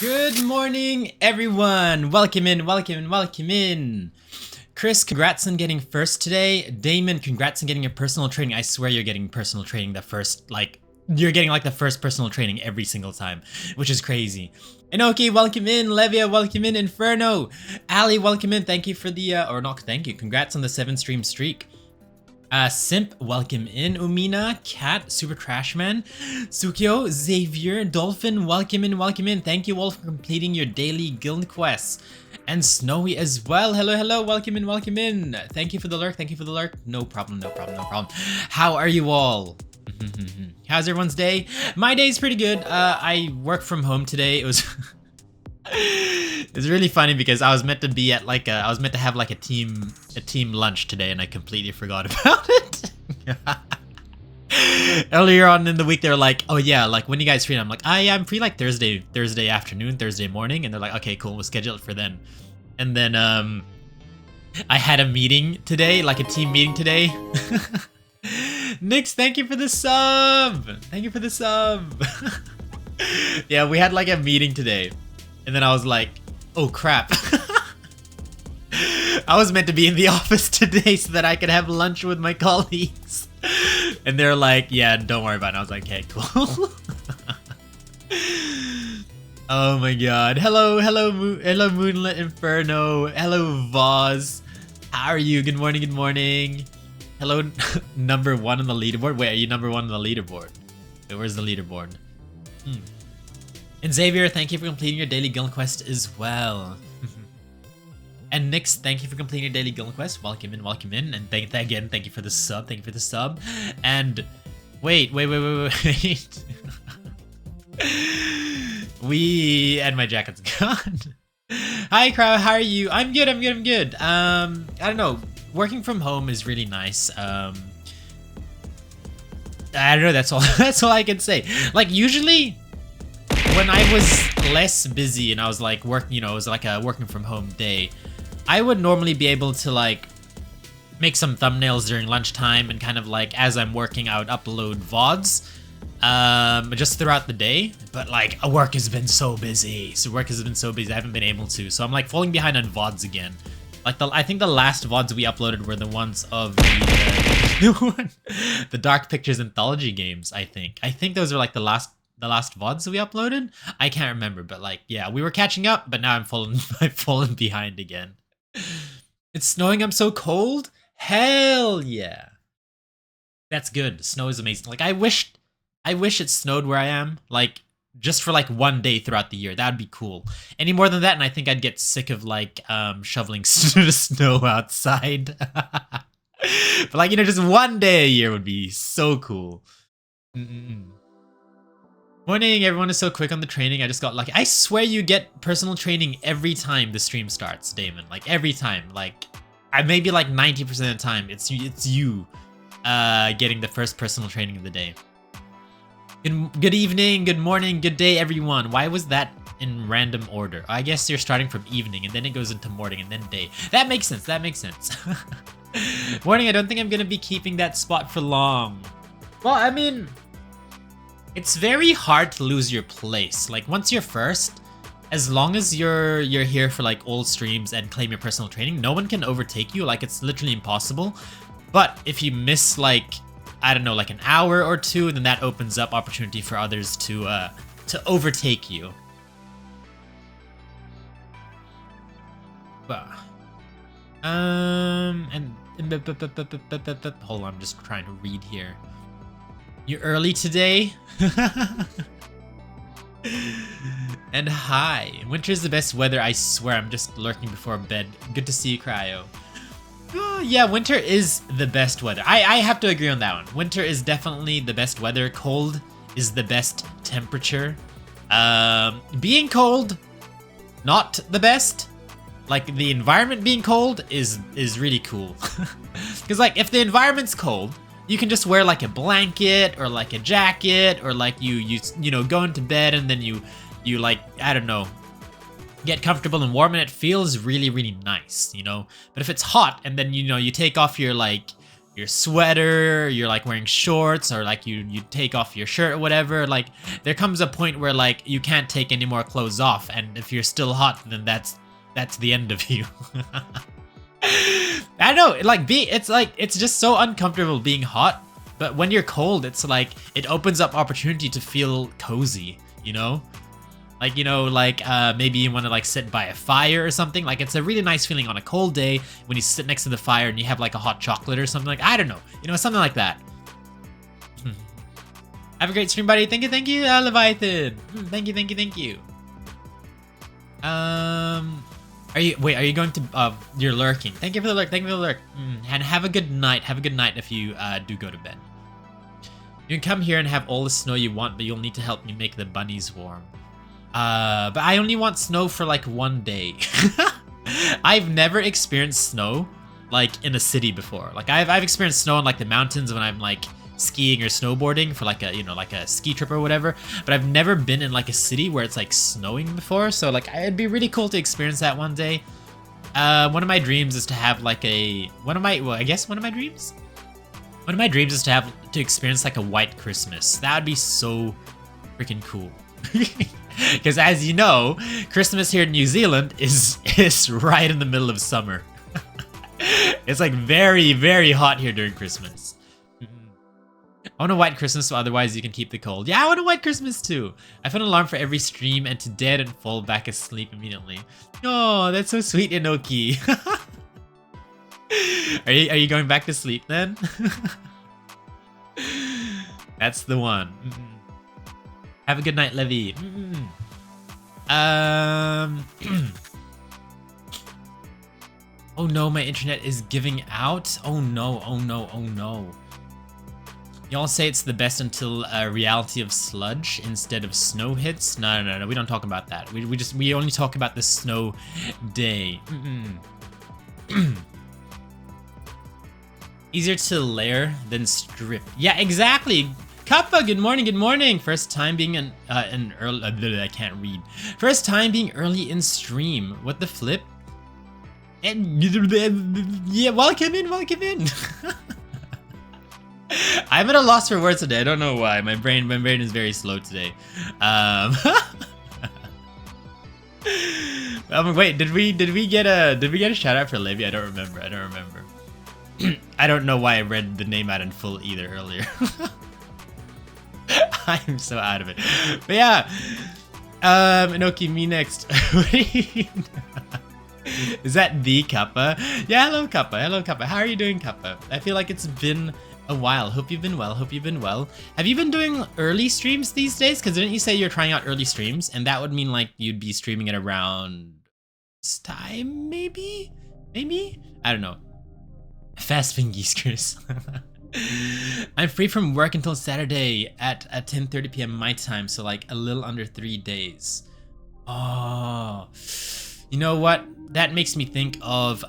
Good morning, everyone. Welcome in, welcome in, welcome in. Chris, congrats on getting first today. Damon, congrats on getting your personal training. I swear you're getting personal training the first, you're getting the first personal training every single time, which is crazy. Inoki, welcome in. Levia, welcome in. Inferno. Ali, welcome in. Thank you for the, or not thank you. Congrats on the 7-stream streak. Simp, welcome in. Umina, Cat, Super Trashman, Sukyo, Xavier, Dolphin, welcome in, welcome in. Thank you all for completing your daily guild quests. And Snowy as well. Hello, hello, welcome in, welcome in. Thank you for the lurk, thank you for the lurk. No problem, no problem, no problem. How are you all? How's everyone's day? My day's pretty good. I work from home today. It was it's really funny because I was meant to be at I was meant to have a team lunch today, and I completely forgot about it. Earlier on in the week, they were like, "Oh yeah, when you guys free?" And I'm like, yeah, I'm free Thursday afternoon, Thursday morning." And they're like, "Okay, cool, we'll schedule it for then." And then I had a meeting today, a team meeting today. Nix, thank you for the sub. Thank you for the sub. Yeah, we had a meeting today. And then I was like, oh crap. I was meant to be in the office today so that I could have lunch with my colleagues. And they're like, yeah, don't worry about it. And I was like, okay, cool. Oh my god. Hello, hello Moonlit Inferno. Hello Voz. How are you? Good morning, good morning. Hello, number 1 on the leaderboard. Wait, are you number 1 on the leaderboard? Wait, where's the leaderboard? And Xavier, thank you for completing your daily guild quest as well. And Nix, thank you for completing your daily guild quest. Welcome in, welcome in. And again, thank you for the sub. Thank you for the sub. And wait. And my jacket's gone. Hi, Kryo, how are you? I'm good. I don't know. Working from home is really nice. I don't know, that's all I can say. Usually when I was less busy and I was working, it was a working from home day, I would normally be able to make some thumbnails during lunchtime, and kind of as I'm working, I would upload VODs just throughout the day. But work has been so busy. I haven't been able to. So I'm falling behind on VODs again. I think the last VODs we uploaded were the ones of the Dark Pictures Anthology games, I think. I think those were the last VODs we uploaded. I can't remember, but yeah, we were catching up, but now I've fallen behind again. It's snowing, I'm so cold? Hell yeah. That's good. Snow is amazing. I wish it snowed where I am, just for one day throughout the year. That'd be cool. Any more than that, and I think I'd get sick of shoveling snow outside. But just one day a year would be so cool. Morning, everyone is so quick on the training. I just got lucky. I swear you get personal training every time the stream starts, Damon. Every time. Maybe 90% of the time, it's you getting the first personal training of the day. Good evening, good morning, good day, everyone. Why was that in random order? I guess you're starting from evening, and then it goes into morning, and then day. That makes sense, Morning, I don't think I'm gonna be keeping that spot for long. Well, I mean, it's very hard to lose your place. Once you're first, as long as you're here for old streams and claim your personal training, no one can overtake you. It's literally impossible. But if you miss I don't know, an hour or two, then that opens up opportunity for others to overtake you. And hold on, I'm just trying to read here. You early today? And hi. Winter's the best weather, I swear. I'm just lurking before bed. Good to see you, Kryo. Yeah, winter is the best weather. I have to agree on that one. Winter is definitely the best weather. Cold is the best temperature. Being cold, not the best. The environment being cold is really cool. Because if the environment's cold, you can just wear a blanket or a jacket, or you go into bed and then you I don't know, get comfortable and warm, and it feels really, really nice, But if it's hot and then you take off your your sweater, you're like wearing shorts, or like you take off your shirt or whatever, like there comes a point where like you can't take any more clothes off, and if you're still hot, then that's the end of you. I know, like it's just so uncomfortable being hot, but when you're cold, it's like it opens up opportunity to feel cozy, you know? Like, you know, like maybe you want to like sit by a fire or something. Like it's a really nice feeling on a cold day when you sit next to the fire and you have like a hot chocolate or something. Like, I don't know, you know, something like that. Have a great stream, buddy. Thank you, Leviathan. Thank you. Are you going to, you're lurking. Thank you for the lurk, And have a good night if you do go to bed. You can come here and have all the snow you want, but you'll need to help me make the bunnies warm. But I only want snow for like one day. I've never experienced snow like in a city before. Like I've experienced snow in like the mountains when I'm like skiing or snowboarding for like a, you know, like a ski trip or whatever, but I've never been in like a city where it's like snowing before. So like it'd be really cool to experience that one day. One of my dreams is to have like one of my dreams is to experience like a white Christmas. That would be so freaking cool. Because as you know, Christmas here in New Zealand is right in the middle of summer. It's like very, very hot here during Christmas. I want a white Christmas so otherwise you can keep the cold. Yeah, I want a white Christmas too. I put an alarm for every stream and today I didn't fall back asleep immediately. Oh, that's so sweet, Inoki. Are you going back to sleep then? That's the one. Have a good night, Levy. Oh no, my internet is giving out. Oh no. Y'all say it's the best until reality of sludge instead of snow hits. No. We don't talk about that. We only talk about the snow day. Easier to layer than strip. Yeah, exactly. Kappa, good morning. First time being an early. I can't read. First time being early in stream. What the flip? And yeah, welcome in. I'm at a loss for words today. I don't know why. My brain is very slow today. Wait, did we get a shout out for Livy? I don't remember. I don't know why I read the name out in full either earlier. I'm so out of it. But yeah. Inoki, me next. Is that the Kappa? Yeah, hello Kappa. How are you doing, Kappa? I feel like it's been a while. Hope you've been well. Have you been doing early streams these days? Because didn't you say you're trying out early streams? And that would mean like you'd be streaming at around this time, maybe? I don't know. Fast fingies, Chris. I'm free from work until Saturday at 10:30 p.m. my time, so like a little under 3 days. Oh, you know what? That makes me think of the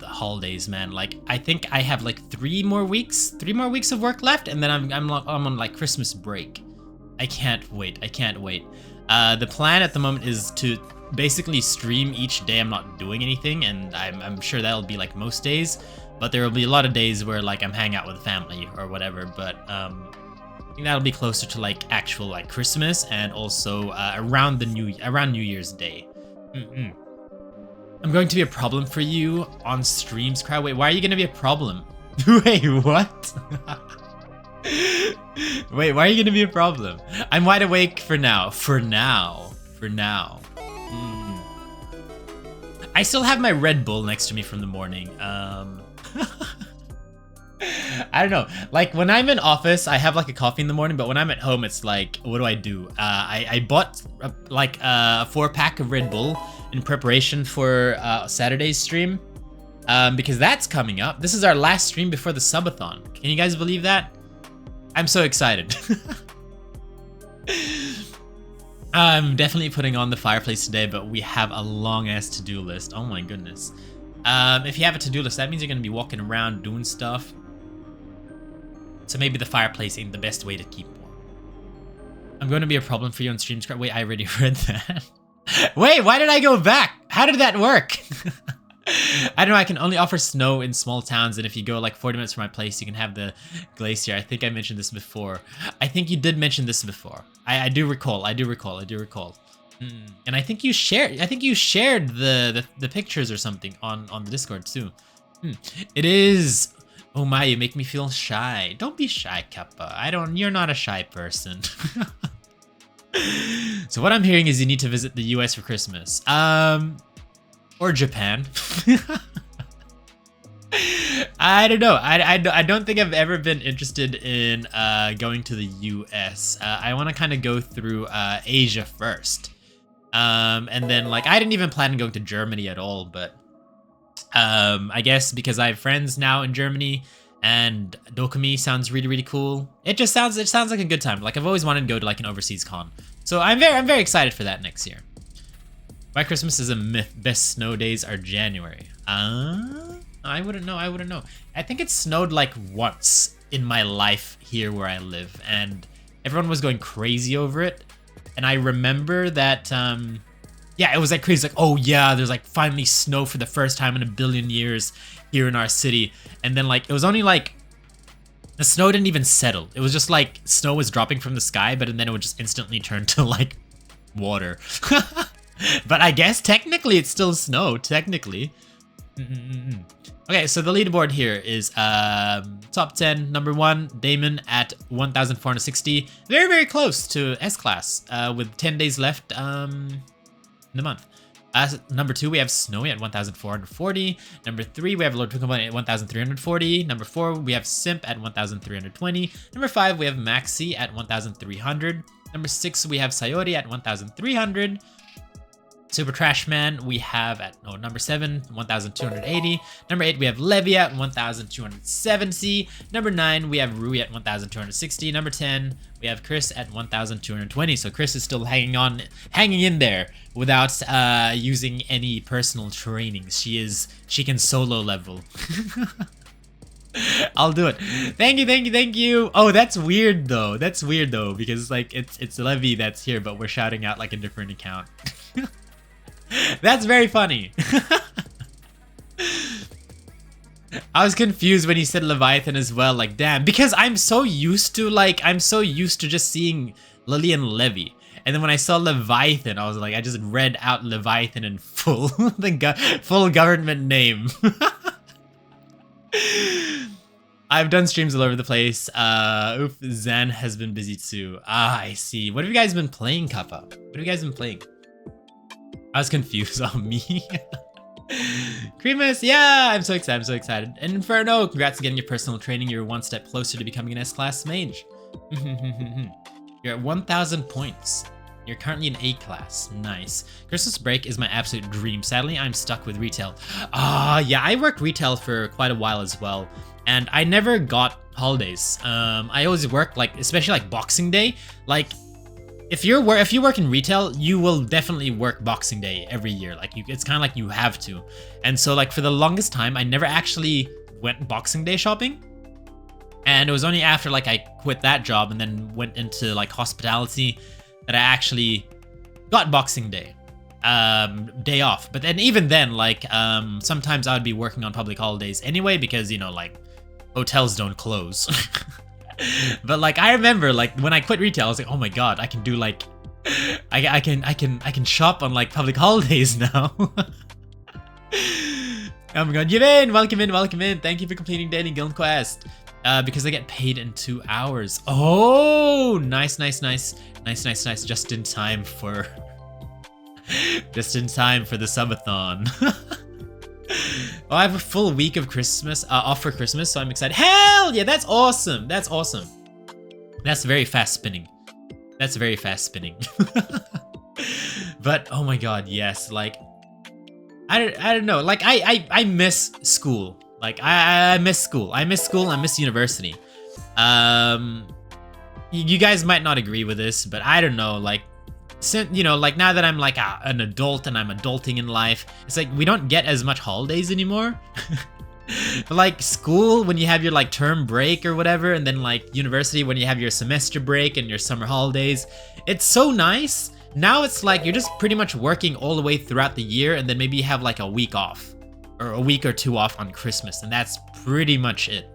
holidays, man. Like I think I have like 3 more weeks of work left, and then I'm on like Christmas break. I can't wait. The plan at the moment is to basically stream each day I'm not doing anything, and I'm sure that'll be like most days, but there will be a lot of days where like I'm hanging out with family or whatever, but I think that'll be closer to like actual like Christmas and also around New Year's Day. I'm going to be a problem for you on streams, Kryo. Wait, why are you gonna be a problem? Wait, what? Wait, why are you gonna be a problem? I'm wide awake for now. For now. I still have my Red Bull next to me from the morning. I don't know. Like when I'm in office, I have like a coffee in the morning, but when I'm at home, it's like, what do? I bought like a 4-pack of Red Bull in preparation for Saturday's stream, because that's coming up. This is our last stream before the subathon. Can you guys believe that? I'm so excited. I'm definitely putting on the fireplace today, but we have a long ass to-do list. Oh my goodness. If you have a to-do list, that means you're gonna be walking around doing stuff. So maybe the fireplace ain't the best way to keep warm. I'm going to be a problem for you on streams. Wait, I already read that. Wait, why did I go back? How did that work? I don't know, I can only offer snow in small towns, and if you go like 40 minutes from my place, you can have the glacier. I think I mentioned this before. I think you did mention this before. I do recall. And I think you shared the pictures or something on the Discord too. It is. Oh my, you make me feel shy. Don't be shy, Kappa. You're not a shy person. So what I'm hearing is you need to visit the US for Christmas. Or Japan. I don't know. I don't think I've ever been interested in going to the US. I want to kind of go through Asia first. And then like I didn't even plan on going to Germany at all, but I guess because I have friends now in Germany and Dokumi sounds really, really cool. It sounds like a good time. Like I've always wanted to go to like an overseas con. So I'm very excited for that next year. Why Christmas is a myth. Best snow days are January. I wouldn't know. I think it snowed like once in my life here where I live, and everyone was going crazy over it. And I remember that, yeah, it was like crazy. Like, oh yeah, there's like finally snow for the first time in a billion years here in our city. And then like, it was only like, the snow didn't even settle. It was just like snow was dropping from the sky, but then it would just instantly turn to like water. But I guess technically it's still snow, technically. Okay, so the leaderboard here is top 10, number 1, Damon at 1,460. Very, very close to S-Class with 10 days left in the month. Number 2, we have Snowy at 1,440. Number 3, we have Lord Pokemon at 1,340. Number 4, we have Simp at 1,320. Number 5, we have Maxi at 1,300. Number 6, we have Sayori at 1,300. Super Trash Man we have at number 7, 1,280. Number 8, we have Levy at 1,270. Number 9, we have Rui at 1,260. Number 10, we have Chris at 1,220. So Chris is still hanging in there without using any personal training. She can solo level. I'll do it. Thank you. Oh, that's weird though. Because like it's Levy that's here, but we're shouting out like a different account. That's very funny. I was confused when he said Leviathan as well, like damn, because I'm so used to just seeing Lily and Levy. And then when I saw Leviathan, I was like, I just read out Leviathan in full, full government name. I've done streams all over the place. Oof, Zan has been busy too. Ah, I see. What have you guys been playing, Kappa? What have you guys been playing? I was confused on me. Creamus, yeah, I'm so excited. And Inferno, congrats on getting your personal training. You're one step closer to becoming an S-Class mage. You're at 1,000 points. You're currently in A-Class. Nice. Christmas break is my absolute dream. Sadly, I'm stuck with retail. Yeah, I worked retail for quite a while as well. And I never got holidays. I always work, like, especially like Boxing Day. Like, if you work in retail, you will definitely work Boxing Day every year. Like it's kind of like you have to. And so like for the longest time, I never actually went Boxing Day shopping. And it was only after like I quit that job and then went into like hospitality that I actually got Boxing Day day off. But then even then, like sometimes I would be working on public holidays anyway because you know like hotels don't close. But like I remember like when I quit retail, I was like, oh my god, I can do like I can shop on like public holidays now. Oh my god, Yvonne, welcome in. Thank you for completing Daily Guild Quest. Because I get paid in 2 hours. Oh, nice. Just in time for the subathon. Oh, I have a full week of Christmas off for Christmas, so I'm excited. Hell yeah, that's awesome. That's very fast spinning. But oh my god, yes. Like I don't know. Like I miss school. Like I miss school. I miss university. You guys might not agree with this, but I don't know. Like, you know, like now that I'm like an adult and I'm adulting in life, it's like we don't get as much holidays anymore. Like school, when you have your like term break or whatever, and then like university when you have your semester break and your summer holidays, it's so nice. Now it's like you're just pretty much working all the way throughout the year, and then maybe you have like a week off or a week or two off on Christmas, and that's pretty much it.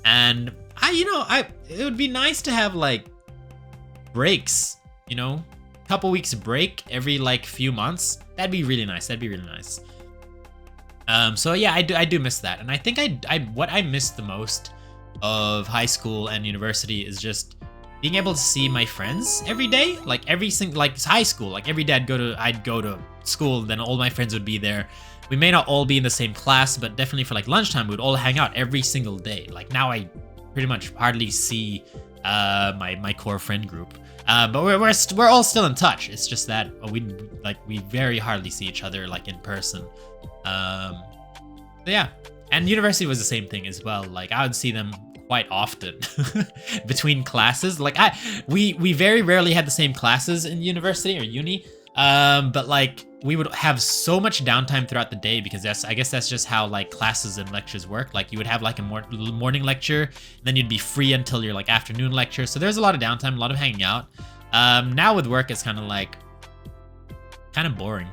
And it would be nice to have like breaks, couple weeks break every like few months. That'd be really nice. So yeah, I do miss that. And I think what I miss the most of high school and university is just being able to see my friends every day. Like every single, like high school, like every day I'd go to school, then all my friends would be there. We may not all be in the same class, but definitely for like lunchtime, we'd all hang out every single day. Like now I pretty much hardly see my core friend group. But we're all still in touch. It's just that we very hardly see each other like in person. So yeah, and university was the same thing as well. Like I would see them quite often between classes. Like we very rarely had the same classes in university or uni. But like we would have so much downtime throughout the day because I guess that's just how like classes and lectures work. Like you would have like a morning lecture, and then you'd be free until your like afternoon lecture. So there's a lot of downtime, a lot of hanging out. Now with work, it's kind of boring.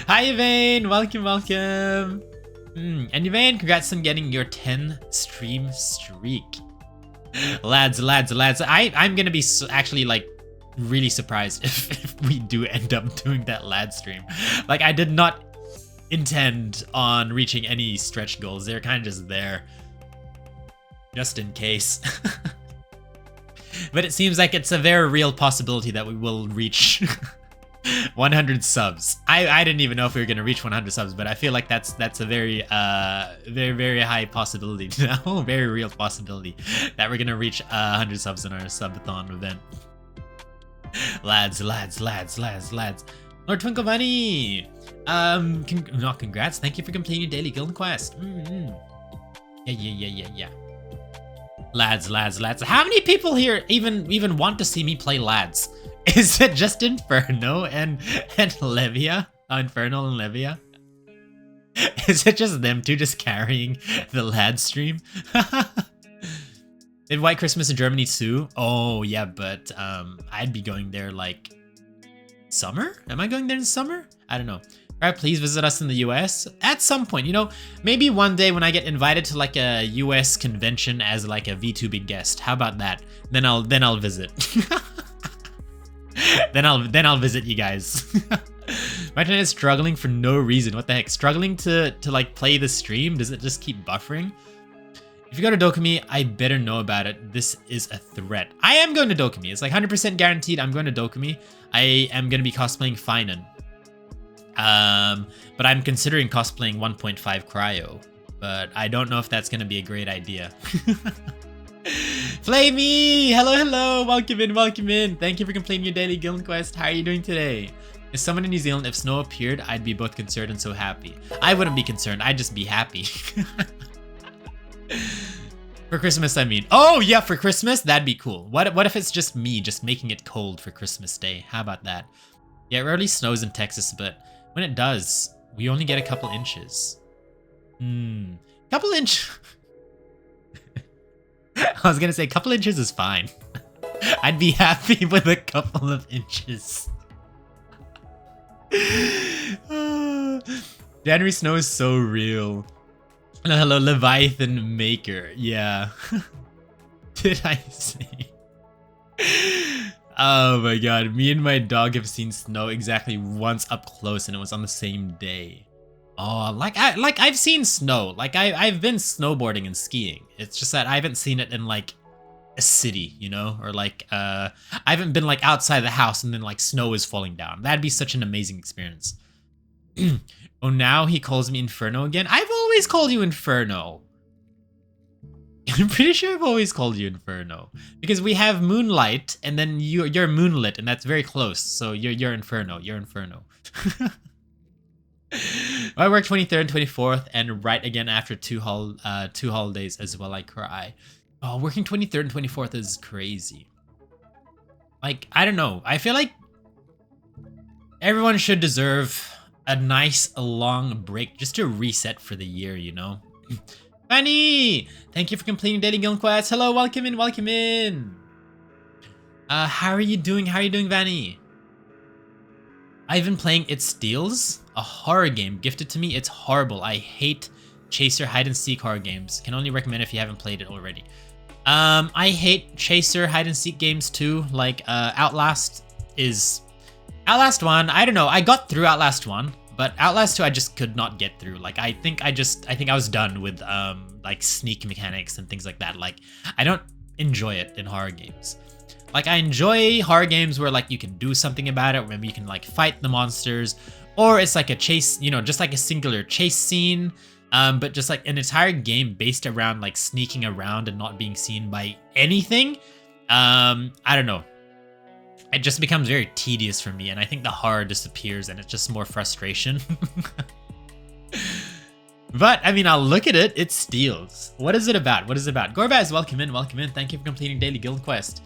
Hi, Yvain. Welcome. And Yvain, congrats on getting your 10 stream streak. Lads. I'm gonna be actually like really surprised if we do end up doing that lad stream. Like I did not intend on reaching any stretch goals. They're kind of just there just in case. But it seems like it's a very real possibility that we will reach 100 subs. I didn't even know if we were going to reach 100 subs, but I feel like that's a very very high possibility now. Very real possibility that we're going to reach 100 subs in our subathon event. Lads. Lord Twinklevani! Not congrats. Thank you for completing your daily guild quest. Yeah. Lads. How many people here even want to see me play lads? Is it just Inferno and Levia? Infernal and Levia? Is it just them two just carrying the lad stream? Did White Christmas in Germany too? Oh yeah, but I'd be going there like summer? Am I going there in summer? I don't know. Alright, please visit us in the US at some point. Maybe one day when I get invited to like a US convention as like a VTubing guest. How about that? Then I'll visit. then I'll visit you guys. My internet is struggling for no reason. What the heck? Struggling to like play the stream? Does it just keep buffering? If you go to Dokumi, I better know about it. This is a threat. I am going to Dokumi. It's like 100% guaranteed I'm going to Dokumi. I am going to be cosplaying Finan. But I'm considering cosplaying 1.5 Kryo. But I don't know if that's going to be a great idea. Flamey! Hello! Welcome in. Thank you for completing your daily guild quest. How are you doing today? As someone in New Zealand, if snow appeared, I'd be both concerned and so happy. I wouldn't be concerned. I'd just be happy. For Christmas, I mean. Oh, yeah, for Christmas? That'd be cool. What if it's just me just making it cold for Christmas Day? How about that? Yeah, it rarely snows in Texas, but when it does, we only get a couple inches. Couple inch... I was gonna say, a couple inches is fine. I'd be happy with a couple of inches. January snow is so real. Hello, Leviathan Maker. Yeah. Did I say? Oh my god. Me and my dog have seen snow exactly once up close, and it was on the same day. Oh, I've seen snow. Like I've been snowboarding and skiing. It's just that I haven't seen it in like a city, or like I haven't been like outside the house and then like snow is falling down. That'd be such an amazing experience. Oh, now he calls me Inferno again? I've always called you Inferno. I'm pretty sure I've always called you Inferno. Because we have Moonlight, and then you're Moonlit, and that's very close. So you're Inferno. You're Inferno. I work 23rd and 24th, and right again after two holidays as well. I cry. Oh, working 23rd and 24th is crazy. Like, I don't know. I feel like everyone should deserve a nice long break just to reset for the year, Vanny! Thank you for completing daily guild quests. Hello, welcome in. How are you doing? Vanny? I've been playing It Steals, a horror game gifted to me. It's horrible. I hate chaser hide and seek horror games. Can only recommend if you haven't played it already. I hate chaser hide and seek games too. Like Outlast 1. I don't know. I got through Outlast 1, but Outlast 2 I just could not get through. Like I think I was done with like sneak mechanics and things like that. Like I don't enjoy it in horror games. Like I enjoy horror games where like you can do something about it, where you can like fight the monsters, or it's like a chase, you know, just like a singular chase scene. But just like an entire game based around like sneaking around and not being seen by anything. I don't know. It just becomes very tedious for me, and I think the horror disappears and it's just more frustration. But I mean, I'll look at it. It steals. What is it about? What is it about? Gorbaz, welcome in, welcome in. Thank you for completing Daily Guild Quest.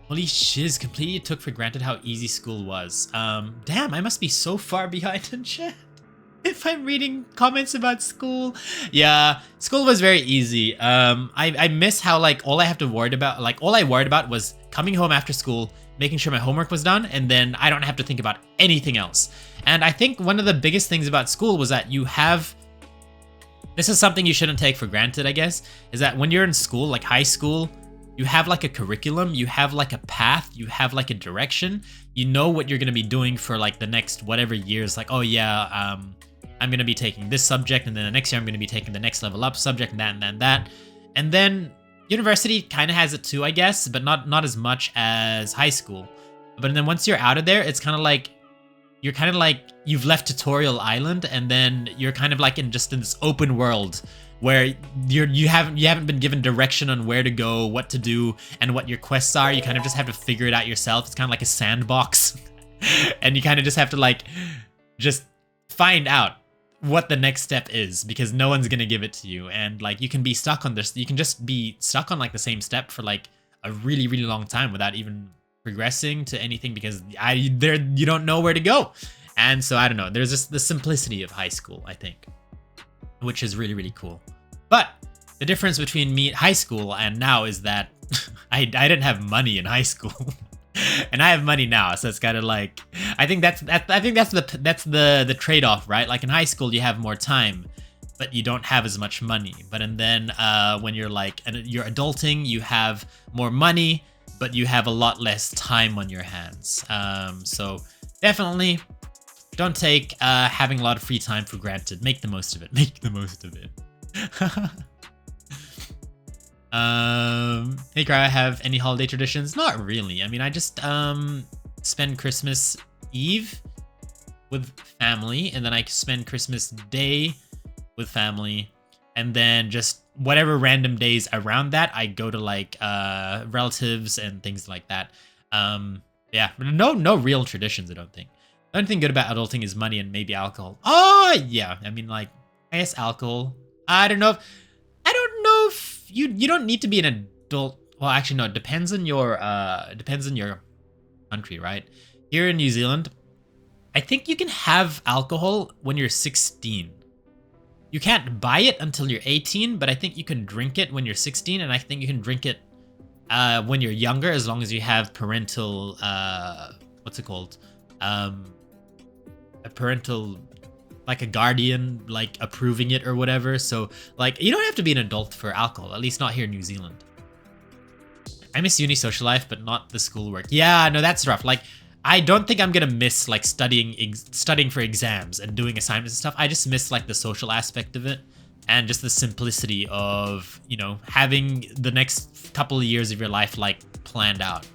Holy shiz, completely took for granted how easy school was. Damn, I must be so far behind in chat if I'm reading comments about school. Yeah, school was very easy. I miss how like all I worried about was coming home after school, making sure my homework was done, and then I don't have to think about anything else. And I think one of the biggest things about school was that this is something you shouldn't take for granted, I guess, is that when you're in school, like high school, you have like a curriculum, you have like a path, you have like a direction. You know what you're going to be doing for like the next whatever years. Like, oh yeah, I'm going to be taking this subject, and then the next year I'm going to be taking the next level up subject, and that, and then that. And then university kind of has it too, I guess, but not as much as high school. But then once you're out of there, it's kind of like, you've left tutorial island, and then you're kind of like in this open world where you haven't been given direction on where to go, what to do, and what your quests are. You kind of just have to figure it out yourself. It's kind of like a sandbox. And you kind of just have to like just find out what the next step is, because no one's gonna give it to you. And like you can be stuck on this, you can just be stuck on like the same step for like a really, really long time without even progressing to anything, because you don't know where to go. And so I don't know, there's just the simplicity of high school, I think, which is really, really cool. But the difference between me at high school and now is that I didn't have money in high school. And I have money now, so it's kind of like, I think that's the trade-off, right? Like in high school you have more time, but you don't have as much money. But and then when you're you're adulting, you have more money, but you have a lot less time on your hands. So definitely don't take having a lot of free time for granted. Make the most of it. Make the most of it. Hey Kryo, have any holiday traditions? Not really. I mean, I just spend Christmas Eve with family, and then I spend Christmas Day with family, and then just whatever random days around that, I go to like relatives and things like that. Yeah, no real traditions, I don't think. The only thing good about adulting is money and maybe alcohol. Oh yeah, I mean, like, I guess alcohol. I don't know if you don't need to be an adult. Well, actually no, it depends on your country, right? Here in New Zealand, I think you can have alcohol when you're 16. You can't buy it until you're 18, but I think you can drink it when you're 16, and I think you can drink it when you're younger, as long as you have parental what's it called? A parental, like a guardian, like approving it or whatever. So like you don't have to be an adult for alcohol, at least not here in New Zealand. I miss uni social life, but not the schoolwork. Yeah, no, that's rough. Like I don't think I'm gonna miss like studying for exams and doing assignments and stuff. I just miss like the social aspect of it, and just the simplicity of, you know, having the next couple of years of your life like planned out.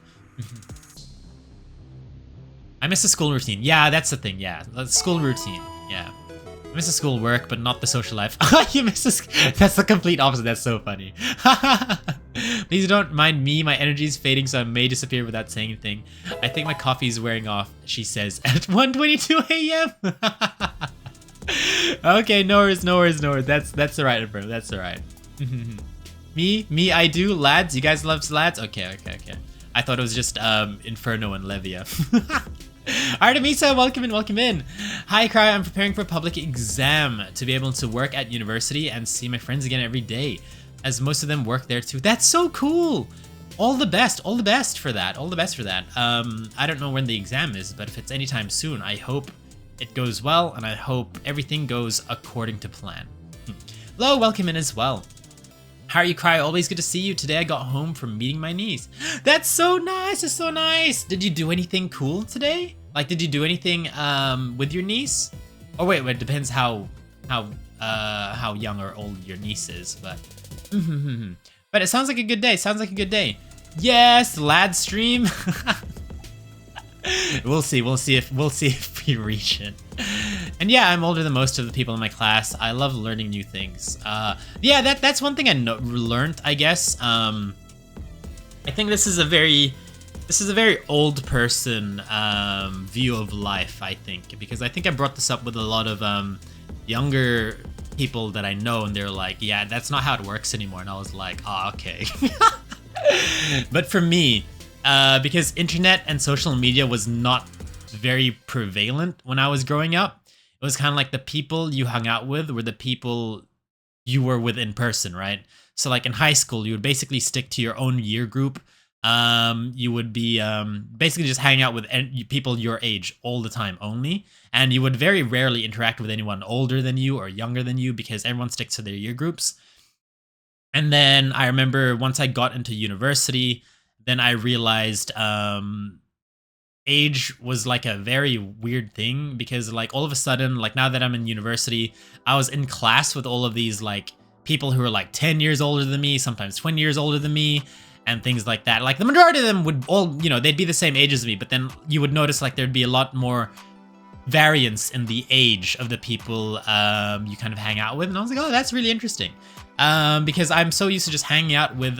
I miss the school routine. Yeah, that's the thing. Yeah, the school routine. Yeah, I miss the school work, but not the social life. You miss this. That's the complete opposite. That's so funny. Please don't mind me. My energy is fading, so I may disappear without saying anything. I think my coffee is wearing off, she says, at 1:22 a.m. Okay, no worries. That's alright, bro. That's alright. Me, I do. Lads, you guys love lads? Okay. I thought it was just Inferno and Levia. Artemisa, welcome in. Hi, Kryo. I'm preparing for a public exam to be able to work at university and see my friends again every day, as most of them work there too. That's so cool. All the best for that. All the best for that. I don't know when the exam is, but if it's anytime soon, I hope it goes well, and I hope everything goes according to plan. Hello, welcome in as well. How are you, Kryo? Always good to see you. Today I got home from meeting my niece. That's so nice. It's so nice. Did you do anything cool today? Like, did you do anything with your niece? Oh wait, it depends how young or old your niece is, but but it sounds like a good day. Sounds like a good day. Yes, lad stream. We'll see if we reach it. And yeah, I'm older than most of the people in my class. I love learning new things. Yeah, that's one thing I learned, I guess. I think this is a very old person view of life, I think, because I think I brought this up with a lot of younger people that I know, and they're like, yeah, that's not how it works anymore. And I was like, oh, okay. But for me, because internet and social media was not very prevalent when I was growing up, it was kind of like the people you hung out with were the people you were with in person, right? So like in high school, you would basically stick to your own year group. You would be basically just hang out with people your age all the time only, and you would very rarely interact with anyone older than you or younger than you because everyone sticks to their year groups. And then I remember once I got into university, then I realized age was like a very weird thing, because like all of a sudden, like now that I'm in university, I was in class with all of these like people who are like 10 years older than me, sometimes 20 years older than me, and things like that. Like the majority of them would all, you know, they'd be the same age as me, but then you would notice like there'd be a lot more variance in the age of the people you kind of hang out with. And I was like, oh, that's really interesting. Because I'm so used to just hanging out with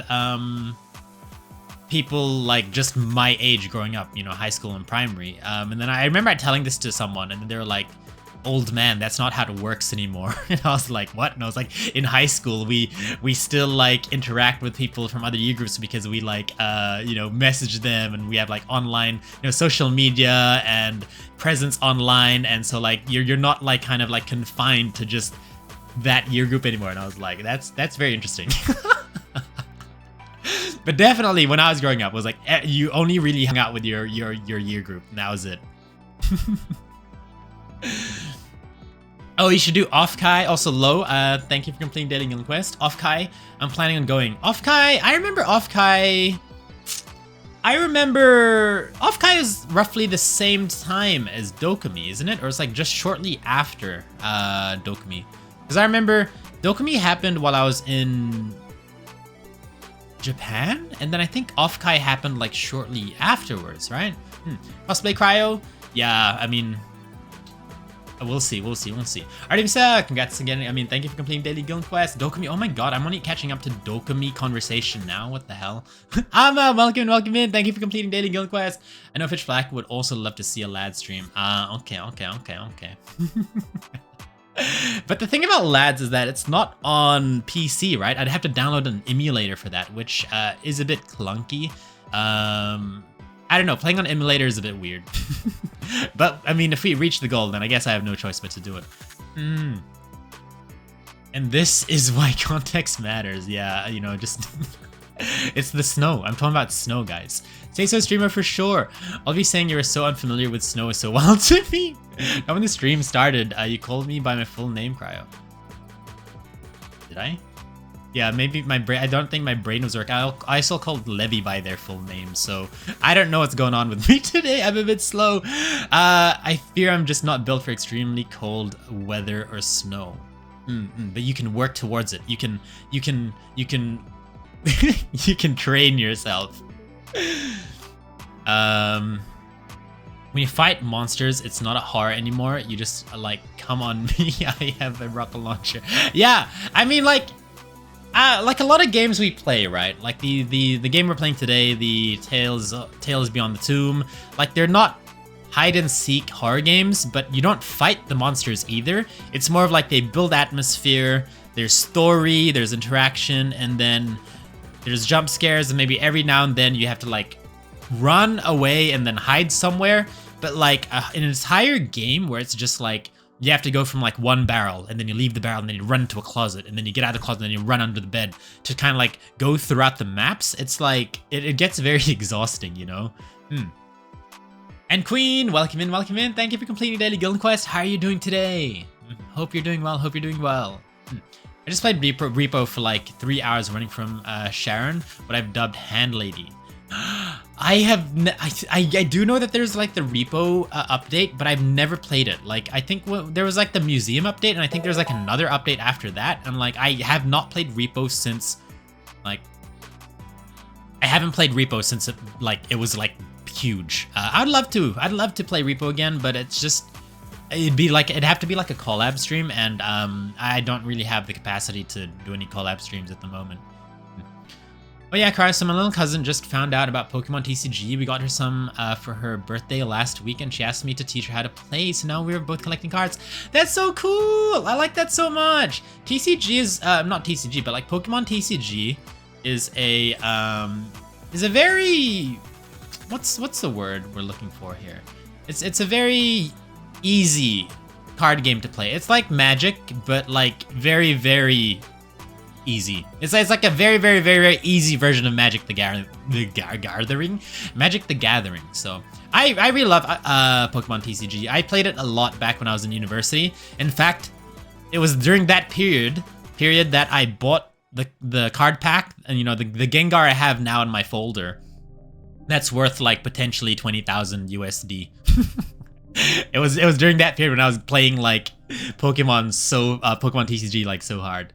people like just my age growing up, you know, high school and primary. And then I remember telling this to someone, and they were like, old man, that's not how it works anymore. And I was like, what? And I was like, in high school, we still like interact with people from other year groups because we like, you know, message them, and we have like online, you know, social media and presence online. And so like, you're not like kind of like confined to just that year group anymore. And I was like, that's very interesting. But definitely when I was growing up, it was like, you only really hung out with your year group, and that was it. Oh, you should do Offkai. Also, Low, thank you for completing Daily Guild Quest. Offkai, I'm planning on going. Offkai, I remember Offkai. Offkai is roughly the same time as Dokumi, isn't it? Or it's like just shortly after Dokumi. Because I remember Dokumi happened while I was in Japan, and then I think Offkai happened like shortly afterwards, right? Cosplay Kryo? Yeah, I mean, we'll see. Artemisa, congrats again. I mean, thank you for completing Daily Guild Quest. Dokumi, oh my god, I'm only catching up to Dokumi conversation now. What the hell? Amma, welcome in. Thank you for completing Daily Guild Quest. I know Fitch Black would also love to see a lad stream. Okay. But the thing about lads is that it's not on PC, right? I'd have to download an emulator for that, which is a bit clunky. I don't know, playing on emulator is a bit weird. But, I mean, if we reach the goal, then I guess I have no choice but to do it. And this is why context matters. Yeah, you know, just... It's the snow. I'm talking about snow, guys. Say so, streamer, for sure. I'll be saying you're so unfamiliar with snow is so wild to me. Now when the stream started, you called me by my full name, Kryo. Did I? Yeah, maybe my brain. I don't think my brain was working. I still called Levy by their full name, so I don't know what's going on with me today. I'm a bit slow. I fear I'm just not built for extremely cold weather or snow. But you can work towards it. You can you can train yourself. When you fight monsters, it's not a horror anymore. You just like, come on me. I have a rocket launcher. Yeah, I mean like a lot of games we play, right? Like the game we're playing today, the Tales Beyond the Tomb. Like they're not hide and seek horror games, but you don't fight the monsters either. It's more of like they build atmosphere. There's story, there's interaction, and then there's jump scares, and maybe every now and then you have to like run away and then hide somewhere. But like an entire game where it's just like you have to go from like one barrel, and then you leave the barrel, and then you run into a closet, and then you get out of the closet, and then you run under the bed to kind of like go throughout the maps. It's like, it gets very exhausting, you know? And Queen, welcome in, welcome in. Thank you for completing Daily Guild Quest. How are you doing today? Hope you're doing well, hope you're doing well. I just played Repo for like 3 hours running from Sharon, what I've dubbed Hand Lady. I do know that there's like the Repo update, but I've never played it. Like, I think there was like the museum update, and I think there's like another update after that. And like, I have not played Repo since, like, I haven't played Repo since it was like huge. I'd love to play Repo again, but it's just, it'd have to be like a collab stream, and I don't really have the capacity to do any collab streams at the moment. Oh yeah, Kryo, so my little cousin just found out about Pokemon TCG. We got her some for her birthday last week, and she asked me to teach her how to play, so now we're both collecting cards. That's so cool! I like that so much! TCG is, not TCG, but like Pokemon TCG is a very, what's the word we're looking for here? It's a very easy card game to play. It's like Magic, but like very, very easy. It's like a very, very, very, very easy version of Magic the Gathering. Magic the Gathering. So I really love Pokemon TCG. I played it a lot back when I was in university. In fact, it was during that period that I bought the card pack, and you know, the Gengar I have now in my folder. That's worth like potentially 20,000 USD. It was during that period when I was playing like Pokemon TCG like so hard.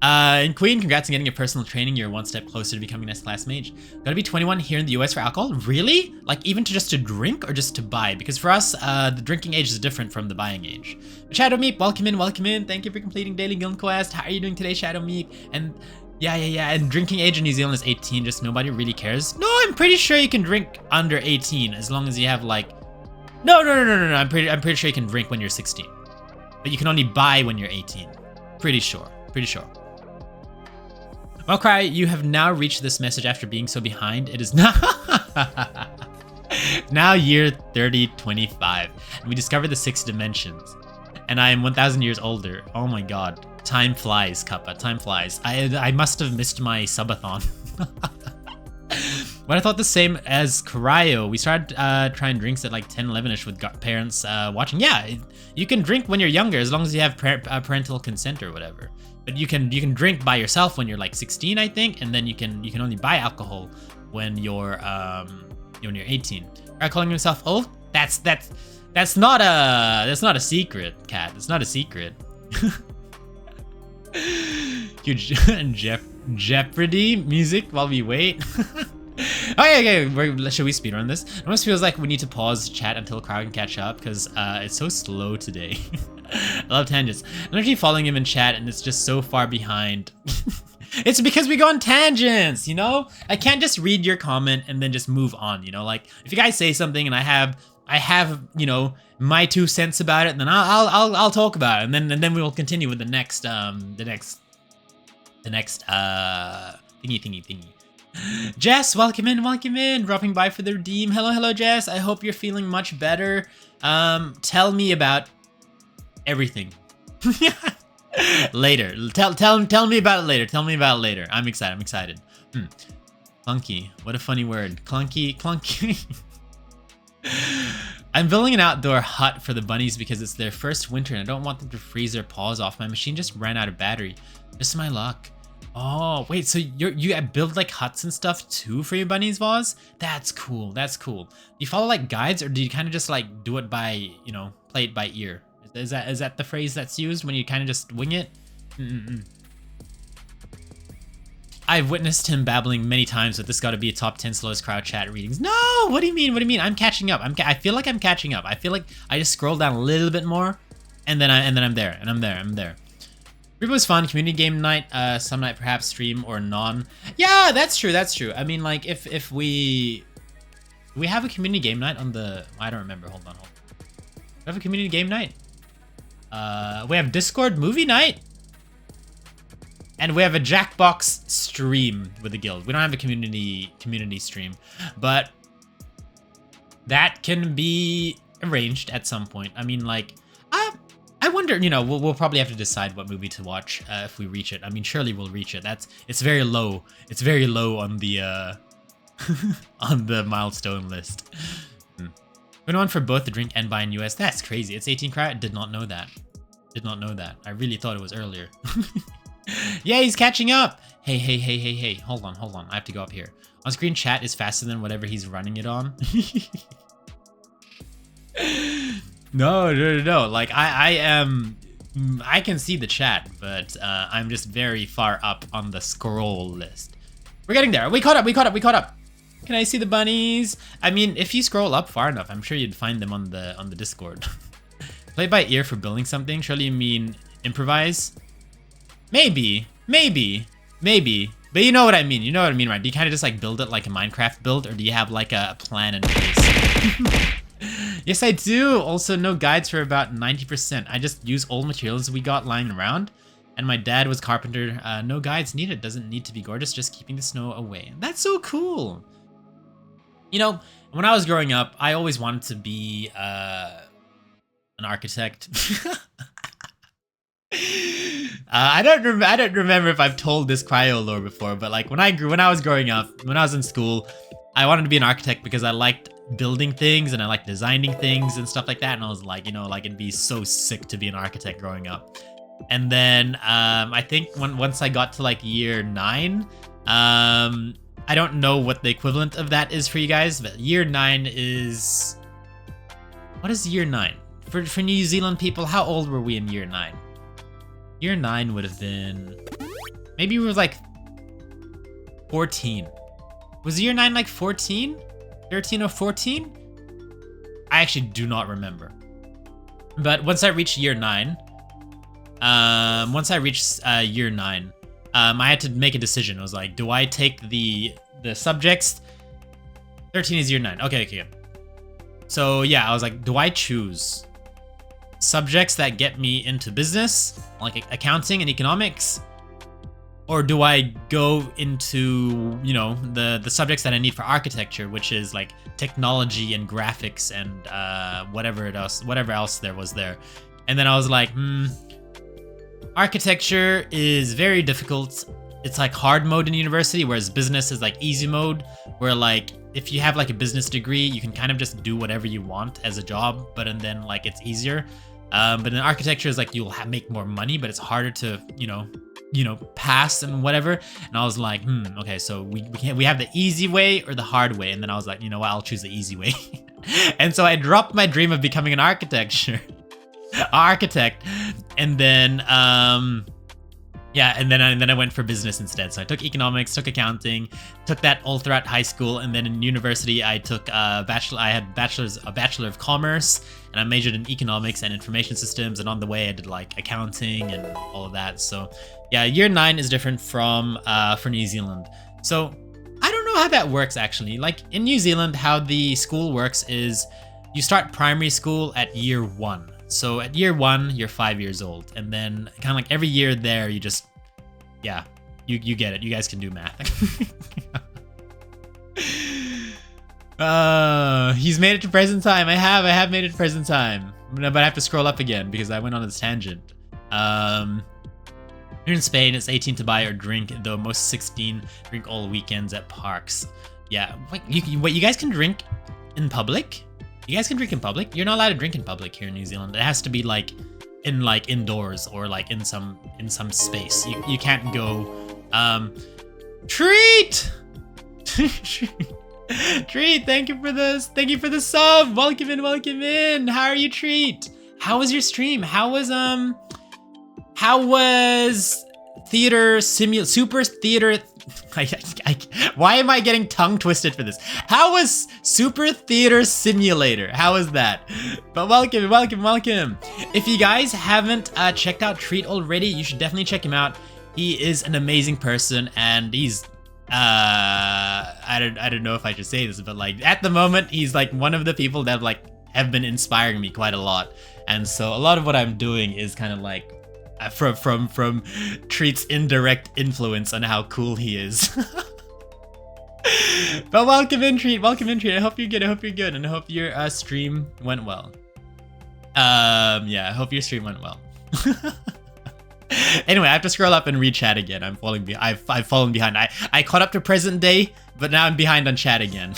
And Queen, congrats on getting your personal training. You're one step closer to becoming an S-class mage. Gotta be 21 here in the US for alcohol? Really? Like even just to drink or just to buy? Because for us, the drinking age is different from the buying age. Shadow Meep, welcome in, welcome in. Thank you for completing Daily Guild Quest. How are you doing today, Shadow Meep? And yeah. And drinking age in New Zealand is 18, just nobody really cares. No, I'm pretty sure you can drink under 18 as long as you have like... No. I'm pretty sure you can drink when you're 16. But you can only buy when you're 18. Pretty sure. Well, Kryo, you have now reached this message after being so behind. It is now year 3025, and we discovered the 6 dimensions. And I am 1,000 years older. Oh my god. Time flies, Kappa. Time flies. I must have missed my subathon. But I thought the same as Kryo. We started trying drinks at like 10, 11ish with parents watching. Yeah, you can drink when you're younger as long as you have parental consent or whatever. But you can drink by yourself when you're like 16, I think, and then you can only buy alcohol when you're 18. Are calling himself old? That's not a secret, Cat. It's not a secret. Huge Jeopardy music while we wait. Okay. Should we speedrun this? It almost feels like we need to pause chat until Kryo can catch up because it's so slow today. I love tangents. I'm actually following him in chat and it's just so far behind. It's because we go on tangents, you know? I can't just read your comment and then just move on, you know? Like, if you guys say something and I have, you know, my 2 cents about it, then I'll talk about it, and then we will continue with the next thingy. Jess, welcome in, dropping by for the redeem. Hello, Jess. I hope you're feeling much better. Tell me about everything. Later. Tell me about it later. Tell me about it later. I'm excited. Clunky. What a funny word. Clunky. I'm building an outdoor hut for the bunnies because it's their first winter and I don't want them to freeze their paws off. My machine just ran out of battery. Just my luck. Oh, wait, so you build like huts and stuff too for your bunnies, Voz? That's cool. Do you follow like guides or do you kind of just like do it by, you know, play it by ear? Is that the phrase that's used when you kind of just wing it? I've witnessed him babbling many times, but this got to be a top 10 slowest crowd chat readings. No, what do you mean? I'm catching up. I feel like I'm catching up. I feel like I just scroll down a little bit more, and then I'm there. Repo was fun. Community game night, some night perhaps stream or non. Yeah, that's true. I mean, like if we have a community game night on the, I don't remember. Hold on. We have a community game night. We have Discord movie night. And we have a Jackbox stream with the guild. We don't have a community stream, but that can be arranged at some point. I mean, like, I wonder, you know, we'll probably have to decide what movie to watch if we reach it. I mean, surely we'll reach it. It's very low. It's very low on the on the milestone list. 21 for both the drink and buy in US. That's crazy. It's 18 Kryo. Did not know that. Did not know that. I really thought it was earlier. Yeah, he's catching up. Hey. Hold on. I have to go up here. On screen chat is faster than whatever he's running it on. No. Like I can see the chat, but I'm just very far up on the scroll list. We're getting there. We caught up. Can I see the bunnies? I mean, if you scroll up far enough, I'm sure you'd find them on the Discord. Play by ear for building something. Surely you mean improvise? Maybe. But you know what I mean. You know what I mean, right? Do you kind of just like build it like a Minecraft build, or do you have like a plan in place? Yes, I do. Also, no guides for about 90%. I just use old materials we got lying around. And my dad was carpenter. No guides needed. Doesn't need to be gorgeous. Just keeping the snow away. That's so cool. You know, when I was growing up, I always wanted to be an architect. I don't remember if I've told this Kryo lore before, but like when I was growing up, when I was in school, I wanted to be an architect because I liked building things and I liked designing things and stuff like that. And I was like, you know, like it'd be so sick to be an architect growing up. And then I think once I got to like year 9, I don't know what the equivalent of that is for you guys, but year 9 is... What is year 9? For New Zealand people, how old were we in year 9? Year 9 would have been... Maybe we were like 14. Was year 9 like 14? 13 or 14? I actually do not remember. But once I reached year 9, I had to make a decision. I was like, do I take the subjects? 13 is year 9. Okay. So yeah, I was like, do I choose subjects that get me into business, like accounting and economics? Or do I go into, you know, the subjects that I need for architecture, which is like technology and graphics and whatever else there was there. And then I was like, architecture is very difficult. It's like hard mode in university, whereas business is like easy mode, where like if you have like a business degree, you can kind of just do whatever you want as a job, but and then like it's easier. But in architecture is like you'll make more money, but it's harder to, you know, pass and whatever. And I was like, okay, so we have the easy way or the hard way. And then I was like, you know what, I'll choose the easy way. And so I dropped my dream of becoming an architect. And then and then I went for business instead. So I took economics, took accounting, took that all throughout high school, and then in university I took a bachelor of commerce, and I majored in economics and information systems, and on the way I did like accounting and all of that. So yeah, year 9 is different from for New Zealand. So I don't know how that works actually. Like in New Zealand, how the school works is you start primary school at year 1. So at year 1, you're 5 years old, and then kind of like every year there, you just, yeah, you get it. You guys can do math. He's made it to present time. I have made it to present time, but I have to scroll up again because I went on this tangent. Here in Spain, it's 18 to buy or drink, though most 16 drink all weekends at parks. Yeah, wait, you guys can drink in public? You guys can drink in public? You're not allowed to drink in public here in New Zealand. It has to be like in like indoors or like in some space. You can't go Treat! Treat, thank you for this. Thank you for the sub. Welcome in. How are you, Treat? How was your stream? How was Super Theater why am I getting tongue twisted for this? How was Super Theater Simulator? How was that? But welcome. If you guys haven't checked out Treat already, you should definitely check him out. He is an amazing person, and he's I don't know if I should say this, but like at the moment he's like one of the people that have been inspiring me quite a lot. And so a lot of what I'm doing is kind of like from Treat's indirect influence on how cool he is. But welcome in, Treat. Welcome in, Treat. I hope you're good. I hope you're good. And I hope your stream went well. Yeah, I hope your stream went well. Anyway, I have to scroll up and read chat again. I'm falling behind. I've fallen behind. I caught up to present day, but now I'm behind on chat again.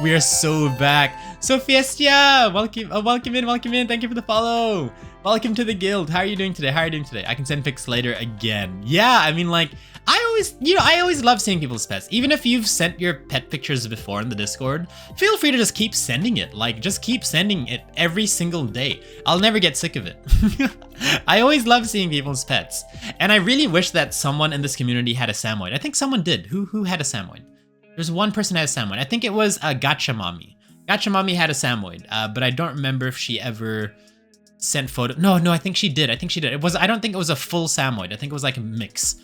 We are so back. So Fiestia, welcome in. Thank you for the follow. Welcome to the guild. How are you doing today? I can send pics later again. Yeah, I mean, like, I always love seeing people's pets. Even if you've sent your pet pictures before in the Discord, feel free to just keep sending it. Like, just keep sending it every single day. I'll never get sick of it. I always love seeing people's pets. And I really wish that someone in this community had a Samoyed. I think someone did. Who had a Samoyed? There's one person who had a Samoyed. I think it was Gacha Mommy. Gacha Mommy had a Samoyed, but I don't remember if she ever sent photo. No, I think she did. I don't think it was a full Samoyed. I think it was like a mix.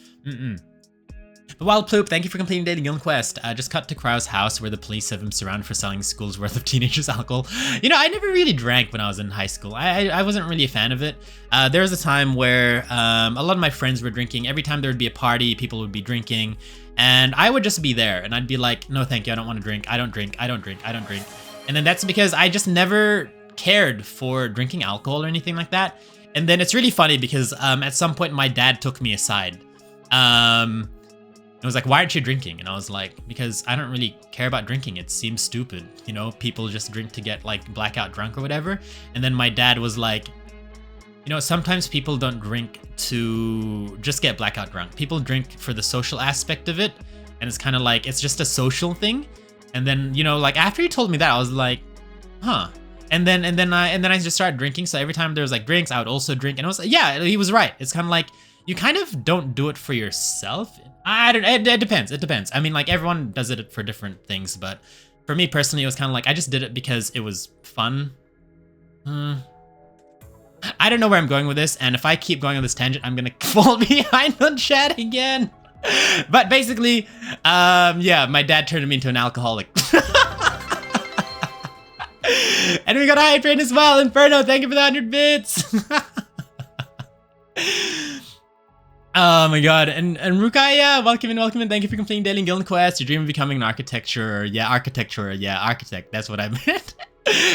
But Wild Ploop, thank you for completing Daily Guild Quest. Just cut to Kryo's house where the police have him surrounded for selling school's worth of teenagers' alcohol. You know, I never really drank when I was in high school. I wasn't really a fan of it. There was a time where a lot of my friends were drinking. Every time there would be a party, people would be drinking. And I would just be there and I'd be like, no, thank you. I don't want to drink. I don't drink. And then that's because I just never cared for drinking alcohol or anything like that. And then it's really funny because at some point my dad took me aside. It was like, why aren't you drinking? And I was like, because I don't really care about drinking. It seems stupid. You know, people just drink to get like blackout drunk or whatever. And then my dad was like, you know, sometimes people don't drink to just get blackout drunk. People drink for the social aspect of it. And it's kind of like, it's just a social thing. And then, you know, like after he told me that, I was like, huh. And then I just started drinking. So every time there was like drinks, I would also drink. And I was like, yeah, he was right. It's kind of like, you kind of don't do it for yourself. It depends. I mean, like everyone does it for different things, but for me personally, it was kind of like, I just did it because it was fun. I don't know where I'm going with this. And if I keep going on this tangent, I'm going to fall behind on chat again. But basically, yeah, my dad turned me into an alcoholic. And we got Hydrate as well. Inferno, thank you for the 100 bits. Oh my god, and Rukaya, welcome in, thank you for completing Daily Guild Quest. Your dream of becoming an architect, that's what I meant.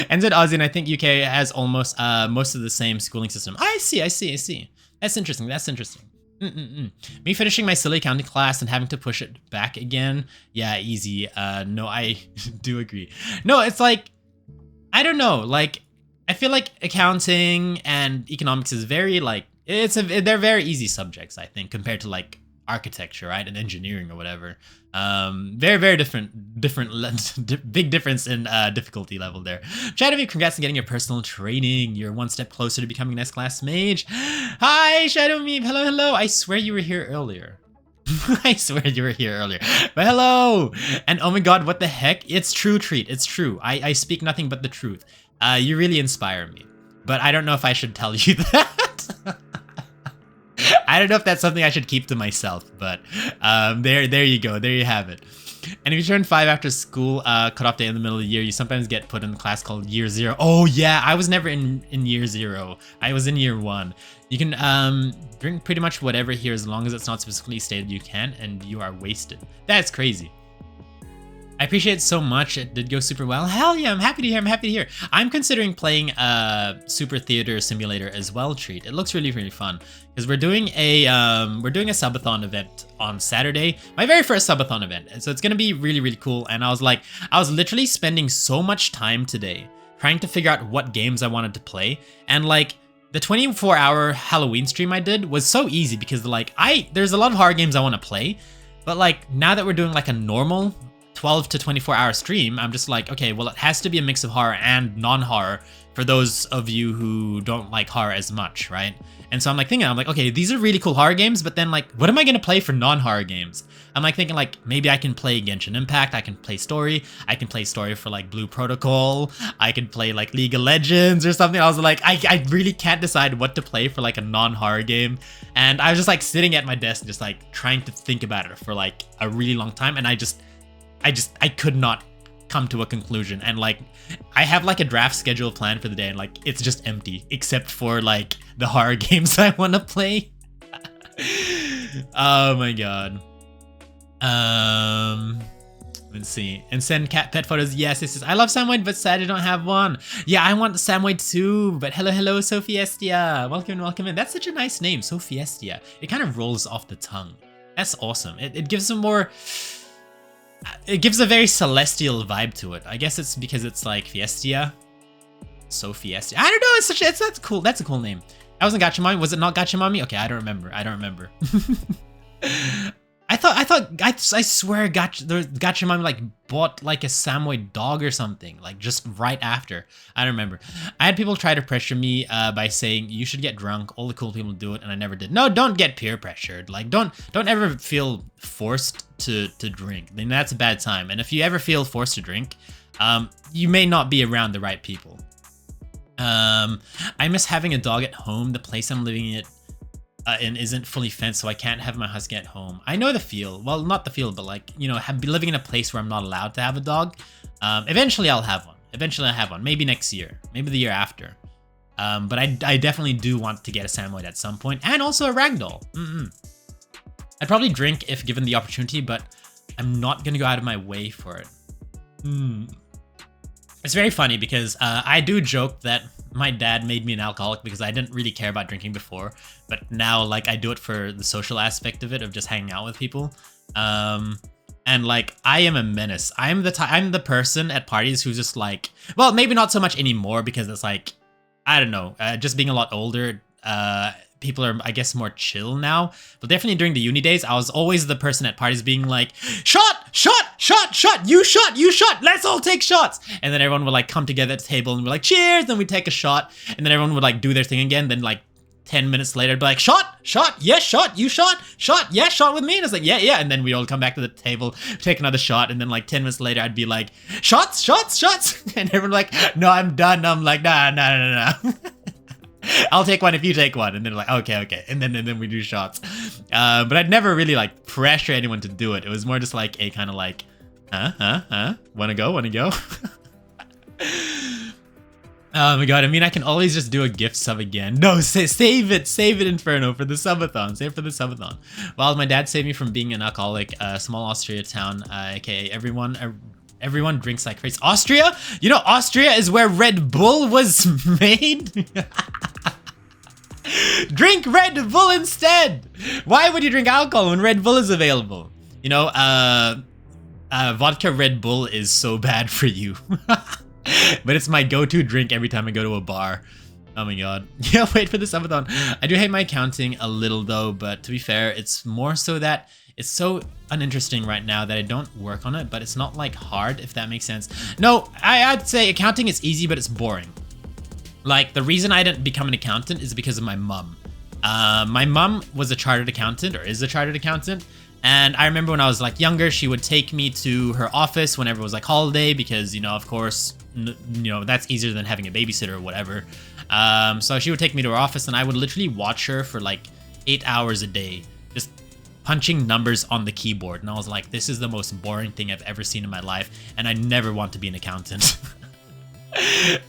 And said Aussie, and I think UK has almost most of the same schooling system. I see. That's interesting. Me finishing my silly accounting class and having to push it back again. Yeah, easy. No, I do agree. No, it's like, I don't know, like, I feel like accounting and economics is very like, they're very easy subjects, I think, compared to like architecture, right, and engineering or whatever. Very different, big difference in difficulty level there. Shadow, congrats on getting your personal training. You're one step closer to becoming an S-class mage. Hi, Shadow Meep. Hello. I swear you were here earlier. But hello. And oh my god, what the heck? It's true, Treat. It's true. I speak nothing but the truth. You really inspire me. But I don't know if I should tell you that. I don't know if that's something I should keep to myself, but there you go. There you have it. And if you turn 5 after school cutoff day in the middle of the year, you sometimes get put in a class called Year 0. Oh yeah, I was never in Year 0. I was in Year 1. You can drink pretty much whatever here as long as it's not specifically stated you can, and you are wasted. That's crazy. I appreciate it so much. It did go super well. Hell yeah, I'm happy to hear. I'm considering playing Super Theater Simulator as well, Treat. It looks really fun because we're doing a subathon event on Saturday. My very first subathon event. And so it's going to be really cool. And I was literally spending so much time today trying to figure out what games I wanted to play. And like the 24-hour Halloween stream I did was so easy because like there's a lot of horror games I want to play, but like now that we're doing like a normal 12 to 24 hour stream, I'm just like, okay, well, it has to be a mix of horror and non-horror for those of you who don't like horror as much, right? And so I'm like, okay, these are really cool horror games, but then like, what am I going to play for non-horror games? I'm like thinking like, maybe I can play Genshin Impact, I can play story for like Blue Protocol, I can play like League of Legends or something. I was like, I really can't decide what to play for like a non-horror game. And I was just like sitting at my desk, just like trying to think about it for like a really long time. And I could not come to a conclusion. And like, I have like a draft schedule planned for the day and like, it's just empty except for like the horror games I want to play. Oh my god. Let's see. And send cat pet photos. Yes, this is. I love Samoyed, but sad I don't have one. Yeah, I want Samoyed too. But hello, Sophiestia. Welcome in. That's such a nice name, Sophiestia. It kind of rolls off the tongue. That's awesome. It gives a more. It gives a very celestial vibe to it. I guess it's because it's like Fiestia. Sophiestia. I don't know. That's cool. That's a cool name. That wasn't Gachimami. Was it not Gachimami? Okay, I don't remember. I swear Gachimami like bought like a Samoyed dog or something, like just right after. I don't remember. I had people try to pressure me by saying you should get drunk. All the cool people do it, and I never did. No, don't get peer pressured. Like don't ever feel forced to drink. Then that's a bad time. And if you ever feel forced to drink, you may not be around the right people. I miss having a dog at home. The place I'm living in isn't fully fenced, so I can't have my husky at home. I know the feel. Well, not the feel, but like, you know, living in a place where I'm not allowed to have a dog. Eventually I'll have one. Maybe next year. Maybe the year after. But I definitely do want to get a Samoyed at some point. And also a ragdoll. I'd probably drink if given the opportunity, but I'm not going to go out of my way for it. It's very funny because I do joke that my dad made me an alcoholic because I didn't really care about drinking before, but now like I do it for the social aspect of it, of just hanging out with people. And like I am a menace. I'm the person at parties who's just like, well, maybe not so much anymore because it's like, I don't know, just being a lot older. People are, I guess, more chill now. But definitely during the uni days, I was always the person at parties being like, shot, you shot, let's all take shots. And then everyone would like come together at the table and we're like, cheers, then we take a shot. And then everyone would like do their thing again. Then like 10 minutes later, be like, shot, yes, shot, you shot, yes, shot with me. And it's like, yeah. And then we all come back to the table, take another shot. And then like 10 minutes later, I'd be like, shots. And everyone like, no, I'm done. I'm like, nah. I'll take one if you take one. And then like, okay. And then we do shots. But I'd never really like pressure anyone to do it. It was more just like a kind of like, wanna go? Oh my god, I mean, I can always just do a gift sub again. No, save it, Inferno, for the subathon. Save it for the subathon. Well, my dad saved me from being an alcoholic. Small Austria town, aka everyone drinks like crazy. Austria? You know, Austria is where Red Bull was made? Drink Red Bull instead! Why would you drink alcohol when Red Bull is available? You know, vodka Red Bull is so bad for you. But it's my go-to drink every time I go to a bar. Oh my god. Yeah, wait for the subathon. I do hate my accounting a little though, but to be fair, it's more so that it's so uninteresting right now that I don't work on it, but it's not like hard, if that makes sense. No, I'd say accounting is easy, but it's boring. Like, the reason I didn't become an accountant is because of my mom. My mom was a chartered accountant, or is a chartered accountant. And I remember when I was like younger, she would take me to her office whenever it was like holiday because, you know, of course, you know, that's easier than having a babysitter or whatever. So she would take me to her office and I would literally watch her for like 8 hours a day, just punching numbers on the keyboard. And I was like, this is the most boring thing I've ever seen in my life. And I never want to be an accountant.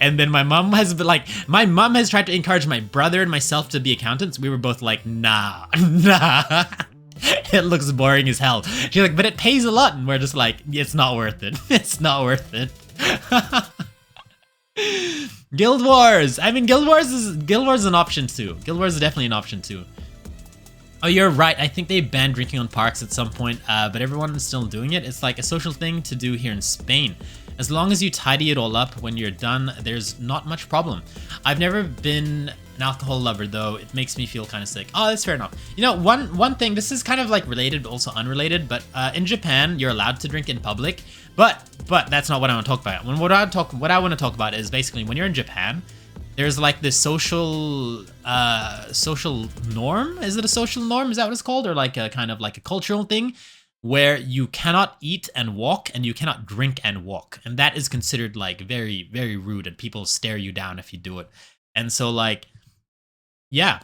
And then my mom has tried to encourage my brother and myself to be accountants. We were both like, nah. It looks boring as hell. She's like, but it pays a lot. And we're just like, it's not worth it. It's not worth it. Guild Wars. I mean, Guild Wars is an option too. Guild Wars is definitely an option too. Oh, you're right. I think they banned drinking on parks at some point, but everyone is still doing it. It's like a social thing to do here in Spain. As long as you tidy it all up when you're done, there's not much problem. I've never been an alcohol lover though. It makes me feel kind of sick. Oh, that's fair enough. You know, one thing, this is kind of like related, but also unrelated, but in Japan, you're allowed to drink in public, but that's not what I want to talk about. What I want to talk about is basically when you're in Japan, there's like this social norm. Is it a social norm? Is that what it's called? Or like a kind of like a cultural thing where you cannot eat and walk and you cannot drink and walk. And that is considered like very, very rude and people stare you down if you do it. And so like, yeah,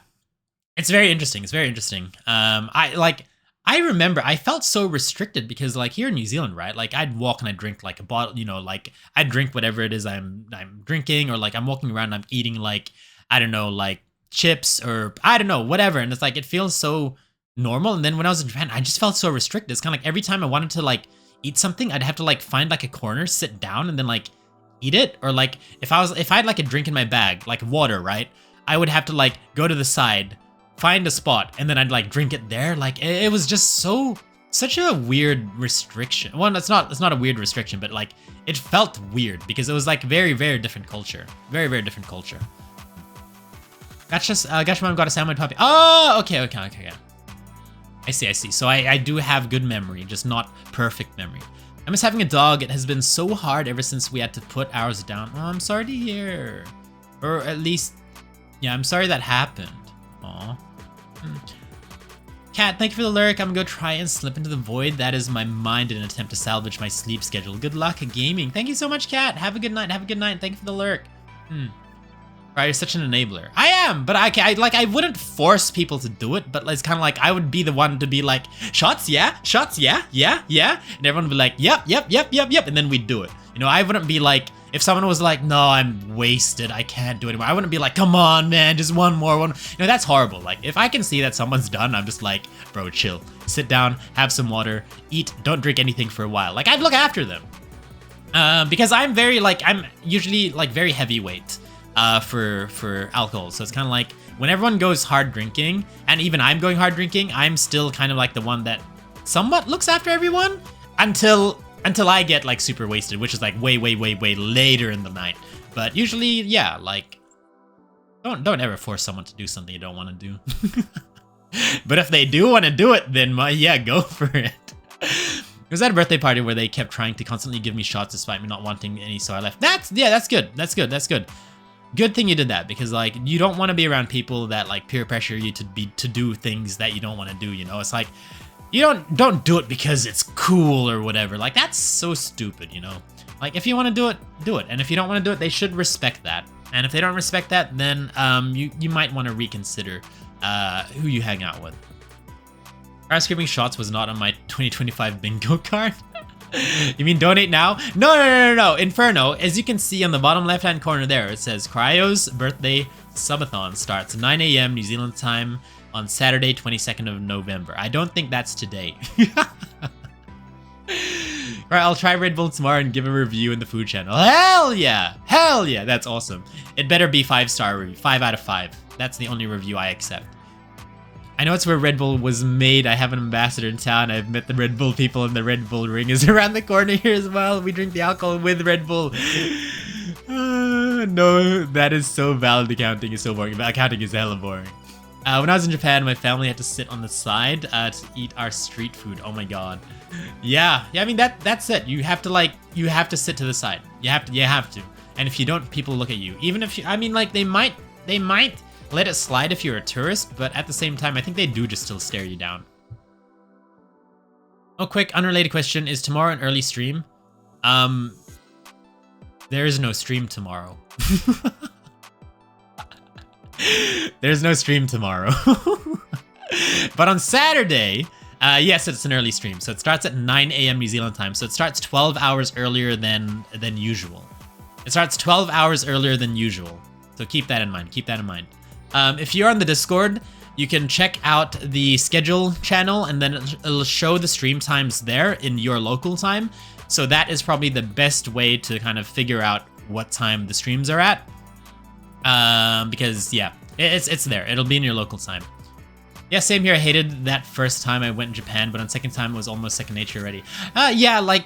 it's very interesting. It's very interesting. I remember I felt so restricted because like here in New Zealand, right? Like I'd walk and I'd drink like a bottle, you know, like I'd drink whatever it is I'm drinking, or like I'm walking around and I'm eating like, I don't know, like chips or I don't know, whatever. And it's like, it feels so normal. And then when I was in Japan, I just felt so restricted. It's kind of like every time I wanted to like eat something, I'd have to like find like a corner, sit down, and then like eat it. Or like if I had like a drink in my bag, like water, right? I would have to like go to the side, find a spot, and then I'd like drink it there. Like it was just such a weird restriction. Well, it's not a weird restriction, but like it felt weird because it was like very, very different culture. Very, very different culture. Gotcha mom got a sandwich puppy. Oh, okay. I see. So I do have good memory, just not perfect memory. I miss having a dog. It has been so hard ever since we had to put ours down. Oh, I'm sorry to hear. Or at least, yeah, I'm sorry that happened. Aw. Cat, thank you for the lyric. I'm gonna go try and slip into the void. That is my mind in an attempt to salvage my sleep schedule. Good luck gaming. Thank you so much, Cat. Have a good night. Thank you for the lyric. Right, you're such an enabler. I am, but I wouldn't force people to do it, but it's kind of like I would be the one to be like, shots, yeah, and everyone would be like, yep, and then we'd do it. You know, I wouldn't be like, if someone was like, no, I'm wasted, I can't do it anymore, I wouldn't be like, come on, man, just one more. You know, that's horrible. Like, if I can see that someone's done, I'm just like, bro, chill. Sit down, have some water, eat, don't drink anything for a while. Like, I'd look after them. Because I'm usually like very heavyweight. For alcohol, so it's kind of like when everyone goes hard drinking, and even I'm going hard drinking, I'm still kind of like the one that somewhat looks after everyone until I get like super wasted, which is like way later in the night. But usually, yeah, like don't ever force someone to do something you don't want to do. But if they do want to do it, then yeah, go for it. I was at a birthday party where they kept trying to constantly give me shots despite me not wanting any, so I left. That's good. Good thing you did that, because like you don't want to be around people that like peer pressure you to do things that you don't want to do, you know? It's like you don't do it because it's cool or whatever. Like that's so stupid, you know? Like if you want to do it, do it. And if you don't want to do it, they should respect that. And if they don't respect that, then you might want to reconsider who you hang out with. Ice creaming shots was not on my 2025 bingo card. You mean donate now? No. Inferno, as you can see on the bottom left-hand corner there, it says Kryo's birthday subathon starts 9 a.m. New Zealand time on Saturday, 22nd of November. I don't think that's today. Alright, I'll try Red Bull tomorrow and give a review in the food channel. Hell yeah! That's awesome. It better be 5-star review, 5 out of 5. That's the only review I accept. I know it's where Red Bull was made. I have an ambassador in town. I've met the Red Bull people, and the Red Bull ring is around the corner here as well. We drink the alcohol with Red Bull. No, that is so valid. Accounting is so boring. Accounting is hella boring. When I was in Japan, my family had to sit on the side to eat our street food. Oh my god. Yeah. I mean that's it. You have to sit to the side. You have to. And if you don't, people look at you. Even if I mean, like they might let it slide if you're a tourist, but at the same time, I think they do just still stare you down. Oh, quick, unrelated question. Is tomorrow an early stream? There is no stream tomorrow. There's no stream tomorrow. But on Saturday, yes, it's an early stream. So it starts at 9 a.m. New Zealand time. So it starts 12 hours earlier than usual. It starts 12 hours earlier than usual. So keep that in mind. If you're on the Discord, you can check out the schedule channel, and then it'll show the stream times there in your local time. So that is probably the best way to kind of figure out what time the streams are at. Because yeah, it's there. It'll be in your local time. Yeah, same here. I hated that first time I went in Japan, but on second time it was almost second nature already. Yeah, like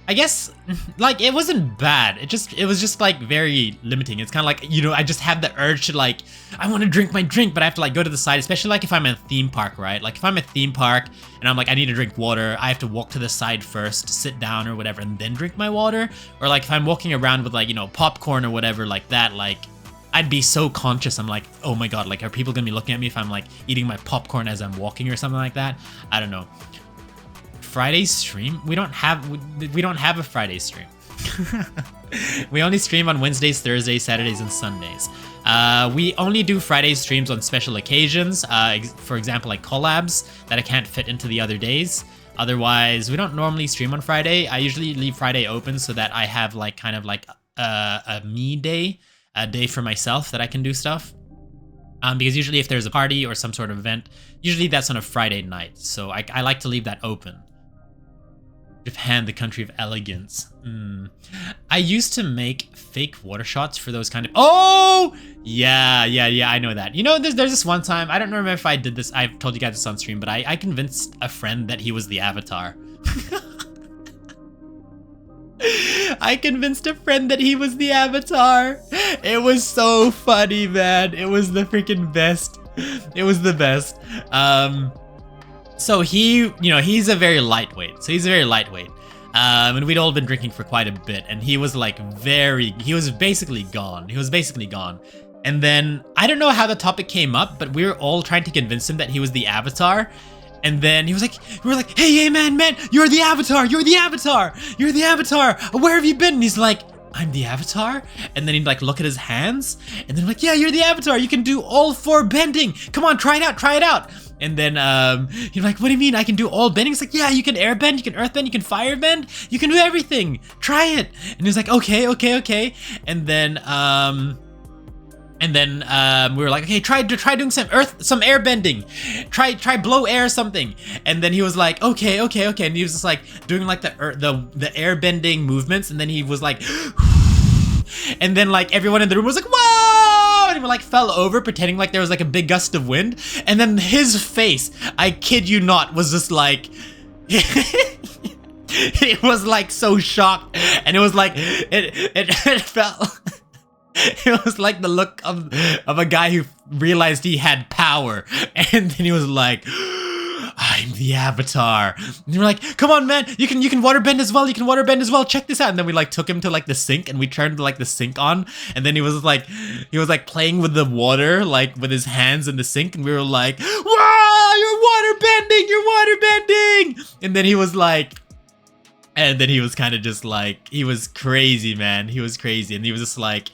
I guess, like, it wasn't bad. It was just, like, very limiting. It's kind of like, you know, I just have the urge to, like, I want to drink my drink, but I have to, like, go to the side, especially, like, if I'm at a theme park, right? Like, if I'm at a theme park and I'm like, I need to drink water, I have to walk to the side first, sit down or whatever, and then drink my water. Or, like, if I'm walking around with, like, you know, popcorn or whatever like that, like, I'd be so conscious. I'm like, oh my god, like, are people gonna be looking at me if I'm, like, eating my popcorn as I'm walking or something like that? I don't know. Friday stream? We don't have a Friday stream. We only stream on Wednesdays, Thursdays, Saturdays, and Sundays. We only do Friday streams on special occasions, for example, like collabs that I can't fit into the other days. Otherwise, we don't normally stream on Friday. I usually leave Friday open so that I have like kind of like a me day, a day for myself that I can do stuff. Because usually if there's a party or some sort of event, usually that's on a Friday night. So I like to leave that open. Japan, the country of elegance. I used to make fake water shots for those kind of... Oh! Yeah, I know that. You know, there's this one time, I don't remember if I did this, I've told you guys this on stream, but I convinced a friend that he was the Avatar. I convinced a friend that he was the Avatar. It was so funny, man. It was the freaking best. It was the best. So he, you know, he's a very lightweight. And we'd all been drinking for quite a bit. And he was like he was basically gone. And then, I don't know how the topic came up, but we were all trying to convince him that he was the Avatar. And then he was like, we were like, hey, man, you're the Avatar. Where have you been? And he's like, I'm the Avatar? And then he'd like look at his hands. And then like, yeah, you're the Avatar. You can do all 4 bending. Come on, try it out. And then he's like, what do you mean I can do all bending? It's like, yeah, you can air bend, you can earth bend, you can fire bend. You can do everything. Try it. And he was like, okay. And then we were like, okay, try doing some air bending. Try blow air or something. And then he was like, okay. And he was just like doing like the air bending movements. And then he was like, and then like everyone in the room was like, whoa! And he like fell over pretending like there was like a big gust of wind. And then his face, I kid you not, was just like, it was like so shocked. And it was like, it felt... It was like the look of a guy who realized he had power. And then he was like, I'm the Avatar. And we're like, come on, man, you can waterbend as well. Check this out. And then we like took him to like the sink and we turned like the sink on. And then he was like playing with the water, like with his hands in the sink. And we were like, wow, you're waterbending. And then he was like, kind of just like, he was crazy, man. He was crazy. And he was just like,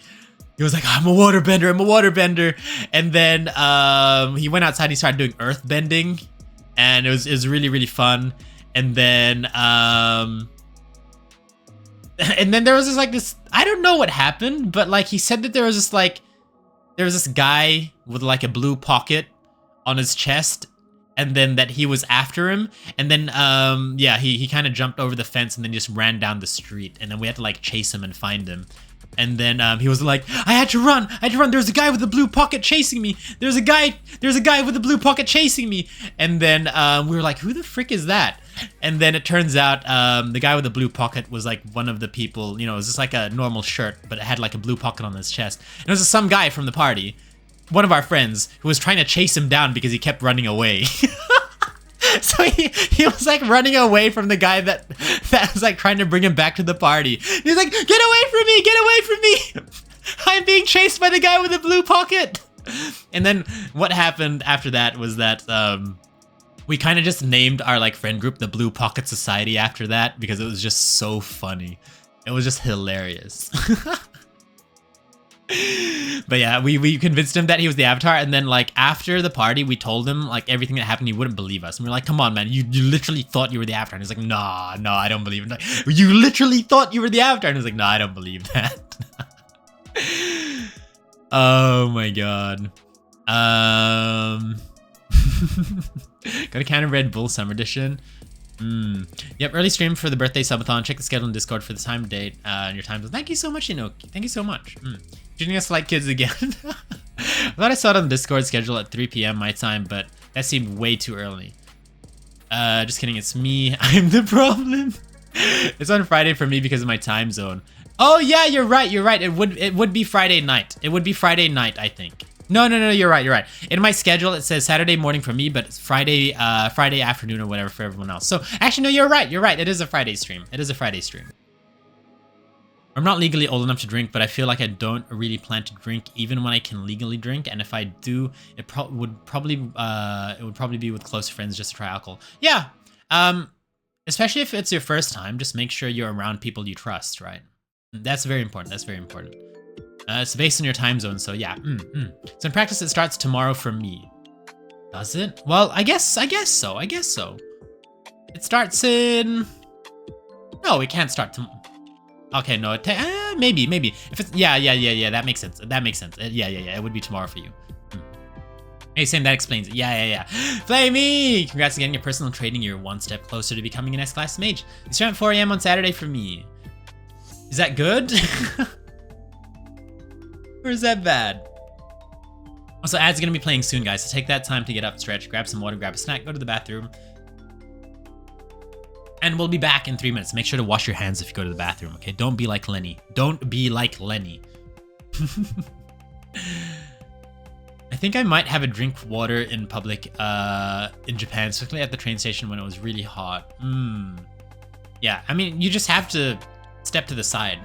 I'm a waterbender. And then he went outside, he started doing earth bending, and it was really, really fun. And then there was this I don't know what happened, but like he said that there was this guy with like a blue pocket on his chest, and then that he was after him. And then he kind of jumped over the fence and then just ran down the street, and then we had to like chase him and find him. And then he was like, I had to run. There's a guy with a blue pocket chasing me. There's a guy with a blue pocket chasing me. And then we were like, who the frick is that? And then it turns out the guy with the blue pocket was like one of the people, you know, it was just like a normal shirt, but it had like a blue pocket on his chest. And it was some guy from the party, one of our friends, who was trying to chase him down because he kept running away. So he was like running away from the guy that was like trying to bring him back to the party. He's like, get away from me! I'm being chased by the guy with the blue pocket. And then what happened after that was that we kind of just named our like friend group the Blue Pocket Society after that, because it was just so funny. It was just hilarious. But yeah, we convinced him that he was the Avatar, and then like after the party we told him like everything that happened. He wouldn't believe us, and we're like, come on, man, you literally thought you were the Avatar. And he's like, no, I don't believe it. Like, you literally thought you were the Avatar. And he's like, no, I don't believe that. Oh my god. Got a can of Red Bull Summer Edition. Yep, early stream for the birthday subathon. Check the schedule in Discord for the time, date, and your time. Thank you so much, Inoki. Thank you so much. Joining us like kids again. I thought I saw it on the Discord schedule at 3 p.m. my time, but that seemed way too early. Just kidding, it's me. I'm the problem. It's on Friday for me because of my time zone. Oh yeah, you're right. It would be Friday night. I think. No, you're right. In my schedule, it says Saturday morning for me, but it's Friday afternoon or whatever for everyone else. So actually, no, you're right. It is a Friday stream. I'm not legally old enough to drink, but I feel like I don't really plan to drink even when I can legally drink. And if I do, it would probably be with close friends just to try alcohol. Yeah. Especially if it's your first time, just make sure you're around people you trust, right? That's very important. It's based on your time zone, so yeah. So in practice, it starts tomorrow for me. Does it? Well, I guess so. It starts in... No, it can't start tomorrow. Okay, no, maybe. If it's... Yeah, that makes sense. Yeah, it would be tomorrow for you. Hey, Sam, that explains it. Yeah. Flamey! Congrats on getting your personal training. You're one step closer to becoming an S-class mage. It's around 4 a.m. on Saturday for me. Is that good? Or is that bad? Also, ads are gonna be playing soon, guys, so take that time to get up, stretch, grab some water, grab a snack, go to the bathroom. And we'll be back in 3 minutes. Make sure to wash your hands if you go to the bathroom, okay? Don't be like Lenny. Don't be like Lenny. I think I might have a drink water in public in Japan, especially at the train station when it was really hot. Yeah, I mean, you just have to step to the side.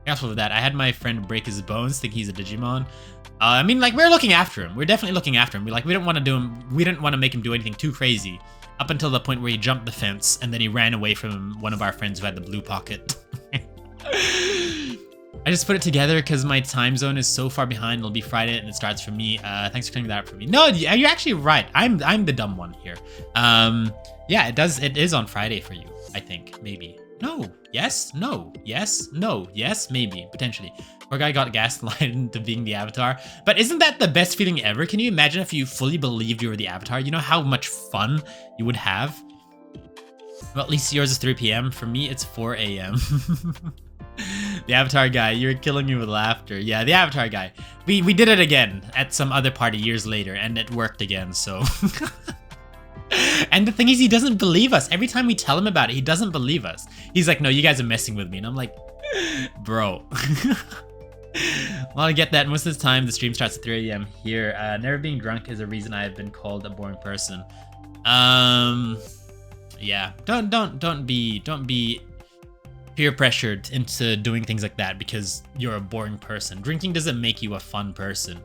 Careful with that. I had my friend break his bones, think he's a Digimon. I mean, like, we're looking after him. We're definitely looking after him. We didn't want to make him do anything too crazy up until the point where he jumped the fence and then he ran away from one of our friends who had the blue pocket. I just put it together because my time zone is so far behind. It'll be Friday and it starts for me. Thanks for clearing that up for me. No, you're actually right. I'm the dumb one here. Yeah, it is on Friday for you, I think. Maybe. No. Yes. No. Yes. No. Yes. Maybe. Potentially. Poor guy got gaslighted into being the Avatar. But isn't that the best feeling ever? Can you imagine if you fully believed you were the Avatar? You know how much fun you would have? Well, at least yours is 3 p.m. For me, it's 4 a.m. The Avatar guy, you're killing me with laughter. Yeah, the Avatar guy. We did it again at some other party years later, and it worked again, so... And the thing is, he doesn't believe us. Every time we tell him about it, he doesn't believe us. He's like, no, you guys are messing with me. And I'm like, bro. Well, I get that. Most of the time, the stream starts at 3 a.m. here. Never being drunk is a reason I have been called a boring person. Yeah. Don't be peer pressured into doing things like that because you're a boring person. Drinking doesn't make you a fun person.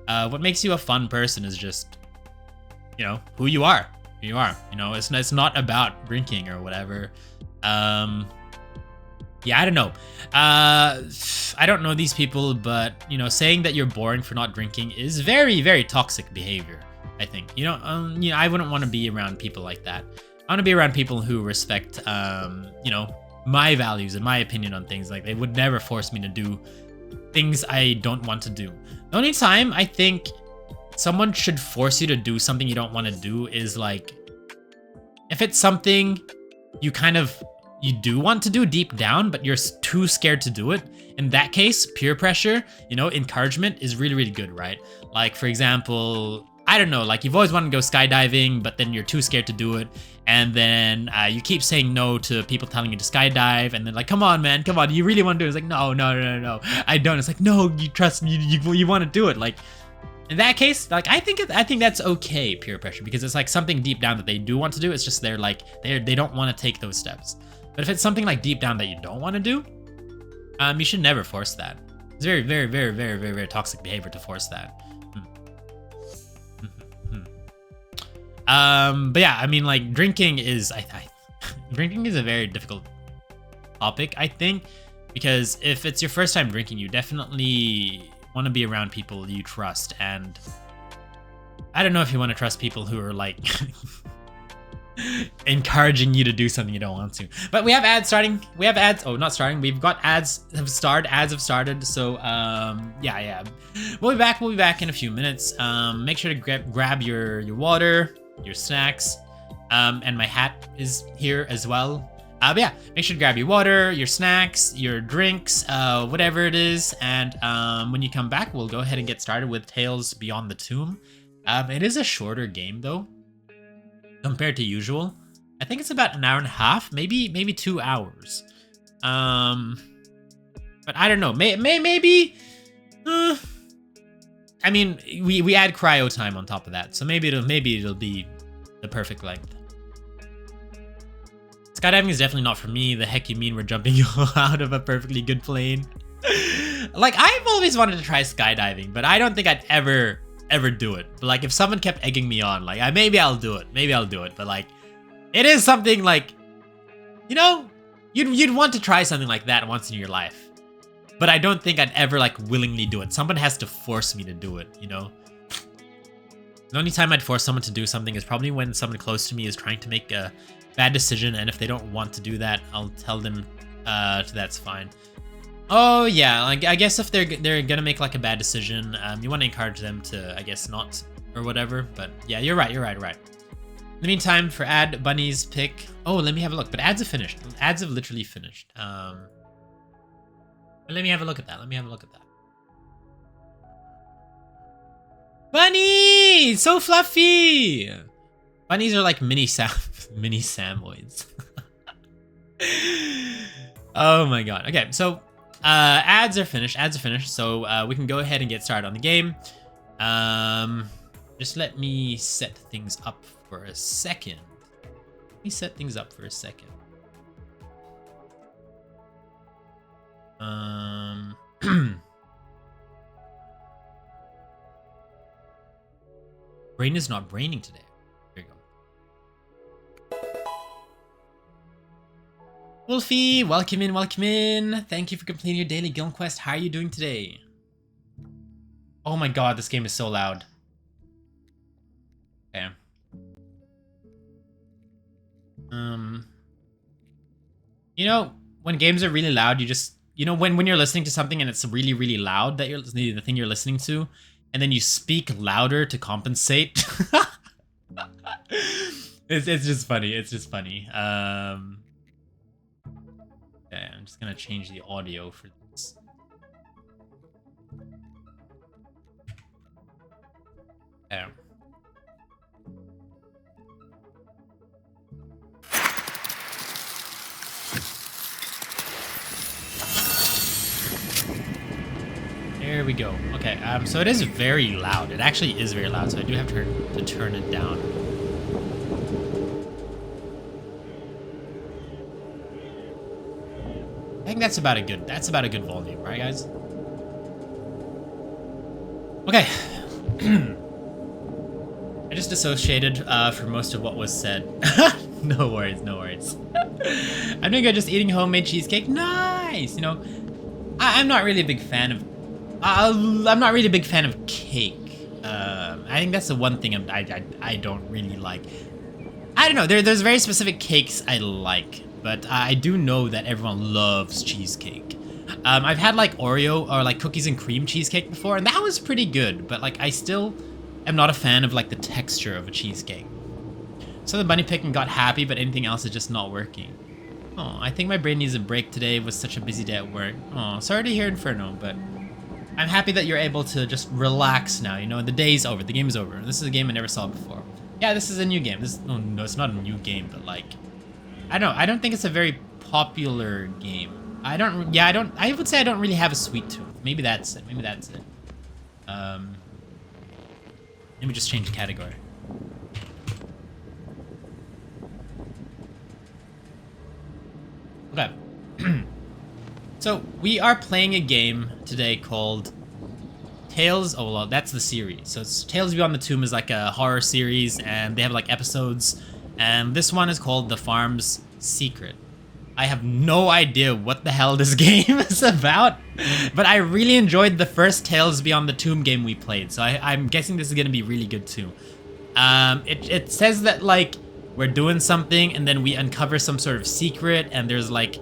What makes you a fun person is just, you know, who you are. Who you are. You know, it's not about drinking or whatever. Yeah, I don't know. I don't know these people, but, you know, saying that you're boring for not drinking is very, very toxic behavior, I think. You know, I wouldn't want to be around people like that. I want to be around people who respect, you know, my values and my opinion on things. Like, they would never force me to do things I don't want to do. The only time I think someone should force you to do something you don't want to do is, like, if it's something you do want to do deep down, but you're too scared to do it. In that case, peer pressure, you know, encouragement is really, really good, right? Like, for example, I don't know, like, you've always wanted to go skydiving, but then you're too scared to do it. And then you keep saying no to people telling you to skydive. And then, like, come on, man, come on. You really want to do it? It's like, no, I don't. It's like, no, you trust me. You want to do it. Like, in that case, like, I think that's okay, peer pressure, because it's like something deep down that they do want to do. It's just they're like, they don't want to take those steps. But if it's something like deep down that you don't want to do, you should never force that. It's very, very, very, very, very, very toxic behavior to force that. But yeah, I mean, like, drinking is, drinking is a very difficult topic, I think, because if it's your first time drinking, you definitely want to be around people you trust, and I don't know if you want to trust people who are, like, encouraging you to do something you don't want to. But we have ads starting. We have ads. Oh, not starting. We've got ads have started. Ads have started. So yeah. We'll be back in a few minutes. Make sure to grab your water, your snacks, and my hat is here as well. But yeah, make sure to grab your water, your snacks, your drinks, whatever it is. And when you come back, we'll go ahead and get started with Tales Beyond the Tomb. It is a shorter game though, compared to usual. I think it's about an hour and a half, maybe 2 hours. But I don't know. Maybe. I mean, we add cryo time on top of that, so maybe it'll be the perfect length. Skydiving is definitely not for me. The heck you mean we're jumping out of a perfectly good plane? Like, I've always wanted to try skydiving, but I don't think I'd ever do it. But like, if someone kept egging me on, like, maybe I'll do it. But like, it is something, like, you know, you'd want to try something like that once in your life. But I don't think I'd ever, like, willingly do it. Someone has to force me to do it, you know? The only time I'd force someone to do something is probably when someone close to me is trying to make a bad decision, and if they don't want to do that, I'll tell them that's fine. Oh yeah, like, I guess if they're gonna make, like, a bad decision, you want to encourage them to, I guess, not or whatever. But yeah, you're right. You're right. In the meantime, for ad bunny's pick. Oh, let me have a look. But ads have finished. Ads have literally finished. But let me have a look at that. Bunny! So fluffy! Bunnies are like mini Samoids. Oh my god. Okay, so ads are finished. So we can go ahead and get started on the game. Just let me set things up for a second. Brain is not braining today. There you go. Wolfie, welcome in. Thank you for completing your daily guild quest. How are you doing today? Oh my god, this game is so loud. Okay. You know, when games are really loud, you just, you know, when you're listening to something and it's really, really loud, that you're the thing you're listening to, and then you speak louder to compensate. It's just funny. Okay, I'm just gonna change the audio for this. Yeah. There we go. Okay, so it is very loud. It actually is very loud, so I do have to turn it down. I think that's about a good volume, right, guys? Okay. I just dissociated for most of what was said. No worries. I'm doing good, just eating homemade cheesecake. Nice! You know, I'm not really a big fan of cake. I think that's the one thing I don't really like. I don't know. There's very specific cakes I like, but I do know that everyone loves cheesecake. I've had like Oreo or like cookies and cream cheesecake before, and that was pretty good. But like, I still am not a fan of like the texture of a cheesecake. So the bunny picking got happy, but anything else is just not working. Oh, I think my brain needs a break today. It was such a busy day at work. Oh, sorry to hear, Inferno, but I'm happy that you're able to just relax now. You know, the day's over. The game is over. This is a game I never saw before. Yeah, this is a new game. No, it's not a new game, but like, I don't think it's a very popular game. I would say I don't really have a sweet tooth. Maybe that's it. Let me just change the category. Okay. So we are playing a game today called Tales. Oh, well, that's the series. So it's Tales Beyond the Tomb is like a horror series, and they have like episodes. And this one is called The Farm's Secret. I have no idea what the hell this game is about, but I really enjoyed the first Tales Beyond the Tomb game we played. So I'm guessing this is gonna be really good too. It says that like we're doing something, and then we uncover some sort of secret, and there's like.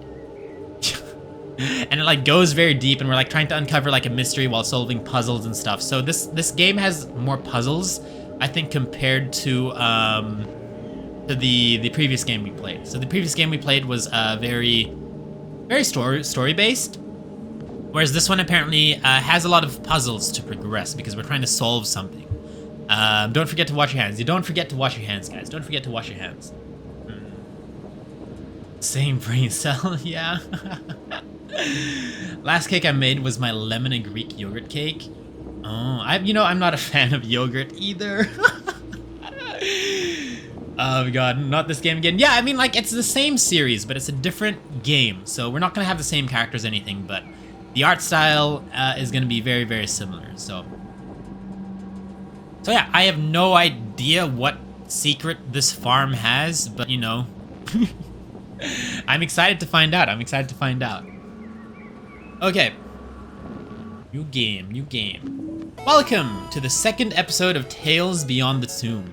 And it like goes very deep, and we're like trying to uncover like a mystery while solving puzzles and stuff. So this game has more puzzles, I think, compared to the previous game we played. So the previous game we played was very story based, whereas this one apparently has a lot of puzzles to progress because we're trying to solve something. Don't forget to wash your hands. You don't forget to wash your hands, guys. Don't forget to wash your hands. Same brain cell, yeah. Last cake I made was my lemon and Greek yogurt cake. Oh, I'm not a fan of yogurt either. Oh god, not this game again. Yeah, I mean, like, it's the same series, but it's a different game. So we're not gonna have the same characters or anything, but the art style is gonna be very, very similar. So yeah, I have no idea what secret this farm has, but you know, I'm excited to find out. Okay. New game. Welcome to the second episode of Tales Beyond the Tomb.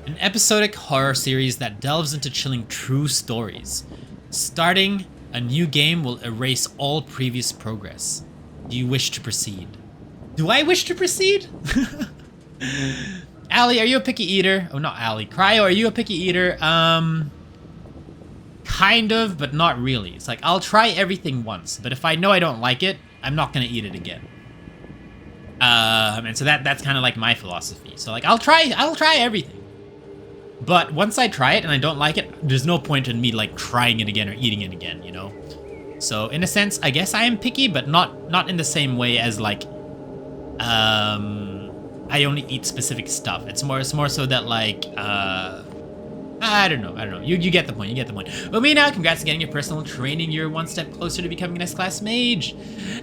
An episodic horror series that delves into chilling true stories. Starting a new game will erase all previous progress. Do you wish to proceed? Do I wish to proceed? Allie, are you a picky eater? Oh, not Allie. Kryo, are you a picky eater? Kind of, but not really. It's like, I'll try everything once, but if I know I don't like it, I'm not gonna eat it again. And so that's kind of like my philosophy. So like, I'll try everything. But once I try it and I don't like it, there's no point in me like trying it again or eating it again, you know? So in a sense, I guess I am picky, but not in the same way as like, I only eat specific stuff. It's more so that like, I don't know. You get the point. But me now, congrats on getting your personal training. You're one step closer to becoming an S-class mage.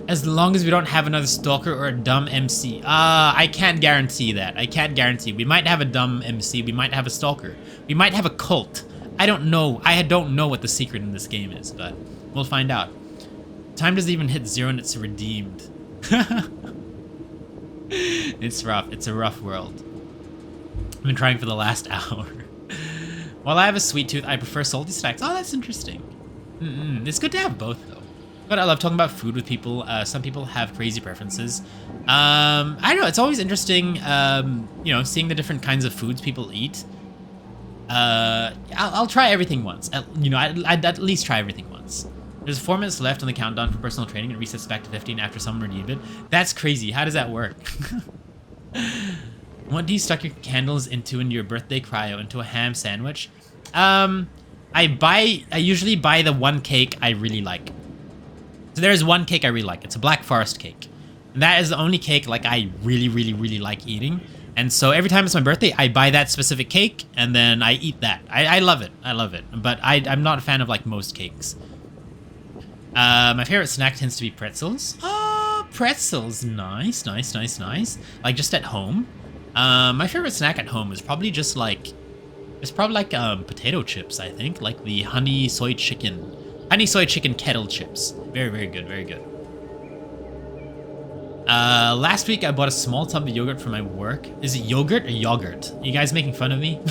As long as we don't have another stalker or a dumb MC. I can't guarantee that. We might have a dumb MC. We might have a stalker. We might have a cult. I don't know. I don't know what the secret in this game is, but we'll find out. Time doesn't even hit 0 and it's redeemed. It's rough. It's a rough world. I've been trying for the last hour. While I have a sweet tooth, I prefer salty snacks. Oh, that's interesting. It's good to have both, though. But I love talking about food with people. Some people have crazy preferences. I don't know. It's always interesting, you know, seeing the different kinds of foods people eat. I'll try everything once. I'd at least try everything once. There's 4 minutes left on the countdown for personal training and it resets back to 15 after someone redeemed it. That's crazy. How does that work? What do you stuck your candles into in your birthday, Kryo? Into a ham sandwich? I usually buy the one cake I really like. So there's one cake I really like. It's a Black Forest cake. And that is the only cake like I really like eating. And so every time it's my birthday, I buy that specific cake and then I eat that. I love it. But I'm not a fan of like most cakes. My favorite snack tends to be pretzels. Oh, pretzels. Nice. Like just at home. My favorite snack at home is probably just like, potato chips, I think. Like the honey soy chicken kettle chips. Very good. Last week I bought a small tub of yogurt for my work. Is it yogurt or yogurt? Are you guys making fun of me?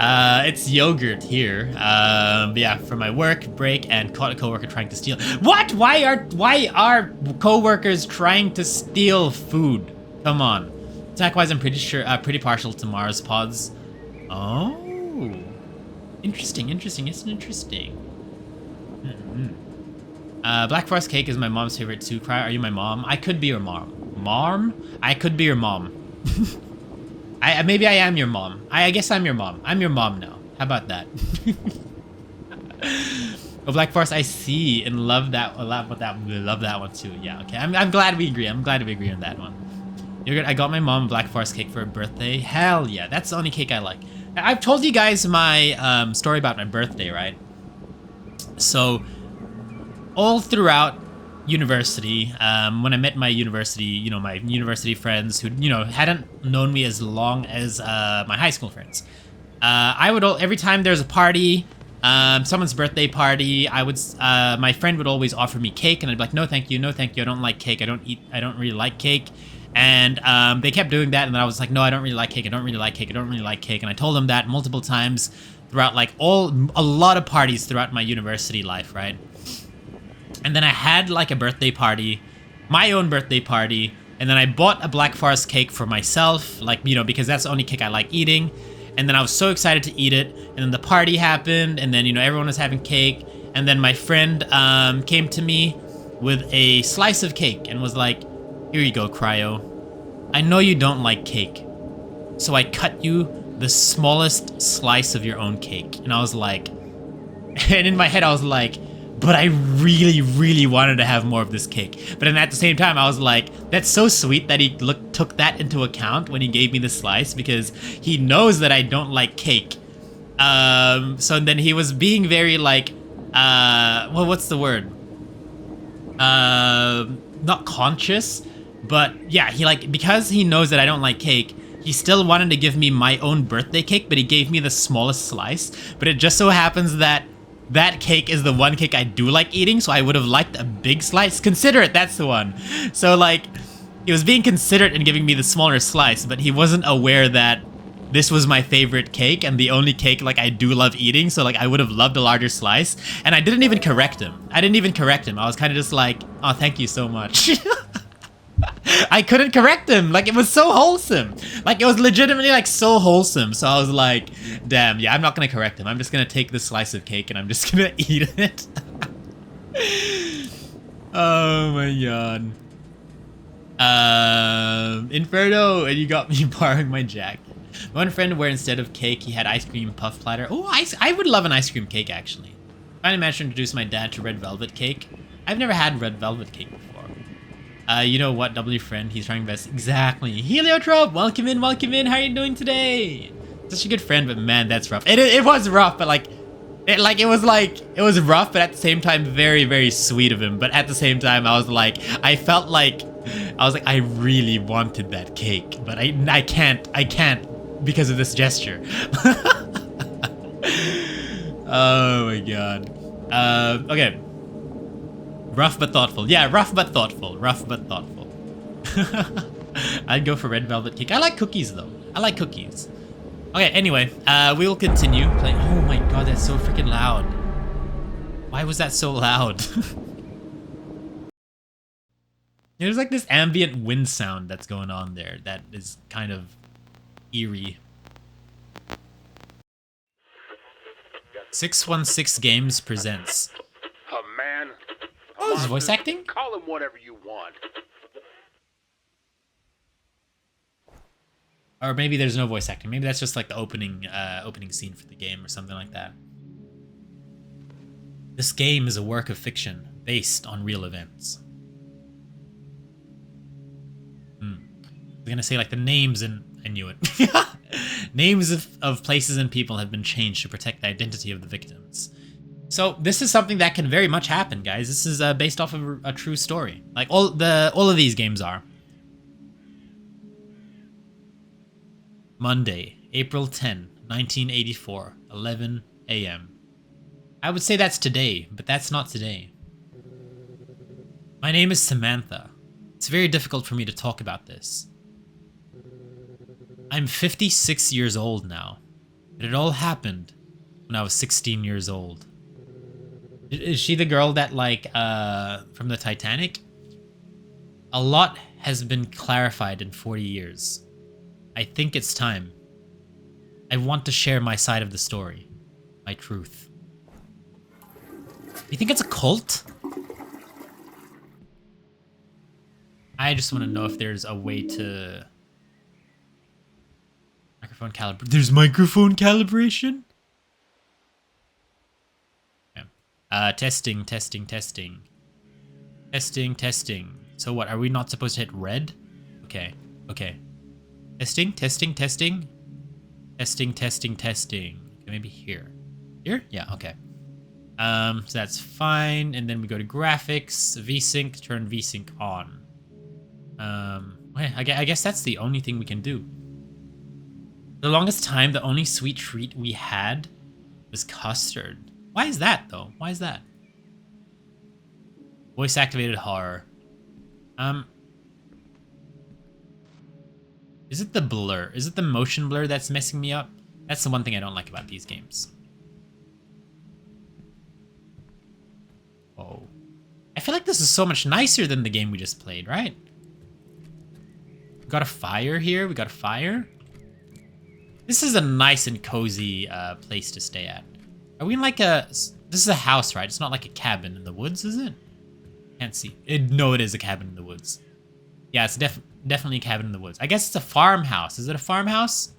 It's yogurt here. Yeah, for my work break and caught a coworker trying to steal. What? Why are coworkers trying to steal food? Come on. Snack-wise, I'm pretty partial to Mars pods. Oh, interesting. It's interesting. Black Forest cake is my mom's favorite too. Cry, are you my mom? I could be your mom. I could be your mom. Maybe I am your mom. I guess I'm your mom. I'm your mom now. How about that? Oh, Black Forest, I see and love that one too. Yeah, okay. I'm glad we agree. I'm glad we agree on that one. I got my mom Black Forest cake for her birthday. Hell yeah, that's the only cake I like. I've told you guys my story about my birthday, right? So, all throughout university, when I met my university, my university friends who, hadn't known me as long as my high school friends, I would every time there's a party, someone's birthday party, my friend would always offer me cake, and I'd be like, no, thank you, I don't like cake, I don't really like cake. And they kept doing that, and then I was like, no, I don't really like cake, and I told them that multiple times throughout like a lot of parties throughout my university life, right? And then I had like a birthday party, my own birthday party, and then I bought a Black Forest cake for myself, like, because that's the only cake I like eating. And then I was so excited to eat it, and then the party happened, and then, everyone was having cake, and then my friend came to me with a slice of cake and was like, here you go, Kryo. I know you don't like cake, so I cut you the smallest slice of your own cake. And I was like, and in my head I was like, but I really wanted to have more of this cake. But then at the same time, I was like, that's so sweet that he took that into account when he gave me the slice, because he knows that I don't like cake. So then he was being very like, well, what's the word? Not conscious, but yeah, because he knows that I don't like cake, he still wanted to give me my own birthday cake, but he gave me the smallest slice. But it just so happens that cake is the one cake I do like eating, so I would have liked a big slice. Considerate, that's the one. So like, he was being considerate and giving me the smaller slice, but he wasn't aware that this was my favorite cake and the only cake like I do love eating, so like I would have loved a larger slice. And I didn't even correct him. I was kind of just like, oh, thank you so much. I couldn't correct him. Like, it was so wholesome. Like, it was legitimately, like, so wholesome. So I was like, damn, yeah, I'm not gonna correct him. I'm just gonna take this slice of cake and I'm just gonna eat it. Oh my god. Inferno, and you got me borrowing my jacket. One friend where instead of cake, he had ice cream puff platter. Oh, I would love an ice cream cake, actually. I managed to introduce my dad to red velvet cake. I've never had red velvet cake before. You know what, W friend, he's trying best. Exactly. Heliotrope, welcome in, welcome in. How are you doing today? Such a good friend, but man, that's rough. It was rough, but it was rough, but at the same time, very, very sweet of him. But at the same time, I felt like, I really wanted that cake, but I can't because of this gesture. Oh my god. Okay. Rough but thoughtful. Yeah, rough but thoughtful. Rough but thoughtful. I'd go for red velvet cake. I like cookies though. I like cookies. Okay, anyway, we will continue playing. Oh my god, that's so freaking loud. Why was that so loud? There's like this ambient wind sound that's going on there that is kind of eerie. 616 Games presents. A man. Oh, this is voice acting? Call him whatever you want. Or maybe there's no voice acting. Maybe that's just like the opening scene for the game or something like that. This game is a work of fiction based on real events. I was gonna say like the names, and I knew it. Names of places and people have been changed to protect the identity of the victims. So this is something that can very much happen, guys. This is based off of a true story. Like all of these games are. Monday, April 10, 1984, 11 a.m. I would say that's today, but that's not today. My name is Samantha. It's very difficult for me to talk about this. I'm 56 years old now, but it all happened when I was 16 years old. Is she the girl that, like, from the Titanic? A lot has been clarified in 40 years. I think it's time. I want to share my side of the story. My truth. You think it's a cult? I just want to know if there's a way to... Microphone calibration. There's microphone calibration? Yeah. Testing. Testing. So what, are we not supposed to hit red? Okay. Testing. Testing. Okay, maybe here. Here? Yeah, okay. So that's fine. And then we go to graphics, VSync, turn VSync on. Okay, I guess that's the only thing we can do. The longest time, the only sweet treat we had was custard. Why is that, though? Why is that? Voice activated horror. Is it the blur? Is it the motion blur that's messing me up? That's the one thing I don't like about these games. Oh. I feel like this is so much nicer than the game we just played, right? We got a fire here. We got a fire. This is a nice and cozy place to stay at. Are we in like a... This is a house, right? It's not like a cabin in the woods, is it? Can't see. No, it is a cabin in the woods. Yeah, it's definitely a cabin in the woods. I guess it's a farmhouse. Is it a farmhouse?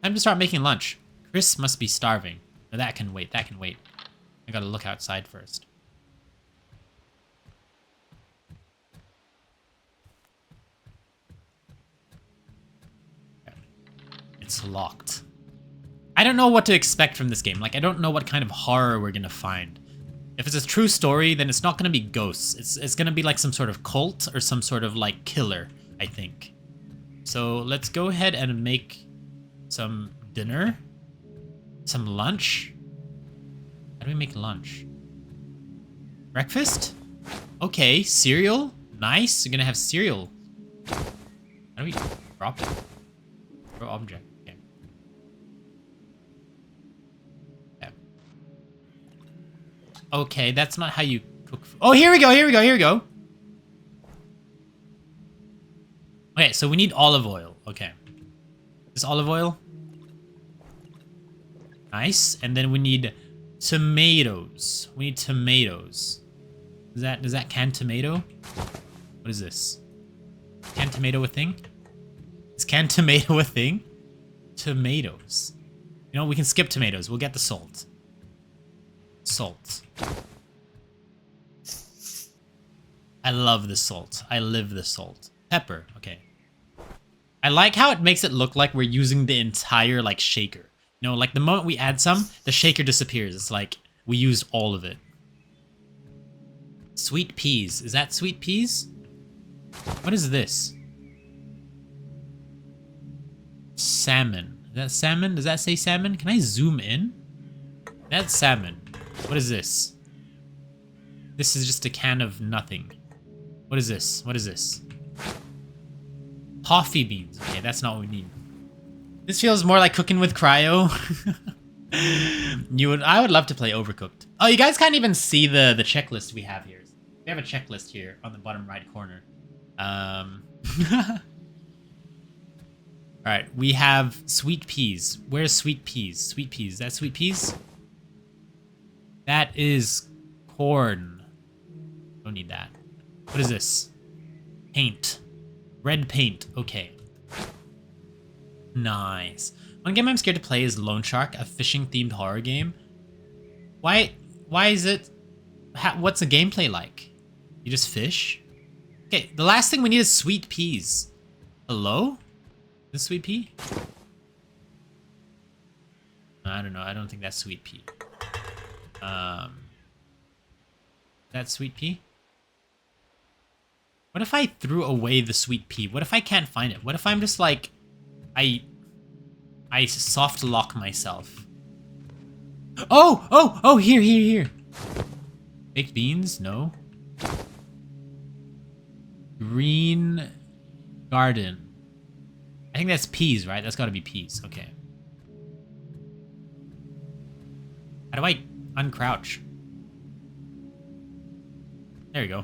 Time to start making lunch. Chris must be starving. No, that can wait. That can wait. I gotta look outside first. Okay. It's locked. I don't know what to expect from this game. Like, I don't know what kind of horror we're gonna find. If it's a true story, then it's not gonna be ghosts. It's gonna be like some sort of cult or some sort of like killer, I think. So let's go ahead and make some dinner, some lunch. How do we make lunch? Breakfast? Okay, cereal. Nice. We're gonna have cereal. How do we drop it? Throw object. Okay. Yeah. Okay, that's not how you cook food. Oh, here we go. Okay, so we need olive oil. Okay. This olive oil. Nice. And then we need tomatoes. We need tomatoes. Is that canned tomato? What is this? Canned tomato a thing? Is canned tomato a thing? Tomatoes. You know, we can skip tomatoes. We'll get the salt. Salt. I love the salt. I live the salt. Pepper. Okay. I like how it makes it look like we're using the entire, like, shaker. You know, like, the moment we add some, the shaker disappears. It's like we used all of it. Sweet peas. Is that sweet peas? What is this? Salmon. Is that salmon? Does that say salmon? Can I zoom in? That's salmon. What is this? This is just a can of nothing. What is this? What is this? Coffee beans. Okay, that's not what we need. This feels more like cooking with Kryo. I would love to play Overcooked. Oh, you guys can't even see the checklist we have here. We have a checklist here on the bottom right corner. Alright, we have sweet peas. Where's sweet peas? Sweet peas. Is that sweet peas? That is corn. Don't need that. What is this? Paint. Red paint. Okay. Nice. One game I'm scared to play is Lone Shark, a fishing-themed horror game. Why is it... what's the gameplay like? You just fish? Okay, the last thing we need is sweet peas. Hello? This sweet pea? I don't know. I don't think that's sweet pea. That's sweet pea? What if I threw away the sweet pea? What if I can't find it? What if I'm just like... I soft lock myself. Oh, here. Baked beans? No. Green garden. I think that's peas, right? That's gotta be peas. Okay. How do I uncrouch? There you go.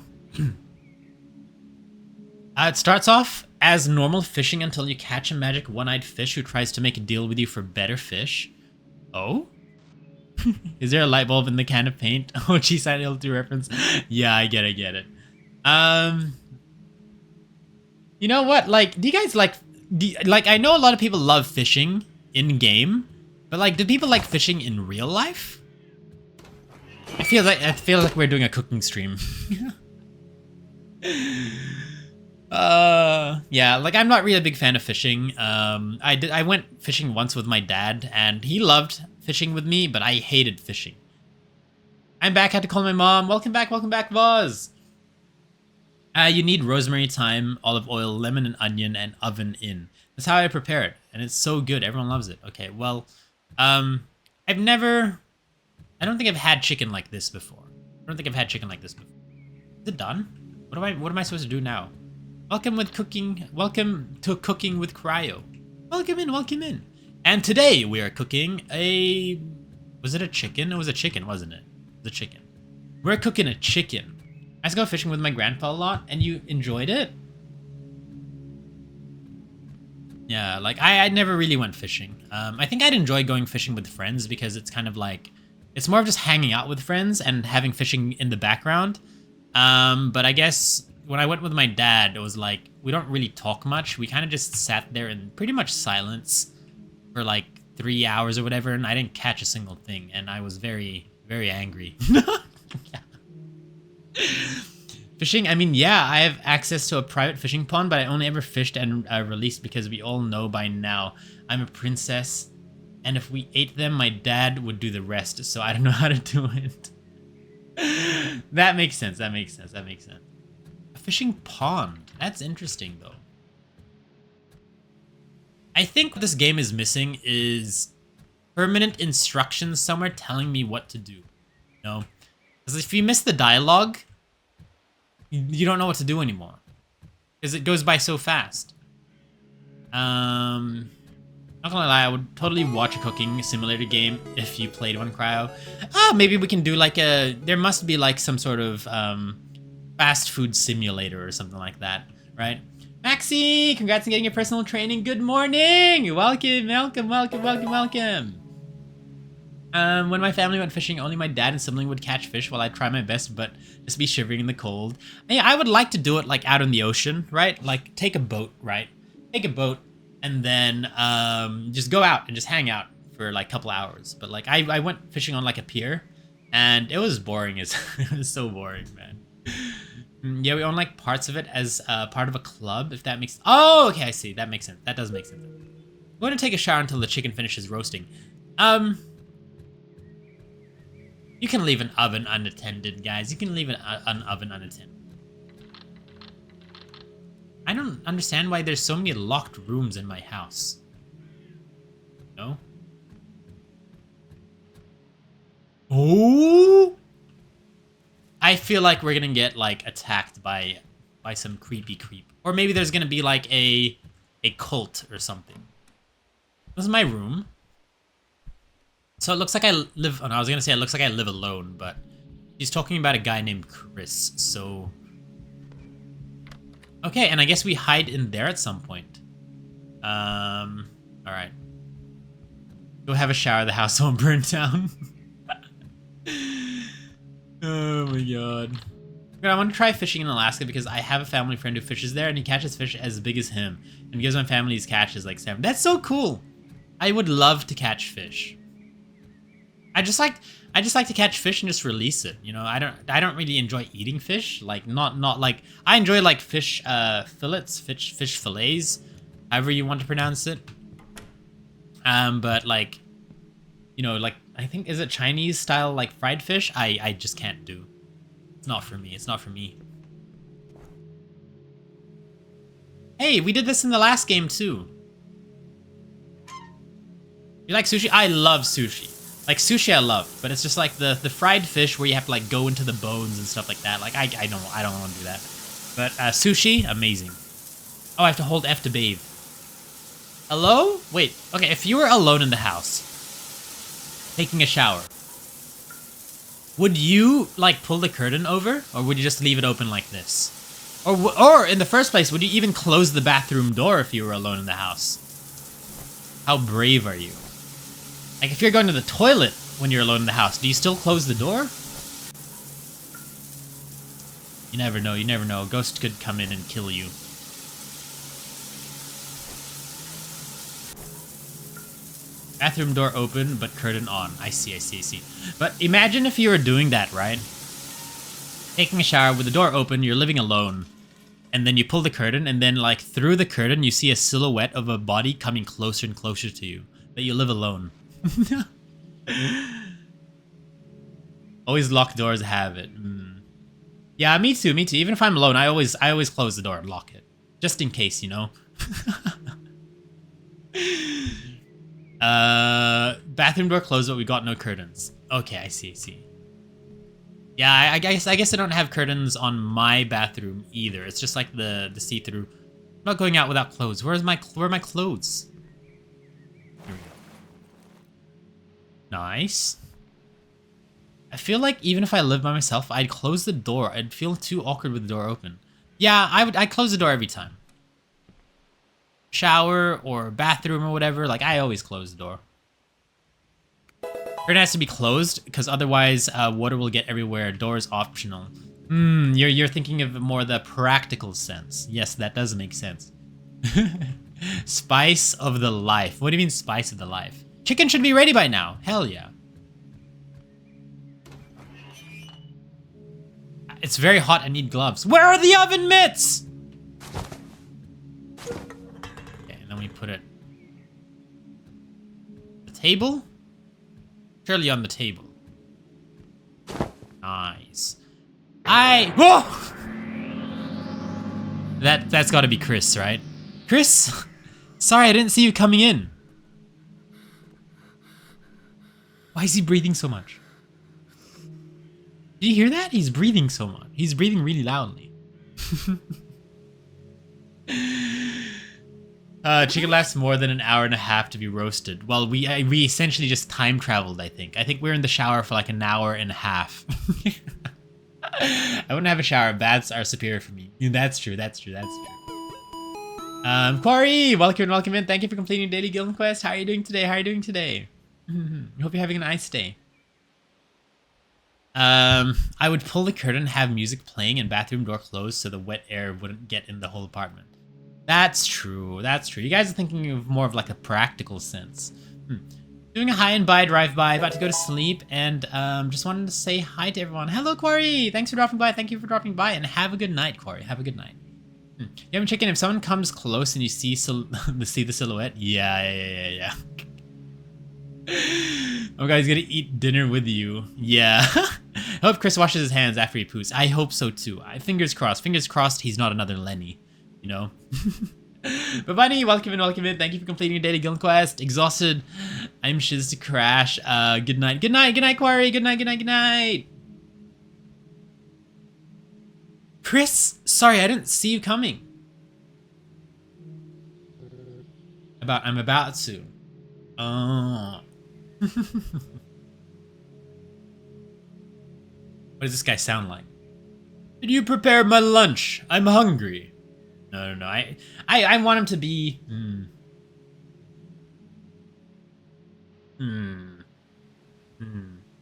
It starts off as normal fishing until you catch a magic one-eyed fish who tries to make a deal with you for better fish. Oh? Is there a light bulb in the can of paint? Oh, geez, I didn't do reference. Yeah, I get it. You know what? Like, do you guys like... I know a lot of people love fishing in-game, but, like, do people like fishing in real life? I feel like we're doing a cooking stream. Yeah, like, I'm not really a big fan of fishing. I went fishing once with my dad, and he loved fishing with me, but I hated fishing. I'm back, had to call my mom. Welcome back, Voz. You need rosemary, thyme, olive oil, lemon and onion, and oven in. That's how I prepare it, and it's so good. Everyone loves it. Okay, well, I don't think I've had chicken like this before. Is it done? What am I supposed to do now? Welcome to Cooking with Kryo. Welcome in. And today we are cooking was it a chicken? It was a chicken, wasn't it? It was a chicken. We're cooking a chicken. I used to go fishing with my grandpa a lot, and you enjoyed it? Yeah, like, I never really went fishing. I think I'd enjoy going fishing with friends because it's kind of like... It's more of just hanging out with friends and having fishing in the background. But I guess when I went with my dad, it was like, we don't really talk much. We kind of just sat there in pretty much silence for like 3 hours or whatever, and I didn't catch a single thing, and I was very, very angry. Fishing, I mean, yeah, I have access to a private fishing pond, but I only ever fished and released because we all know by now I'm a princess, and if we ate them, my dad would do the rest, so I don't know how to do it. That makes sense. A fishing pond. That's interesting, though. I think what this game is missing is permanent instructions somewhere telling me what to do. You know? Because if you miss the dialogue, you don't know what to do anymore. Because it goes by so fast. Not gonna lie, I would totally watch a cooking simulator game if you played one, Kryo. Oh, maybe we can do like there must be like some sort of fast food simulator or something like that, right? Maxie, congrats on getting your personal training. Good morning. Welcome, welcome, welcome, welcome, welcome. When my family went fishing, only my dad and sibling would catch fish while I try my best, but just be shivering in the cold. Hey, I would like to do it like out in the ocean, right? Like take a boat, right? Take a boat and then just go out and just hang out for like a couple hours. But like I went fishing on like a pier and it was boring as it was so boring, man. Yeah, we own like parts of it as part of a club, if that makes... Oh, okay, I see. That makes sense. That does make sense. I'm going to take a shower until the chicken finishes roasting. You can leave an oven unattended, guys. You can leave an oven unattended. I don't understand why there's so many locked rooms in my house. No? Oh! I feel like we're gonna get like attacked by some creepy creep. Or maybe there's gonna be like a cult or something. This is my room. So it looks like I live... Oh, no, I was gonna say it looks like I live alone, but she's talking about a guy named Chris, so... Okay, and I guess we hide in there at some point. Alright. Go have a shower, the house won't burn down. Oh my god. I want to try fishing in Alaska because I have a family friend who fishes there and he catches fish as big as him and gives my family his catches like salmon. That's so cool! I would love to catch fish. I just like to catch fish and just release it. You know, I don't really enjoy eating fish. Like not like I enjoy like fish fillets, fish fillets, however you want to pronounce it. But like, you know, like I think is it Chinese style like fried fish? I just can't do. It's not for me. It's not for me. Hey, we did this in the last game too. You like sushi? I love sushi. Like, sushi I love, but it's just like the fried fish where you have to like go into the bones and stuff like that. Like, I don't want to do that. But sushi, amazing. Oh, I have to hold F to bathe. Hello? Wait, okay, if you were alone in the house, taking a shower, would you like pull the curtain over, or would you just leave it open like this? Or in the first place, would you even close the bathroom door if you were alone in the house? How brave are you? Like, if you're going to the toilet when you're alone in the house, do you still close the door? You never know, you never know. A ghost could come in and kill you. Bathroom door open, but curtain on. I see, I see, I see. But imagine if you were doing that, right? Taking a shower with the door open, you're living alone. And then you pull the curtain, and then, like, through the curtain, you see a silhouette of a body coming closer and closer to you. But you live alone. Always locked doors have it. Yeah, me too, me too. Even if I'm alone, I always close the door and lock it. Just in case, you know? Bathroom door closed, but we got no curtains. Okay, I see. Yeah, I guess I don't have curtains on my bathroom either. It's just like the see-through. I'm not going out without clothes. Where are my clothes? Here we go. Nice. I feel like even if I lived by myself, I'd close the door. I'd feel too awkward with the door open. Yeah, I'd close the door every time. Shower or bathroom or whatever, like I always close the door. Curtain has to be closed because otherwise water will get everywhere. Door is optional. You're thinking of more the practical sense. Yes, that does make sense. Spice of the life. What do you mean spice of the life? Chicken should be ready by now. Hell yeah. It's very hot. I need gloves. Where are the oven mitts? Okay, and then we put it... The table? Surely on the table. Nice. Whoa! That's gotta be Chris, right? Chris? Sorry, I didn't see you coming in. Why is he breathing so much? Did you hear that? He's breathing so much. He's breathing really loudly. Chicken lasts more than an hour and a half to be roasted. Well, we essentially just time traveled, I think. I think we're in the shower for like an hour and a half. I wouldn't have a shower. Baths are superior for me. That's true. Quarry, welcome in. Thank you for completing daily guild quest. How are you doing today? Hope you're having a nice day. I would pull the curtain, have music playing, and bathroom door closed so the wet air wouldn't get in the whole apartment. That's true. You guys are thinking of more of like a practical sense. Doing a hi and bye drive-by, about to go to sleep, and just wanted to say hi to everyone. Hello, Quarry! Thanks for dropping by. Thank you for dropping by, and have a good night, Quarry. Have a good night. You haven't checked in if someone comes close and you see the silhouette? Yeah. Oh, guy's gonna eat dinner with you. Yeah. I hope Chris washes his hands after he poos. I hope so too. Fingers crossed. Fingers crossed he's not another Lenny. You know? But Bunny, welcome in. Thank you for completing your daily guild quest. Exhausted. I'm shiz to crash. Good night, Quarry. Good night. Chris, sorry, I didn't see you coming. I'm about to. Oh. What does this guy sound like? Did you prepare my lunch? I'm hungry. No. I want him to be.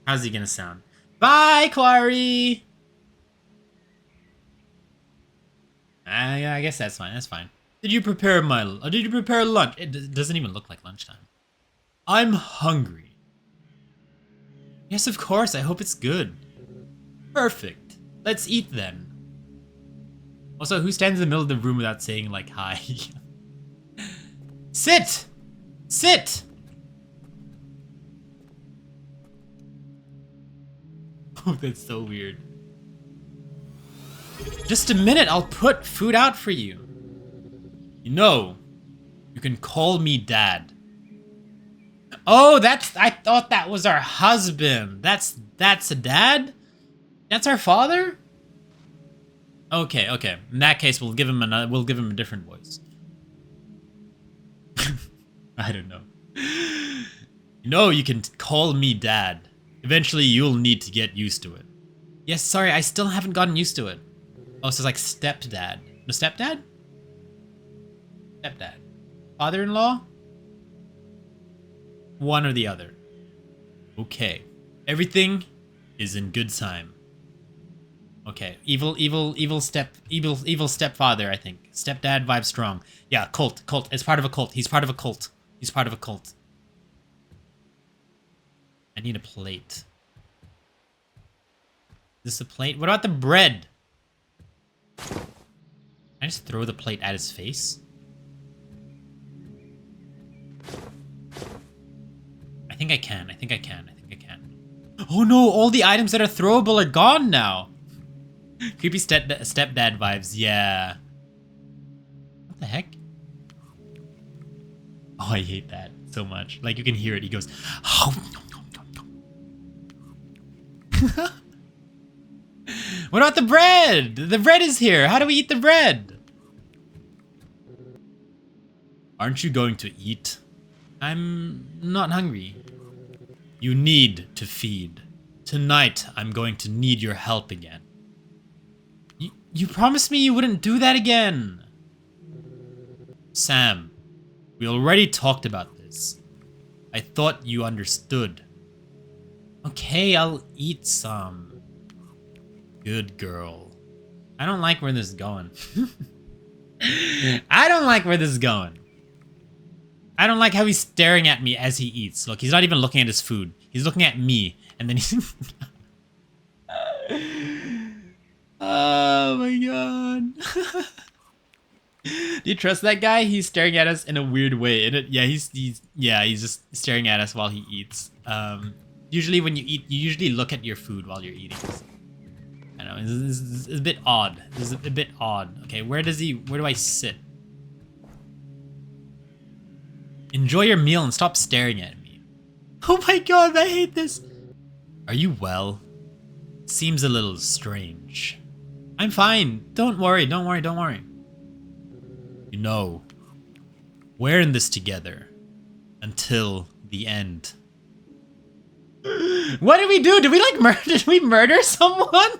How's he gonna sound? Bye, Quarry. I guess that's fine. Did you prepare lunch? It doesn't even look like lunchtime. I'm hungry. Yes, of course. I hope it's good. Perfect. Let's eat then. Also, who stands in the middle of the room without saying, like, hi? Sit! Oh, that's so weird. Just a minute, I'll put food out for you. You know, you can call me Dad. Oh, I thought that was our husband. That's a dad? That's our father? Okay. In that case, we'll give him a different voice. I don't know. You know, you can call me Dad. Eventually, you'll need to get used to it. Yes, sorry, I still haven't gotten used to it. Oh, so it's like stepdad. No, stepdad? Stepdad. Father-in-law? One or the other. Okay. Everything is in good time. Okay. Evil stepfather, I think. Stepdad vibe strong. Yeah, cult. It's part of a cult. He's part of a cult. I need a plate. Is this a plate? What about the bread? Can I just throw the plate at his face? I think I can. Oh no, all the items that are throwable are gone now. Creepy stepdad vibes, yeah. What the heck? Oh, I hate that so much. Like, you can hear it. He goes, oh, What about the bread? The bread is here. How do we eat the bread? Aren't you going to eat? I'm not hungry. You need to feed. Tonight, I'm going to need your help again. You promised me you wouldn't do that again. Sam, we already talked about this. I thought you understood. Okay, I'll eat some. Good girl. I don't like where this is going. I don't like how he's staring at me as he eats. Look, he's not even looking at his food. He's looking at me, and then he's... Oh my god. Do you trust that guy? He's staring at us in a weird way. He's just staring at us while he eats. Usually when you eat, you usually look at your food while you're eating. I know, it's a bit odd. This is a bit odd. Okay, where do I sit? Enjoy your meal and stop staring at me. Oh my god, I hate this. Are you well? Seems a little strange. I'm fine. Don't worry. You know, we're in this together until the end. What did we do? Did we murder someone?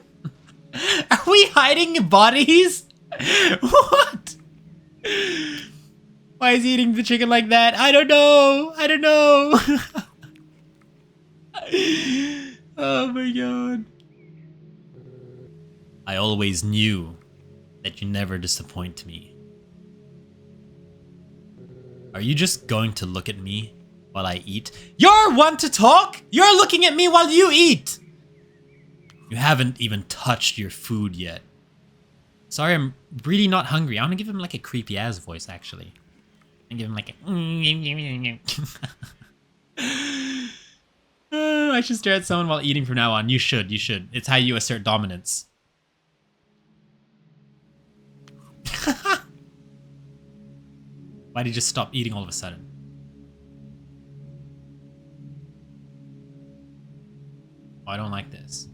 Are we hiding bodies? What? Why is he eating the chicken like that? I don't know. I don't know. Oh my god. I always knew that you never disappoint me. Are you just going to look at me while I eat? You're one to talk! You're looking at me while you eat! You haven't even touched your food yet. Sorry, I'm really not hungry. I want to give him like a creepy ass voice, actually. And give him like a... I should stare at someone while eating from now on. You should, you should. It's how you assert dominance. Why did he just stop eating all of a sudden? Oh, I don't like this.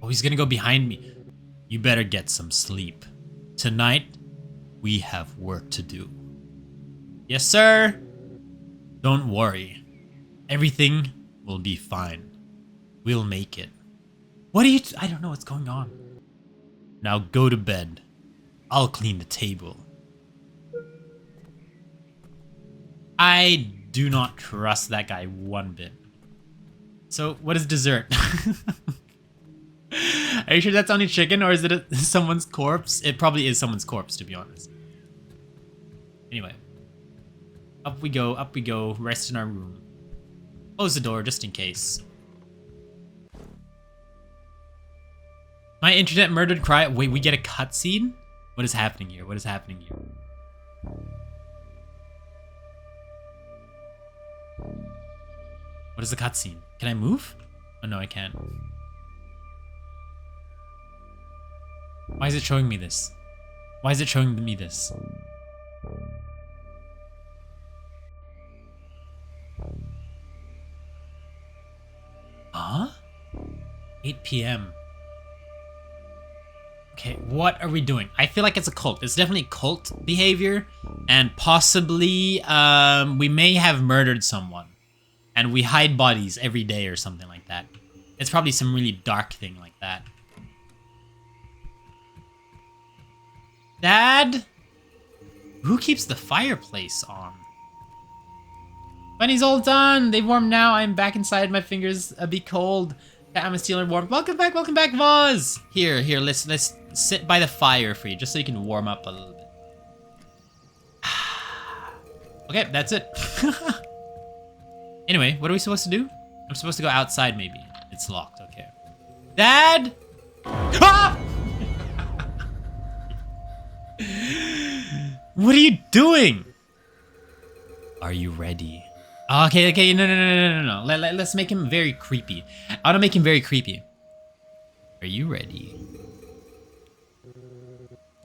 Oh, he's gonna go behind me. You better get some sleep. Tonight, we have work to do. Yes, sir. Don't worry. Everything will be fine. We'll make it. What are you... I don't know what's going on. Now go to bed. I'll clean the table. I do not trust that guy one bit. So, what is dessert? Are you sure that's only chicken, or is it someone's corpse? It probably is someone's corpse, to be honest. Anyway. Up we go, rest in our room. Close the door, just in case. My internet murdered Kryo. Wait, we get a cutscene? What is happening here? What is happening here? What is the cutscene? Can I move? Oh no, I can't. Why is it showing me this? Why is it showing me this? Huh? 8 p.m. Okay, what are we doing? I feel like it's a cult. It's definitely cult behavior, and possibly we may have murdered someone, and we hide bodies every day or something like that. It's probably some really dark thing like that. Dad? Who keeps the fireplace on? Bunny's all done. They've warmed now. I'm back inside. My fingers a bit cold. I'm still warm. Welcome back, Voz. Here, let's sit by the fire for you, just so you can warm up a little bit. Okay, that's it. Anyway, what are we supposed to do? I'm supposed to go outside, maybe. It's locked. Okay. Dad. Ah! What are you doing? Are you ready? Okay, no. Let's make him very creepy. I want to make him very creepy. Are you ready?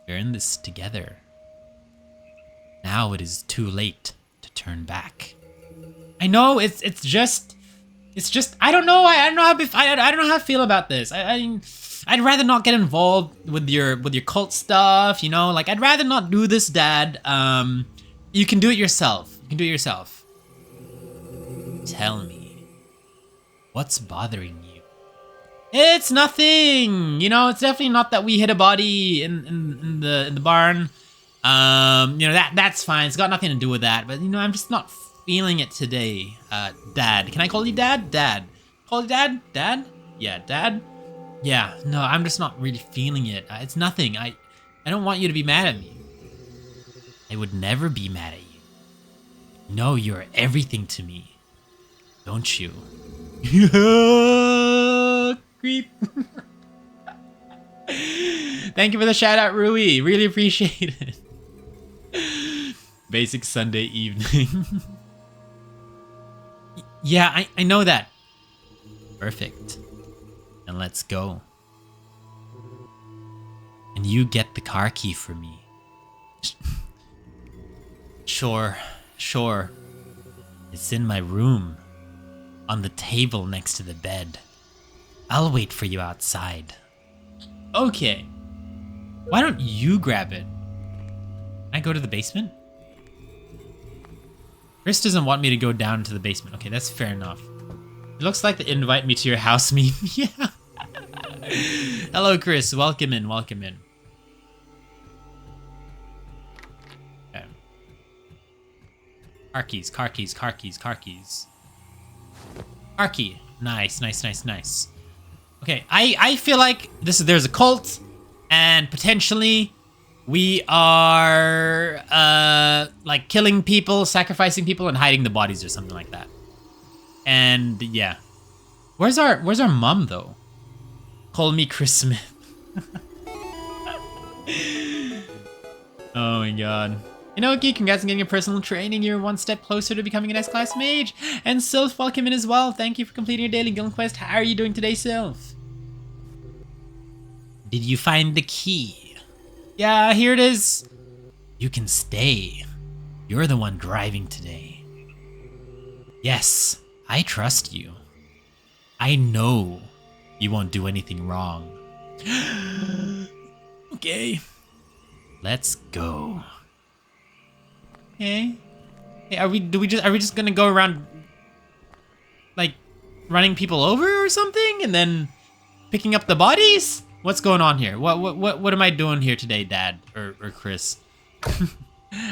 We're in this together. Now it is too late to turn back. I know it's just I don't know. I don't know how I feel about this. I'd rather not get involved with your cult stuff. You know, like I'd rather not do this, Dad. You can do it yourself. You can do it yourself. Tell me, what's bothering you? It's nothing. You know, it's definitely not that we hit a body in the barn. You know, that's fine. It's got nothing to do with that. But you know, I'm just not feeling it today. Dad, can I call you Dad? Dad, call you Dad? Dad? Yeah, Dad. Yeah. No, I'm just not really feeling it. It's nothing. I don't want you to be mad at me. I would never be mad at you. No, you're everything to me. Don't you? Creep. Thank you for the shout out, Rui. Really appreciate it. Basic Sunday evening. Yeah, I know that. Perfect. And let's go. And you get the car key for me. Sure. It's in my room. On the table next to the bed. I'll wait for you outside. Okay. Why don't you grab it? Can I go to the basement? Chris doesn't want me to go down to the basement. Okay, that's fair enough. It looks like they invite me to your house meme. Yeah. Hello, Chris. Welcome in. Car keys, car keys, car keys, car keys. Car key. Nice, nice, nice, nice. Okay, I feel like there's a cult, and potentially we are like killing people, sacrificing people, and hiding the bodies or something like that. And yeah, where's our mom though? Call me Chris Smith. Oh my god. Inoki, congrats on getting a personal training. You're one step closer to becoming an S-class mage. And Sylph, welcome in as well. Thank you for completing your daily guild quest. How are you doing today, Sylph? Did you find the key? Yeah, here it is. You can stay. You're the one driving today. Yes, I trust you. I know you won't do anything wrong. Okay. Let's go. Okay. Hey, are we just gonna go around like running people over or something and then picking up the bodies? What's going on here? What am I doing here today, Dad or Chris?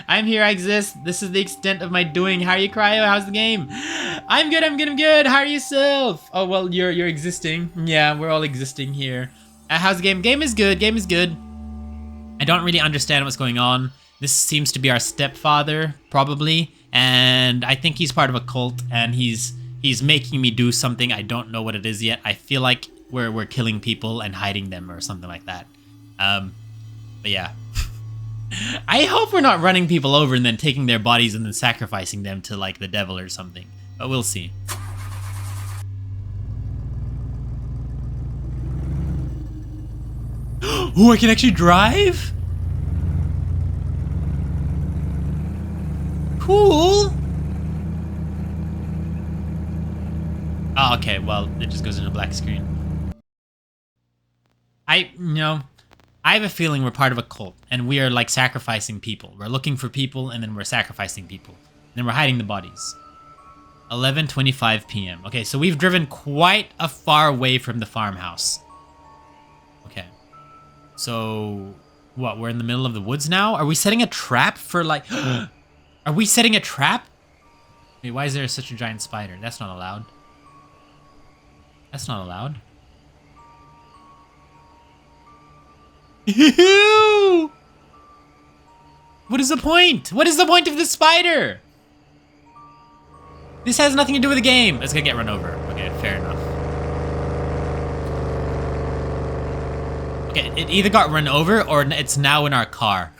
I'm here, I exist. This is the extent of my doing. How are you, Kryo? How's the game? I'm good, I'm good, I'm good. How are you, Sylph? Oh, well, you're existing. Yeah, we're all existing here. How's the game? Game is good, game is good. I don't really understand what's going on. This seems to be our stepfather, probably. And I think he's part of a cult, and he's making me do something. I don't know what it is yet. I feel like we're killing people and hiding them or something like that. But yeah. I hope we're not running people over and then taking their bodies and then sacrificing them to like the devil or something. But we'll see. Oh, I can actually drive? Cool. Oh, okay, well, it just goes into black screen. I have a feeling we're part of a cult, and we are like sacrificing people. We're looking for people, and then we're sacrificing people. And then we're hiding the bodies. 11:25 p.m. Okay, so we've driven quite a far away from the farmhouse. Okay. So, what, we're in the middle of the woods now? Are we setting a trap for like... Are we setting a trap? Wait, why is there such a giant spider? That's not allowed. That's not allowed. Ew! What is the point? What is the point of this spider? This has nothing to do with the game. It's gonna get run over. Okay, fair enough. Okay, it either got run over or it's now in our car.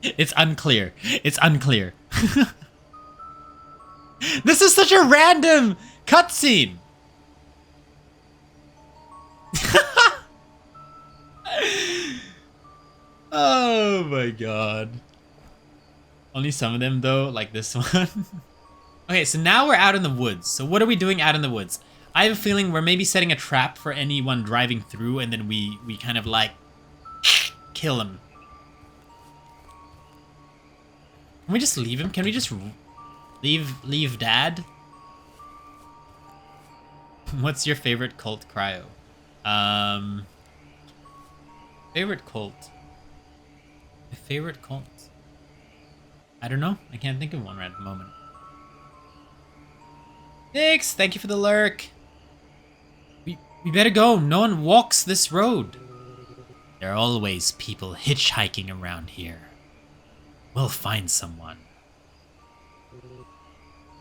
It's unclear. It's unclear. This is such a random cutscene. Oh my god. Only some of them though, like this one. Okay, so now we're out in the woods. So what are we doing out in the woods? I have a feeling we're maybe setting a trap for anyone driving through, and then we kind of like kill him. Can we just leave him? Can we just leave Dad? What's your favorite cult, Kryo? Favorite cult. My favorite cult. I don't know. I can't think of one right at the moment. Nix, thank you for the lurk. We better go. No one walks this road. There are always people hitchhiking around here. We'll find someone.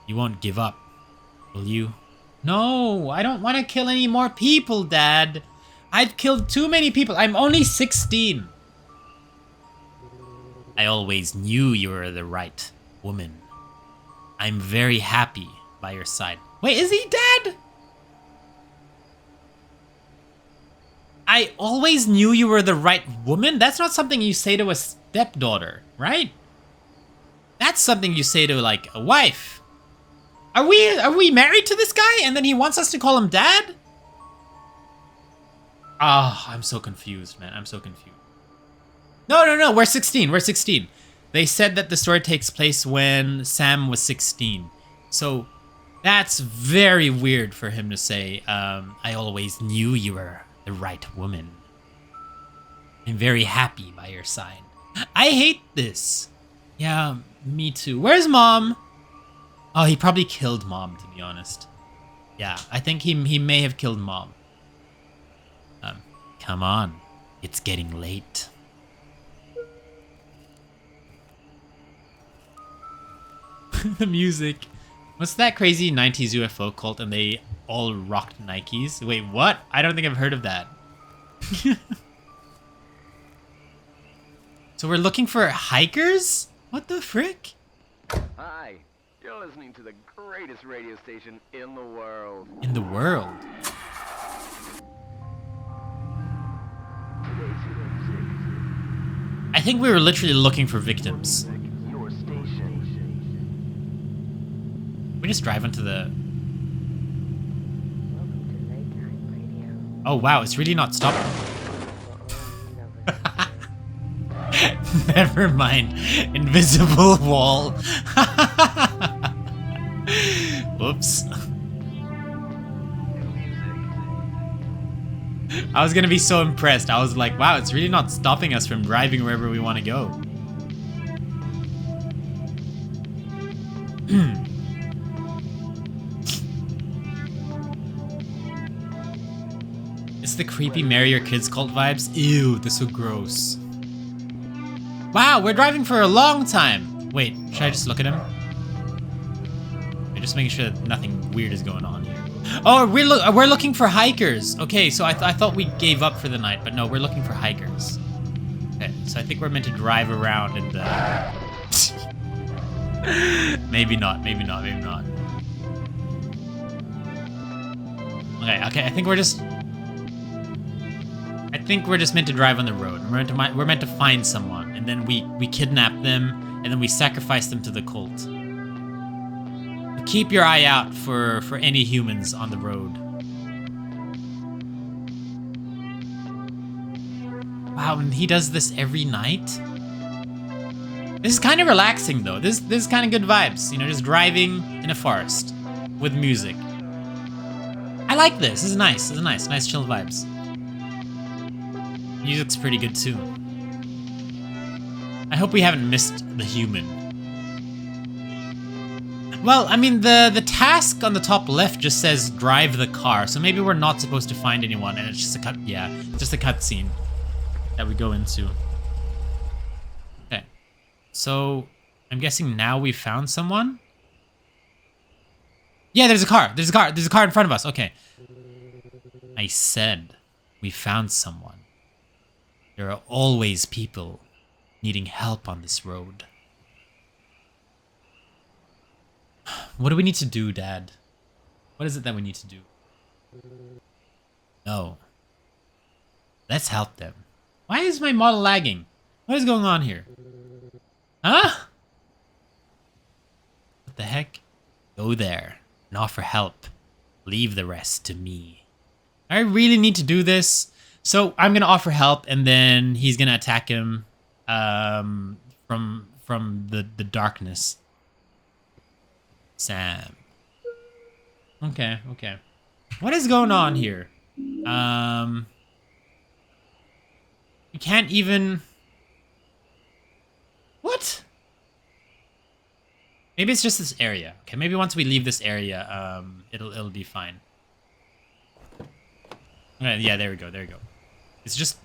You won't give up, will you? No, I don't want to kill any more people, Dad. I've killed too many people. I'm only 16. I always knew you were the right woman. I'm very happy by your side. Wait, is he dead? I always knew you were the right woman? That's not something you say to a stepdaughter, right? That's something you say to, like, a wife. Are we married to this guy and then he wants us to call him Dad? Ah, oh, I'm so confused, man. I'm so confused. No, we're 16. We're 16. They said that the story takes place when Sam was 16. So that's very weird for him to say, I always knew you were the right woman. I'm very happy by your side. I hate this. Yeah, me too. Where's Mom? Oh, he probably killed Mom, to be honest. Yeah, I think he may have killed Mom. Come on. It's getting late. The music. What's that crazy 90s UFO cult and they all rocked Nikes? Wait, what? I don't think I've heard of that. So we're looking for hikers? What the frick? Hi, you're listening to the greatest radio station in the world. In the world? I think we were literally looking for victims. Your station. We just drive onto the... Oh wow, it's really not stopping. Never mind. Invisible wall. Whoops. I was gonna be so impressed. I was like, wow, it's really not stopping us from driving wherever we want to go. It's the creepy Marry Your Kids cult vibes. Ew, that's so gross. Wow, we're driving for a long time. Wait, should I just look at him? I'm just making sure that nothing weird is going on here. Oh, we're looking for hikers. Okay, so I thought we gave up for the night, but no, we're looking for hikers. Okay, so I think we're meant to drive around and maybe not. Okay, I think we're just meant to drive on the road. We're meant to find someone, and then we kidnap them, and then we sacrifice them to the cult. Keep your eye out for any humans on the road. Wow, and he does this every night? This is kind of relaxing, though. This is kind of good vibes. You know, just driving in a forest with music. I like this. This is nice. This is nice. Nice chill vibes. Music's pretty good, too. I hope we haven't missed the human. Well, I mean, the task on the top left just says drive the car, so maybe we're not supposed to find anyone, and it's just a just a cutscene that we go into. Okay, so I'm guessing now we've found someone. Yeah, there's a car. There's a car in front of us. Okay. I said we found someone. There are always people needing help on this road. What do we need to do, Dad? What is it that we need to do? No. Let's help them. Why is my model lagging? What is going on here? Huh? What the heck? Go there and offer help. Leave the rest to me. I really need to do this. So I'm gonna offer help, and then he's gonna attack him from the darkness. Sam. Okay. What is going on here? You can't even... What? Maybe it's just this area. Okay, maybe once we leave this area, it'll be fine. Okay, yeah, there we go. It's just,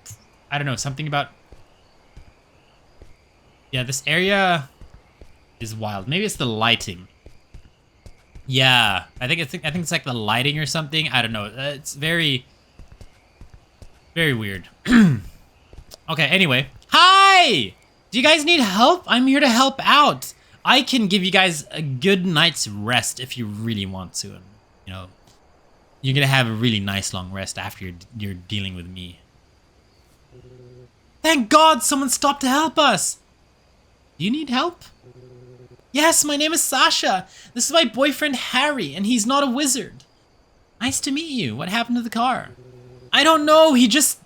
I don't know, something about... Yeah, this area is wild. Maybe it's the lighting. Yeah, I think it's like the lighting or something. I don't know. It's very weird. Okay, anyway. Hi! Do you guys need help? I'm here to help out. I can give you guys a good night's rest if you really want to. And, you know, you're gonna have a really nice long rest after you're dealing with me. Thank God someone stopped to help us. Do you need help? Yes, my name is Sasha. This is my boyfriend Harry, and he's not a wizard. Nice to meet you. What happened to the car? I don't know. He just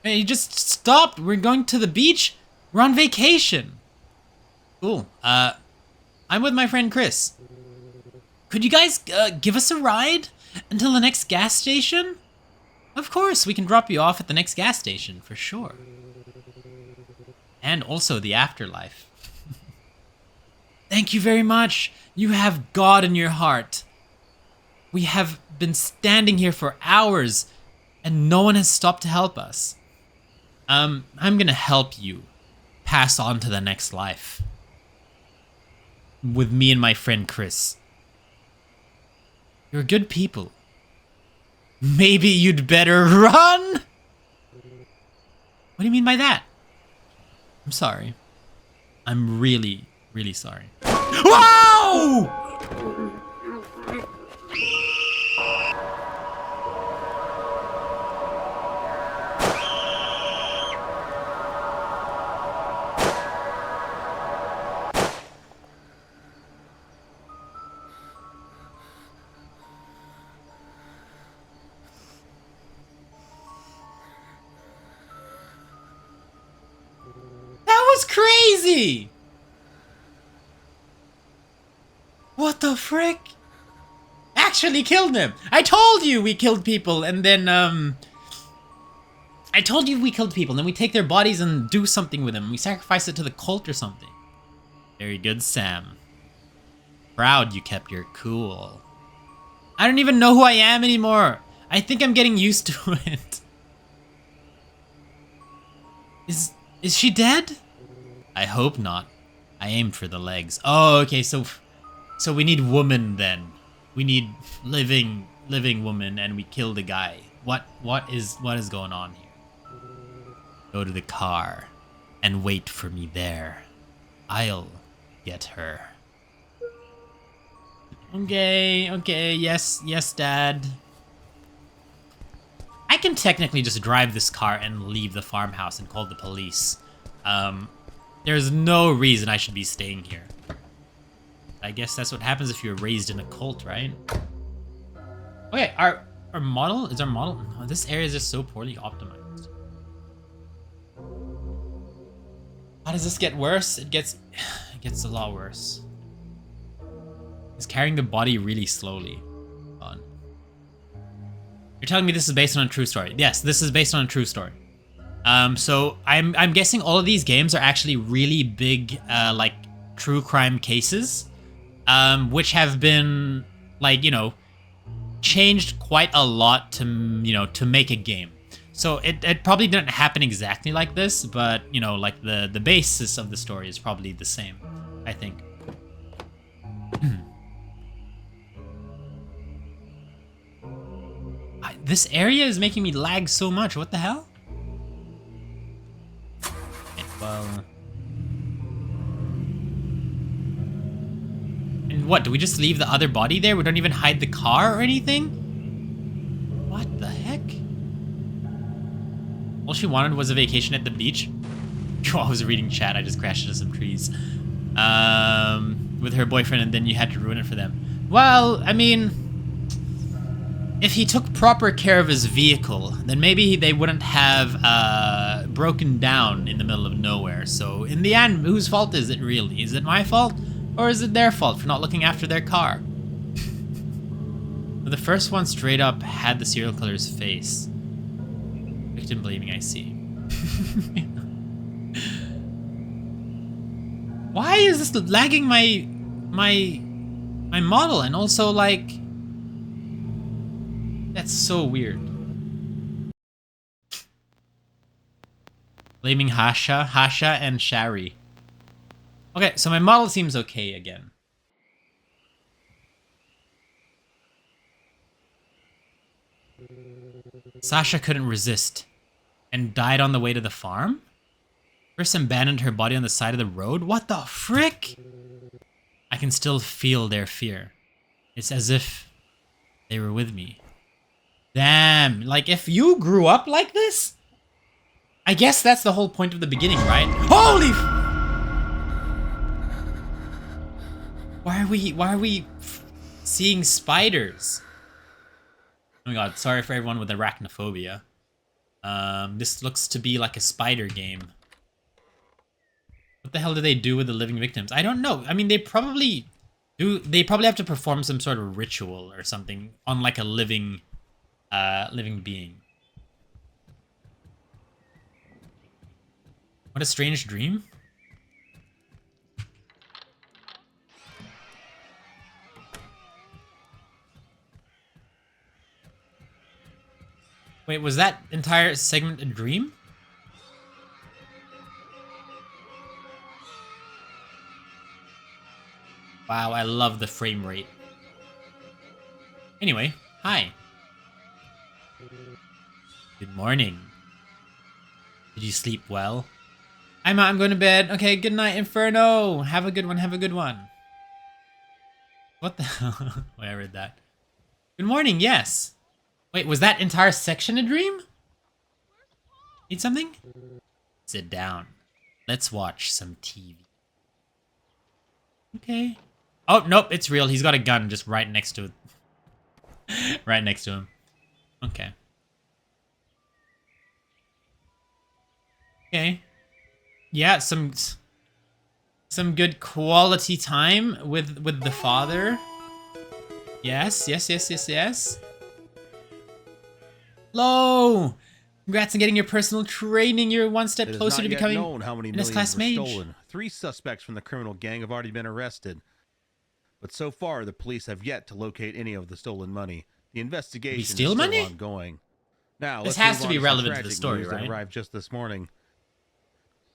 stopped. We're going to the beach. We're on vacation. Cool. I'm with my friend Chris. Could you guys give us a ride until the next gas station? Of course, we can drop you off at the next gas station for sure. And also the afterlife. Thank you very much. You have God in your heart. We have been standing here for hours and no one has stopped to help us. I'm gonna help you pass on to the next life. With me and my friend Chris. You're good people. Maybe you'd better run? What do you mean by that? I'm sorry. I'm really, really sorry. Whoa! That was crazy! What the frick? Actually killed him! I told you we killed people and then, I told you we killed people, and then we take their bodies and do something with them. We sacrifice it to the cult or something. Very good, Sam. Proud you kept your cool. I don't even know who I am anymore. I think I'm getting used to it. Is she dead? I hope not. I aimed for the legs. Oh, okay, so we need woman then. We need living woman and we kill the guy. What is going on here? Go to the car and wait for me there. I'll get her. Okay, yes, Dad. I can technically just drive this car and leave the farmhouse and call the police. There's no reason I should be staying here. I guess that's what happens if you're raised in a cult, right? Okay, our model? Is our model? No, this area is just so poorly optimized. How does this get worse? It gets a lot worse. He's carrying the body really slowly. On. You're telling me this is based on a true story? Yes, this is based on a true story. So I'm guessing all of these games are actually really big, like true crime cases, which have been like, you know, changed quite a lot to, you know, to make a game. So it probably didn't happen exactly like this, but, you know, like the basis of the story is probably the same, I think. This area is making me lag so much. What the hell? Okay, well... And what, do we just leave the other body there? We don't even hide the car or anything? What the heck? All she wanted was a vacation at the beach. While I was reading chat, I just crashed into some trees. With her boyfriend, and then you had to ruin it for them. Well, I mean... if he took proper care of his vehicle, then maybe they wouldn't have broken down in the middle of nowhere. So in the end, whose fault is it really? Is it my fault? Or is it their fault for not looking after their car? The first one straight up had the serial killer's face. Victim blaming, I see. Why is this lagging my model? And also, like... that's so weird. Blaming Hasha and Shari. Okay, so my model seems okay again. Sasha couldn't resist and died on the way to the farm? Chris abandoned her body on the side of the road? What the frick? I can still feel their fear. It's as if they were with me. Damn, like if you grew up like this, I guess that's the whole point of the beginning, right? Holy Why are we seeing spiders? Oh my god, sorry for everyone with arachnophobia. This looks to be like a spider game. What the hell do they do with the living victims? I don't know. I mean, they probably have to perform some sort of ritual or something on like a living being. What a strange dream. Wait, was that entire segment a dream? Wow, I love the frame rate. Anyway, hi. Good morning. Did you sleep well? I'm going to bed. Okay, good night, Inferno. Have a good one, have a good one. What the hell? Wait, I read that. Good morning, yes. Wait, was that entire section a dream? Need something? Sit down. Let's watch some TV. Okay. Oh, nope, it's real. He's got a gun just right next to it. Right next to him. Okay. Okay. Yeah, some good quality time with the father. Yes. Hello! Congrats on getting your personal training. You're one step closer to becoming known how many an S-class millions were mage. stolen. 3 suspects from the criminal gang have already been arrested. But so far, the police have yet to locate any of the stolen money. The investigation is steal still money? ongoing. Now, This let's has move to on be some relevant to the tragic story, news that right? arrived just this morning.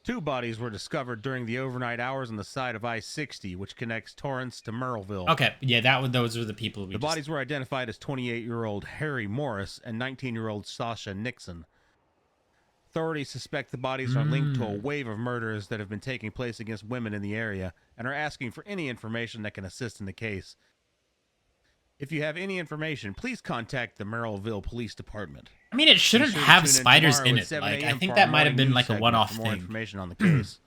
2 bodies were discovered during the overnight hours on the side of I-60, which connects Torrance to Merrillville. Okay, yeah, those were the people we The bodies were identified as 28-year-old Harry Morris and 19-year-old Sasha Nixon. Authorities suspect the bodies are linked to a wave of murders that have been taking place against women in the area and are asking for any information that can assist in the case. If you have any information, please contact the Merrillville Police Department. I mean, it shouldn't Be sure to have tune spiders tomorrow in at it. 7 Like, I a.m. think for that our might have been morning like a news segment one-off for more thing. information on the case.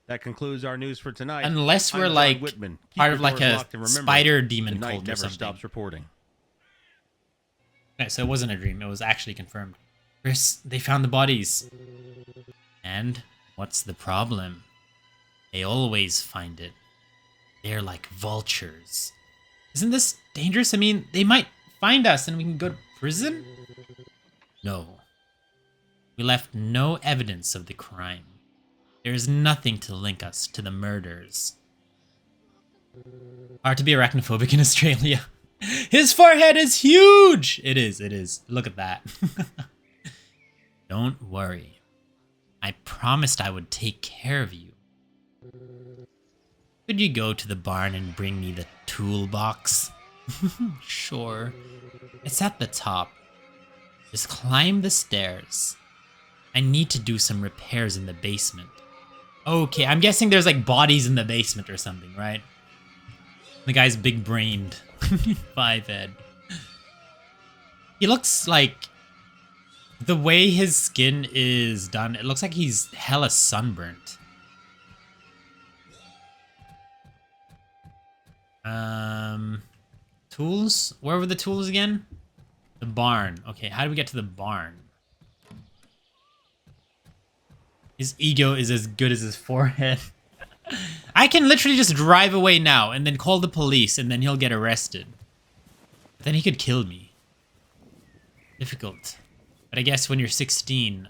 That concludes our news for tonight. Unless I'm we're John like Whitman. Keep part your of like doors a locked and remember, spider the demon night cult or never something. stops reporting. Okay, so it wasn't a dream. It was actually confirmed. Chris, they found the bodies. And what's the problem? They always find it. They're like vultures. Isn't this dangerous? I mean, they might find us and we can go to prison? No. We left no evidence of the crime. There is nothing to link us to the murders. Hard to be arachnophobic in Australia. His forehead is huge! It is. Look at that. Don't worry. I promised I would take care of you. Could you go to the barn and bring me the toolbox? Sure. It's at the top. Just climb the stairs. I need to do some repairs in the basement. Okay, I'm guessing there's like bodies in the basement or something, right? The guy's big-brained. 5-head. He looks like... The way his skin is done, it looks like he's hella sunburnt. Tools? Where were the tools again? The barn. Okay, how do we get to the barn? His ego is as good as his forehead. I can literally just drive away now and then call the police and then he'll get arrested. But then he could kill me. Difficult. But I guess when you're 16,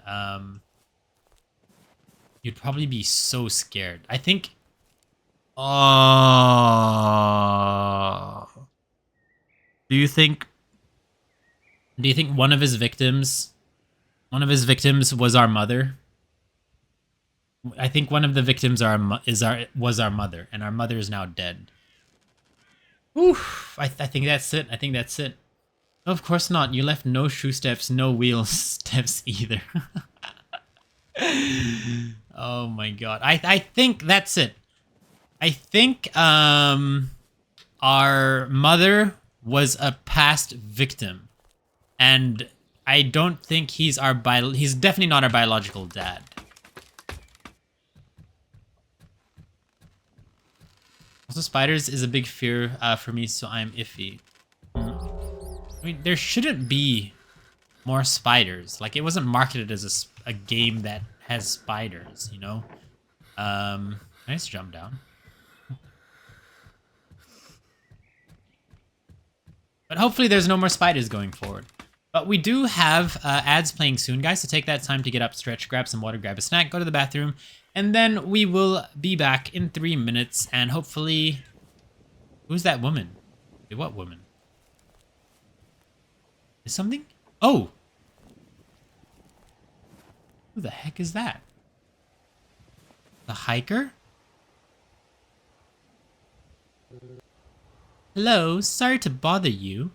you'd probably be so scared. I think... Oh... Do you think one of his victims was our mother? I think one of the victims was our mother, and our mother is now dead. Oof! I think that's it. No, of course not. You left no shoe steps, no wheel steps either. Oh my god. I think that's it. I think our mother was a past victim, and I don't think he's definitely not our biological dad. Also, spiders is a big fear for me, so I'm iffy. I mean, there shouldn't be more spiders. Like, it wasn't marketed as a game that has spiders, you know? Nice jump down. But hopefully there's no more spiders going forward. But we do have ads playing soon, guys, so take that time to get up, stretch, grab some water, grab a snack, go to the bathroom, and then we will be back in 3 minutes, and hopefully... Who's that woman? Wait, what woman? Is something? Oh! Who the heck is that? The hiker? Hello, sorry to bother you.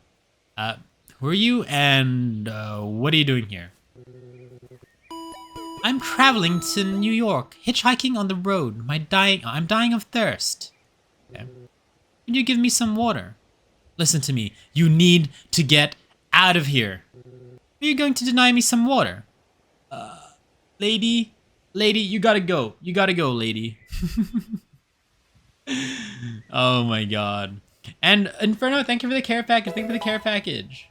Who are you and what are you doing here? I'm traveling to New York, hitchhiking on the road. I'm dying of thirst. Okay. Can you give me some water? Listen to me. You need to get out of here. Are you going to deny me some water? Lady, you gotta go. You gotta go, lady. Oh my god. And Inferno, thank you for the care package. Thank you for the care package.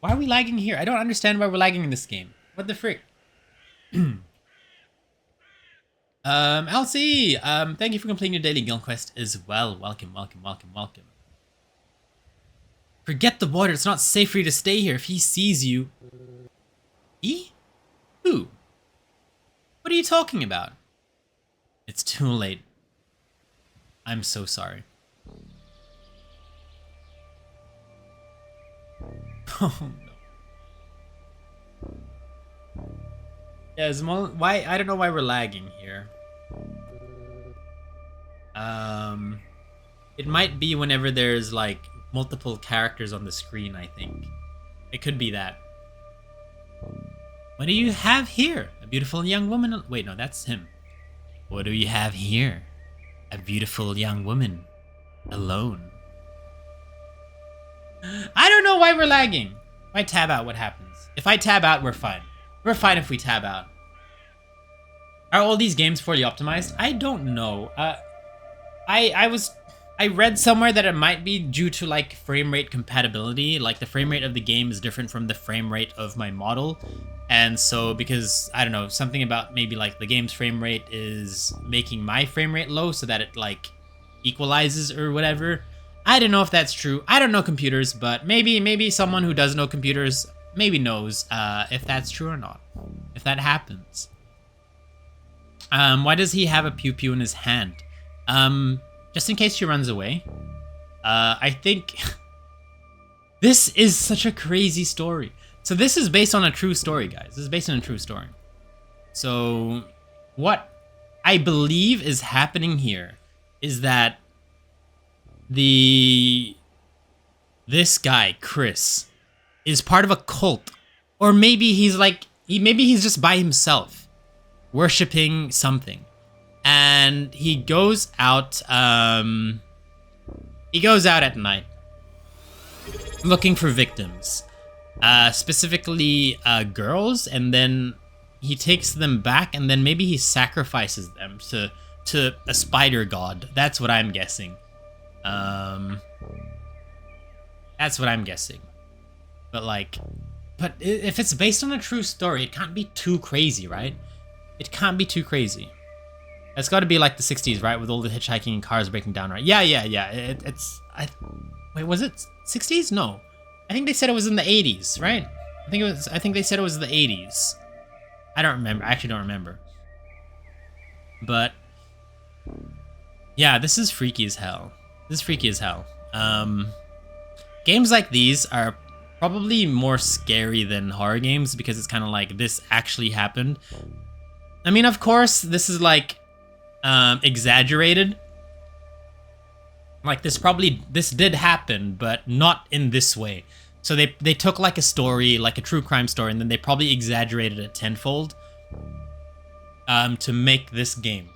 Why are we lagging here? I don't understand why we're lagging in this game. What the frick? LC, thank you for completing your daily guild quest as well. Welcome. Forget the water. It's not safe for you to stay here. If he sees you... He? Who? What are you talking about? It's too late. I'm so sorry. Oh no. Yeah, why? I don't know why we're lagging here. It might be whenever there's like multiple characters on the screen, I think. It could be that. What do you have here? A beautiful young woman. Wait, no, that's him. What do you have here? A beautiful young woman. Alone. I don't know why we're lagging. If I tab out, what happens? If I tab out, we're fine. We're fine if we tab out. Are all these games fully optimized? I don't know. I read somewhere that it might be due to like frame rate compatibility. Like the frame rate of the game is different from the frame rate of my model. And so because, I don't know, something about maybe like the game's frame rate is making my frame rate low so that it like equalizes or whatever. I don't know if that's true. I don't know computers, but maybe someone who does know computers maybe knows if that's true or not. If that happens. Why does he have a pew-pew in his hand? Just in case she runs away. I think... This is such a crazy story. So this is based on a true story, guys. This is based on a true story. So what I believe is happening here is that this guy, Chris, is part of a cult. Or maybe he's like, maybe he's just by himself, worshipping something. And he goes out at night, looking for victims. Specifically girls, and then he takes them back, and then maybe he sacrifices them to a spider god. That's what I'm guessing. That's what I'm guessing. But if it's based on a true story, it can't be too crazy, right? It can't be too crazy. It's got to be like the 60s, right? With all the hitchhiking and cars breaking down, right? Yeah. Wait, was it 60s? No. I think they said it was in the 80s, right? I think they said it was the 80s. I don't remember. I actually don't remember. But yeah, this is freaky as hell. Games like these are probably more scary than horror games because it's kind of like this actually happened. I mean, of course, this is like exaggerated. Like this did happen, but not in this way. So they took like a story, like a true crime story, and then they probably exaggerated it tenfold to make this game.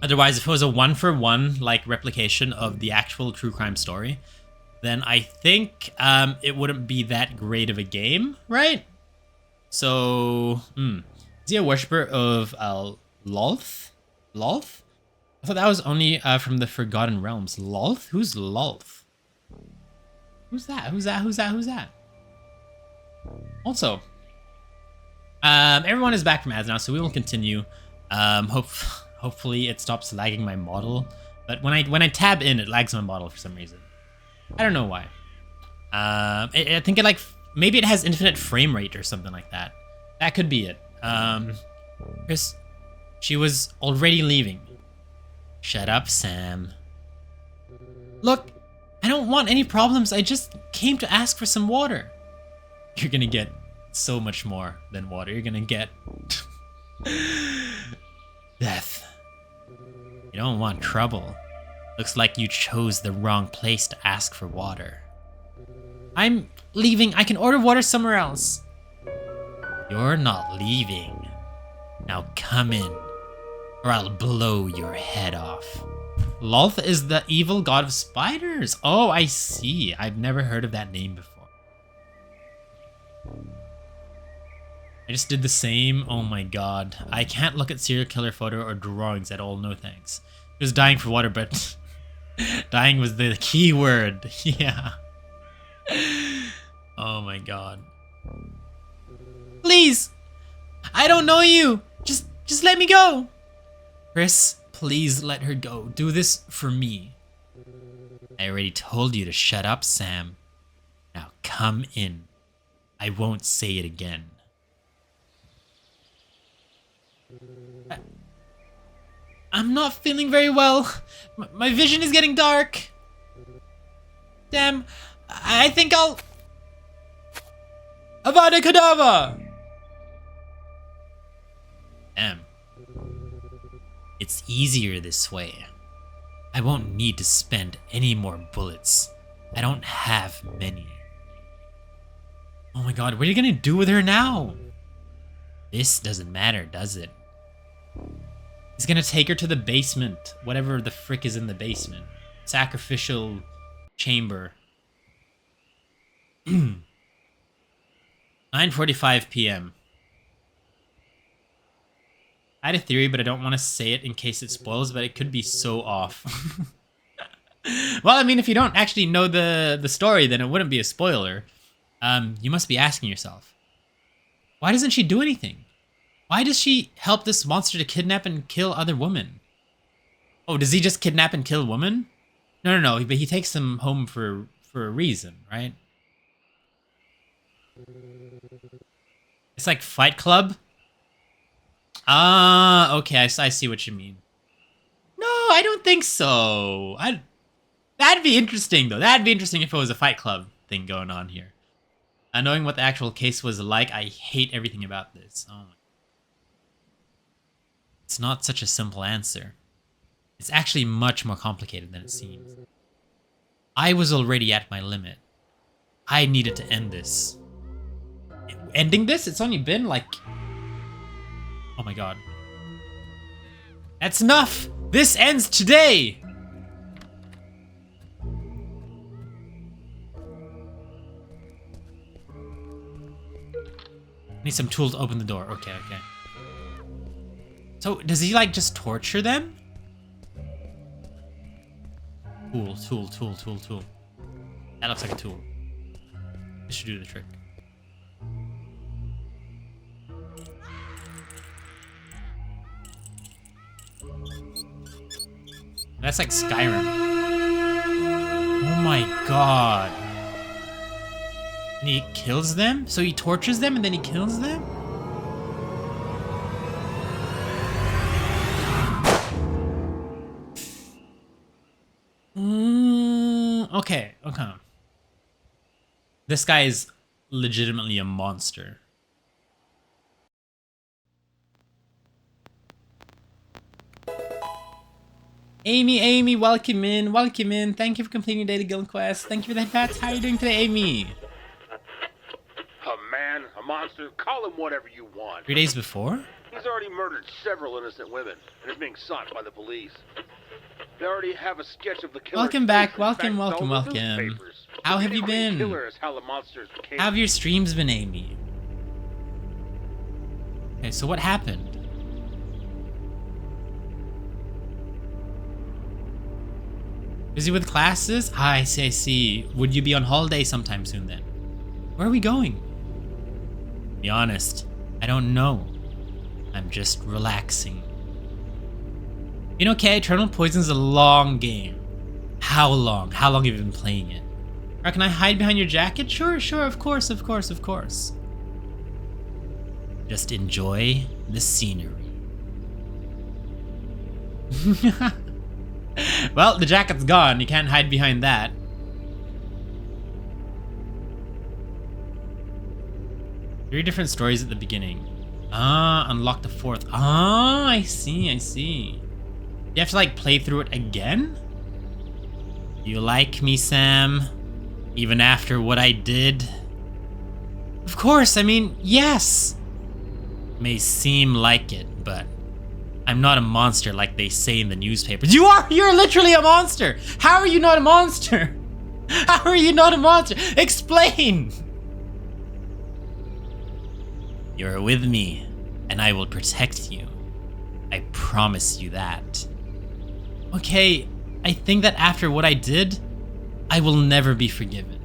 Otherwise, if it was a one-for-one like replication of the actual true crime story, then I think it wouldn't be that great of a game, right? So, is he a worshiper of Lolth? Lolth? I thought that was only from the Forgotten Realms. Lolth? Who's Lolth? Who's that? Also, everyone is back from ads now, so we will continue. Hopefully it stops lagging my model. But when I tab in, it lags my model for some reason. I don't know why. I think it maybe it has infinite frame rate or something like that. That could be it. Chris, she was already leaving. Shut up, Sam. Look, I don't want any problems. I just came to ask for some water. You're gonna get so much more than water. You're gonna get death. You don't want trouble. Looks like you chose the wrong place to ask for water. I'm leaving. I can order water somewhere else. You're not leaving. Now come in, or I'll blow your head off. Lolth is the evil god of spiders. Oh, I see. I've never heard of that name before. I just did the same. Oh my god. I can't look at serial killer photo or drawings at all. No thanks. He was dying for water, but dying was the key word. Yeah. Oh my god. Please! I don't know you! Just let me go! Chris, please let her go. Do this for me. I already told you to shut up, Sam. Now come in. I won't say it again. I'm not feeling very well. My vision is getting dark. Damn. I think I'll... Avada Kedavra! Damn. It's easier this way. I won't need to spend any more bullets. I don't have many. Oh my god, what are you gonna do with her now? This doesn't matter, does it? He's gonna take her to the basement. Whatever the frick is in the basement. Sacrificial chamber. 9:45 p.m. I had a theory, but I don't want to say it in case it spoils, but it could be so off. Well, I mean, if you don't actually know the story, then it wouldn't be a spoiler. You must be asking yourself, why doesn't she do anything? Why does she help this monster to kidnap and kill other women? Oh, does he just kidnap and kill women? No, but he takes them home for a reason, right? It's like Fight Club. Ah, okay, I see what you mean. No, I don't think so. That'd be interesting, though. That'd be interesting if it was a Fight Club thing going on here. Knowing what the actual case was like, I hate everything about this. Oh my. It's not such a simple answer. It's actually much more complicated than it seems. I was already at my limit. I needed to end this. Ending this? It's only been like... Oh my god. That's enough! This ends today! Need some tools to open the door. Okay. So, does he, like, just torture them? Tool. That looks like a tool. This should do the trick. That's like Skyrim. Oh my god. And he kills them? So he tortures them and then he kills them? Okay. This guy is legitimately a monster. Amy, welcome in. Thank you for completing your daily guild quest. Thank you for the pets. How are you doing today, Amy? A man, a monster, call him whatever you want. 3 days before? He's already murdered several innocent women and is being sought by the police. They already have a sketch of the killer. Welcome back. Welcome. How have you been? How have your streams been, Amy? Okay, so what happened? Busy with classes? I see. Would you be on holiday sometime soon then? Where are we going? Be honest, I don't know. I'm just relaxing. You know, okay, Eternal Poison's a long game. How long? How long have you been playing it? Or can I hide behind your jacket? Sure, of course. Just enjoy the scenery. Well, the jacket's gone. You can't hide behind that. 3 different stories at the beginning. Ah, unlock the 4th. Ah, I see, I see. You have to like play through it again? You like me, Sam? Even after what I did? Of course, I mean, yes! May seem like it, but I'm not a monster like they say in the newspapers. You are! You're literally a monster! How are you not a monster? How are you not a monster? Explain! You're with me, and I will protect you. I promise you that. Okay, I think that after what I did, I will never be forgiven.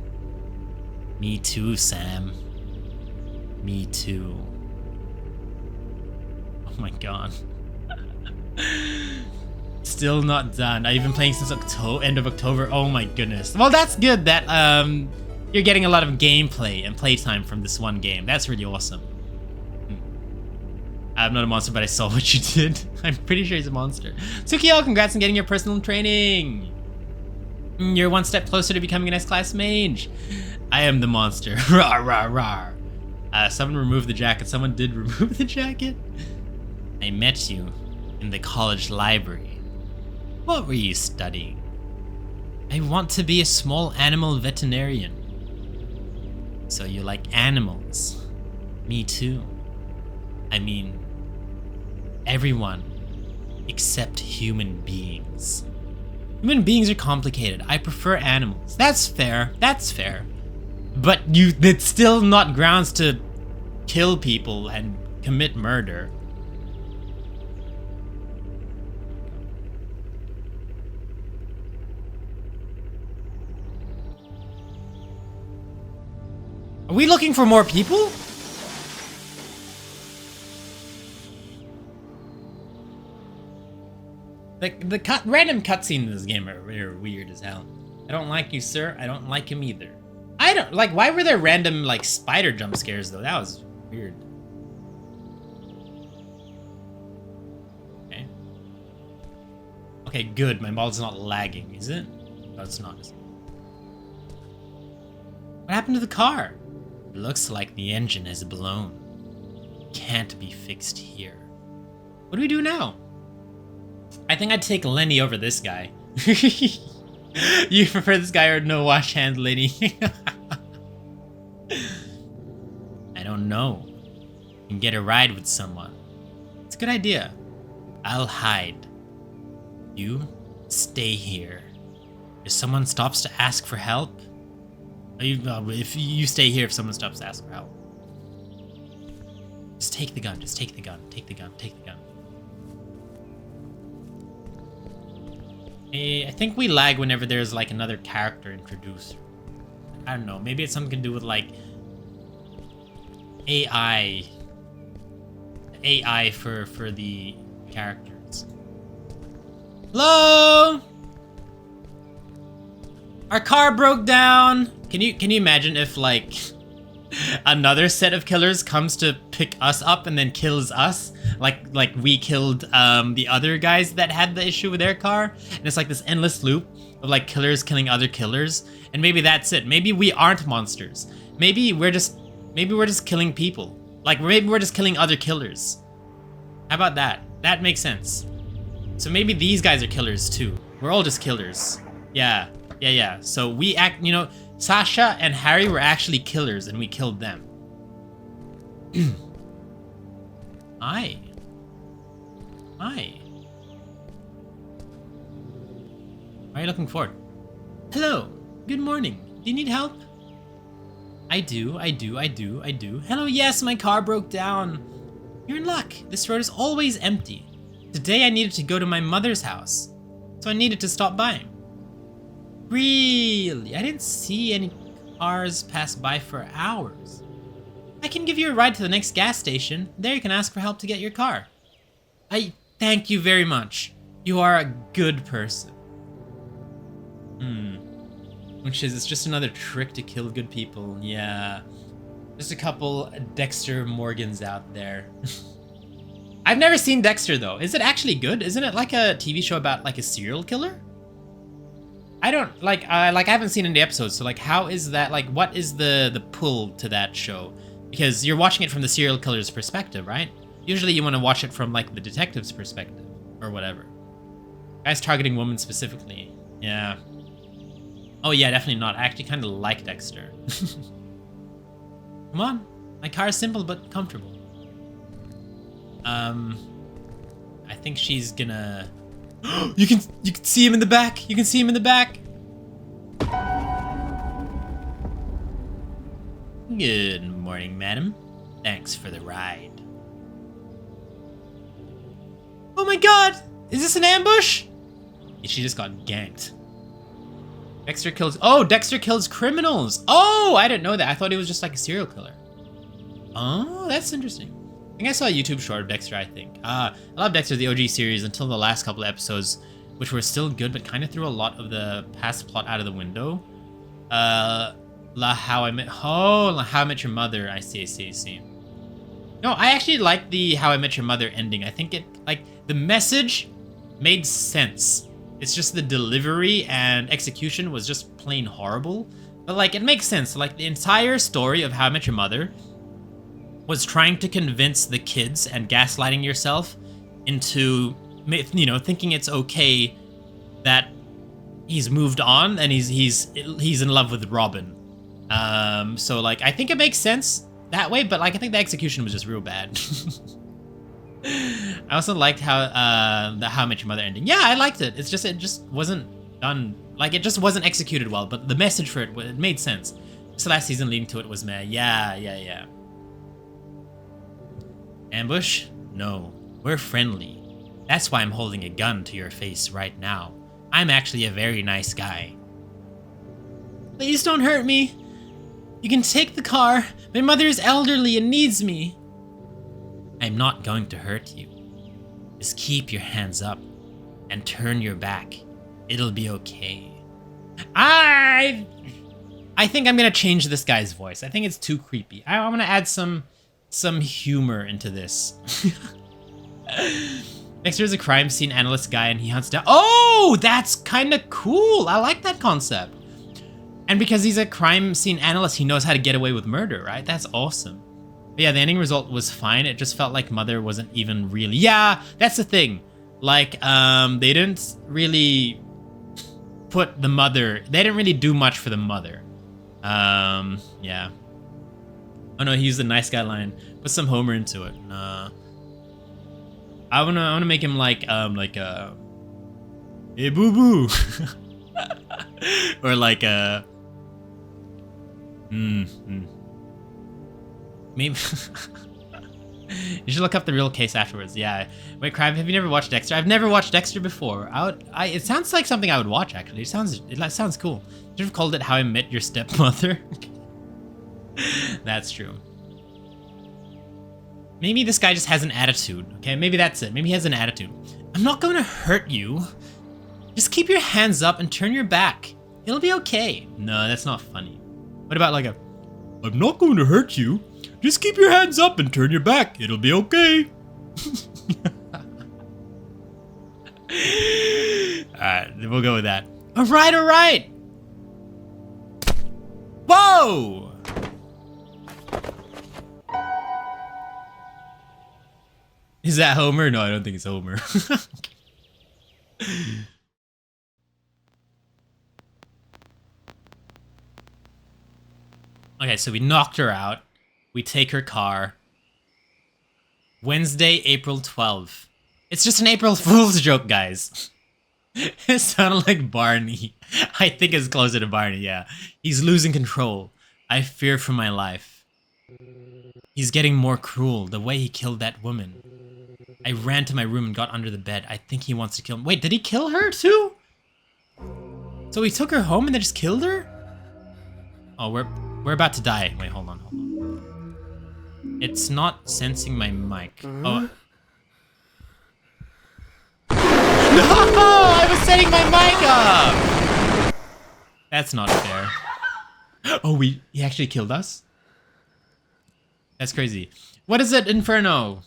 Me too, Sam. Me too. Oh my god. Still not done. I've been playing since end of October. Oh my goodness. Well, that's good that you're getting a lot of gameplay and playtime from this one game. That's really awesome. I'm not a monster, but I saw what you did. I'm pretty sure he's a monster. Tsukio, congrats on getting your personal training. You're one step closer to becoming an S-class mage. I am the monster. Rawr, rawr, rawr. Someone removed the jacket. Someone did remove the jacket. I met you in the college library. What were you studying? I want to be a small animal veterinarian. So you like animals? Me too. I mean, everyone except human beings. Human beings are complicated. I prefer animals. That's fair. That's fair. But it's still not grounds to kill people and commit murder. Are we looking for more people? The random cutscenes in this game are weird as hell. I don't like you, sir. I don't like him either. I don't like. Why were there random like spider jump scares though? That was weird. Okay. Okay, good. My ball's not lagging, is it? No, it's not. What happened to the car? It looks like the engine has blown. Can't be fixed here. What do we do now? I think I'd take Lenny over this guy. You prefer this guy or no wash hand, Lenny? I don't know. You can get a ride with someone. It's a good idea. I'll hide. You stay here. If someone stops to ask for help, if you stay here if someone stops to ask for help. Just take the gun, just take the gun, take the gun, take the gun. I think we lag whenever there's like another character introduced. I don't know, maybe it's something to do with like AI for the characters. Hello? Our car broke down. Can you imagine if like another set of killers comes to pick us up and then kills us, like we killed the other guys that had the issue with their car, and it's like this endless loop of like killers killing other killers, and maybe that's it. Maybe we aren't monsters. Maybe we're just killing people. Like maybe we're just killing other killers. How about that? That makes sense. So maybe these guys are killers too. We're all just killers. Yeah. So we act, you know, Sasha and Harry were actually killers and we killed them. Hi. Why are you looking forward? Hello. Good morning. Do you need help? I do. Hello, yes, my car broke down. You're in luck. This road is always empty. Today I needed to go to my mother's house, so I needed to stop by. Really? I didn't see any cars pass by for hours. I can give you a ride to the next gas station. There you can ask for help to get your car. I thank you very much. You are a good person. Which is, it's just another trick to kill good people. Yeah. Just a couple Dexter Morgans out there. I've never seen Dexter though. Is it actually good? Isn't it like a TV show about like a serial killer? I don't like I haven't seen any episodes, so like how is that, like what is the pull to that show? Because you're watching it from the serial killer's perspective, right? Usually you want to watch it from, like, the detective's perspective, or whatever. Guy's targeting women specifically. Yeah. Oh, yeah, definitely not. I actually kind of like Dexter. Come on. My car is simple but comfortable. I think she's gonna... you can see him in the back. You can see him in the back. Good morning, madam. Thanks for the ride. Oh my god! Is this an ambush? She just got ganked. Dexter kills... Oh, Dexter kills criminals! Oh, I didn't know that. I thought he was just like a serial killer. Oh, that's interesting. I think I saw a YouTube short of Dexter, I think. I love Dexter, the OG series, until the last couple of episodes, which were still good, but kind of threw a lot of the past plot out of the window. How I Met Your Mother. I see. No, I actually like the How I Met Your Mother ending. I think it, like, the message made sense. It's just the delivery and execution was just plain horrible. But, like, it makes sense. Like, the entire story of How I Met Your Mother was trying to convince the kids and gaslighting yourself into, you know, thinking it's okay that he's moved on and he's in love with Robin. So, like, I think it makes sense that way, but, like, I think the execution was just real bad. I also liked how the How I Met Your Mother ending. Yeah, I liked it. It just wasn't done, like, it just wasn't executed well, but the message for it made sense. Just the last season leading to it was meh. Yeah. Ambush? No, we're friendly. That's why I'm holding a gun to your face right now. I'm actually a very nice guy. Please don't hurt me. You can take the car. My mother is elderly and needs me. I'm not going to hurt you. Just keep your hands up and turn your back. It'll be okay. I think I'm gonna change this guy's voice. I think it's too creepy. I'm gonna add some humor into this. Dexter's a crime scene analyst guy and he hunts down... Oh, that's kind of cool. I like that concept. And because he's a crime scene analyst, he knows how to get away with murder, right? That's awesome. But yeah, the ending result was fine. It just felt like Mother wasn't even really... Yeah, that's the thing. Like, they didn't really put the mother... They didn't really do much for the mother. Yeah. Oh no, he used the nice guy line. Put some Homer into it. Nah. I wanna make him like, hey boo boo. Or like, maybe. You should look up the real case afterwards. Yeah. Wait, Crab, have you never watched Dexter? I've never watched Dexter before. It sounds like something I would watch, actually. It sounds cool. You should have called it How I Met Your Stepmother. That's true. Maybe this guy just has an attitude, okay? Maybe that's it. Maybe he has an attitude. I'm not going to hurt you. Just keep your hands up and turn your back. It'll be okay. No, that's not funny. What about like I'm not going to hurt you. Just keep your hands up and turn your back. It'll be okay. Alright, we'll go with that. Alright. Whoa! Is that Homer? No, I don't think it's Homer. Okay, so we knocked her out. We take her car. Wednesday, April 12th. It's just an April Fool's joke, guys. It sounded like Barney. I think it's closer to Barney, yeah. He's losing control. I fear for my life. He's getting more cruel, the way he killed that woman. I ran to my room and got under the bed. I think he wants to kill me. Wait, did he kill her too? So he took her home and then just killed her? Oh, we're about to die. Wait, hold on. It's not sensing my mic. Oh. No! I was setting my mic up! That's not fair. Oh, he actually killed us? That's crazy. What is it, Inferno?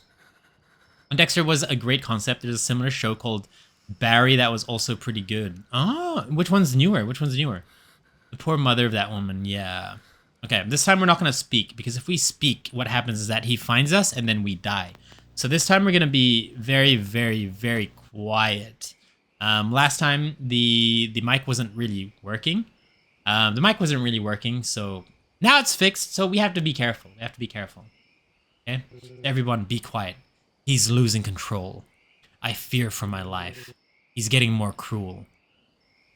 Dexter was a great concept. There's a similar show called Barry that was also pretty good. Oh, which one's newer? The poor mother of that woman, yeah. Okay, this time we're not going to speak, because if we speak, what happens is that he finds us and then we die. So this time we're going to be very, very, very quiet. Last time the mic wasn't really working. So now it's fixed, so we have to be careful. Okay? Everyone be quiet. He's losing control. I fear for my life. He's getting more cruel.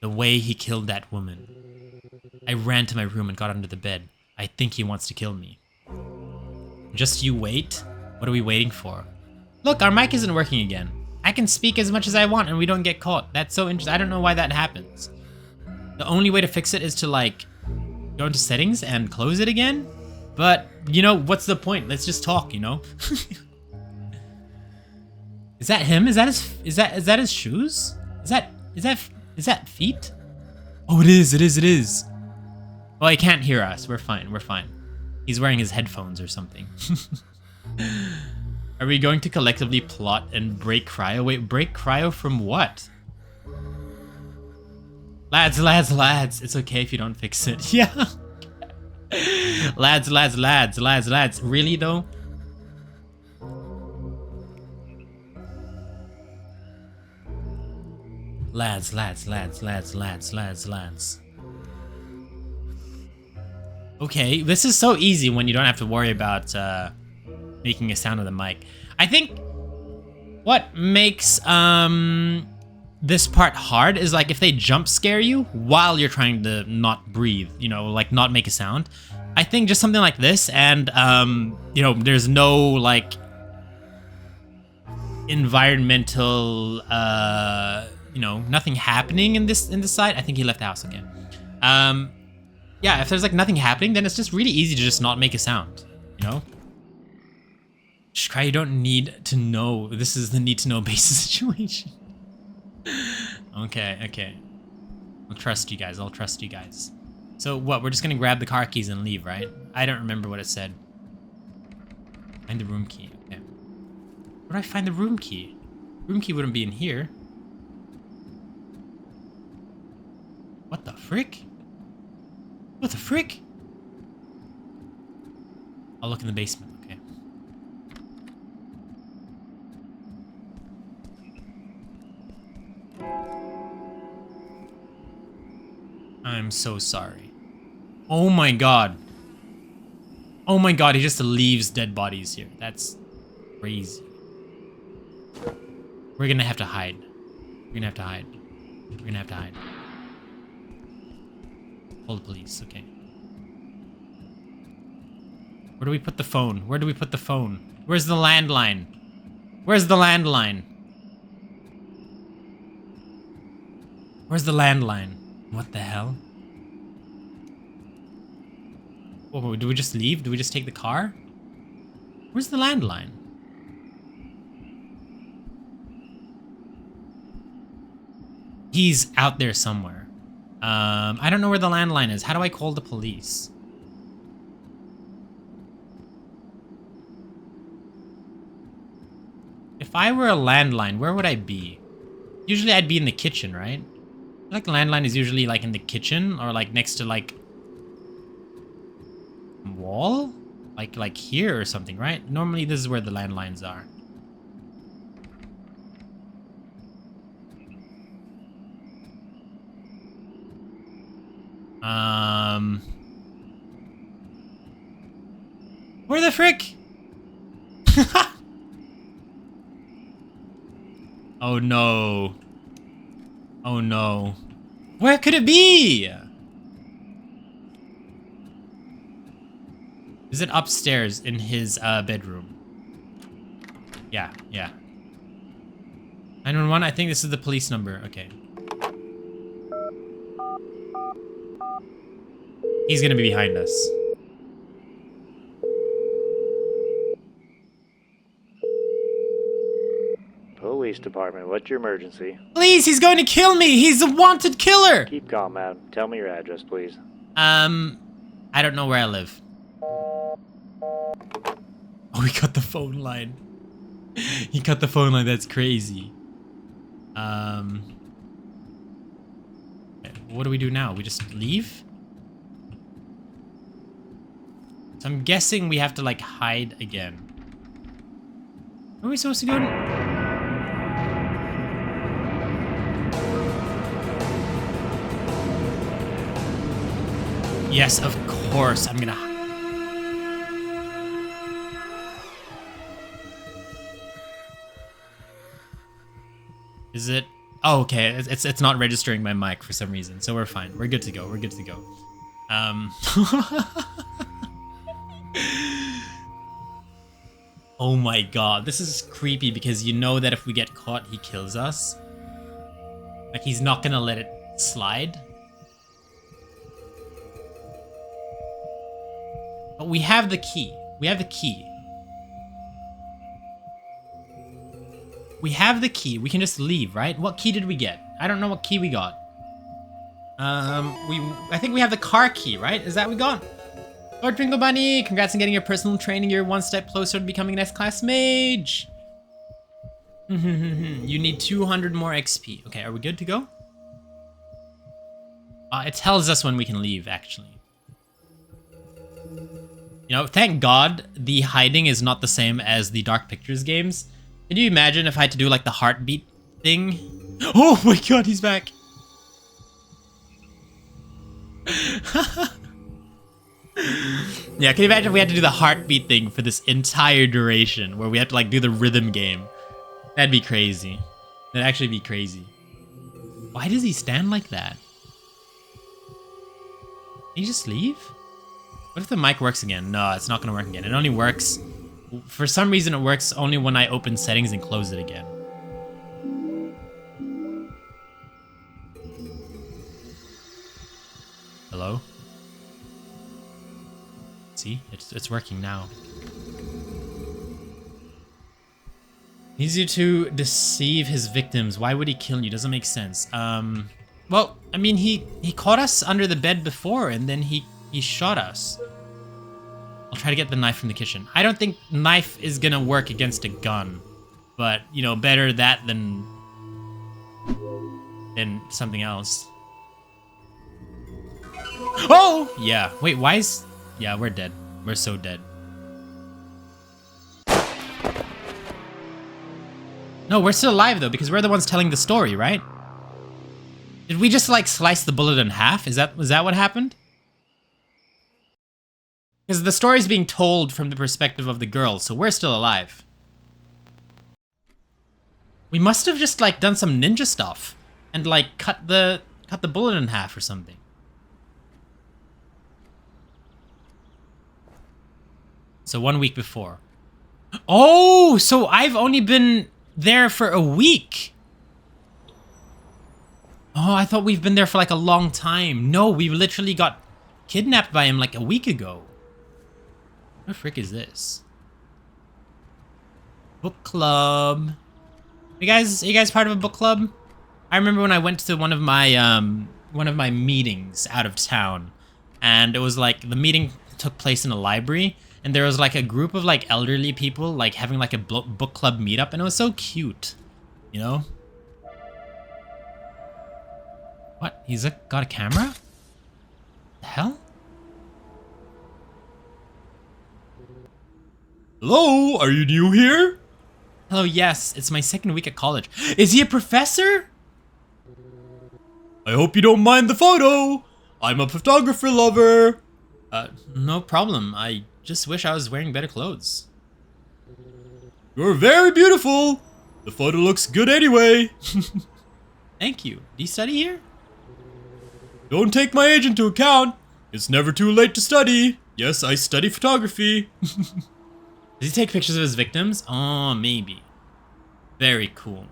The way he killed that woman. I ran to my room and got under the bed. I think he wants to kill me. Just you wait. What are we waiting for? Look, our mic isn't working again. I can speak as much as I want and we don't get caught. That's so interesting. I don't know why that happens. The only way to fix it is to like go into settings and close it again. But you know, what's the point? Let's just talk, you know? Is that him? Is that his shoes? Is that feet? Oh, it is. Oh, he can't hear us. We're fine. He's wearing his headphones or something. Are we going to collectively plot and break Kryo? Wait, break Kryo from what? Lads. It's okay if you don't fix it. Yeah. Lads. Really though? Lads. Okay, this is so easy when you don't have to worry about making a sound of the mic. I think what makes this part hard is like if they jump scare you while you're trying to not breathe, you know, like not make a sound. I think just something like this and you know, there's no like environmental you know, nothing happening in this side. I think he left the house again. Yeah, if there's like nothing happening, then it's just really easy to just not make a sound, you know? Kryo, you don't need to know. This is the need to know basis situation. Okay. I'll trust you guys. So what, we're just gonna grab the car keys and leave, right? I don't remember what it said. Find the room key, okay. Where do I find the room key? Room key wouldn't be in here. What the frick? I'll look in the basement, okay. I'm so sorry. Oh my god. He just leaves dead bodies here. That's crazy. We're gonna have to hide. Call the police, okay. Where do we put the phone? Where's the landline? Where's the landline? What the hell? Oh, do we just leave? Do we just take the car? Where's the landline? He's out there somewhere. I don't know where the landline is. How do I call the police? If I were a landline, where would I be? Usually I'd be in the kitchen, right? I feel like the landline is usually like in the kitchen or like next to like wall? Like here or something, right? Normally this is where the landlines are. Where the frick? Oh no. Where could it be? Is it upstairs in his bedroom? Yeah. 911, I think this is the police number. Okay. He's gonna be behind us. Police department, what's your emergency? Please, he's going to kill me! He's a wanted killer! Keep calm, man. Tell me your address, please. I don't know where I live. Oh, he cut the phone line. He cut the phone line, that's crazy. What do we do now? We just leave? So I'm guessing we have to like hide again. Where are we supposed to go? Yes, of course. I'm gonna. Is it? Oh, okay. It's not registering my mic for some reason, so we're fine. We're good to go. We're good to go. Oh my god, this is creepy because you know that if we get caught, he kills us. Like, he's not gonna let it slide. But we have the key. We have the key. We have the key. We can just leave, right? What key did we get? I don't know what key we got. I think we have the car key, right? Is that what we got? Lord Twinkle Bunny, congrats on getting your personal training. You're one step closer to becoming an S-class mage. You need 200 more XP. Okay, are we good to go? It tells us when we can leave, actually. You know, thank God the hiding is not the same as the Dark Pictures games. Can you imagine if I had to do like the heartbeat thing? Oh my god, he's back. Yeah, can you imagine if we had to do the heartbeat thing for this entire duration where we had to like do the rhythm game? That'd be crazy. That'd actually be crazy. Why does he stand like that? Can you just leave? What if the mic works again? No, it's not gonna work again. It only works... For some reason, it works only when I open settings and close it again. Hello? See? It's working now. Easier to deceive his victims. Why would he kill you? Doesn't make sense. Well, I mean, he caught us under the bed before, and then he shot us. I'll try to get the knife from the kitchen. I don't think knife is gonna work against a gun, but you know, better that than something else. Oh! Yeah. Wait, why is... Yeah, we're dead. We're so dead. No, we're still alive though, because we're the ones telling the story, right? Did we just like slice the bullet in half? Was that what happened? Because the story's being told from the perspective of the girl, so we're still alive. We must have just like done some ninja stuff and like cut the bullet in half or something. So 1 week before. Oh, so I've only been there for a week. Oh, I thought we've been there for like a long time. No, we literally got kidnapped by him like a week ago. What the frick is this? Book club. Are you guys part of a book club? I remember when I went to one of my meetings out of town, and it was like the meeting took place in a library, and there was like a group of like elderly people like having like a book club meetup, and it was so cute, you know? What? He's got a camera? The hell? Hello, are you new here? Hello, yes, it's my second week at college. Is he a professor? I hope you don't mind the photo. I'm a photographer lover. No problem. I just wish I was wearing better clothes. You're very beautiful. The photo looks good anyway. Thank you. Do you study here? Don't take my age into account. It's never too late to study. Yes, I study photography. Does he take pictures of his victims? Oh, maybe. Very cool.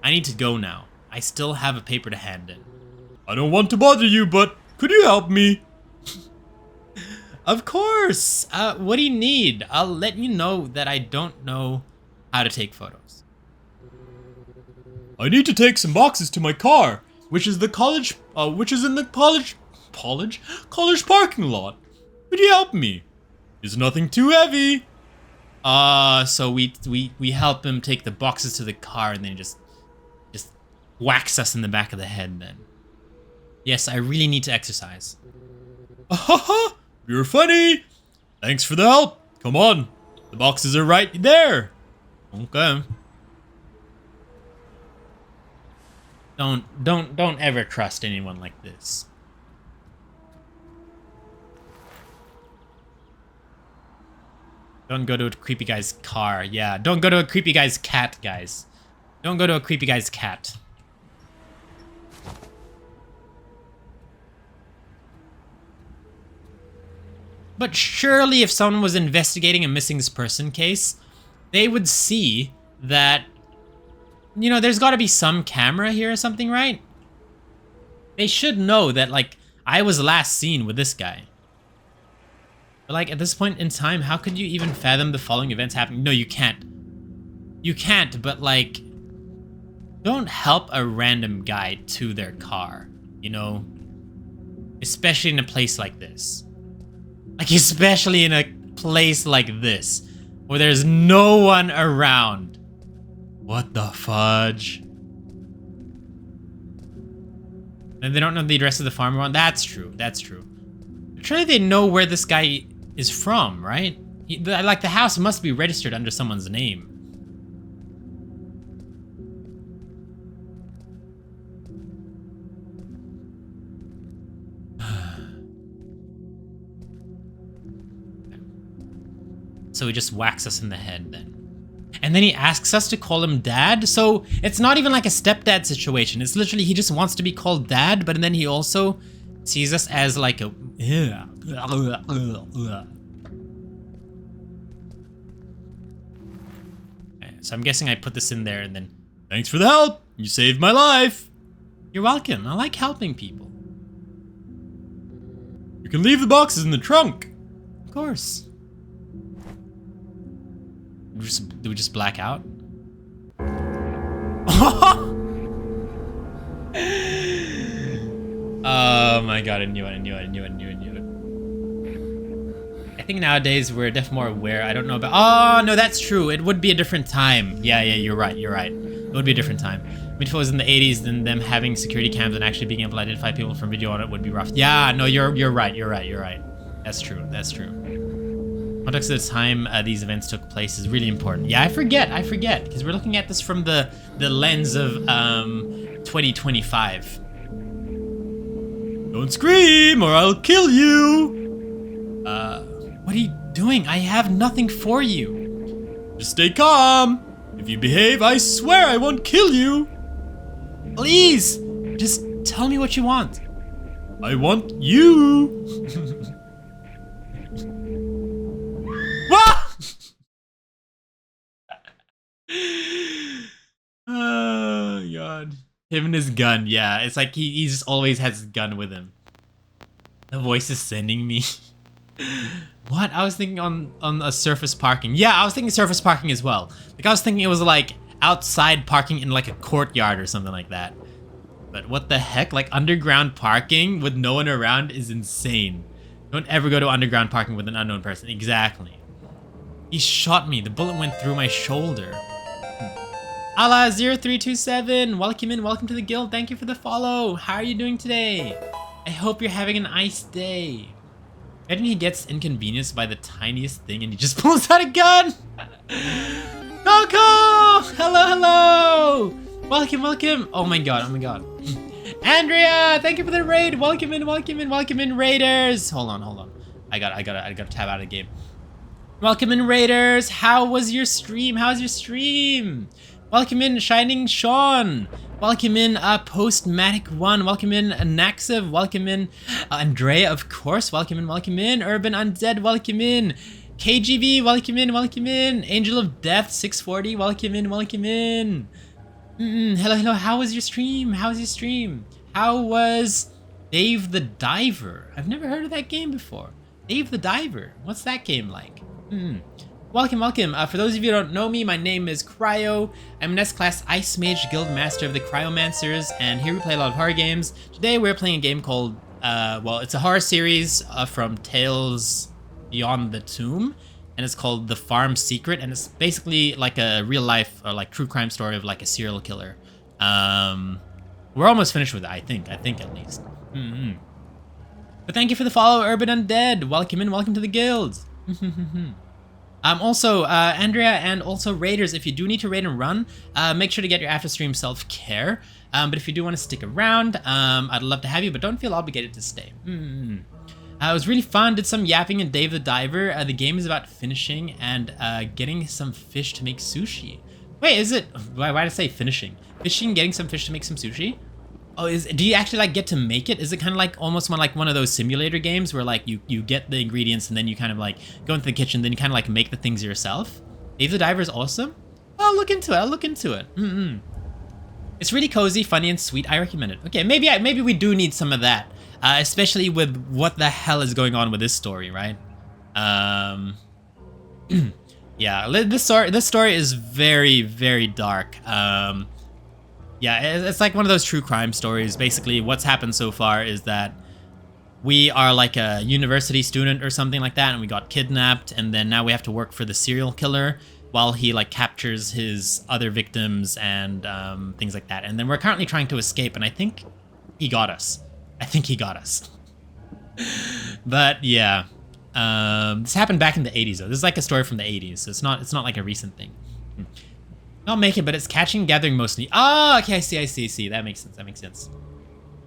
I need to go now. I still have a paper to hand in. I don't want to bother you, but could you help me? Of course. What do you need? I'll let you know that I don't know how to take photos. I need to take some boxes to my car, which is in the college parking lot. Could you help me? It's nothing too heavy. So we help him take the boxes to the car, and then he just whacks us in the back of the head then. Yes, I really need to exercise. You're funny. Thanks for the help. Come on. The boxes are right there. Okay. Don't ever trust anyone like this. Don't go to a creepy guy's car. Yeah, don't go to a creepy guy's cat, guys. Don't go to a creepy guy's cat. But surely if someone was investigating a missing person case, they would see that, you know, there's got to be some camera here or something, right? They should know that, like, I was last seen with this guy. But, like, at this point in time, how could you even fathom the following events happening? No, you can't. You can't, but, like, don't help a random guy to their car, you know? Especially in a place like this. Like, especially in a place like this, where there's no one around. What the fudge? And they don't know the address of the farm around? That's true, that's true. Surely they know where this guy is from, right? Like, the house must be registered under someone's name. So he just whacks us in the head then. And then he asks us to call him Dad? So it's not even like a stepdad situation. It's literally he just wants to be called Dad, but then he also sees us as like a... So I'm guessing I put this in there and then... Thanks for the help! You saved my life! You're welcome. I like helping people. You can leave the boxes in the trunk. Of course. Do we just black out? Oh my god, I knew it. I think nowadays we're definitely more aware. I don't know about... Oh, no, that's true. It would be a different time. Yeah, you're right. It would be a different time. If it was in the 80s, then them having security cams and actually being able to identify people from video on it would be rough. Yeah, no, you're right. That's true. Context of the time these events took place is really important. Yeah, I forget, because we're looking at this from the lens of 2025. Don't scream or I'll kill you! What are you doing? I have nothing for you. Just stay calm. If you behave, I swear I won't kill you. Please, just tell me what you want. I want you. Oh god. Him and his gun, yeah. It's like he just always has his gun with him. The voice is sending me. What? I was thinking on a surface parking. Yeah, I was thinking surface parking as well. Like I was thinking it was like outside parking in like a courtyard or something like that. But what the heck? Like underground parking with no one around is insane. Don't ever go to underground parking with an unknown person. Exactly. He shot me. The bullet went through my shoulder. Allah0327, welcome to the guild. Thank you for the follow. How are you doing today? I hope you're having a nice day. Imagine he gets inconvenienced by the tiniest thing and he just pulls out a gun. Coco! Hello! Welcome. Oh my god. Andrea, thank you for the raid. Welcome in, Raiders. Hold on. I gotta tab out of the game. Welcome in, Raiders. How was your stream? Welcome in, Shining Sean. Welcome in, Postmatic1. Welcome in, Naxiv. Welcome in, Andrea, of course. Welcome in, Urban Undead. Welcome in, KGV. Welcome in, Angel of Death 640. Welcome in. Hello. How was your stream? How was Dave the Diver? I've never heard of that game before. Dave the Diver. What's that game like? Welcome. For those of you who don't know me, my name is Kryo. I'm an S-Class Ice Mage Guild Master of the Cryomancers, and here we play a lot of horror games. Today we're playing a game called, well, it's a horror series from Tales Beyond the Tomb, and it's called The Farm Secret, and it's basically like a real-life, or like true crime story of like a serial killer. We're almost finished with it, I think at least. But thank you for the follow, Urban Undead. Welcome to the guild. Also, Andrea and also raiders, if you do need to raid and run, make sure to get your after stream self-care. But if you do want to stick around, I'd love to have you, but don't feel obligated to stay. It was really fun. Did some yapping in Dave the Diver. The game is about finishing and getting some fish to make sushi. Wait, is it? Why did I say finishing? Fishing, getting some fish to make some sushi? Oh, do you actually like get to make it? Is it kind of like almost like one of those simulator games where like you get the ingredients and then you kind of like go into the kitchen, then you kind of like make the things yourself? Dave the Diver is awesome. I'll look into it. I'll look into it. It's really cozy, funny, and sweet. I recommend it. Okay, maybe we do need some of that, especially with what the hell is going on with this story, right? Yeah, this story is very, very dark. Yeah, it's like one of those true crime stories. Basically, what's happened so far is that we are like a university student or something like that, and we got kidnapped, and then now we have to work for the serial killer while he like captures his other victims and things like that. And then we're currently trying to escape, and I think he got us. But yeah, this happened back in the 80s though. This is like a story from the 80s, so it's not like a recent thing. Not make it, but it's catching and gathering mostly. Oh, okay, I see. That makes sense.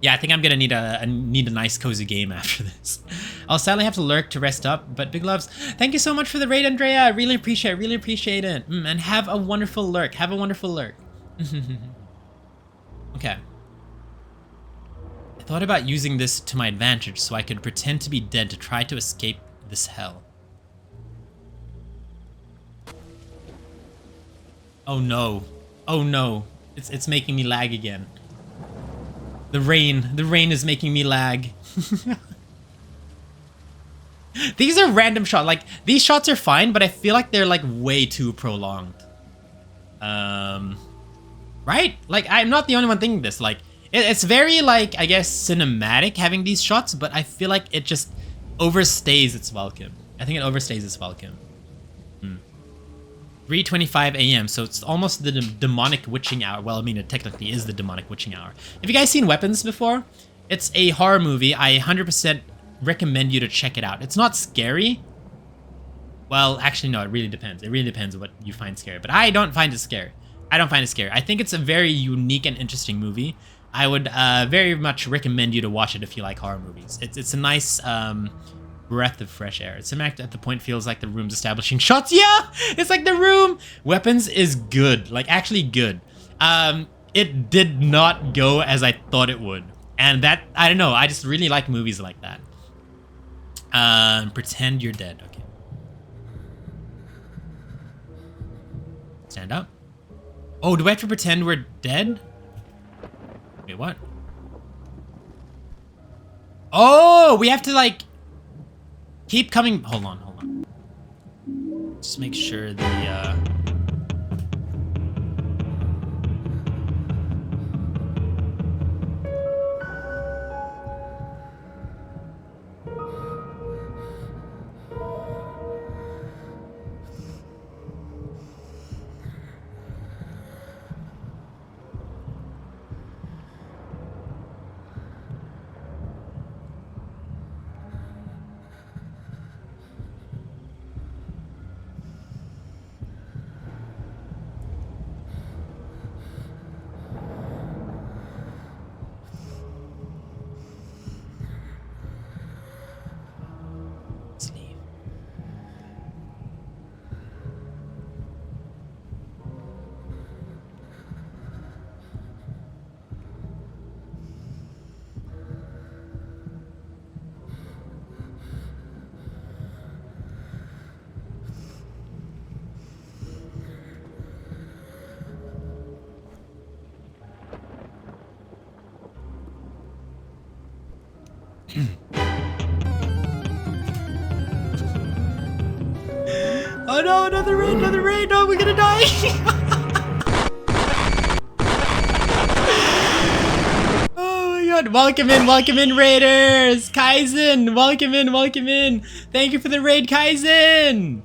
Yeah, I think I'm gonna need a nice cozy game after this. I'll sadly have to lurk to rest up, but big loves. Thank you so much for the raid, Andrea. I really appreciate it. And have a wonderful lurk. Okay. I thought about using this to my advantage so I could pretend to be dead to try to escape this hell. Oh no. It's making me lag again. The rain is making me lag. These are random shots. Like, these shots are fine, but I feel like they're like way too prolonged. Right? Like, I'm not the only one thinking this. Like, it's very like, I guess, cinematic having these shots, but I feel like it just overstays its welcome. I think it overstays its welcome. 3:25 a.m. So it's almost the demonic witching hour. Well, I mean, it technically is the demonic witching hour. Have you guys seen Weapons before? It's a horror movie. I 100% recommend you to check it out. It's not scary. Well, actually, no, it really depends. It really depends what you find scary. But I don't find it scary. I think it's a very unique and interesting movie. I would very much recommend you to watch it if you like horror movies. It's a nice breath of fresh air. Cinematic at the point feels like the room's establishing shots. Yeah, it's like the room. Weapons is good, like actually good. It did not go as I thought it would, and that, I don't know. I just really like movies like that. Pretend you're dead. Okay. Stand up. Oh, do we have to pretend we're dead? Wait, what? Oh, we have to like keep coming. Hold on. Just make sure the sleeve. Oh no, another raid, no, we're gonna die! Oh my god, welcome in, raiders! Kaizen, welcome in! Thank you for the raid, Kaizen!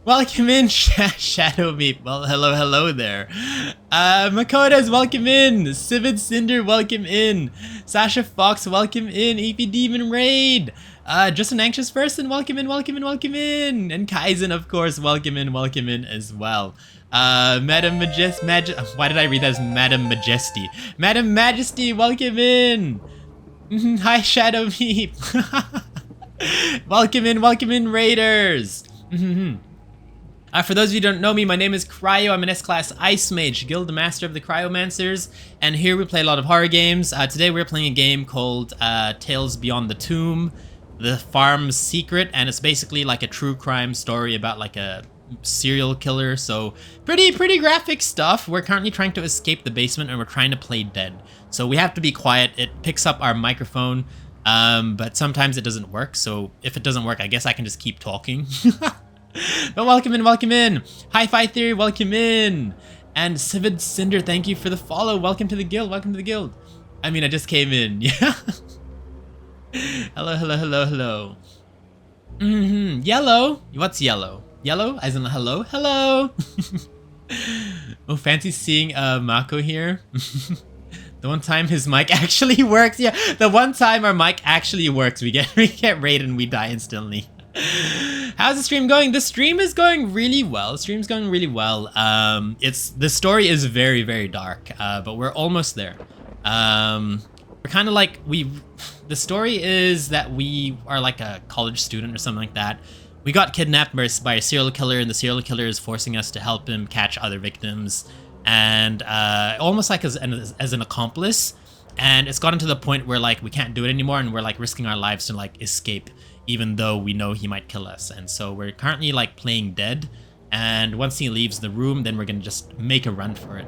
Welcome in, Shadow Meep. Well, hello there. Makota's welcome in. Civid Cinder, welcome in. Sasha Fox, welcome in. EP Demon Raid. Just an anxious person, welcome in. And Kaizen, of course, welcome in as well. Madam why did I read that as Madam Majesty? Madam Majesty, welcome in. Hi, Shadow Meep. Welcome in, Raiders. For those of you who don't know me, my name is Kryo. I'm an S-Class Ice Mage, Guild Master of the Cryomancers, and here we play a lot of horror games. Today we're playing a game called Tales Beyond the Tomb, The Farm's Secret, and it's basically like a true crime story about like a serial killer, so pretty graphic stuff. We're currently trying to escape the basement and we're trying to play dead. So we have to be quiet. It picks up our microphone, but sometimes it doesn't work, so if it doesn't work, I guess I can just keep talking. But welcome in. Hi-Fi Theory, welcome in. And Civid Cinder, thank you for the follow. Welcome to the guild. I mean, I just came in. Yeah. Hello. Yellow. What's yellow? Yellow? As in hello? Oh, fancy seeing Mako here. The one time his mic actually works. Yeah, the one time our mic actually works, we get raided and we die instantly. How's the stream going? The stream is going really well. The story is very dark, but we're almost there. We're kind of like the story is that we are like a college student or something like that. We got kidnapped by a serial killer, and the serial killer is forcing us to help him catch other victims, and almost like as an accomplice. And it's gotten to the point where like we can't do it anymore, and we're like risking our lives to like escape, even though we know he might kill us. And so we're currently like playing dead, and once he leaves the room, then we're gonna just make a run for it.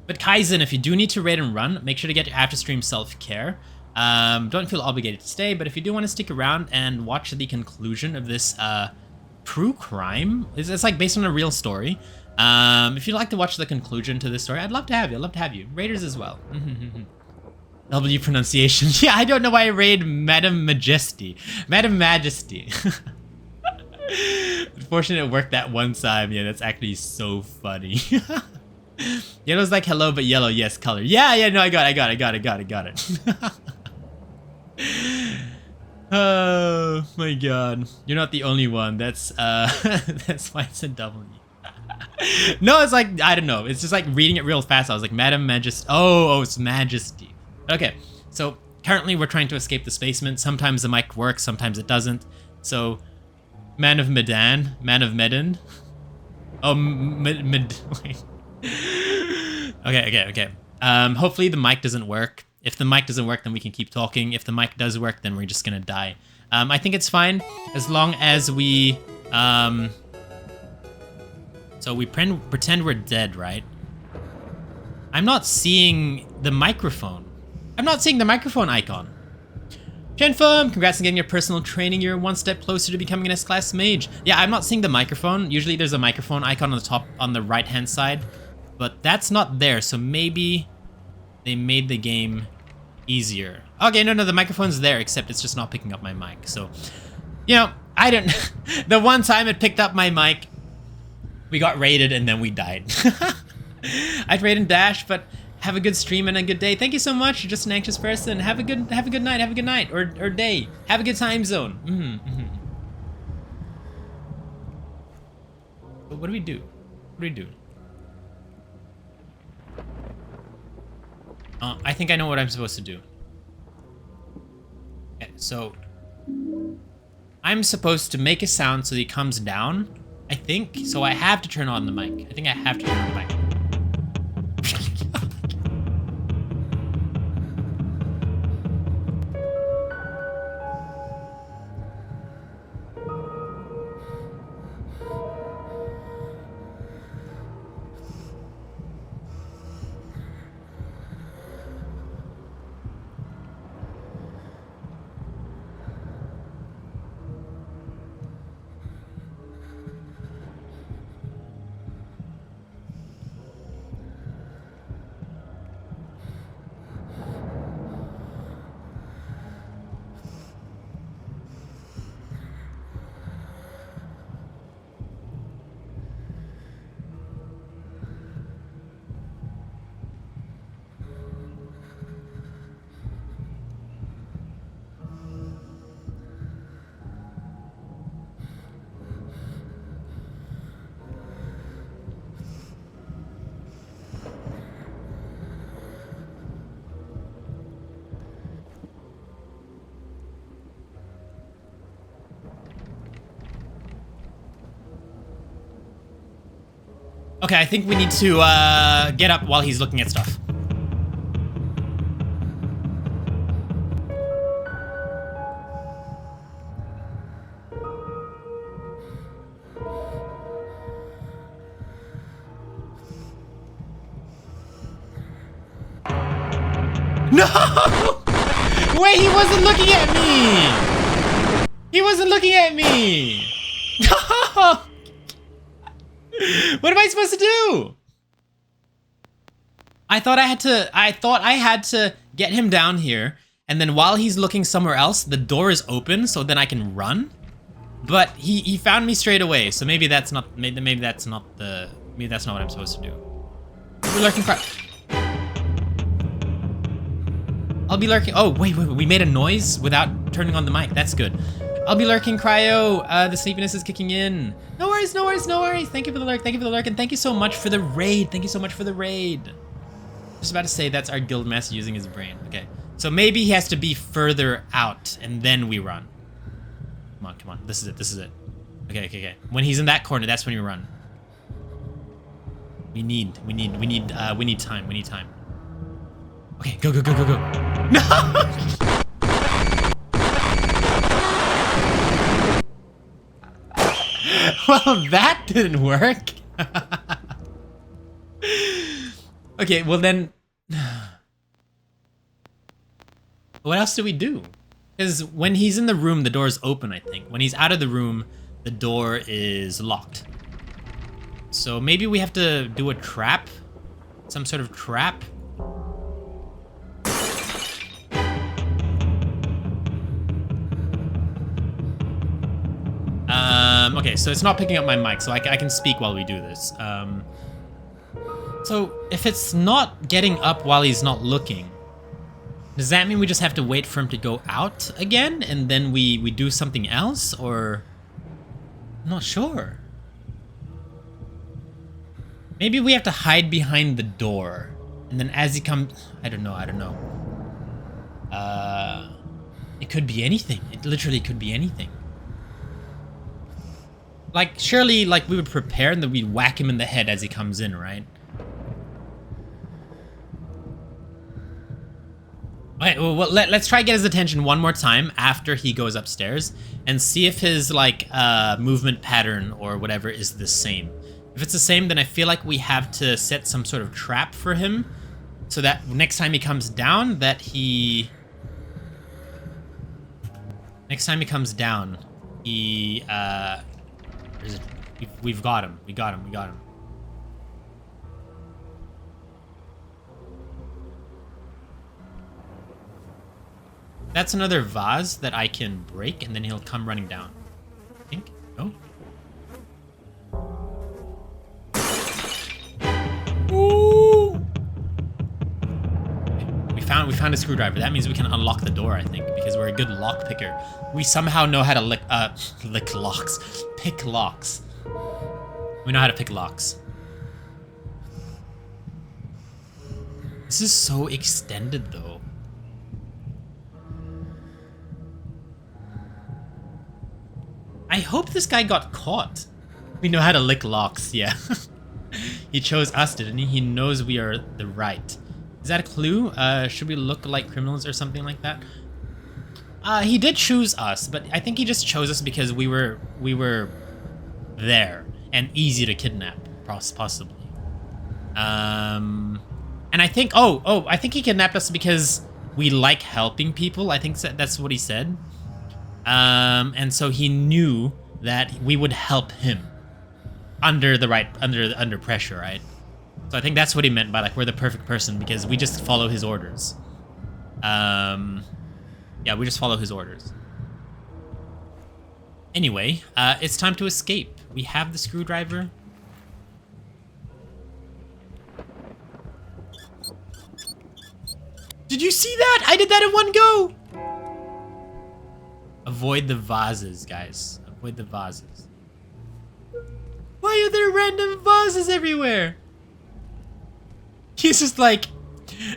But Kaizen, if you do need to raid and run, make sure to get your after stream self-care. Don't feel obligated to stay, but if you do want to stick around and watch the conclusion of this true crime, it's like based on a real story. If you'd like to watch the conclusion to this story, I'd love to have you. Raiders as well. W pronunciation. Yeah, I don't know why I raid Madam Majesty. Unfortunately, it worked that one time. Yeah, that's actually so funny. Yellow's like hello, but yellow, yes, color. Yeah, no, I got it. Oh my god. You're not the only one. That's why it's a W. No, it's like, I don't know. It's just like reading it real fast. I was like, Madam Majesty. Oh, it's Majesty. Okay, so currently we're trying to escape this basement. Sometimes the mic works, sometimes it doesn't. So, Man of Medan. Oh, wait. Okay. Hopefully the mic doesn't work. If the mic doesn't work, then we can keep talking. If the mic does work, then we're just gonna die. I think it's fine as long as we, so we pretend we're dead, right? I'm not seeing the microphone. I'm not seeing the microphone icon. Chenfum, congrats on getting your personal training. You're one step closer to becoming an S-Class Mage. Yeah, I'm not seeing the microphone. Usually there's a microphone icon on the top, on the right-hand side. But that's not there, so maybe they made the game easier. Okay, no, the microphone's there, except it's just not picking up my mic. So, you know, I don't... The one time it picked up my mic, we got raided and then we died. I'd raid and dash, but have a good stream and a good day. Thank you so much. You're just an anxious person. Have a good night, or day. Have a good time zone. But what do we do? I think I know what I'm supposed to do. Okay, so I'm supposed to make a sound so that he comes down, I think. So I have to turn on the mic. I think I have to turn on the mic. Okay, I think we need to get up while he's looking at stuff. No! Wait, he wasn't looking at me! He wasn't looking at me! No! What am I supposed to do? I thought I had to get him down here, and then while he's looking somewhere else, the door is open, so then I can run. But he found me straight away, so maybe that's not maybe that's not what I'm supposed to do. We're lurking. I'll be lurking. Oh, wait, we made a noise without turning on the mic. That's good. I'll be lurking, Kryo. The sleepiness is kicking in. No worries, no worries, no worries. Thank you for the lurk. Thank you for the lurk. And thank you so much for the raid. Thank you so much for the raid. Just about to say that's our guild master using his brain. Okay. So maybe he has to be further out and then we run. Come on, come on. This is it. This is it. Okay, okay, okay. When he's in that corner, that's when we run. We need time. We need time. Okay, go, go, go, go, go. No! Well, that didn't work. Okay, well then... What else do we do? Because when he's in the room, the door is open, I think. When he's out of the room, the door is locked. So maybe we have to do a trap? Some sort of trap? Okay, so it's not picking up my mic, so I can speak while we do this. So if it's not getting up while he's not looking, does that mean we just have to wait for him to go out again and then we do something else, or? I'm not sure. Maybe we have to hide behind the door and then as he comes, I don't know. It could be anything. It literally could be anything. Like, surely, like, we would prepare and then we'd whack him in the head as he comes in, right? Okay, well, let's try to get his attention one more time after he goes upstairs and see if his, like, movement pattern or whatever is the same. If it's the same, then I feel like we have to set some sort of trap for him so that next time he comes down, Next time he comes down, he, we've got him. We got him. That's another vase that I can break, and then he'll come running down. I think. No? Ooh! We found a screwdriver. That means we can unlock the door, I think, because we're a good lock picker. We somehow know how to pick locks. We know how to pick locks. This is so extended, though. I hope this guy got caught. We know how to lick locks, yeah. He chose us, didn't he? He knows we are the right. Is that a clue? Should we look like criminals or something like that? He did choose us, but I think he just chose us because we were there and easy to kidnap, possibly. And I think, I think he kidnapped us because we like helping people. I think that's what he said. And so he knew that we would help him under pressure, right? So I think that's what he meant by, like, we're the perfect person because we just follow his orders. Yeah, we just follow his orders. Anyway, it's time to escape. We have the screwdriver. Did you see that? I did that in one go! Avoid the vases, guys. Avoid the vases. Why are there random vases everywhere? He's just like,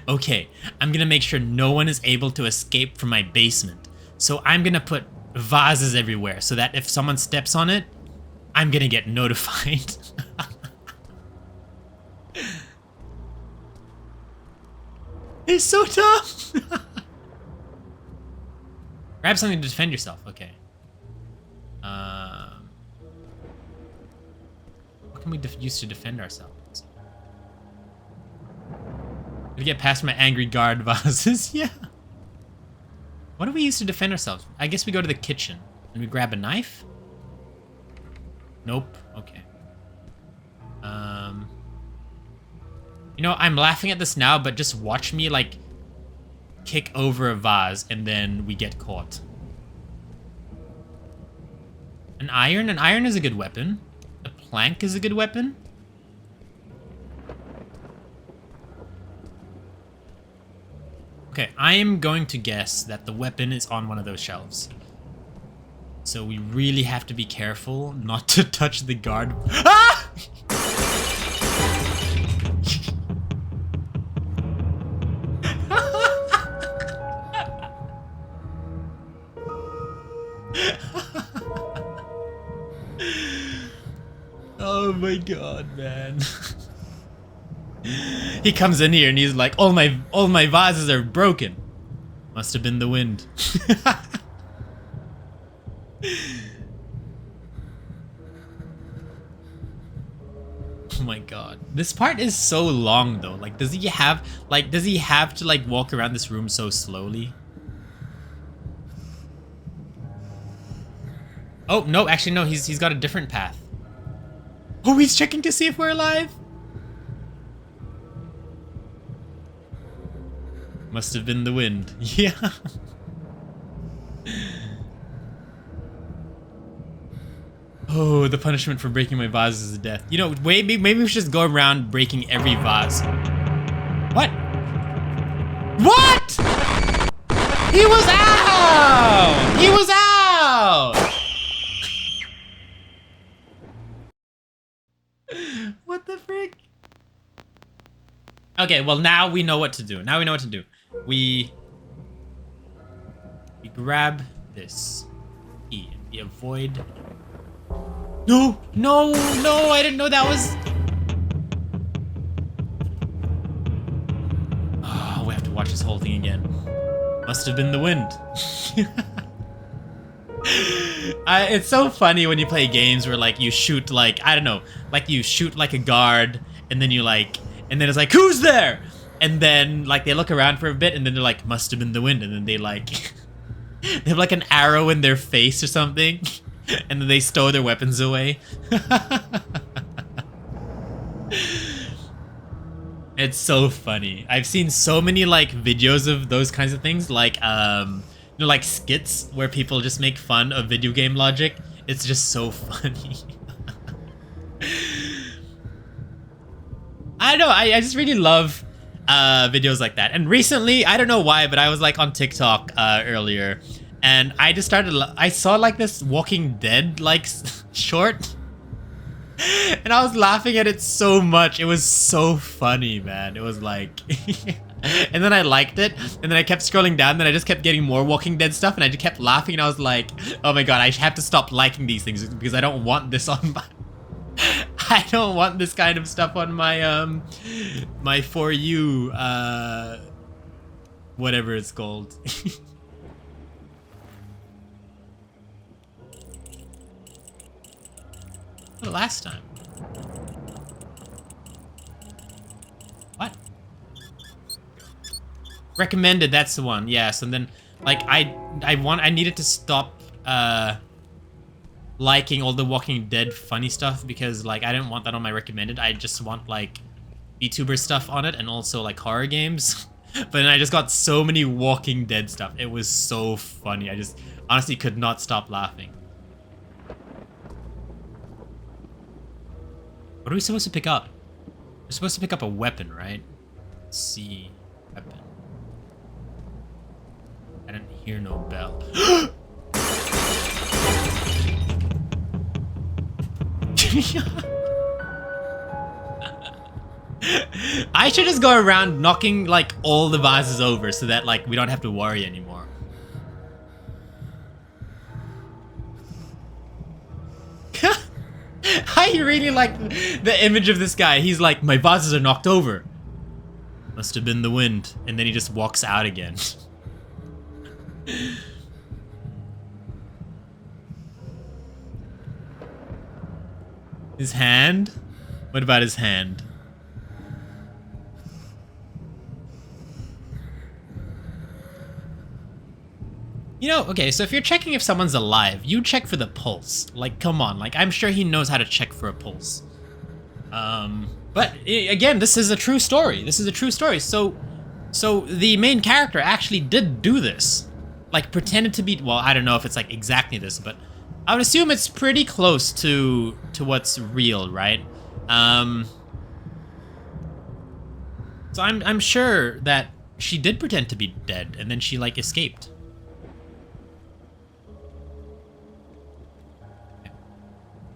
okay, I'm gonna make sure no one is able to escape from my basement. So I'm gonna put vases everywhere so that if someone steps on it, I'm gonna get notified. It's so tough. Grab something to defend yourself. Okay. What can we use to defend ourselves? To get past my angry guard vases. Yeah. What do we use to defend ourselves? I guess we go to the kitchen and we grab a knife. Nope. Okay. You know, I'm laughing at this now, but just watch me like kick over a vase and then we get caught. An iron? An iron is a good weapon. A plank is a good weapon. Okay, I am going to guess that the weapon is on one of those shelves. So we really have to be careful not to touch the guard. Ah! Oh my god, man. He comes in here and he's like, all my vases are broken. Must have been the wind. Oh my god. This part is so long though. Like, does he have to like walk around this room so slowly? Oh, no, actually no, he's got a different path. Oh, he's checking to see if we're alive. Must have been the wind. Yeah. Oh, the punishment for breaking my vase is death. You know, maybe we should just go around breaking every vase. What? What? He was out! He was out! What the frick? Okay, well now we know what to do. Now we know what to do. We grab this. E. We avoid. No! No! No! I didn't know that was. Oh, we have to watch this whole thing again. Must have been the wind. It's so funny when you play games where like you shoot like, I don't know, like you shoot like a guard and then you like, and then it's like, who's there? And then like they look around for a bit and then they're like, must have been the wind. And then they like, they have like an arrow in their face or something. And then they stow their weapons away. It's so funny. I've seen so many like videos of those kinds of things, like you know, like skits where people just make fun of video game logic. It's just so funny. I don't know, I just really love videos like that. And recently, I don't know why, but I was like on TikTok earlier, and I just started, I saw like this Walking Dead like short, and I was laughing at it so much. It was so funny, man. It was like, and then I liked it, and then I kept scrolling down, then I just kept getting more Walking Dead stuff, and I just kept laughing, and I was like, oh my god, I have to stop liking these things because I don't want this on my, I don't want this kind of stuff on my my For You whatever it's called. The last time. What? Recommended, that's the one. Yes, and then like I needed to stop liking all the Walking Dead funny stuff because like I didn't want that on my recommended. I just want like VTuber stuff on it and also like horror games. But then I just got so many Walking Dead stuff. It was so funny. I just honestly could not stop laughing. What are we supposed to pick up? We're supposed to pick up a weapon, right? Let's see. Weapon. I didn't hear no bell. I should just go around knocking like all the vases over so that like we don't have to worry anymore. I really like the image of this guy. He's like, my vases are knocked over. Must have been the wind. And then he just walks out again. His hand? What about his hand? You know, okay, so if you're checking if someone's alive, you check for the pulse. Like, come on. Like, I'm sure he knows how to check for a pulse. But again, this is a true story. This is a true story. So the main character actually did do this. Like, pretended to be, well, I don't know if it's like exactly this, but I would assume it's pretty close to what's real, right? So I'm sure that she did pretend to be dead and then she like escaped.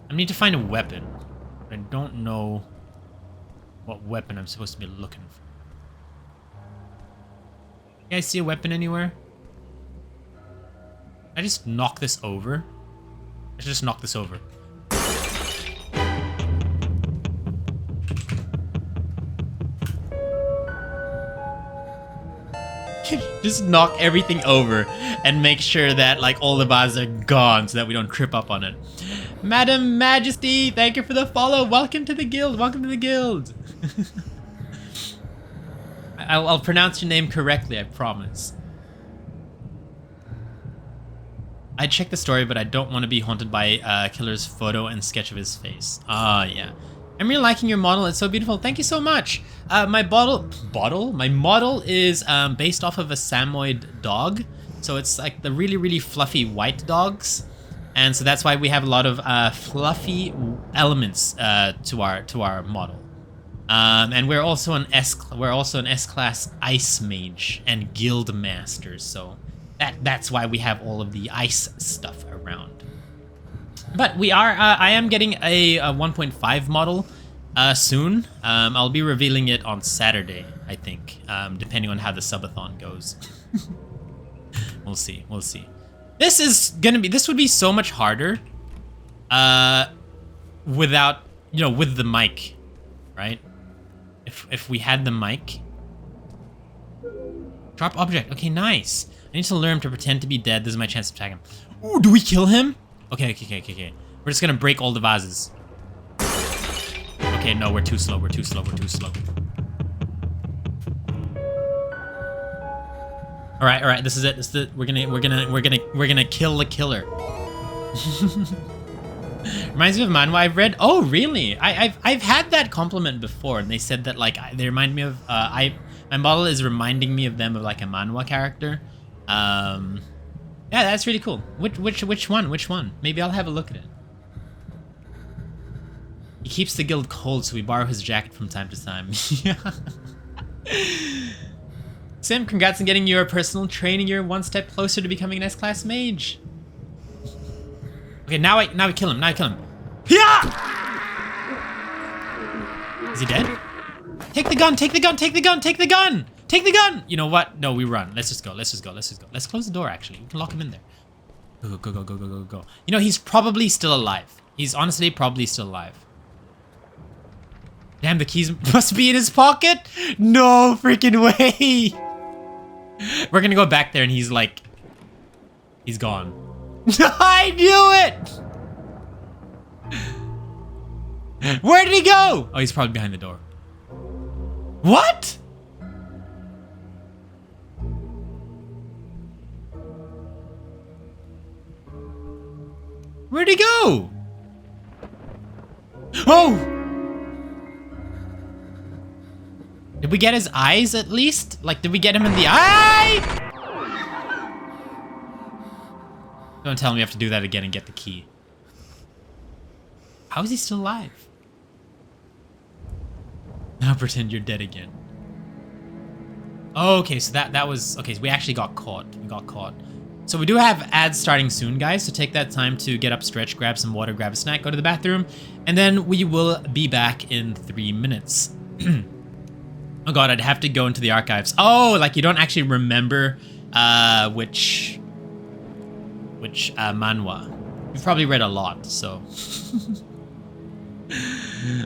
I need to find a weapon. I don't know what weapon I'm supposed to be looking for. You guys see a weapon anywhere? I just knock this over. I should just knock this over. Just knock everything over and make sure that like all the vases are gone so that we don't trip up on it. Madam Majesty, thank you for the follow. Welcome to the guild. Welcome to the guild. I'll pronounce your name correctly, I promise. I checked the story, but I don't want to be haunted by Killer's photo and sketch of his face. Ah, yeah. I'm really liking your model. It's so beautiful. Thank you so much. My model is based off of a Samoyed dog. So it's like the really, really fluffy white dogs. And so that's why we have a lot of fluffy elements to our model. And we're also an S-class ice mage and guild masters. So that's why we have all of the ice stuff around. But we are, I am getting a 1.5 model soon. I'll be revealing it on Saturday, I think, depending on how the subathon goes. We'll see. This would be so much harder without, with the mic, right? If we had the mic. Drop object. Okay, nice. I need to learn to pretend to be dead. This is my chance to attack him. Ooh, do we kill him? Okay. We're just gonna break all the vases. Okay, no, we're too slow. We're too slow. All right. This is it. We're gonna kill the killer. Reminds me of manhwa I've read. Oh, really? I've had that compliment before, and they said that like they remind me of my model is reminding me of them of like a manhwa character. Yeah, that's really cool. Which one? Maybe I'll have a look at it. He keeps the guild cold, so we borrow his jacket from time to time. Yeah. Sim, congrats on getting your personal training. You're one step closer to becoming an S-class mage. Okay, now I kill him. Yeah! Is he dead? Take the gun! You know what? No, we run. Let's just go. Let's close the door, actually. We can lock him in there. Go. You know, he's probably still alive. He's honestly probably still alive. Damn, the keys must be in his pocket? No freaking way! We're gonna go back there and he's like... He's gone. I knew it! Where did he go? Oh, he's probably behind the door. What? Where'd he go? Oh! Did we get his eyes at least? Like, did we get him in the eye? Don't tell me we have to do that again and get the key. How is he still alive? Now pretend you're dead again. Oh, okay, so that was... Okay, so we actually got caught. So we do have ads starting soon, guys, so take that time to get up, stretch, grab some water, grab a snack, go to the bathroom, and then we will be back in 3 minutes. Oh god, I'd have to go into the archives. Oh, like you don't actually remember which manhwa. You've probably read a lot, so...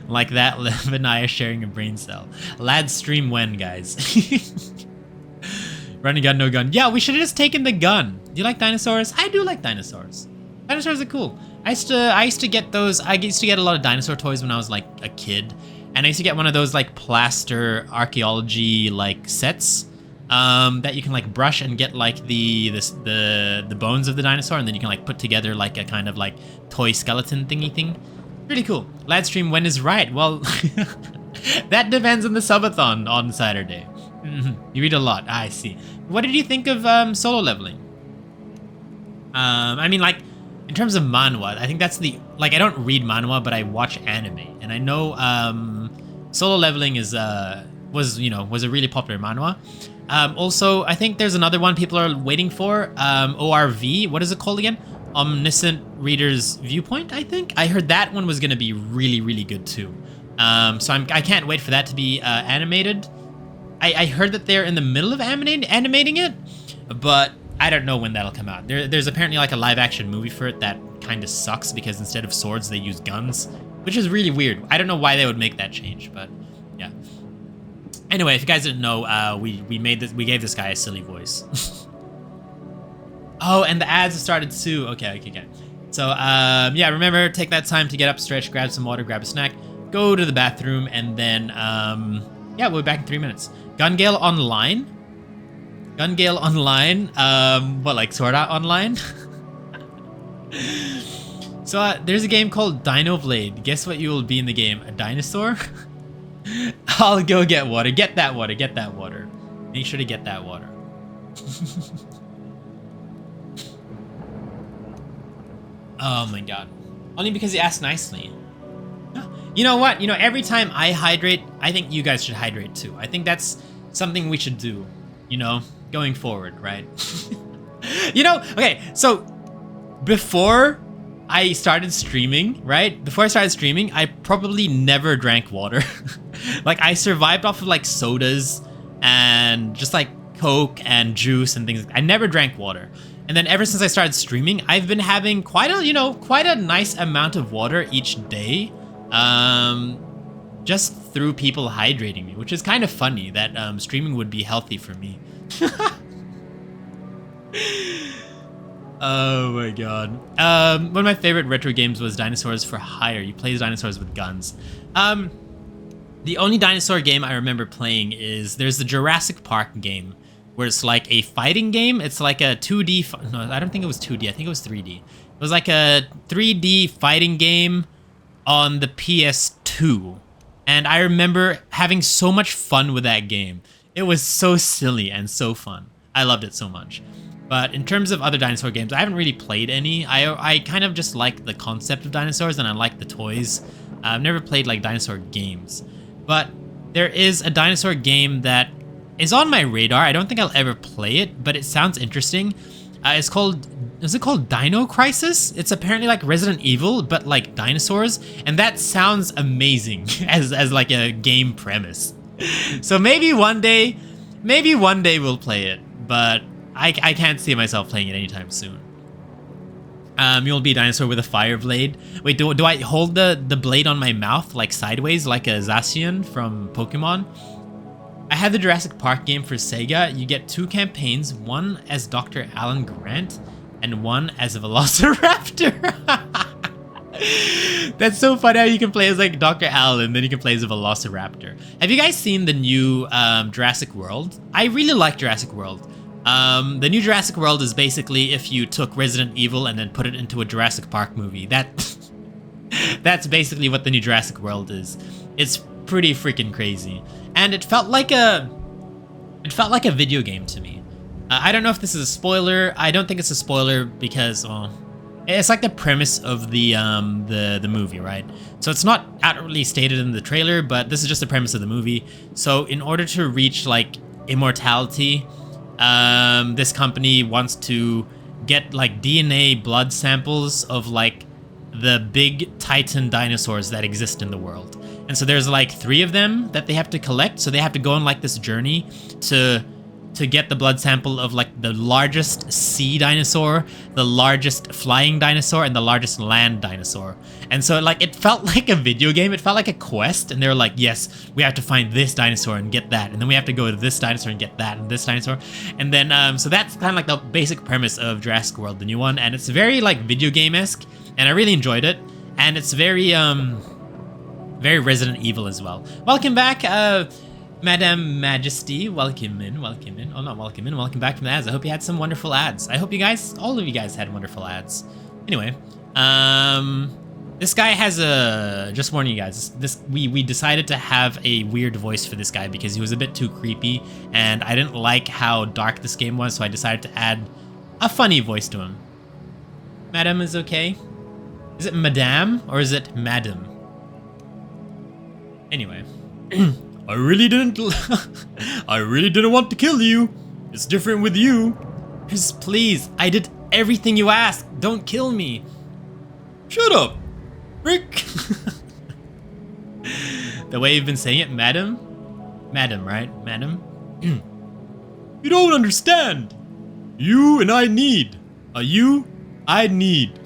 Like that, Liv and I are sharing a brain cell. Lad stream when, guys? Running gun, no gun. Yeah, we should have just taken the gun. Do you like dinosaurs? I do like dinosaurs. Dinosaurs are cool. I used to get those. I used to get a lot of dinosaur toys when I was like a kid, and I used to get one of those like plaster archaeology like sets that you can like brush and get like the bones of the dinosaur, and then you can like put together like a kind of like toy skeleton thingy thing. Really cool. Live stream when is right? Well, that depends on the subathon on Saturday. You read a lot. I see. What did you think of solo leveling? I mean, like, in terms of manhwa, I think that's the... Like, I don't read manhwa, but I watch anime. And I know solo leveling is was a really popular manhwa. Also, I think there's another one people are waiting for. ORV. What is it called again? Omniscient Reader's Viewpoint, I think. I heard that one was going to be really, really good, too. So I can't wait for that to be animated. I heard that they're in the middle of animating it, but I don't know when that'll come out. There's apparently like a live-action movie for it that kind of sucks because instead of swords, they use guns, which is really weird. I don't know why they would make that change, but yeah. Anyway, if you guys didn't know, we gave this guy a silly voice. Oh, and the ads have started too. Okay. So yeah, remember, take that time to get up, stretch, grab some water, grab a snack, go to the bathroom, and then yeah, we'll be back in 3 minutes. Gun Gale Online? Gun Gale Online? What, like Sword Art Online? So there's a game called Dino Blade. Guess what you will be in the game? A dinosaur? I'll go get water. Get that water. Get that water. Make sure to get that water. Oh my god. Only because you asked nicely. You know what? You know, every time I hydrate, I think you guys should hydrate too. I think that's something we should do, you know, going forward, right? You know, okay, so before I started streaming, right? Before I started streaming, I probably never drank water. Like, I survived off of like sodas and just like Coke and juice and things. I never drank water. And then ever since I started streaming, I've been having quite a nice amount of water each day. Just through people hydrating me, which is kind of funny that streaming would be healthy for me. Oh my god. One of my favorite retro games was Dinosaurs for Hire. You play dinosaurs with guns. The only dinosaur game I remember playing is there's the Jurassic Park game where it's like a fighting game. It's like a 2D. No, I don't think it was 2D. I think it was 3D. It was like a 3D fighting game on the PS2, and I remember having so much fun with that game. It was so silly and so fun. I loved it so much. But in terms of other dinosaur games, I haven't really played any. I kind of just like the concept of dinosaurs, and I like the toys. I've never played like dinosaur games, but there is a dinosaur game that is on my radar. I don't think I'll ever play it, but it sounds interesting. Is it called Dino Crisis? It's apparently like Resident Evil, but like dinosaurs, and that sounds amazing as like a game premise. So maybe one day we'll play it, but I can't see myself playing it anytime soon. You'll be a dinosaur with a fire blade. Wait, do I hold the blade on my mouth like sideways like a Zacian from Pokemon? I had the Jurassic Park game for Sega. You get 2 campaigns, one as Dr. Alan Grant and one as a Velociraptor. That's so funny how you can play as like Dr. Alan and then you can play as a Velociraptor. Have you guys seen the new Jurassic World? I really like Jurassic World. The new Jurassic World is basically if you took Resident Evil and then put it into a Jurassic Park movie. That's basically what the new Jurassic World is. It's pretty freaking crazy. And it felt like a video game to me. I don't know if this is a spoiler. I don't think it's a spoiler because, well, it's like the premise of the movie, right? So it's not outwardly stated in the trailer, but this is just the premise of the movie. So in order to reach like immortality, this company wants to get like DNA blood samples of like the big Titan dinosaurs that exist in the world. And so there's like 3 of them that they have to collect. So they have to go on like this journey to to get the blood sample of like the largest sea dinosaur, the largest flying dinosaur, and the largest land dinosaur. And so like it felt like a video game. It felt like a quest, and they were like, yes, we have to find this dinosaur and get that, and then we have to go to this dinosaur and get that and this dinosaur. And then so that's kind of like the basic premise of Jurassic World, the new one, and it's very like video game-esque, and I really enjoyed it. And it's very very Resident Evil as well. Welcome back, Madame Majesty. Welcome in, welcome in. Oh, not welcome in, welcome back from the ads. I hope you had some wonderful ads. I hope you guys, all of you guys had wonderful ads. Anyway, this guy has a, just warning you guys, we decided to have a weird voice for this guy because he was a bit too creepy, and I didn't like how dark this game was, so I decided to add a funny voice to him. Madame is okay? Is it Madame or is it Madam? Anyway, I really didn't want to kill you. It's different with you. Just please, I did everything you asked. Don't kill me. Shut up, Rick. The way you've been saying it, Madam? Madam, right? Madam? You don't understand. You and I need. You, I need.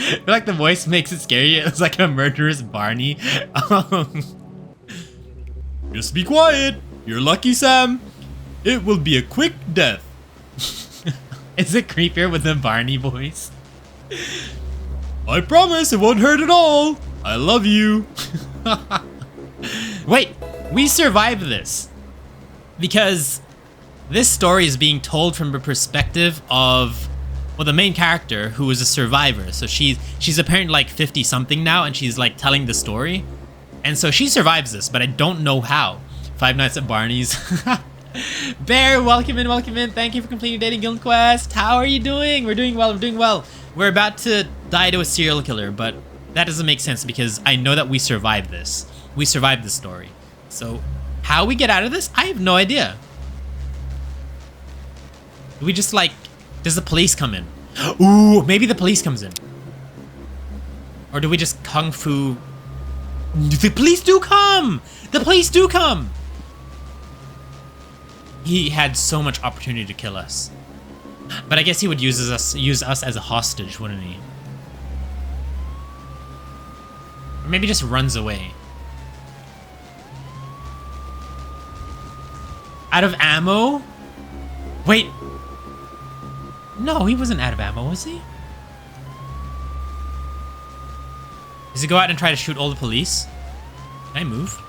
I feel like the voice makes it scary. It's like a murderous Barney. Just be quiet. You're lucky, Sam. It will be a quick death. Is it creepier with the Barney voice? I promise it won't hurt at all. I love you. Wait, we survived this. Because this story is being told from the perspective of, well, the main character, who is a survivor. So she's apparently like 50 something now, and she's like telling the story. And so she survives this, but I don't know how. Five Nights at Barney's. Bear, welcome in, welcome in. Thank you for completing Dating Guild Quest. How are you doing? We're doing well, we're doing well. We're about to die to a serial killer, but that doesn't make sense because I know that we survived this. We survived this story. So how we get out of this, I have no idea. Do we just like, does the police come in? Ooh, maybe the police comes in. Or do we just kung fu? The police do come! The police do come! He had so much opportunity to kill us. But I guess he would use us as a hostage, wouldn't he? Or maybe just runs away. Out of ammo? Wait. No, he wasn't out of ammo, was he? Does he go out and try to shoot all the police? Can I move?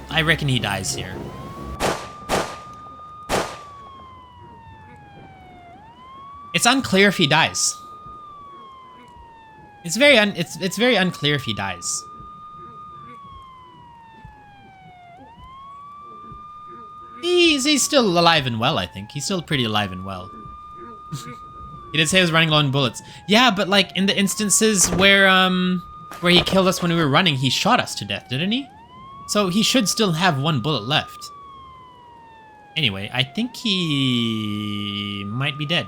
I reckon he dies here. It's unclear if he dies. It's very unclear if he dies. He's still alive and well, I think. He's still pretty alive and well. He did say he was running low on bullets. Yeah, but like in the instances where he killed us when we were running, he shot us to death, didn't he? So he should still have one bullet left. Anyway, I think he might be dead.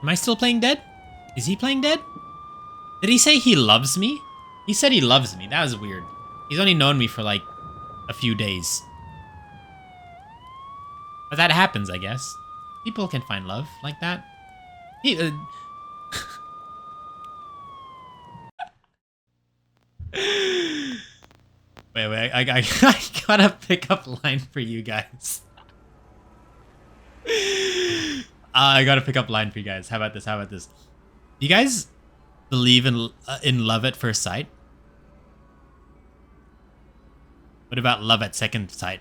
Am I still playing dead? Is he playing dead? Did he say he loves me? He said he loves me. That was weird. He's only known me for like a few days. But that happens, I guess. People can find love like that. Wait, I got a pickup line for you guys. I got a pickup line for you guys. How about this? How about this? You guys believe in love at first sight? What about love at second sight?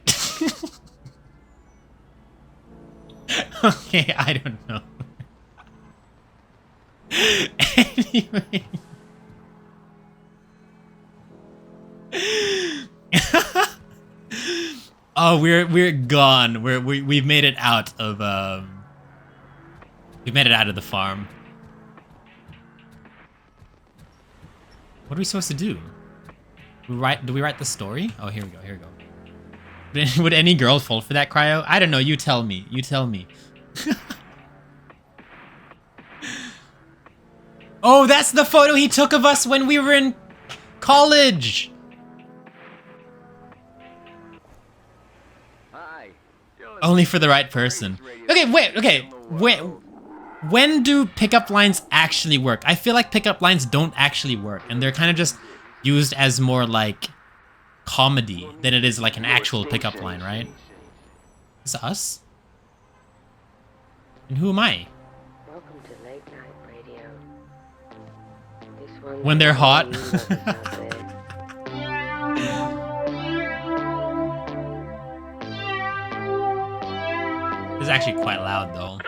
Okay, I don't know. Anyway. Oh, we're gone. We've made it out of we've made it out of the farm. What are we supposed to do? Do we write the story? Oh, here we go. Here we go. Would any girl fall for that, Kryo? I don't know. You tell me. You tell me. Oh, that's the photo he took of us when we were in college. Hi. You're Only listening for to the right person. greatest Okay, radio wait, station okay. in the world. When do pickup lines actually work? I feel like pickup lines don't actually work, and they're kind of just used as more like comedy than it is like an actual pickup line, right? Is it us? And who am I? Welcome to Late Night Radio. This one's When they're for all hot. you lovers out there. This is actually quite loud though.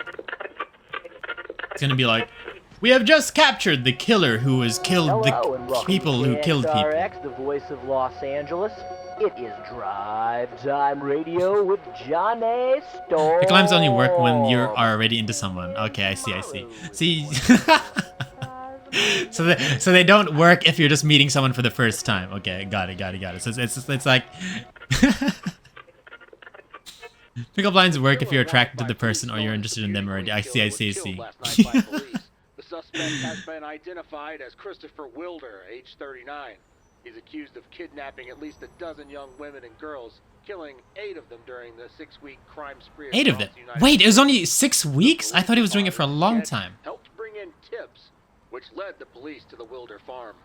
It's gonna be like, we have just captured the killer who has killed Hello and the welcome people to who killed people. KXRX, the voice of Los Angeles. It is Drive Time Radio with Johnny Storm. Pick lines only work when you are already into someone. Okay, I see, I see. See, so they don't work if you're just meeting someone for the first time. Okay, got it. So it's like pickup lines work if you're attracted to the person or you're interested in them already. I see. The suspect has been identified as Christopher Wilder, age 39. He's accused of kidnapping at least a dozen young women and girls, killing 8 of them during the 6-week crime spree. 8 of them. across the United Wait, it was States. only 6 weeks? I thought he was doing it for a long time. Helped bring in tips, which led the police to the Wilder farm.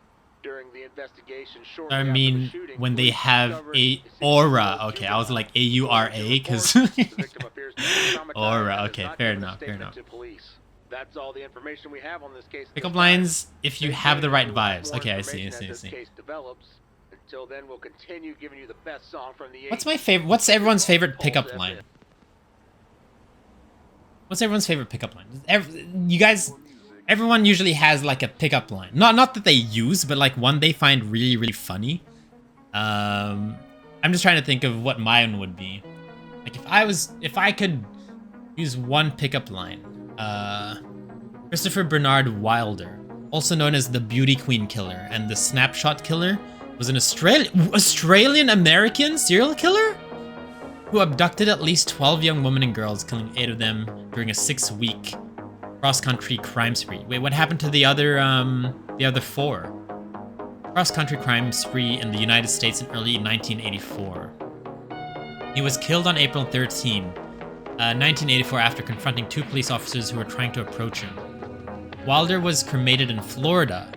During the investigation, shortly I after the mean, shooting, when they police have discovered a 16-year-old aura. Okay, I was juvenile. like A-U-R-A, because... The victim appears to be traumatized Aura, and has okay, not fair given a enough, fair statement enough. to police. That's all the information we have on this case. at Pickup this lines, time. if you Stay have the tuned right and we'll have vibes. more Okay, I see. information as this case develops. Until then, we'll continue giving you the best song from the What's 80s. my favorite? What's everyone's favorite pickup Pulse line? FM. What's everyone's favorite pickup line? You guys, everyone usually has like a pickup line. Not that they use, but like one they find really, really funny. I'm just trying to think of what mine would be. Like if I could use one pickup line. Christopher Bernard Wilder, also known as the Beauty Queen Killer and the Snapshot Killer, was an Australian-American serial killer who abducted at least 12 young women and girls, killing 8 of them during a 6-week cross-country crime spree. Wait, what happened to the other 4? Cross-country crime spree in the United States in early 1984. He was killed on April 13, 1984 after confronting 2 police officers who were trying to approach him. Wilder was cremated in Florida,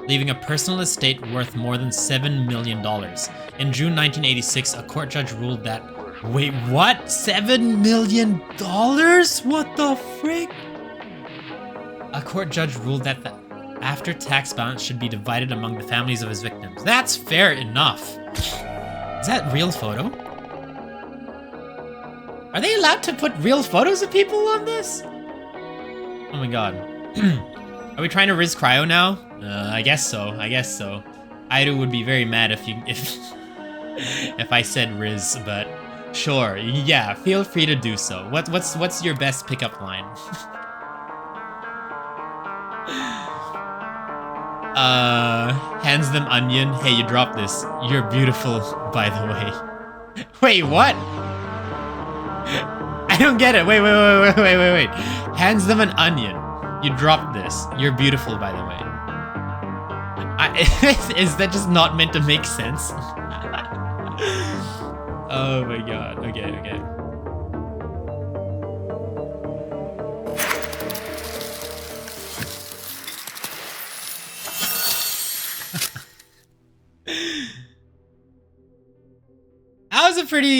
leaving a personal estate worth more than $7 million. In June 1986, a court judge ruled that... Wait, what? $7 million? What the frick? A court judge ruled that the after-tax balance should be divided among the families of his victims. That's fair enough. Is that real photo? Are they allowed to put real photos of people on this? Oh my god. Are we trying to Riz Kryo now? I guess so. Aidu would be very mad if if I said Riz, but sure. Yeah, feel free to do so. What's your best pickup line? Hands them onion. Hey, you dropped this. You're beautiful, by the way. Wait, what? I don't get it. Wait. Hands them an onion. You dropped this. You're beautiful, by the way. Is that just not meant to make sense? Oh my god. Okay.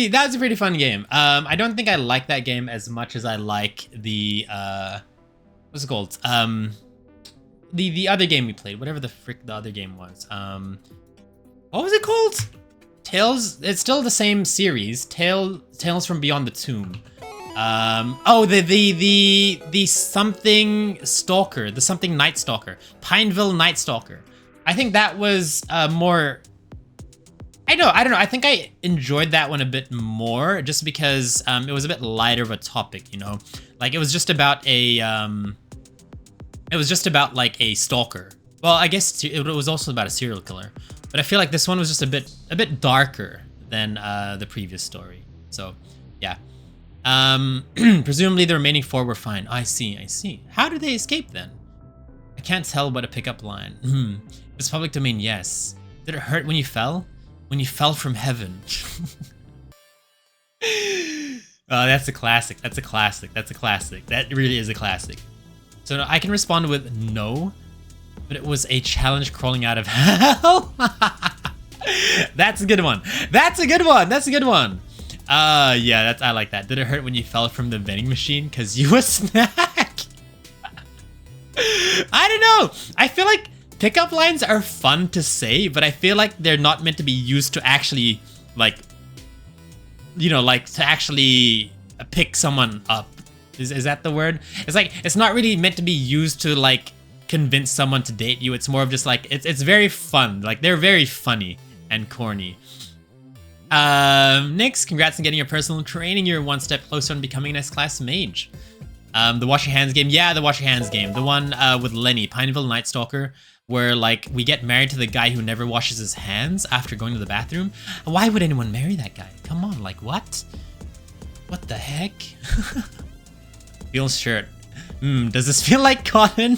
That was a pretty fun game. I don't think I like that game as much as I like the what's it called? The other game we played, whatever the frick the other game was. What was it called? Tales. It's still the same series. Tales from Beyond the Tomb. Oh, the something stalker, the something Night Stalker, Pineville Night Stalker. I think that was more. I don't know. I think I enjoyed that one a bit more, just because it was a bit lighter of a topic, you know. Like it was just about a it was just about like a stalker. Well, I guess it was also about a serial killer, but I feel like this one was just a bit darker than the previous story. So, yeah. Presumably the remaining 4 were fine. I see. How did they escape then? I can't tell but a pickup line. It's public domain, yes. Did it hurt when you fell? When you fell from heaven. Oh, that's a classic. That's a classic. That's a classic. That really is a classic. So no, I can respond with no, but it was a challenge crawling out of hell. That's a good one. That's a good one. That's a good one. Yeah, I like that. Did it hurt when you fell from the vending machine because you a snack? I don't know. I feel like pickup lines are fun to say, but I feel like they're not meant to be used to actually, like, you know, like to actually pick someone up. Is that the word? It's like, it's not really meant to be used to like convince someone to date you. It's more of just like, it's very fun. Like they're very funny and corny. Nix, congrats on getting your personal training. You're one step closer on becoming an S-class mage. The wash your hands game. Yeah, the wash your hands game. The one with Lenny, Pineville Night Stalker, where like we get married to the guy who never washes his hands after going to the bathroom. Why would anyone marry that guy? Come on, like what? What the heck? Feels shirt. Does this feel like cotton?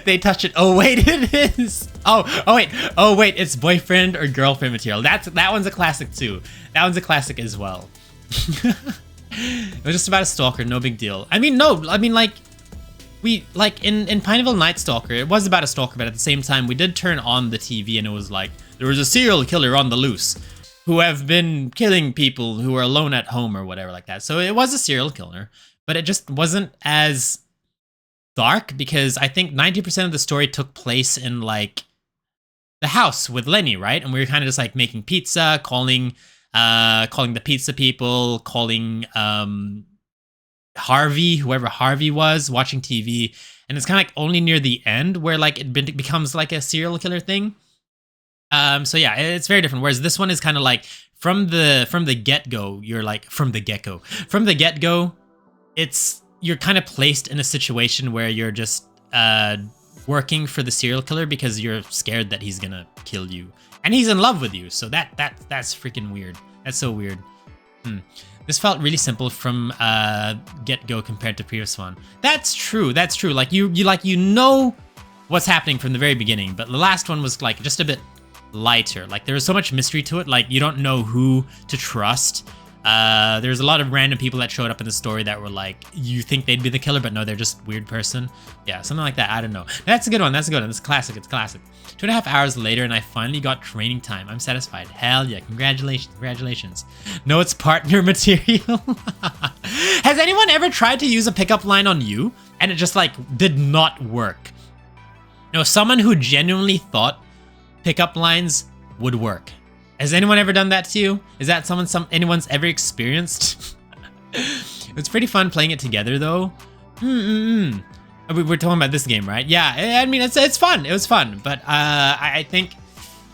They touch it. Oh wait, it is. Oh wait, it's boyfriend or girlfriend material. That one's a classic too. That one's a classic as well. It was just about a stalker, no big deal. I mean, no, I mean like we like in Pineville Night Stalker, it was about a stalker, but at the same time we did turn on the TV and it was like there was a serial killer on the loose who have been killing people who are alone at home or whatever like that. So it was a serial killer, but it just wasn't as dark because I think 90% of the story took place in like the house with Lenny, right? And we were kind of just like making pizza, calling the pizza people, calling Harvey, whoever Harvey was, watching TV. And it's kind of like only near the end where like it becomes like a serial killer thing. So yeah, it's very different. Whereas this one is kind of like from the get-go, you're like from the get-go, you're kind of placed in a situation where you're just working for the serial killer because you're scared that he's gonna kill you. And he's in love with you, so that's freaking weird. That's so weird. This felt really simple from get-go compared to previous one. That's true. That's true. Like you know what's happening from the very beginning, but the last one was like just a bit lighter. Like there was so much mystery to it. Like you don't know who to trust. There's a lot of random people that showed up in the story that were like, you think they'd be the killer, but no, they're just a weird person. Yeah, something like that. I don't know. That's a good one. That's a good one. It's classic. It's classic. 2.5 hours later, and I finally got training time. I'm satisfied. Hell yeah. Congratulations. Congratulations. No, it's partner material. Has anyone ever tried to use a pickup line on you and it just like did not work? No, someone who genuinely thought pickup lines would work. Has anyone ever done that to you? Is that anyone's ever experienced? It's pretty fun playing it together though. We're talking about this game, right? Yeah, I mean it's fun. It was fun, but I think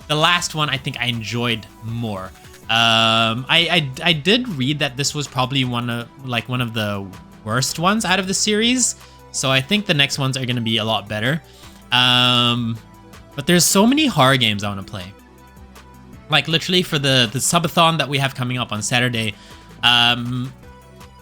the last one I enjoyed more. I did read that this was probably one of the worst ones out of the series, so I think the next ones are gonna be a lot better. But there's so many horror games I want to play. Like literally for the subathon that we have coming up on Saturday,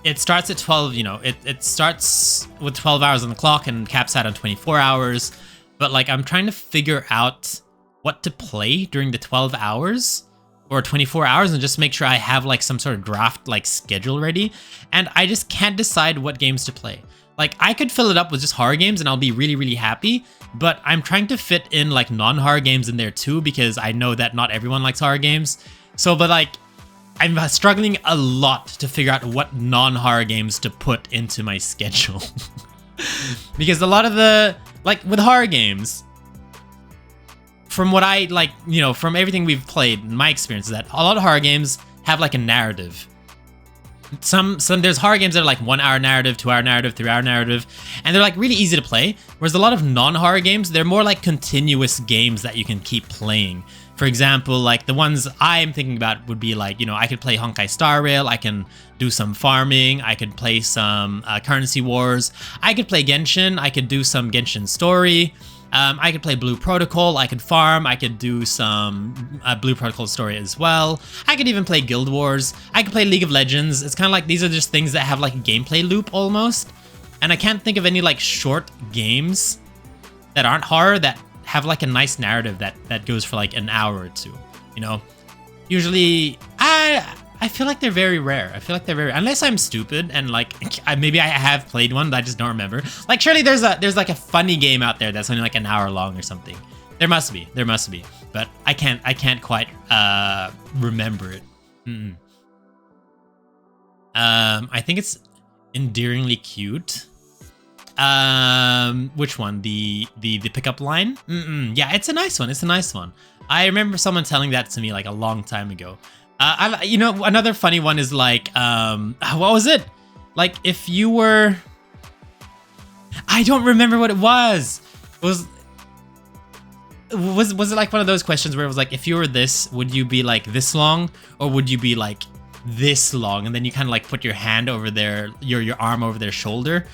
it starts at 12, you know, it starts with 12 hours on the clock and caps out on 24 hours. But like I'm trying to figure out what to play during the 12 hours or 24 hours and just make sure I have like some sort of draft like schedule ready. And I just can't decide what games to play. Like I could fill it up with just horror games and I'll be really, really happy. But I'm trying to fit in like non-horror games in there too because I know that not everyone likes horror games. So, but like I'm struggling a lot to figure out what non-horror games to put into my schedule. Because a lot of the, like with horror games, from what I like, you know, from everything we've played, my experience is that a lot of horror games have like a narrative. Some there's horror games that are like 1 hour narrative, 2 hour narrative, 3 hour narrative, and they're like really easy to play. Whereas a lot of non-horror games, they're more like continuous games that you can keep playing. For example, like the ones I'm thinking about would be like, you know, I could play Honkai Star Rail, I can do some farming, I could play some Currency Wars, I could play Genshin, I could do some Genshin Story. I could play Blue Protocol, I could farm, I could do some Blue Protocol story as well. I could even play Guild Wars, I could play League of Legends. It's kind of like these are just things that have like a gameplay loop almost. And I can't think of any like short games that aren't horror that have like a nice narrative that goes for like an hour or two, you know. Usually I feel like they're very rare. I feel like they're very, unless I'm stupid and like maybe I have played one but I just don't remember. Like surely there's like a funny game out there that's only like an hour long or something. There must be, but I can't quite remember it. I think it's endearingly cute. Which one? The pickup line? Yeah, it's a nice one. I remember someone telling that to me like a long time ago. You know, another funny one is like, what was it? Like if you were, I don't remember what it was. Was it like one of those questions where it was like, if you were this, would you be like this long, or would you be like this long? And then you kind of like put your hand over their, your arm over their shoulder.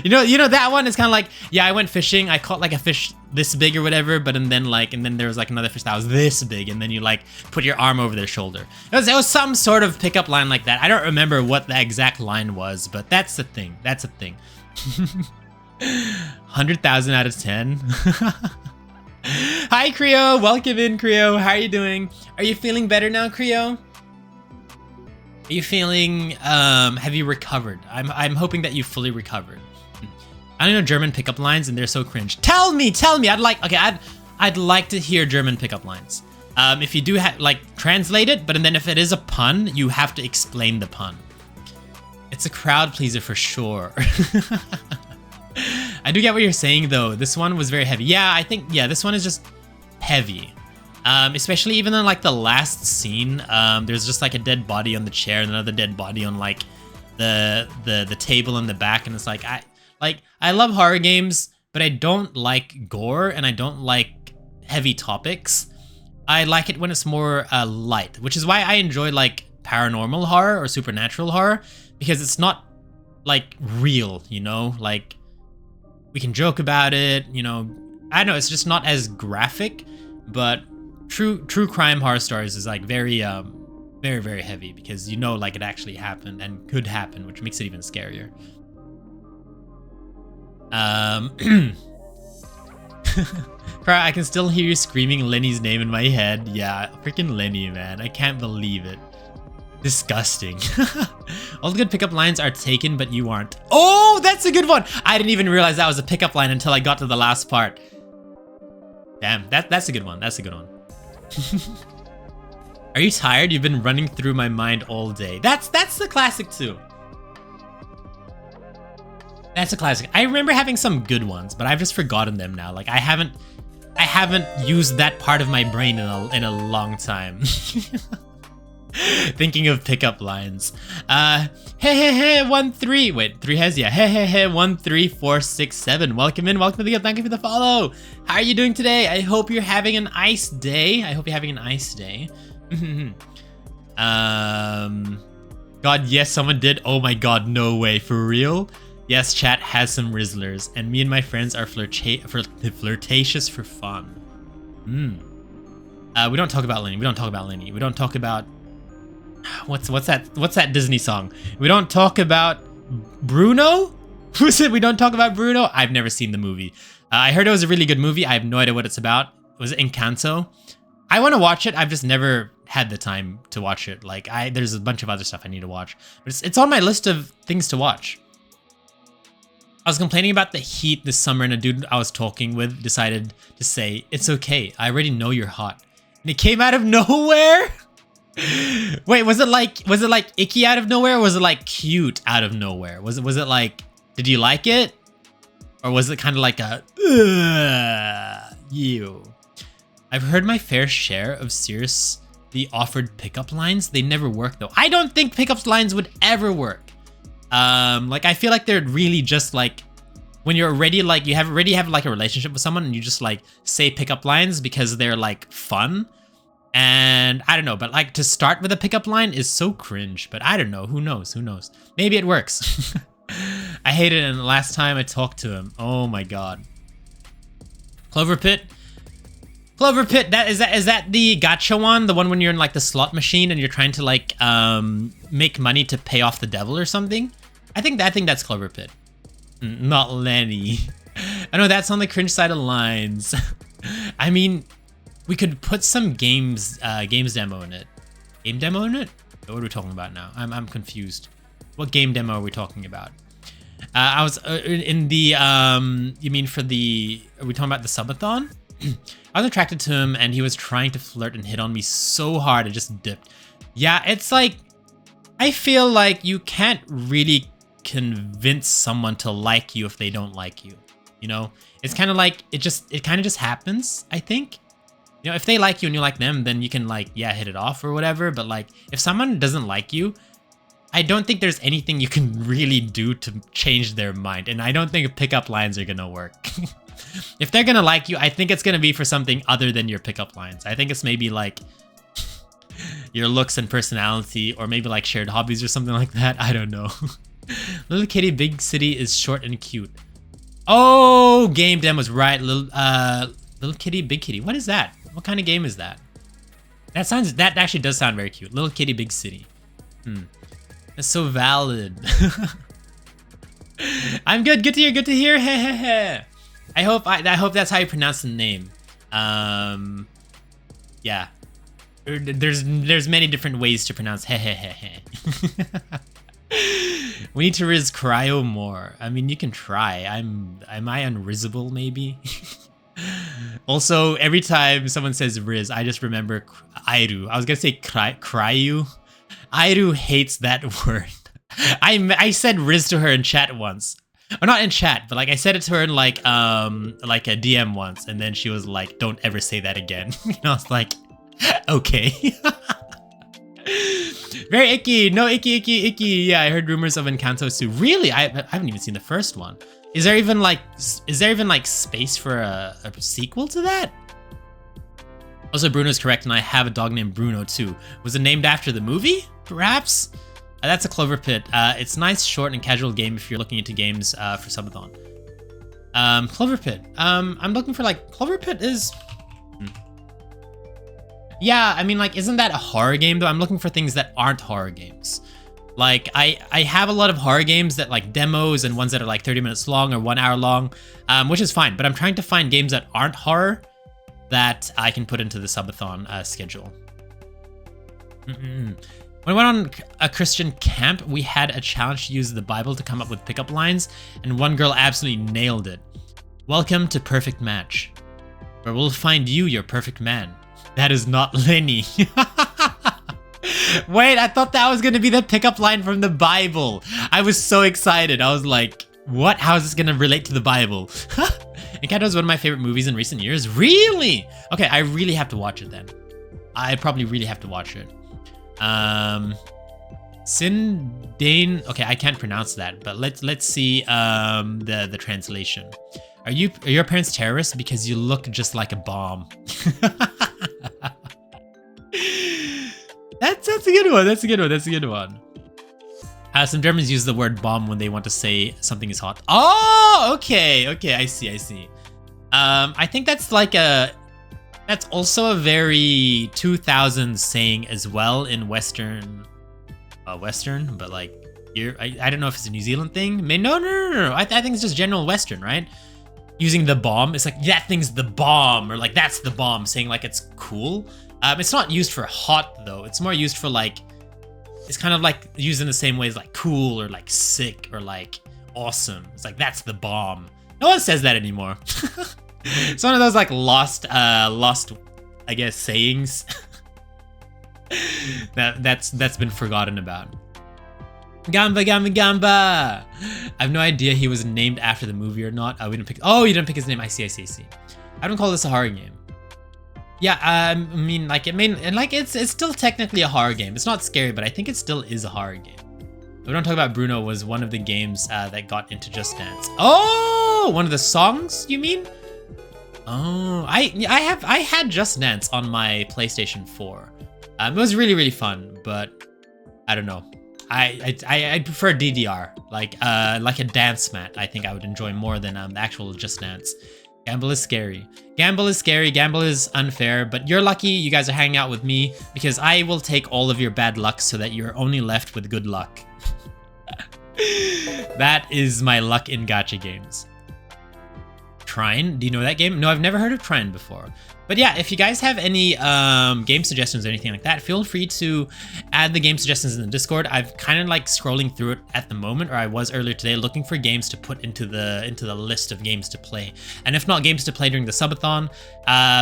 you know that one is kind of like, yeah, I went fishing, I caught like a fish this big or whatever, but and then there was like another fish that was this big, and then you like put your arm over their shoulder. It was some sort of pickup line like that. I don't remember what the exact line was, but that's the thing. 100,000 out of 10. Hi Kryo, welcome in Kryo. How are you doing? Are you feeling better now, Kryo? Are you feeling, have you recovered? I'm hoping that you fully recovered. I don't know German pickup lines and they're so cringe. Tell me, I'd like to hear German pickup lines. If you do have, like, translate it, but then if it is a pun, you have to explain the pun. It's a crowd pleaser for sure. I do get what you're saying though. This one was very heavy. Yeah, I think, yeah, this one is just heavy. Especially even in like the last scene, there's just like a dead body on the chair and another dead body on like the table in the back, and it's like I love horror games, but I don't like gore and I don't like heavy topics. I like it when it's more light, which is why I enjoy like paranormal horror or supernatural horror, because it's not like real, you know, like we can joke about it, you know. I don't know, it's just not as graphic, but true crime horror stories is like very very heavy, because you know like it actually happened and could happen, which makes it even scarier. I can still hear you screaming Lenny's name in my head. Yeah, freaking Lenny, man. I can't believe it. Disgusting. All the good pickup lines are taken, but you aren't. Oh, that's a good one. I didn't even realize that was a pickup line until I got to the last part. Damn, that's a good one. That's a good one. Are you tired? You've been running through my mind all day. That's the classic too. That's a classic. I remember having some good ones, but I've just forgotten them now. Like I haven't used that part of my brain in a long time. Thinking of pickup lines. Hey 13. Wait, 3 has, yeah. Hey 13467. Welcome in, welcome to the guild. Thank you for the follow. How are you doing today? I hope you're having an ice day. God, yes, someone did. Oh my god, no way, for real? Yes, chat has some Rizzlers, and me and my friends are flirtatious for fun. We don't talk about Lenny. We don't talk about what's that Disney song? We don't talk about Bruno? Who said we don't talk about Bruno? I've never seen the movie. I heard it was a really good movie. I have no idea what it's about. Was it Encanto? I want to watch it. I've just never had the time to watch it. Like there's a bunch of other stuff I need to watch. But it's on my list of things to watch. I was complaining about the heat this summer, and a dude I was talking with decided to say, "It's okay, I already know you're hot." And it came out of nowhere. Wait, was it like icky out of nowhere, or was it like cute out of nowhere? Was it like, did you like it? Or was it kind of like a you? I've heard my fair share of seriously offered pickup lines. They never work though. I don't think pickup lines would ever work. Like I feel like they're really just like when you're already like you already have like a relationship with someone, and you just like say pickup lines because they're like fun. And I don't know, but like to start with a pickup line is so cringe. But I don't know. Who knows? Maybe it works. I hated it, and the last time I talked to him, oh my god. Clover Pit, is that the gacha one? The one when you're in like the slot machine and you're trying to like make money to pay off the devil or something? I think that's Clover Pit. Not Lenny. I know that's on the cringe side of lines. I mean, we could put some games demo in it. Game demo in it? What are we talking about now? I'm confused. What game demo are we talking about? I was in the you mean for the? Are we talking about the subathon? I was attracted to him, and he was trying to flirt and hit on me so hard I just dipped. Yeah, it's like I feel like you can't really convince someone to like you if they don't like you. You know, it's kind of like it kind of just happens. I think. You know, if they like you and you like them, then you can like, yeah, hit it off or whatever. But like, if someone doesn't like you, I don't think there's anything you can really do to change their mind. And I don't think pickup lines are gonna work. If they're gonna like you, I think it's gonna be for something other than your pickup lines. I think it's maybe like your looks and personality, or maybe like shared hobbies or something like that. I don't know. Little Kitty Big City is short and cute. Oh, game demos, right? Little Kitty Big Kitty. What is that? What kind of game is that? That actually does sound very cute. Little Kitty Big City. That's so valid. I'm good. Good to hear. Good to hear. I hope that's how you pronounce the name. Yeah. There's many different ways to pronounce We need to riz Kryo more. I mean, you can try. Am I unrizzable maybe? Also, every time someone says riz, I just remember Airu. I was gonna say Kryu. Airu hates that word. I said riz to her in chat once. Or not in chat, but like I said it to her in like a DM once, and then she was like, "Don't ever say that again." And I was like, "Okay." Very icky. No, icky. Yeah, I heard rumors of Encanto 2. Really? I haven't even seen the first one. Is there even like space for a sequel to that? Also, Bruno's correct, and I have a dog named Bruno too. Was it named after the movie? Perhaps? That's a Clover Pit. It's nice, short, and casual game if you're looking into games for subathon. Clover Pit. I'm looking for like Clover Pit is. Yeah, I mean, like, isn't that a horror game though? I'm looking for things that aren't horror games. Like, I have a lot of horror games that like demos and ones that are like 30 minutes long or 1 hour long, which is fine. But I'm trying to find games that aren't horror that I can put into the subathon schedule. When I went on a Christian camp, we had a challenge to use the Bible to come up with pickup lines, and one girl absolutely nailed it. Welcome to Perfect Match, where we'll find you your perfect man. That is not Lenny. Wait, I thought that was gonna be the pickup line from the Bible. I was so excited. I was like, what? How is this gonna relate to the Bible? Encanto is one of my favorite movies in recent years. Really? Okay, I really have to watch it then. I probably really have to watch it. Sindane. Okay, I can't pronounce that, but let's see the translation. Are your parents terrorists? Because you look just like a bomb. That's a good one. That's a good one. Some Germans use the word bomb when they want to say something is hot. Oh, okay. I see. I think that's like that's also a very 2000s saying as well in Western, but like I don't know if it's a New Zealand thing. No. I think it's just general Western, right? Using the bomb, it's like that thing's the bomb, or like that's the bomb, saying like it's cool. It's not used for hot though. It's more used for like, it's kind of like used in the same way as like cool or like sick or like awesome. It's like that's the bomb. No one says that anymore. It's one of those like lost, I guess, sayings that's been forgotten about. Gamba. I have no idea he was named after the movie or not. We didn't pick. Oh, you didn't pick his name. I see. I don't call this a horror game. Yeah, I mean, like it's still technically a horror game. It's not scary, but I think it still is a horror game. We don't talk about Bruno was one of the games that got into Just Dance. Oh, one of the songs, you mean? Oh, I had Just Dance on my PlayStation 4. It was really fun, but I don't know. I prefer DDR, like a dance mat. I think I would enjoy more than the actual Just Dance. Gamble is scary. Gamble is unfair, but you're lucky you guys are hanging out with me because I will take all of your bad luck so that you're only left with good luck. That is my luck in gacha games. Trine. Do you know that game? No, I've never heard of Trine before. But yeah, if you guys have any game suggestions or anything like that, feel free to add the game suggestions in the Discord. I've kind of like scrolling through it at the moment, or I was earlier today, looking for games to put into the list of games to play. And if not games to play during the subathon,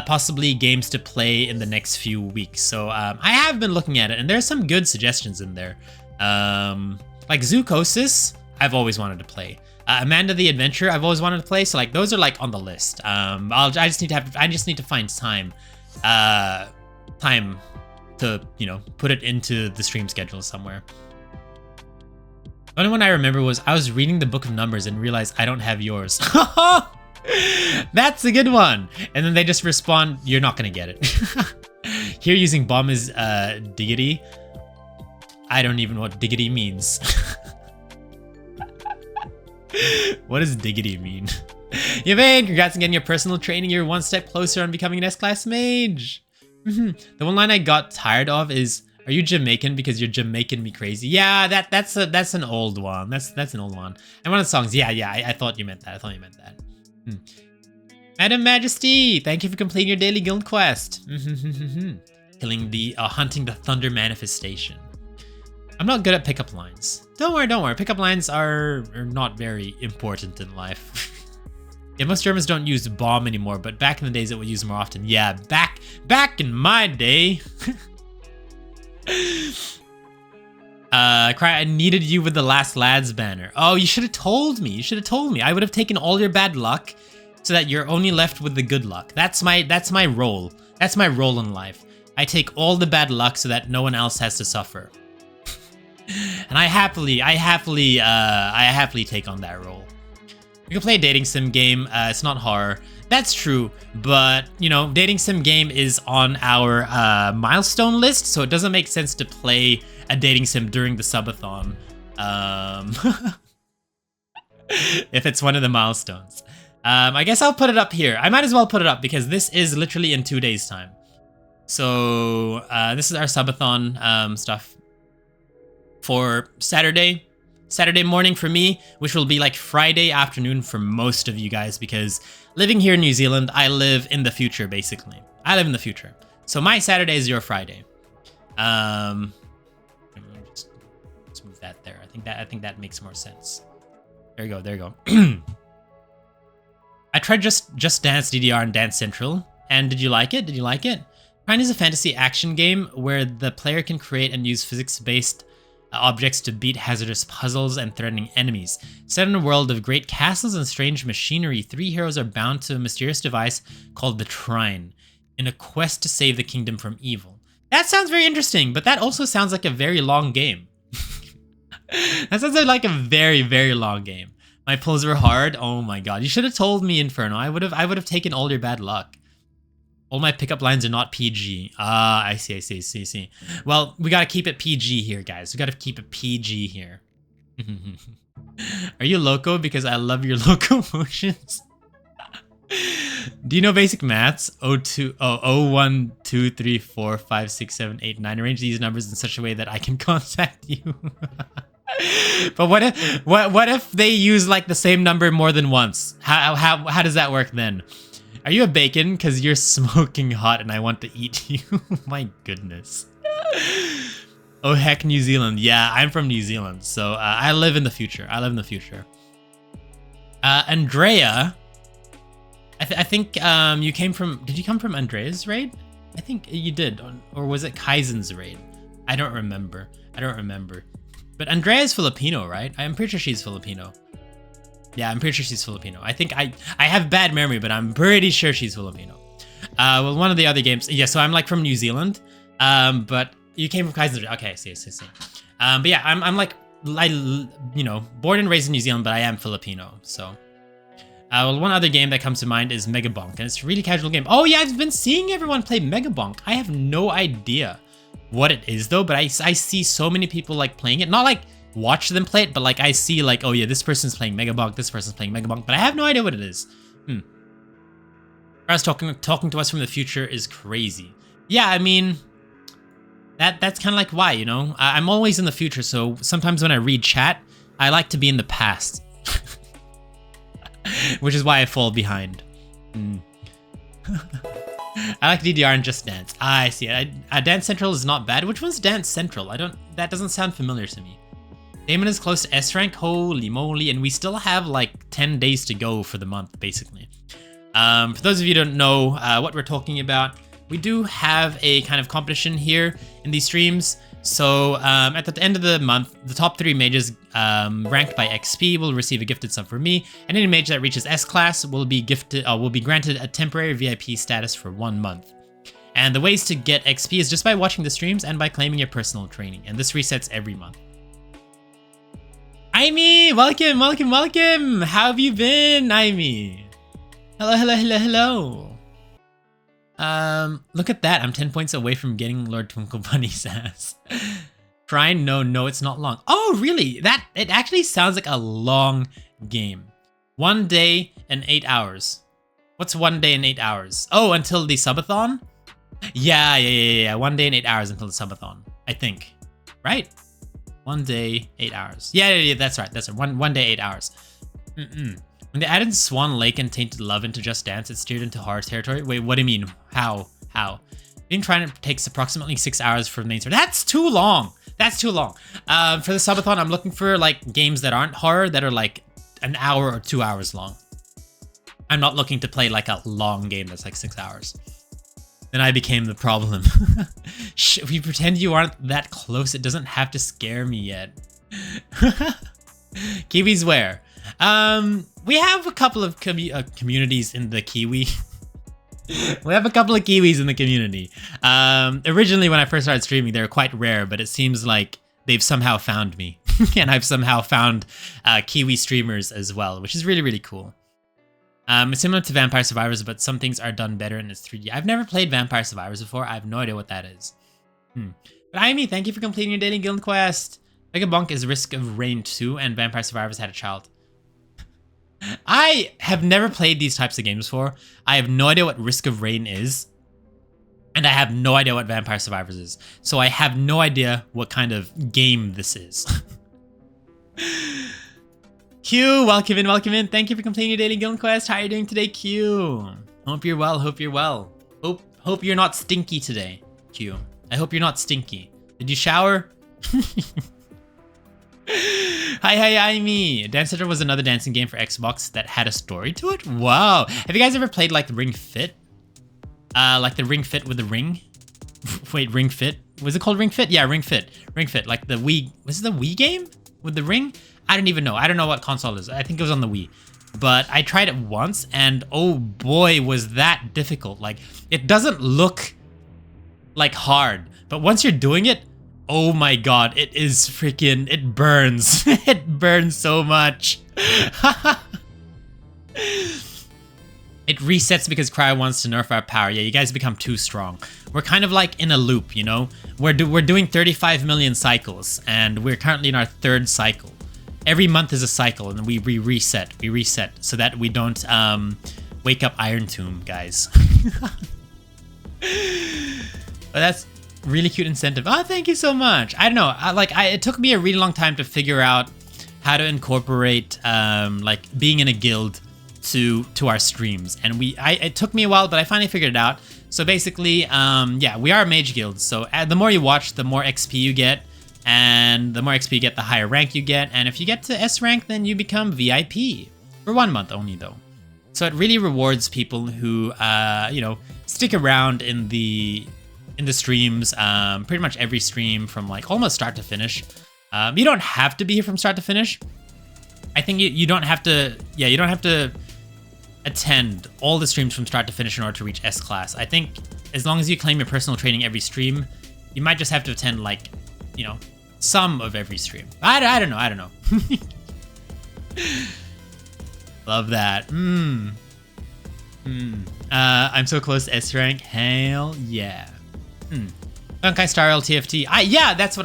possibly games to play in the next few weeks. So I have been looking at it, and there's some good suggestions in there. Like Zoocosis, I've always wanted to play. Amanda the Adventure, I've always wanted to play, so like those are like on the list. I just need to find time to, you know, put it into the stream schedule somewhere. The only one I remember was I was reading the Book of Numbers and realized I don't have yours. That's a good one. And then they just respond, you're not gonna get it. Here using bomb is diggity. I don't even know what diggity means. What does diggity mean? Yvain, congrats on getting your personal training. You're one step closer on becoming an S-class mage. The one line I got tired of is, are you Jamaican because you're Jamaican me crazy? Yeah, that's an old one. That's an old one. And one of the songs, yeah, I thought you meant that. Madam Majesty, thank you for completing your daily guild quest. Hunting the Thunder Manifestation. I'm not good at pickup lines. Don't worry. Pickup lines are not very important in life. Yeah, most Germans don't use bomb anymore, but back in the days it would use more often. Yeah, back in my day. Cry, I needed you with the Last Lads banner. Oh, you should have told me. I would have taken all your bad luck so that you're only left with the good luck. That's my role. That's my role in life. I take all the bad luck so that no one else has to suffer. And I happily take on that role. You can play a dating sim game. It's not horror. That's true, but you know, dating sim game is on our milestone list, so it doesn't make sense to play a dating sim during the subathon. If it's one of the milestones. I guess I'll put it up here. I might as well put it up because this is literally in 2 days' time. So this is our subathon stuff for Saturday morning for me, which will be like Friday afternoon for most of you guys, because living here in New Zealand, I live in the future, basically. I live in the future. So my Saturday is your Friday. Let's move that there. I think that makes more sense. There you go. I tried Just Dance DDR and Dance Central, and did you like it? Trine is a fantasy action game where the player can create and use physics-based objects to beat hazardous puzzles and threatening enemies. Set in a world of great castles and strange machinery, 3 heroes are bound to a mysterious device called the Trine in a quest to save the kingdom from evil. That sounds very interesting, but that also sounds like a very long game. That sounds like a very, very long game. My pulls were hard. Oh my god. You should have told me, Inferno. I would have taken all your bad luck. All my pickup lines are not PG. Ah, I see. Well, we gotta keep it PG here, guys. We gotta keep it PG here. Are you loco? Because I love your locomotions. Do you know basic maths? 1, 2, 3, 4, 5, 6, 7, 8, 9. Arrange these numbers in such a way that I can contact you. But what if they use like the same number more than once? How does that work then? Are you a bacon? Because you're smoking hot and I want to eat you. My goodness. Oh, heck, New Zealand. Yeah, I'm from New Zealand. So I live in the future. Andrea, I think you came from... Did you come from Andrea's raid? I think you did. Or was it Kaizen's raid? I don't remember. But Andrea's Filipino, right? I'm pretty sure she's Filipino. Yeah, I'm pretty sure she's Filipino. I think I have bad memory, but I'm pretty sure she's Filipino. Well, one of the other games. Yeah, so I'm like from New Zealand. But you came from Kaizen's. Okay, I see. But yeah, I'm like, you know, born and raised in New Zealand, but I am Filipino. So, well, one other game that comes to mind is Megabonk, and it's a really casual game. Oh yeah, I've been seeing everyone play Megabonk. I have no idea what it is though, but I see so many people like playing it. Not like watch them play it, but like I see like, oh yeah, this person's playing Megabonk, this person's playing Megabonk, but I have no idea what it is. Us talking to us from the future is crazy. Yeah, I mean, that's kind of like why, you know, I'm always in the future, so sometimes when I read chat, I like to be in the past. which is why I fall behind. I like DDR and Just Dance. I see it. Dance Central is not bad. Which one's Dance Central? That doesn't sound familiar to me. Damon is close to S rank. Holy moly! And we still have like 10 days to go for the month, basically. For those of you who don't know what we're talking about, we do have a kind of competition here in these streams. So at the end of the month, the top 3 mages ranked by XP will receive a gifted sub from me, and any mage that reaches S class will be granted a temporary VIP status for 1 month. And the ways to get XP is just by watching the streams and by claiming your personal training, and this resets every month. Aimee, welcome, welcome, welcome. How have you been, Aimee? Hello, hello, hello, hello. Look at that. I'm 10 points away from getting Lord Twinkle Bunny's ass. Trying? No, it's not long. Oh, really? It actually sounds like a long game. 1 day and 8 hours. What's 1 day and 8 hours? Oh, until the subathon? Yeah. 1 day and 8 hours until the subathon, I think. Right? 1 day, 8 hours. Yeah, that's right. That's right. One day, 8 hours. When they added Swan Lake and Tainted Love into Just Dance, it steered into horror territory. Wait, what do you mean? How? Being Trident takes approximately 6 hours for the main story. That's too long. That's too long. For the subathon, I'm looking for like games that aren't horror, that are like an hour or 2 hours long. I'm not looking to play like a long game that's like 6 hours. Then I became the problem. Shh, if you pretend you aren't that close, it doesn't have to scare me yet. Kiwis where? We have a couple of communities in the Kiwi. We have a couple of Kiwis in the community. Originally, when I first started streaming, they were quite rare, but it seems like they've somehow found me. And I've somehow found Kiwi streamers as well, which is really, really cool. It's similar to Vampire Survivors, but some things are done better and it's 3D. I've never played Vampire Survivors before. I have no idea what that is. But Aimee, thank you for completing your daily guild quest. Mega Bonk is Risk of Rain 2 and Vampire Survivors had a child. I have never played these types of games before. I have no idea what Risk of Rain is. And I have no idea what Vampire Survivors is. So I have no idea what kind of game this is. Q, welcome in, welcome in. Thank you for completing your daily guild quest. How are you doing today, Q? Hope you're well, hope you're well. Hope you're not stinky today, Q. I hope you're not stinky. Did you shower? Hi, Aimee. Dance Center was another dancing game for Xbox that had a story to it. Wow. Have you guys ever played like the Ring Fit? Like the Ring Fit with the ring? Wait, Ring Fit? Was it called Ring Fit? Yeah, Ring Fit. Ring Fit. Like the Wii. Was it the Wii game with the ring? I don't even know. I don't know what console it is. I think it was on the Wii. But I tried it once and oh boy, was that difficult. Like it doesn't look like hard, but once you're doing it, oh my god, it is freaking, it burns. It burns so much. It resets because Kryo wants to nerf our power. Yeah, you guys become too strong. We're kind of like in a loop, you know? We're doing 35 million cycles, and we're currently in our 3rd cycle. Every month is a cycle, and we reset. We reset so that we don't wake up Iron Tomb, guys. But that's really cute incentive. Oh, thank you so much. I don't know. It took me a really long time to figure out how to incorporate like being in a guild to our streams, and it took me a while, but I finally figured it out. So basically, yeah, we are a mage guild. So the more you watch, the more XP you get, and the more XP you get, the higher rank you get. And if you get to S rank, then you become VIP for 1 month only, though. So it really rewards people who you know, stick around in the streams, pretty much every stream from like almost start to finish. You don't have to be here from start to finish. I think you don't have to, yeah, you don't have to attend all the streams from start to finish in order to reach S class. I think as long as you claim your personal training every stream, you might just have to attend like, you know, some of every stream. I don't know. Love that. I'm so close to S rank. Hell yeah. Honkai Star Rail TFT. Yeah, that's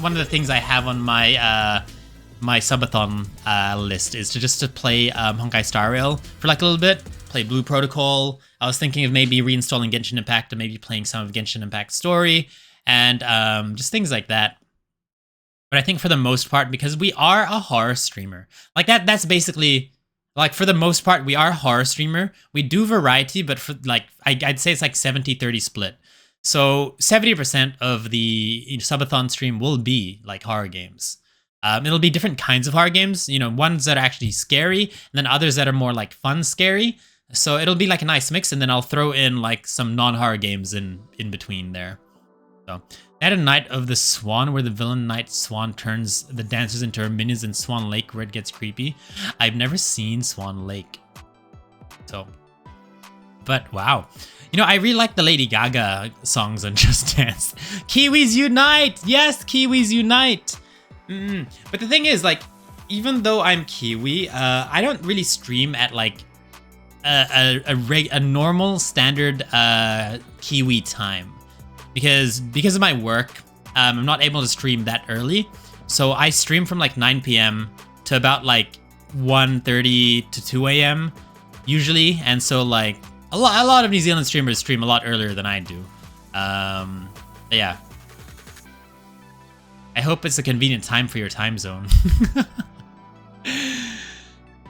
one of the things I have on my my subathon list, is to play Honkai Star Rail for like a little bit, play Blue Protocol. I was thinking of maybe reinstalling Genshin Impact and maybe playing some of Genshin Impact Story and just things like that. But I think for the most part, because we are a horror streamer, like that's basically Like for the most part, we are a horror streamer. We do variety, but for like I'd say it's like 70-30 split. So 70% of the subathon stream will be like horror games. It'll be different kinds of horror games, you know, ones that are actually scary, and then others that are more like fun scary. So it'll be like a nice mix, and then I'll throw in like some non-horror games in between there. So I had a Night of the Swan where the villain Knight Swan turns the dancers into her minions, in Swan Lake where it gets creepy. I've never seen Swan Lake. So, but wow. You know, I really like the Lady Gaga songs on Just Dance. Kiwis Unite! Yes, Kiwis Unite! But the thing is, like, even though I'm Kiwi, I don't really stream at like a normal standard Kiwi time because of my work. I'm not able to stream that early, so I stream from like 9 p.m. to about like 1:30 to 2 a.m. usually, and so like a lot of New Zealand streamers stream a lot earlier than I do. Yeah. I hope it's a convenient time for your time zone.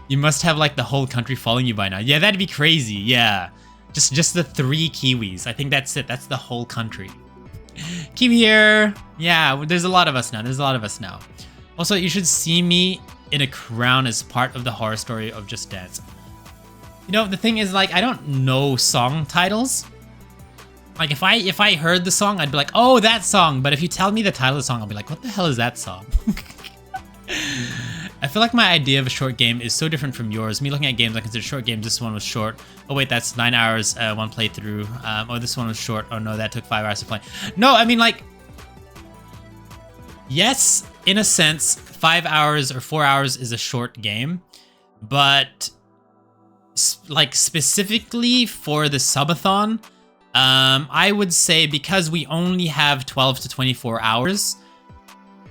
You must have like the whole country following you by now. Yeah, that'd be crazy. Yeah. Just the 3 Kiwis. I think that's it. That's the whole country. Kiwi here. Yeah, there's a lot of us now. Also, you should see me in a crown as part of the horror story of Just Dance. You know, the thing is, like, I don't know song titles. Like, if I heard the song, I'd be like, oh, that song. But if you tell me the title of the song, I'll be like, what the hell is that song? I feel like my idea of a short game is so different from yours. Me looking at games I consider short games, this one was short. Oh wait, that's 9 hours, one playthrough. Oh, this one was short. Oh no, that took 5 hours to play. No, I mean, like, yes, in a sense, 5 hours or 4 hours is a short game, but like specifically for the subathon, I would say because we only have 12 to 24 hours,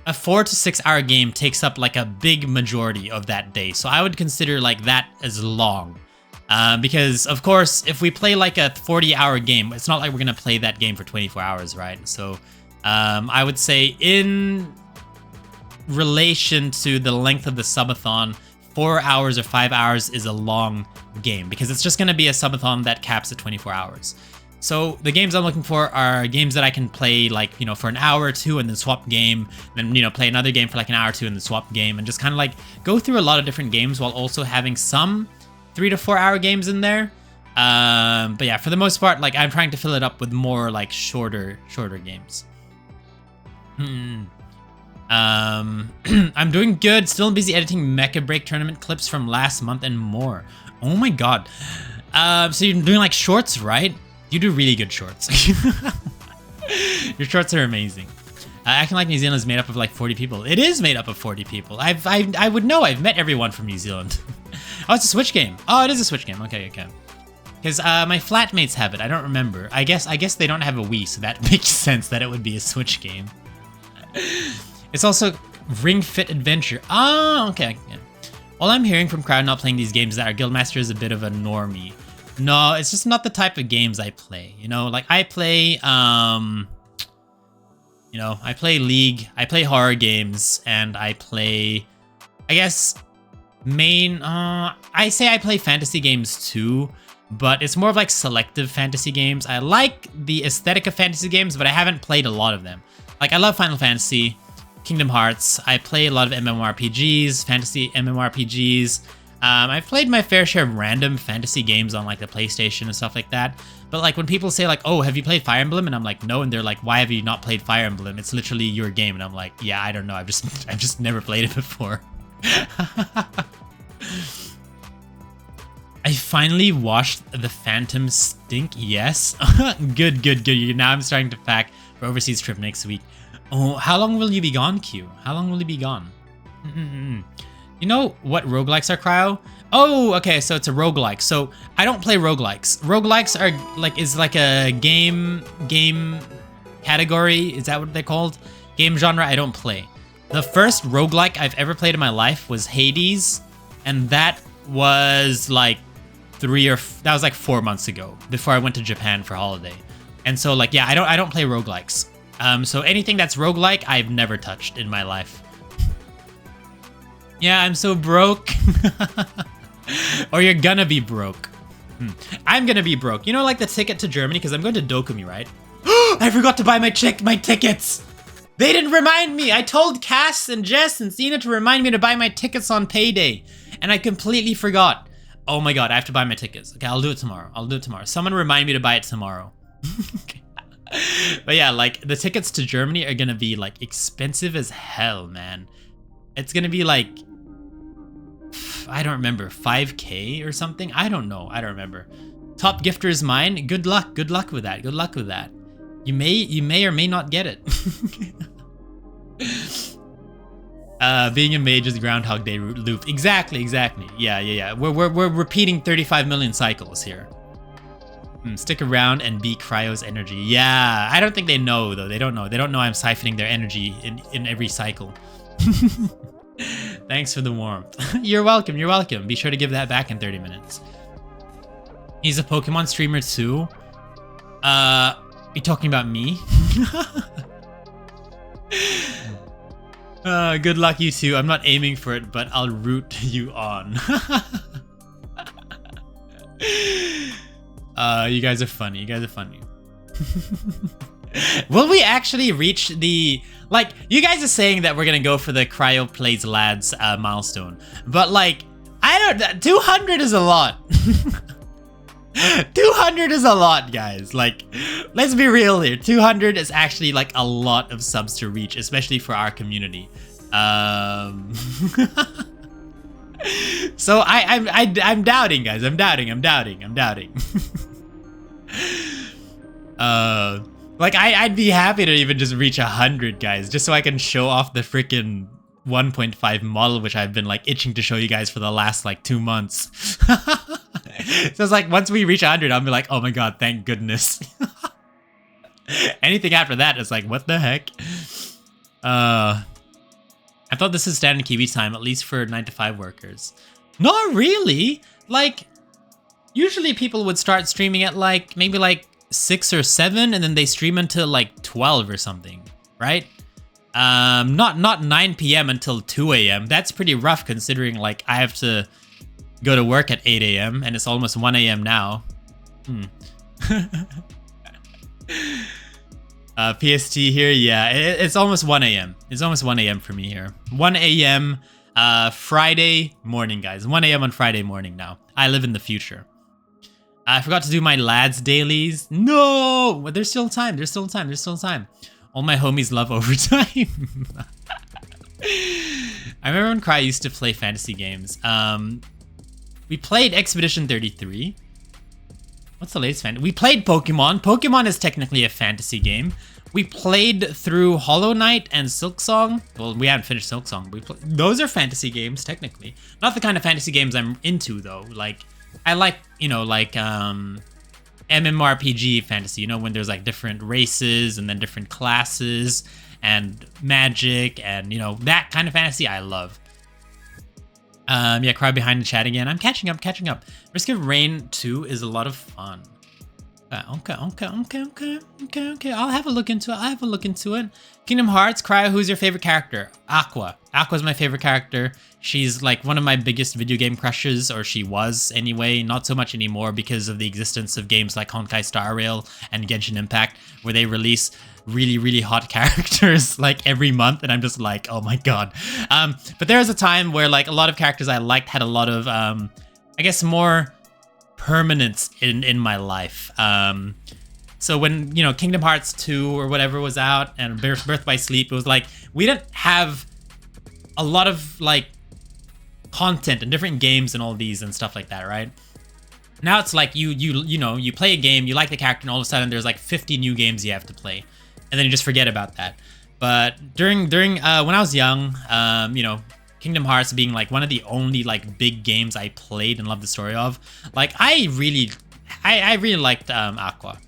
a 4 to 6 hour game takes up like a big majority of that day. So I would consider like that as long. Because of course, if we play like a 40-hour game, it's not like we're going to play that game for 24 hours, right? So I would say in relation to the length of the subathon, 4 hours or 5 hours is a long game because it's just going to be a subathon that caps at 24 hours. So the games I'm looking for are games that I can play like, you know, for an hour or two and then swap game, then, you know, play another game for like an hour or two and then swap game, and just kind of like go through a lot of different games while also having some 3 to 4 hour games in there. But yeah, for the most part, like I'm trying to fill it up with more like shorter games. I'm doing good. Still busy editing Mecha Break tournament clips from last month and more. Oh my god. So you're doing like shorts, right? You do really good shorts. Your shorts are amazing. Acting like New Zealand is made up of like 40 people. It is made up of 40 people. I would know. I've met everyone from New Zealand. Oh, it's a Switch game. Oh, it is a Switch game. Okay. Because my flatmates have it. I don't remember. I guess they don't have a Wii, so that makes sense that it would be a Switch game. It's also Ring Fit Adventure. Oh, okay. Yeah. All I'm hearing from Kryo not playing these games is that our Guildmaster is a bit of a normie. No, it's just not the type of games I play. You know, like I play, I play League, I play horror games, and I play, I guess, I say I play fantasy games too, but it's more of like selective fantasy games. I like the aesthetic of fantasy games, but I haven't played a lot of them. Like I love Final Fantasy, Kingdom Hearts. I play a lot of MMORPGs, fantasy MMORPGs. I've played my fair share of random fantasy games on like the PlayStation and stuff like that. But like when people say like, oh, have you played Fire Emblem? And I'm like, no. And they're like, why have you not played Fire Emblem? It's literally your game. And I'm like, yeah, I don't know. I've just never played it before. I finally washed the Phantom Stink. Yes. Good. Now I'm starting to pack for overseas trip next week. Oh, how long will you be gone, Q? How long will you be gone? You know what roguelikes are, Kryo? Oh, okay, so it's a roguelike. So I don't play roguelikes. Roguelikes are is like a game category. Is that what they're called? Game genre I don't play. The first roguelike I've ever played in my life was Hades, and that was like 4 months ago before I went to Japan for holiday. And so like, yeah, I don't play roguelikes. So anything that's roguelike, I've never touched in my life. Yeah, I'm so broke. Or you're gonna be broke. I'm gonna be broke. You know, like the ticket to Germany, because I'm going to Dokumi, right? I forgot to buy my tickets! They didn't remind me! I told Cass and Jess and Cena to remind me to buy my tickets on payday. And I completely forgot. Oh my god, I have to buy my tickets. Okay, I'll do it tomorrow. Someone remind me to buy it tomorrow. But yeah, like, the tickets to Germany are gonna be, like, expensive as hell, man. It's gonna be, like, I don't remember, 5K or something? I don't know. I don't remember. Top gifter is mine. Good luck. Good luck with that. Good luck with that. You may or may not get it. Being a mage is Groundhog Day loop. Exactly. Yeah. We're repeating 35 million cycles here. Stick around and be Kryo's energy. Yeah, I don't think they know though. They don't know. They don't know I'm siphoning their energy in every cycle. Thanks for the warmth. You're welcome. Be sure to give that back in 30 minutes. He's a Pokemon streamer too. You talking about me? Good luck, you two. I'm not aiming for it, but I'll root you on. You guys are funny. Will we actually reach the... Like, you guys are saying that we're gonna go for the Kryo Plays Lads milestone. But, like, I don't... 200 is a lot. 200 is a lot, guys. Like, let's be real here. 200 is actually, like, a lot of subs to reach, especially for our community. So I'm doubting, guys. I'm doubting. Like, I'd be happy to even just reach 100, guys, just so I can show off the freaking 1.5 model, which I've been, like, itching to show you guys for the last, like, 2 months. So it's like, once we reach 100, I'll be like, oh my god, thank goodness. Anything after that is like, what the heck? I thought this is standard Kiwi time, at least for 9-to-5 workers. Not really. Like, usually people would start streaming at, like, maybe, like, 6 or 7, and then they stream until, like, 12 or something, right? Not 9 p.m. until 2 a.m. That's pretty rough, considering, like, I have to go to work at 8 a.m. and it's almost 1 a.m. now. PST here, yeah, it's almost 1 a.m. It's almost 1 a.m. for me here. 1 a.m. Friday morning, guys. 1 a.m. on Friday morning now. I live in the future. I forgot to do my lads dailies. No! There's still time. All my homies love overtime. I remember when Kryo used to play fantasy games. We played Expedition 33. What's the latest fantasy? We played Pokemon. Pokemon is technically a fantasy game. We played through Hollow Knight and Silksong. Well, we haven't finished Silksong. Those are fantasy games, technically. Not the kind of fantasy games I'm into, though. Like, I like, you know, like, MMORPG fantasy, you know, when there's, like, different races and then different classes and magic and, you know, that kind of fantasy I love. Yeah, Cry behind the chat again. I'm catching up. Risk of Rain 2 is a lot of fun. Okay. I'll have a look into it. Kingdom Hearts, Kryo, who's your favorite character? Aqua. Aqua's my favorite character. She's like one of my biggest video game crushes, or she was anyway. Not so much anymore because of the existence of games like Honkai Star Rail and Genshin Impact, where they release really hot characters like every month, and I'm just like, oh my god. But there was a time where like a lot of characters I liked had a lot of I guess more permanence in my life. So when, you know, Kingdom Hearts 2 or whatever was out, and Birth by Sleep, it was like we didn't have a lot of like content and different games and all these and stuff like that, right? Now it's like you know, you play a game, you like the character, and all of a sudden there's like 50 new games you have to play, and then you just forget about that. But during when I was young, you know, Kingdom Hearts being like one of the only like big games I played and loved the story of, like I really liked Aqua.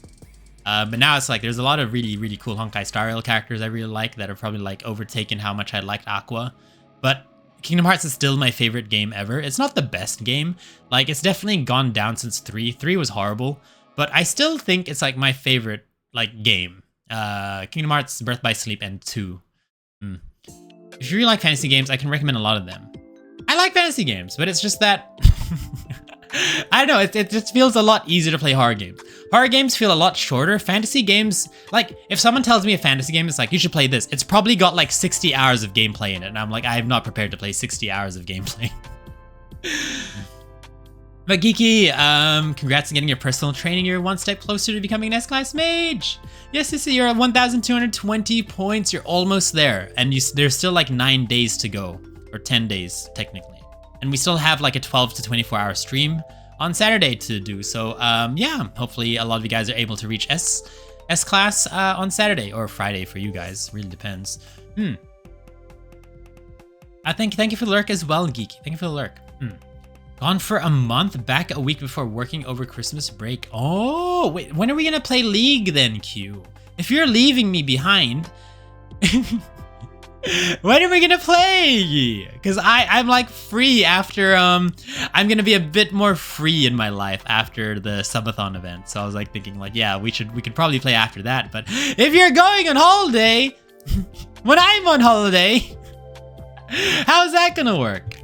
But now it's like there's a lot of really cool Honkai Star Rail characters I really like that are probably like overtaken how much I liked Aqua. But Kingdom Hearts is still my favorite game ever. It's not the best game. Like, it's definitely gone down since 3. 3 was horrible. But I still think it's like my favorite like game. Kingdom Hearts, Birth by Sleep, and 2. If you really like fantasy games, I can recommend a lot of them. I like fantasy games, but it's just that I don't know, it just feels a lot easier to play horror games. Horror games feel a lot shorter. Fantasy games, like, if someone tells me a fantasy game is like, you should play this, it's probably got like 60 hours of gameplay in it, and I'm like, I'm not prepared to play 60 hours of gameplay. But Geeky, congrats on getting your personal training. You're one step closer to becoming an S-Class Mage. Yes, you're at 1,220 points. You're almost there. And there's still like 9 days to go. Or 10 days, technically. And we still have like a 12 to 24 hour stream on Saturday to do. So, yeah, hopefully a lot of you guys are able to reach S-Class on Saturday. Or Friday for you guys. Really depends. Thank you for the lurk as well, Geeky. Thank you for the lurk. Gone for a month, back a week before working over Christmas break. Oh, wait, when are we gonna play League then, Q? If you're leaving me behind, when are we gonna play? Because I'm like free after, I'm gonna be a bit more free in my life after the subathon event. So I was like thinking like, yeah, we could probably play after that. But if you're going on holiday, when I'm on holiday, how's that gonna work?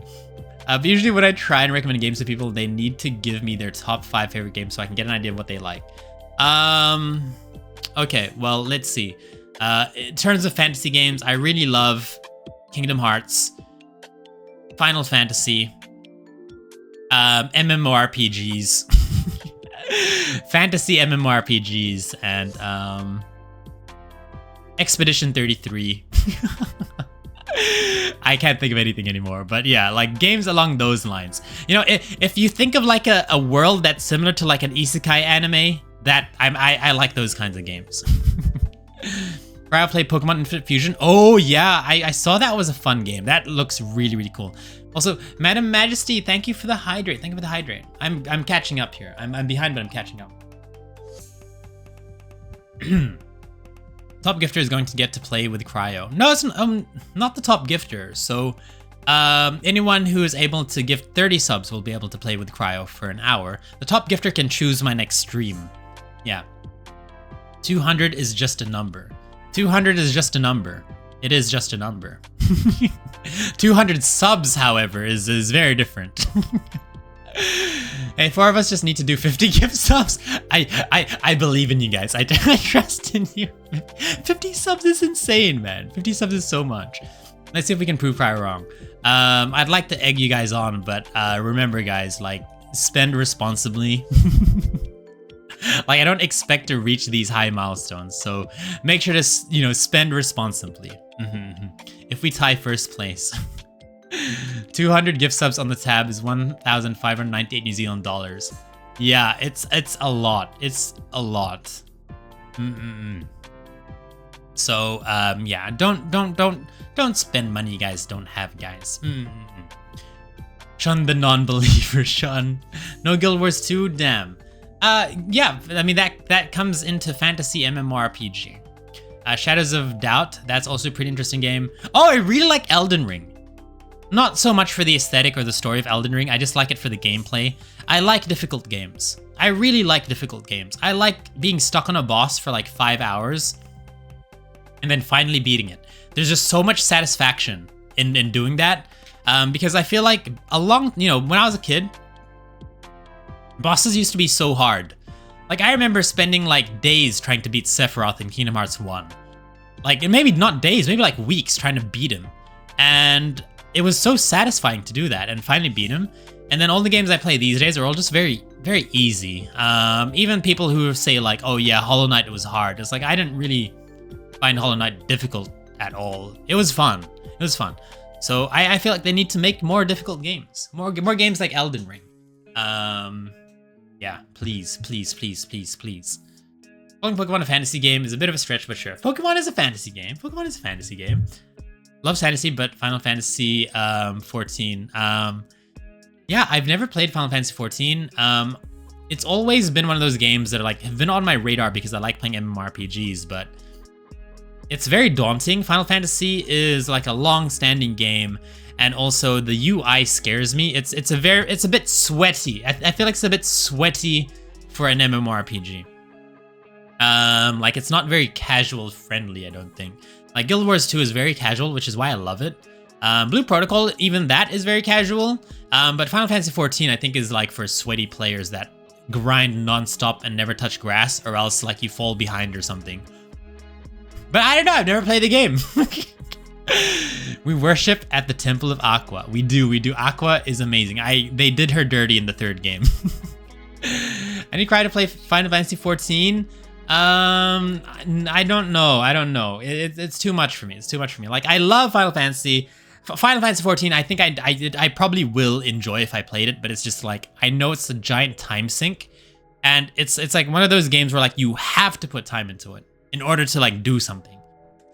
But usually when I try and recommend games to people, they need to give me their top 5 favorite games so I can get an idea of what they like. Okay, well, let's see. In terms of fantasy games, I really love Kingdom Hearts, Final Fantasy, MMORPGs, fantasy MMORPGs, and Expedition 33. I can't think of anything anymore, but yeah, like games along those lines. You know, if you think of like a world that's similar to like an isekai anime, that I like those kinds of games. Kryo played Pokemon Infinite Fusion. Oh yeah, I saw that was a fun game. That looks really, really cool. Also, Madam Majesty, thank you for the hydrate. Thank you for the hydrate. I'm catching up here. I'm behind, but I'm catching up. Top Gifter is going to get to play with Kryo. No, it's not the top gifter. So anyone who is able to gift 30 subs will be able to play with Kryo for an hour. The top gifter can choose my next stream. Yeah. 200 is just a number. 200 is just a number. It is just a number. 200 subs, however, is very different. Hey, 4 of us just need to do 50 gift subs. I believe in you guys. I trust in you. 50 subs is insane, man. 50 subs is so much. Let's see if we can prove Kryo wrong. I'd like to egg you guys on, but remember, guys, like, spend responsibly. Like, I don't expect to reach these high milestones, so make sure to, you know, spend responsibly. If we tie first place. 200 gift subs on the tab is 1,598 New Zealand dollars. Yeah, it's a lot. It's a lot. So yeah, don't spend money you guys don't have, guys. Shun the non-believer, shun. No Guild Wars 2, damn. Yeah, I mean that comes into fantasy MMORPG. Shadows of Doubt, that's also a pretty interesting game. Oh, I really like Elden Ring. Not so much for the aesthetic or the story of Elden Ring, I just like it for the gameplay. I like difficult games. I really like difficult games. I like being stuck on a boss for like 5 hours and then finally beating it. There's just so much satisfaction in doing that, because I feel like you know, when I was a kid, bosses used to be so hard. Like, I remember spending like days trying to beat Sephiroth in Kingdom Hearts 1. Like, and maybe not days, maybe like weeks trying to beat him. And it was so satisfying to do that and finally beat him. And then all the games I play these days are all just very, very easy. Even people who say like, oh yeah, Hollow Knight was hard. It's like, I didn't really find Hollow Knight difficult at all. It was fun. It was fun. So I feel like they need to make more difficult games. More games like Elden Ring. Yeah, please, please, please, please, please. Calling Pokemon a fantasy game is a bit of a stretch, but sure. Pokemon is a fantasy game. Pokemon is a fantasy game. Loves fantasy, but Final Fantasy 14. Yeah, I've never played Final Fantasy 14. It's always been one of those games that have been on my radar because I like playing MMORPGs, but it's very daunting. Final Fantasy is like a long-standing game, and also the UI scares me. It's a bit sweaty. I feel like it's a bit sweaty for an MMORPG. Like, it's not very casual friendly, I don't think. Like, Guild Wars 2 is very casual, which is why I love it. Blue Protocol, even that is very casual. But Final Fantasy 14, I think, is like for sweaty players that grind non-stop and never touch grass, or else like you fall behind or something. But I don't know, I've never played the game. We worship at the Temple of Aqua. We do. Aqua is amazing. They did her dirty in the 3rd game. Any cry to play Final Fantasy 14? I don't know. It's too much for me. Like, I love Final Fantasy. Final Fantasy 14, I think I probably will enjoy if I played it, but it's just like, I know it's a giant time sink, and it's like one of those games where like you have to put time into it in order to like do something.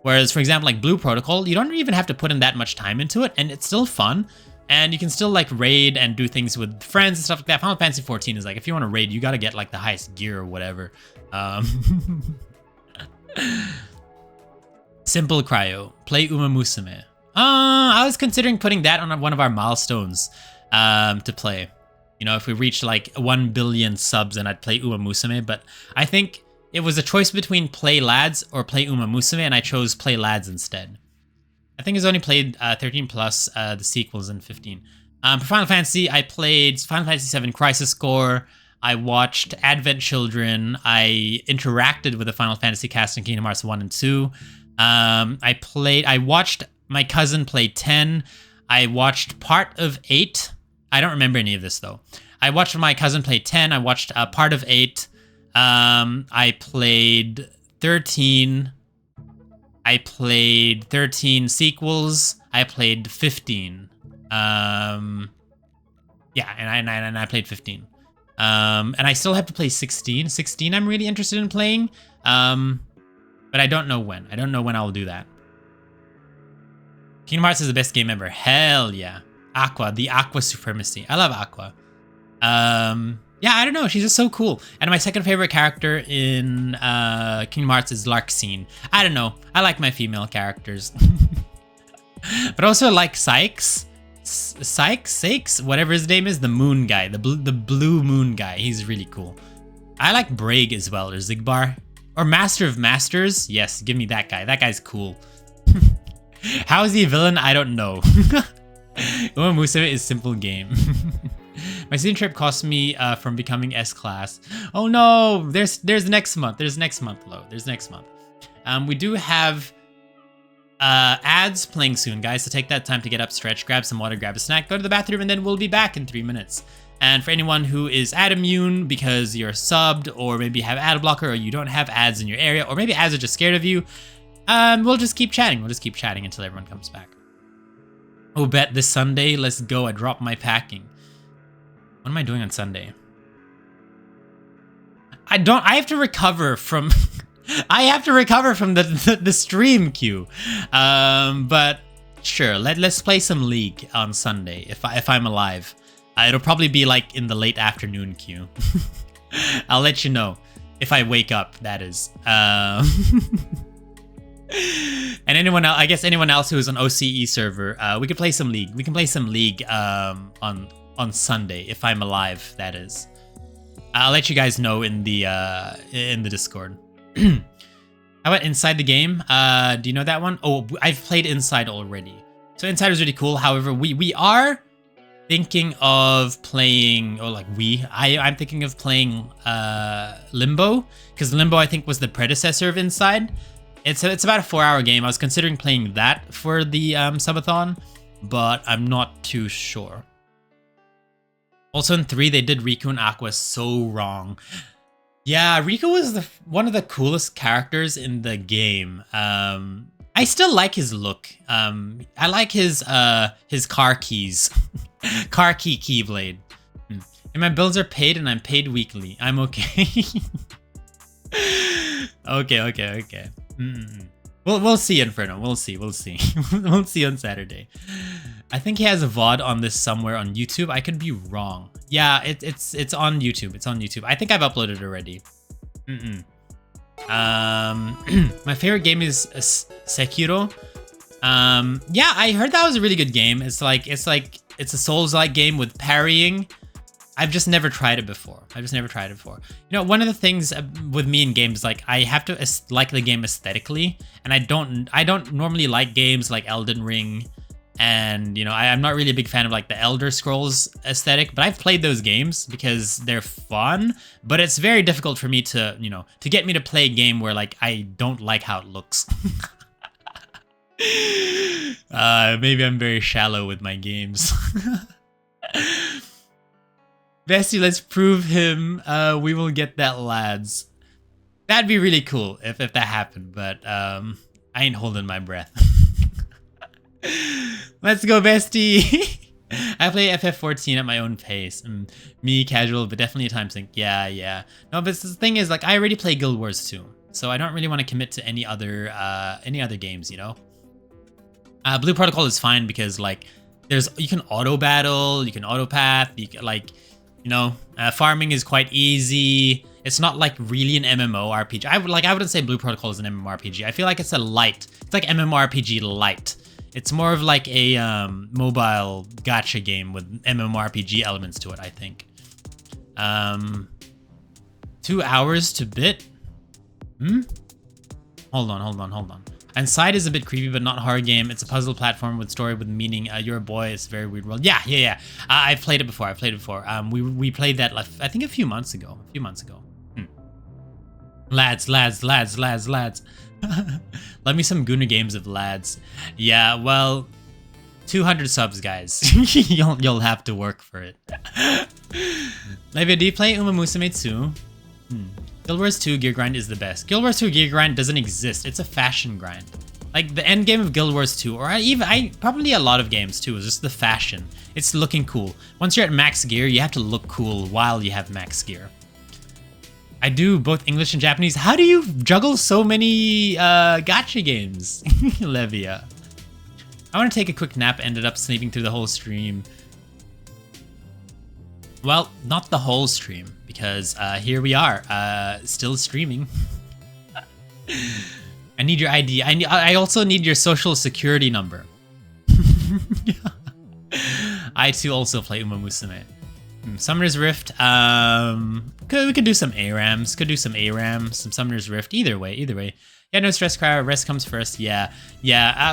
Whereas, for example, like Blue Protocol, you don't even have to put in that much time into it, and it's still fun, and you can still like raid and do things with friends and stuff like that. Final Fantasy 14 is like, if you want to raid, you got to get like the highest gear or whatever. Simple Kryo, play Uma Musume. I was considering putting that on one of our milestones to play. You know, if we reach like 1 billion subs, then I'd play Uma Musume, but I think it was a choice between play Lads or play Uma Musume, and I chose play Lads instead. I think it's only played 13 plus the sequels in 15. For Final Fantasy, I played Final Fantasy VII Crisis Core. I watched Advent Children. I interacted with the Final Fantasy cast in Kingdom Hearts 1 and 2. I watched my cousin play 10. I watched part of 8. I don't remember any of this though. I watched my cousin play 10. I watched part of 8. I played 13. I played 13 sequels. I played 15. Yeah, and I played 15. And I still have to play 16. 16 I'm really interested in playing. But I don't know when. I don't know when I'll do that. Kingdom Hearts is the best game ever. Hell yeah. Aqua, the Aqua supremacy. I love Aqua. Yeah, I don't know. She's just so cool. And my second favorite character in Kingdom Hearts is Larxene. I don't know. I like my female characters. But also I like Sykes, whatever his name is, the moon guy, the blue moon guy. He's really cool. I like Braig as well, or Zigbar. Or Master of Masters. Yes, give me that guy. That guy's cool. How is he a villain? I don't know. Uma Musume is simple game. My student trip cost me from becoming S-class. Oh no, there's next month. There's next month, Lo. There's next month. We do have ads playing soon, guys, so take that time to get up, stretch, grab some water, grab a snack, go to the bathroom, and then we'll be back in 3 minutes. And for anyone who is ad immune because you're subbed, or maybe have ad blocker, or you don't have ads in your area, or maybe ads are just scared of you, we'll just keep chatting. We'll just keep chatting until everyone comes back. Oh, bet this Sunday. Let's go. I dropped my packing. What am I doing on Sunday? I have to recover from I have to recover from the stream queue. But sure, let's play some League on Sunday if I'm alive. It'll probably be like in the late afternoon queue. I'll let you know if I wake up, that is. And anyone else, I guess anyone else who is on OCE server, we could play some League. We can play some League on Sunday if I'm alive, that is. I'll let you guys know in the Discord. How about Inside the Game? Do you know that one? Oh, I've played Inside already. So Inside is really cool. However, we are thinking of playing, I'm thinking of playing Limbo, because Limbo I think was the predecessor of Inside. It's about a 4-hour game. I was considering playing that for the subathon, but I'm not too sure. Also in 3, they did Riku and Aqua so wrong. Yeah, Riku was one of the coolest characters in the game. I still like his look. I like his car keys. Car key keyblade. And my bills are paid and I'm paid weekly. I'm okay. Okay. We'll see, Inferno. We'll see. We'll see on Saturday. I think he has a VOD on this somewhere on YouTube. I could be wrong. Yeah, it's on YouTube. It's on YouTube. I think I've uploaded already. My favorite game is Sekiro. Yeah, I heard that was a really good game. It's a Souls-like game with parrying. I've just never tried it before. You know, one of the things with me in games, like, I have to like the game aesthetically, and I don't normally like games like Elden Ring And, you know, I'm not really a big fan of like the Elder Scrolls aesthetic, but I've played those games because they're fun, but it's very difficult for me to, you know, to get me to play a game where like I don't like how it looks. Maybe I'm very shallow with my games. Bestie, let's prove him. We will get that, lads. That'd be really cool if that happened, but I ain't holding my breath. Let's go, bestie. I play FF14 at my own pace. Me, casual, but definitely a time sink. Yeah. No, but the thing is, like, I already play Guild Wars 2, so I don't really want to commit to any other games, you know? Blue Protocol is fine because, like, you can auto battle, you can auto path, you can, like, you know, farming is quite easy. It's not like really an MMORPG. I wouldn't say Blue Protocol is an MMORPG. I feel like it's it's like MMORPG light. It's more of like a mobile gacha game with MMORPG elements to it, I think. 2 hours to bit? Hold on. Inside is a bit creepy, but not a horror game. It's a puzzle platform with story with meaning. You're a boy. It's a very weird world. Yeah. I've played it before. We played that, like, I think a few months ago. Lads. Love me some Gooner games of lads. Yeah, well, 200 subs, guys. you'll have to work for it. Levia, do you play Uma Musume 2? Guild Wars 2 gear grind is the best. Guild Wars 2 gear grind doesn't exist. It's a fashion grind. Like the end game of Guild Wars 2, or probably a lot of games too, is just the fashion. It's looking cool. Once you're at max gear, you have to look cool while you have max gear. I do both English and Japanese. How do you juggle so many gacha games, Levia? I want to take a quick nap. Ended up sleeping through the whole stream. Well, not the whole stream, because here we are, still streaming. I need your ID. I also need your social security number. I too also play Uma Musume. Summoner's Rift. We could do some ARAMs. Some Summoner's Rift. Either way. Yeah, no stress, Kryo. Rest comes first. Yeah.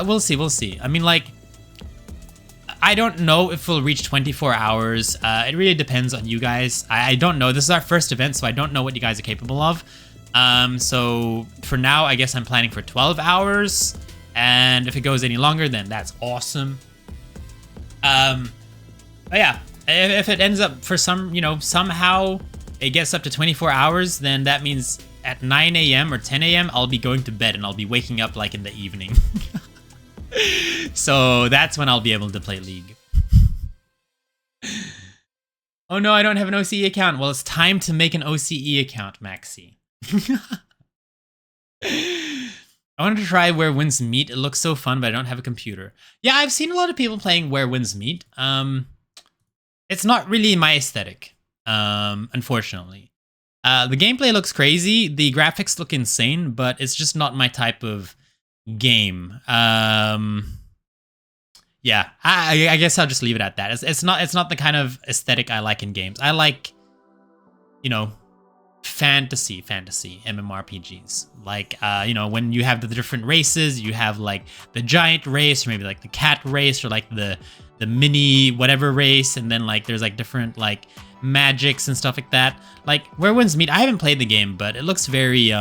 We'll see. I mean, like, I don't know if we'll reach 24 hours. It really depends on you guys. I don't know. This is our first event, so I don't know what you guys are capable of. So for now, I guess I'm planning for 12 hours. And if it goes any longer, then that's awesome. But yeah. If it ends up for somehow it gets up to 24 hours, then that means at 9 a.m. or 10 a.m. I'll be going to bed and I'll be waking up like in the evening. So that's when I'll be able to play League. Oh no, I don't have an OCE account. Well, it's time to make an OCE account, Maxi. I wanted to try Where Winds Meet. It looks so fun, but I don't have a computer. Yeah, I've seen a lot of people playing Where Winds Meet. It's not really my aesthetic, unfortunately. The gameplay looks crazy, the graphics look insane, but it's just not my type of game. Yeah, I guess I'll just leave it at that. It's not the kind of aesthetic I like in games. I like, you know, fantasy MMORPGs. Like, you know, when you have the different races, you have like the giant race, or maybe like the cat race, or like the mini whatever race, and then like there's like different like magics and stuff like that. Like Where Winds Meet, I haven't played the game, but it looks very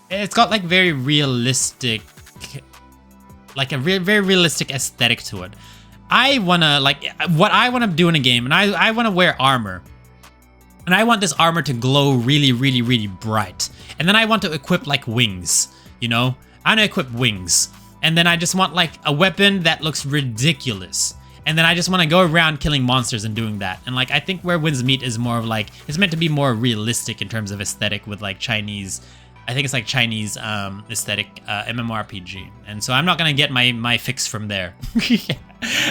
it's got like very realistic, like a very realistic aesthetic to it. I wanna, like, what I wanna do in a game, and I wanna wear armor, and I want this armor to glow really bright, and then I want to equip like wings, you know? I want to equip wings. And then I just want like a weapon that looks ridiculous. And then I just want to go around killing monsters and doing that. And like, I think Where Winds Meet is more of like, it's meant to be more realistic in terms of aesthetic with like Chinese, I think it's like Chinese aesthetic MMORPG. And so I'm not going to get my fix from there.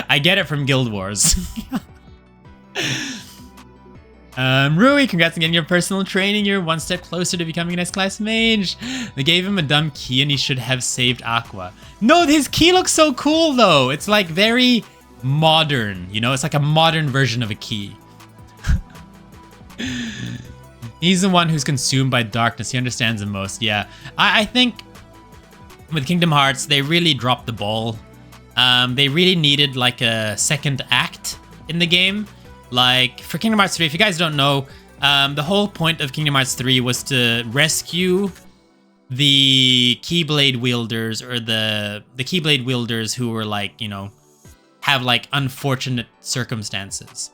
I get it from Guild Wars. Rui, congrats on getting your personal training. You're one step closer to becoming an S-class mage. They gave him a dumb key and he should have saved Aqua. No, his key looks so cool though. It's like very modern, you know? It's like a modern version of a key. He's the one who's consumed by darkness. He understands the most. Yeah, I think with Kingdom Hearts, they really dropped the ball They really needed like a second act in the game. Like for Kingdom Hearts 3, if you guys don't know, the whole point of Kingdom Hearts 3 was to rescue the Keyblade wielders, or the Keyblade wielders who were like, you know, have like unfortunate circumstances.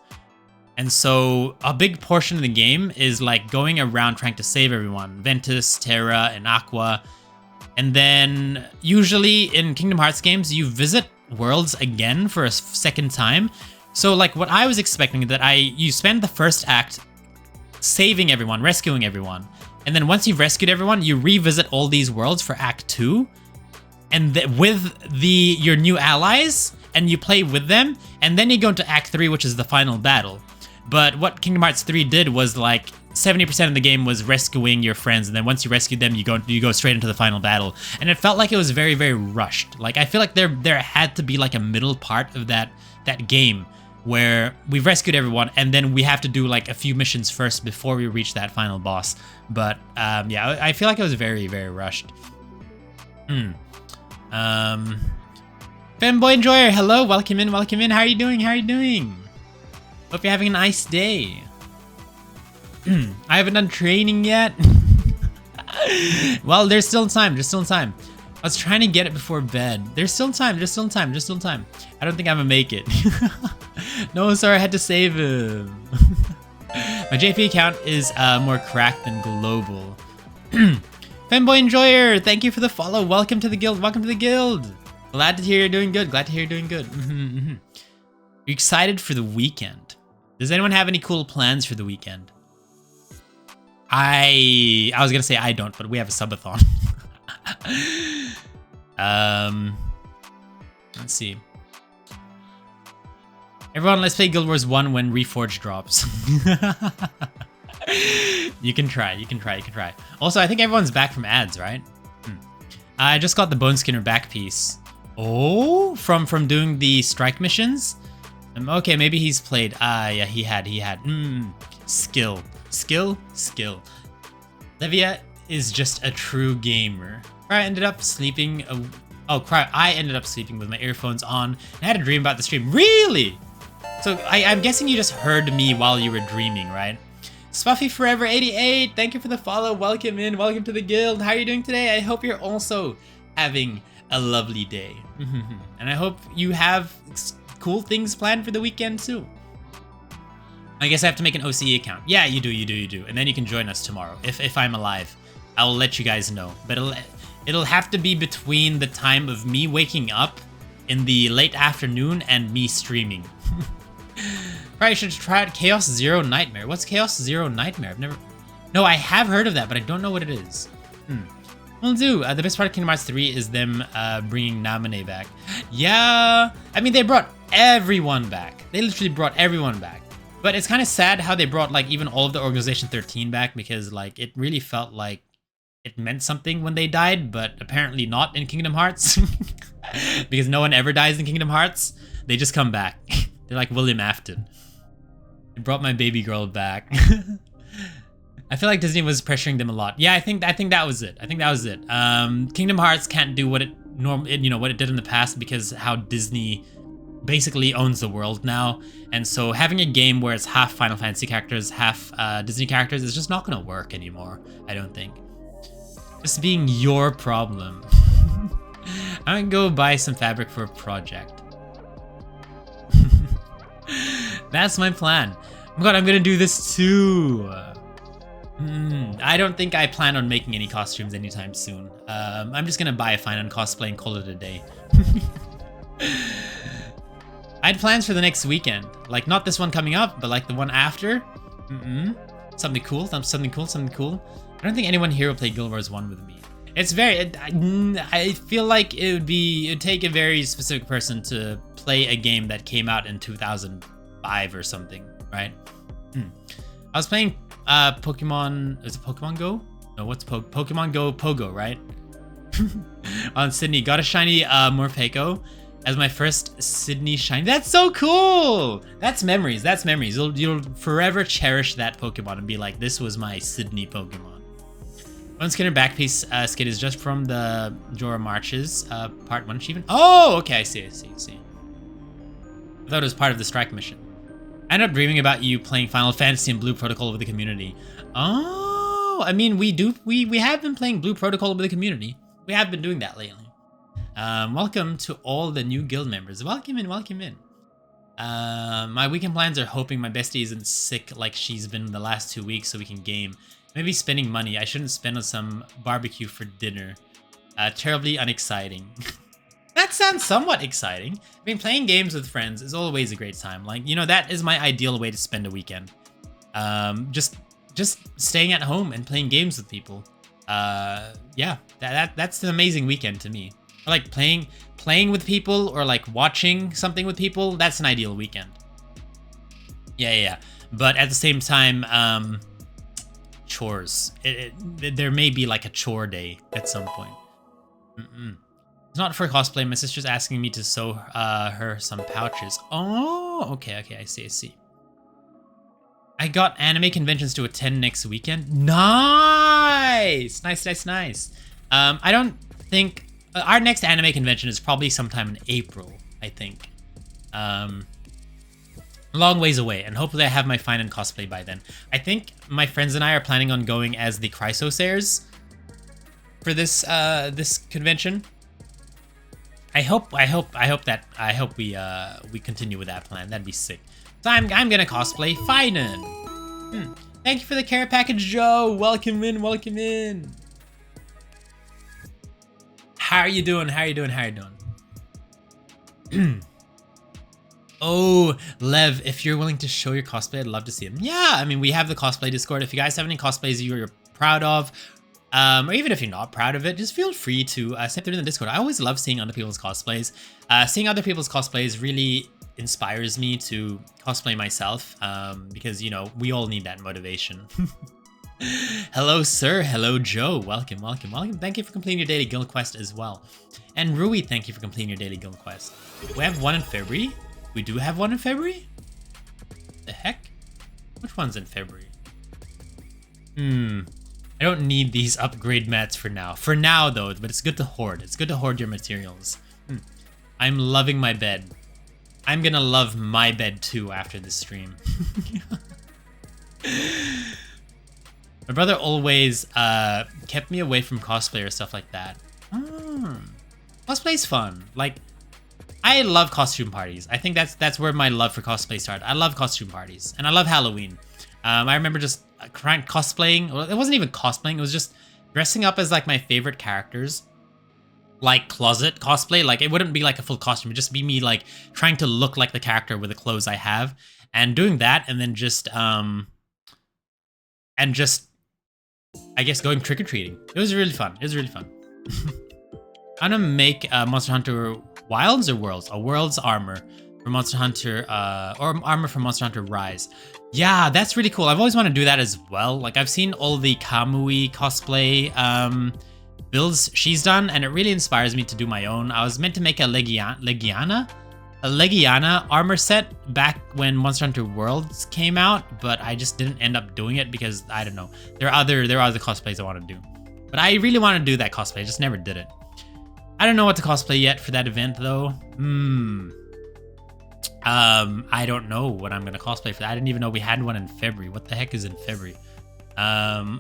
And so a big portion of the game is like going around trying to save everyone. Ventus, Terra, and Aqua. And then usually in Kingdom Hearts games, you visit worlds again for a second time. So like what I was expecting, that you spend the first act saving everyone, rescuing everyone. And then once you've rescued everyone, you revisit all these worlds for Act 2. And with your new allies, and you play with them. And then you go into Act 3, which is the final battle. But what Kingdom Hearts 3 did was like 70% of the game was rescuing your friends, and then once you rescued them, you go straight into the final battle. And it felt like it was very, very rushed. Like I feel like there had to be like a middle part of that game where we've rescued everyone, and then we have to do like a few missions first before we reach that final boss. But yeah, I feel like it was very, very rushed. Fanboy Enjoyer, hello, welcome in, welcome in. How are you doing? How are you doing? Hope you're having a nice day. I haven't done training yet. Well, there's still time. There's still time. I was trying to get it before bed. There's still time. There's still time. There's still time. I don't think I'm gonna make it. No, sorry, I had to save him. My JP account is more cracked than global. Fanboy Enjoyer, thank you for the follow. Welcome to the guild. Welcome to the guild. Glad to hear you're doing good. Glad to hear you're doing good. Are you excited for the weekend? Does anyone have any cool plans for the weekend? I was gonna say I don't, but we have a subathon. Let's see. Everyone, let's play Guild Wars 1 when Reforged drops. You can try, you can try, you can try. Also, I think everyone's back from ads, right? I just got the Bone Skinner back piece. Oh, from doing the strike missions? Okay, maybe he's played. Yeah, he had. Skill. Livia is just a true gamer. I ended up sleeping. I ended up sleeping with my earphones on. I had a dream about the stream. Really? So I'm guessing you just heard me while you were dreaming, right? Spuffy Forever 88, thank you for the follow. Welcome in. Welcome to the guild. How are you doing today? I hope you're also having a lovely day. And I hope you have cool things planned for the weekend too. I guess I have to make an OCE account. Yeah, you do. And then you can join us tomorrow. If I'm alive, I will let you guys know. But it'll have to be between the time of me waking up in the late afternoon and me streaming. Probably should try out Chaos Zero Nightmare. What's Chaos Zero Nightmare? No, I have heard of that, but I don't know what it is. Will do. The best part of Kingdom Hearts 3 is them bringing Naminé back. Yeah, I mean, they brought everyone back. They literally brought everyone back. But it's kind of sad how they brought like even all of the Organization 13 back, because like it really felt like it meant something when they died, but apparently not in Kingdom Hearts. Because no one ever dies in Kingdom Hearts. They just come back. They're like William Afton. They brought my baby girl back. I feel like Disney was pressuring them a lot. Yeah, I think that was it. Kingdom Hearts can't do what it did in the past, because how Disney basically owns the world now. And so having a game where it's half Final Fantasy characters, half Disney characters is just not gonna work anymore, I don't think. Just being your problem. I'm gonna go buy some fabric for a project. That's my plan. Oh my god, I'm gonna do this too. I don't think I plan on making any costumes anytime soon. I'm just gonna buy a Fine on cosplay and call it a day. I had plans for the next weekend. Like, not this one coming up, but like the one after. Something cool, something cool. I don't think anyone here will play Guild Wars 1 with me. It's very, I feel like it'd take a very specific person to play a game that came out in 2005 or something, right? I was playing Pokemon, is it Pokemon Go? No, what's Pokemon Go Pogo, right? On Sydney, got a shiny Morpeko as my first Sydney shiny. That's so cool! That's memories. You'll forever cherish that Pokemon and be like, this was my Sydney Pokemon. One Skinner back piece skit is just from the Jorah Marches, part 1 achievement. Oh, okay, I see. I thought it was part of the strike mission. I ended up dreaming about you playing Final Fantasy and Blue Protocol with the community. Oh, I mean, we have been playing Blue Protocol with the community. We have been doing that lately. Welcome to all the new guild members. Welcome in. My weekend plans are hoping my bestie isn't sick like she's been the last 2 weeks so we can game. Maybe spending money. I shouldn't spend on some barbecue for dinner. Terribly unexciting. That sounds somewhat exciting. I mean, playing games with friends is always a great time. Like, you know, that is my ideal way to spend a weekend. Just staying at home and playing games with people. Yeah, that's an amazing weekend to me. Or like playing with people or like watching something with people. That's an ideal weekend. Yeah. But at the same time, chores. There may be like a chore day at some point. It's not for cosplay. My sister's asking me to sew her some pouches. Oh, okay. I see. I got anime conventions to attend next weekend. Nice. I don't think our next anime convention is probably sometime in April, I think. Long ways away, and hopefully I have my fine and cosplay by then. I think my friends and I are planning on going as the Chrysosayers for this this convention. I hope we continue with that plan. That'd be sick. So I'm gonna cosplay Finan. Thank you for the care package, Joe. Welcome in. How are you doing? Oh, Lev, if you're willing to show your cosplay, I'd love to see them. Yeah, I mean, we have the cosplay Discord. If you guys have any cosplays you're proud of, or even if you're not proud of it, just feel free to step through in the Discord. I always love seeing other people's cosplays. Seeing other people's cosplays really inspires me to cosplay myself, because, you know, we all need that motivation. Hello, sir. Hello, Joe. Welcome. Thank you for completing your daily guild quest as well. And Rui, thank you for completing your daily guild quest. We have one in February. We do have one in February? The heck? Which one's in February? I don't need these upgrade mats for now. For now, though, but it's good to hoard. It's good to hoard your materials. I'm loving my bed. I'm gonna love my bed, too, after this stream. My brother always kept me away from cosplay or stuff like that. Cosplay's fun. Like, I love costume parties. I think that's where my love for cosplay started. I love costume parties, and I love Halloween. I remember just cosplaying. Well, it wasn't even cosplaying. It was just dressing up as like my favorite characters, like closet cosplay. Like it wouldn't be like a full costume. It'd just be me like trying to look like the character with the clothes I have, and doing that, and then just I guess going trick or treating. It was really fun. I'm gonna make Monster Hunter Wilds or Worlds? A Worlds armor for Monster Hunter, or armor for Monster Hunter Rise. Yeah, that's really cool. I've always wanted to do that as well. Like, I've seen all the Kamui cosplay builds she's done, and it really inspires me to do my own. I was meant to make a Legiana armor set back when Monster Hunter Worlds came out, but I just didn't end up doing it because, I don't know. There are other cosplays I want to do. But I really want to do that cosplay. I just never did it. I don't know what to cosplay yet for that event, though. I don't know what I'm going to cosplay for that. I didn't even know we had one in February. What the heck is in February? I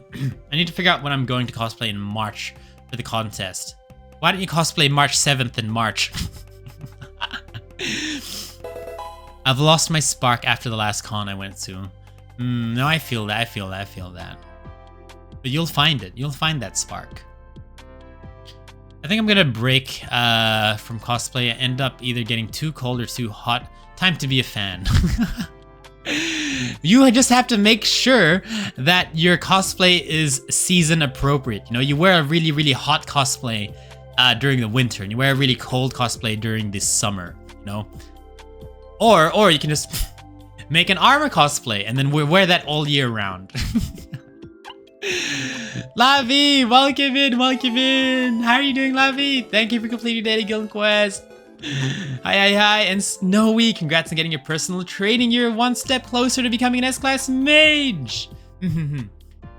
need to figure out when I'm going to cosplay in March for the contest. Why don't you cosplay March 7th in March? I've lost my spark after the last con I went to. No, I feel that. But you'll find it. You'll find that spark. I think I'm gonna break from cosplay and end up either getting too cold or too hot. Time to be a fan. You just have to make sure that your cosplay is season appropriate. You know, you wear a really, really hot cosplay during the winter, and you wear a really cold cosplay during the summer, you know? Or you can just make an armor cosplay and then wear that all year round. Lavi, welcome in. How are you doing, Lavi? Thank you for completing daily guild quest. Hi. And Snowy, congrats on getting your personal training. You're one step closer to becoming an S-class mage.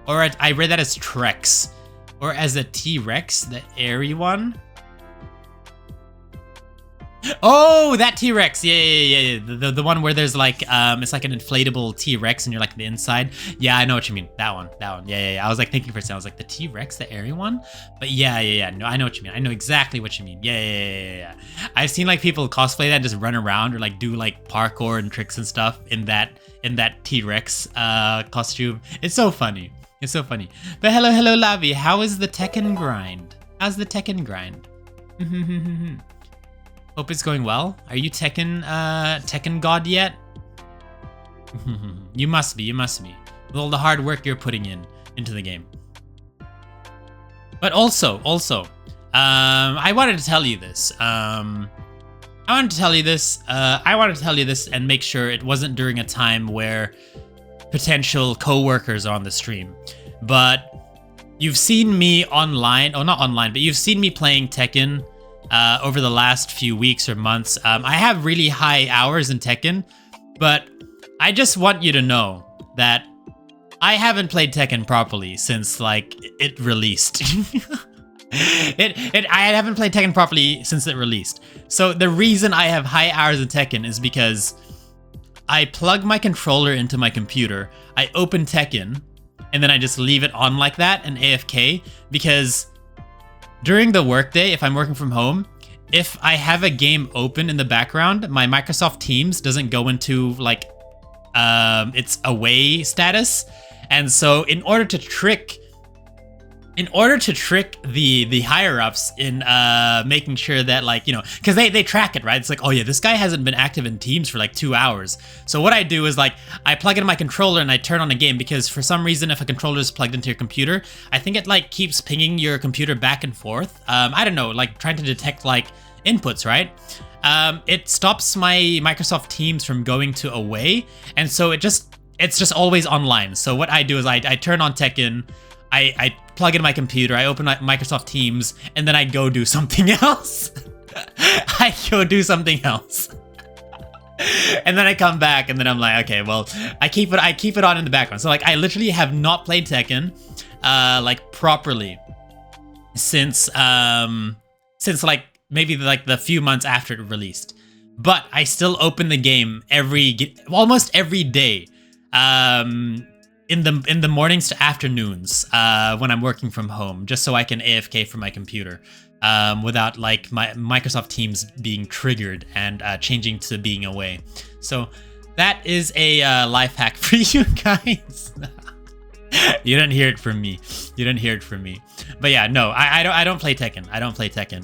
Or I read that as Trex. Or as a T-Rex, the airy one? Oh, that T-Rex. Yeah. The one where there's like, it's like an inflatable T-Rex and you're like the inside. Yeah, I know what you mean. That one. Yeah. I was like thinking for a second. I was like, the T-Rex, the airy one? But yeah. No, I know what you mean. I know exactly what you mean. Yeah. I've seen like people cosplay that and just run around or like do like parkour and tricks and stuff in that T-Rex costume. It's so funny. But hello, Lavi. How is the Tekken grind? How's the Tekken grind? Hope it's going well. Are you Tekken God yet? You must be. With all the hard work you're putting into the game. But also, I wanted to tell you this. I wanted to tell you this and make sure it wasn't during a time where potential co-workers are on the stream. But you've seen me online, not online, but you've seen me playing Tekken over the last few weeks or months. I have really high hours in Tekken, but I just want you to know that I haven't played Tekken properly since like it released. I haven't played Tekken properly since it released. So the reason I have high hours in Tekken is because I plug my controller into my computer, I open Tekken, and then I just leave it on like that and AFK, because during the workday, if I'm working from home, if I have a game open in the background, my Microsoft Teams doesn't go into like its away status. And so in order to trick the higher ups in making sure that, like, you know, because they track it, right? It's like, oh yeah, this guy hasn't been active in Teams for like 2 hours. So what I do is like I plug in my controller and I turn on a game, because for some reason if a controller is plugged into your computer, I think it like keeps pinging your computer back and forth. I don't know, like trying to detect like inputs, right? It stops my Microsoft Teams from going to away, and so it's just always online. So what I do is I turn on Tekken, I plug in my computer, I open my Microsoft Teams, and then I go do something else. And then I come back, and then I'm like, okay, well, I keep it on in the background. So like I literally have not played Tekken like properly since like maybe like the few months after it released. But I still open the game almost every day. In the mornings to afternoons when I'm working from home, just so I can AFK from my computer without like my Microsoft Teams being triggered and changing to being away. So that is a life hack for you guys. You didn't hear it from me. But yeah, no, I don't play Tekken.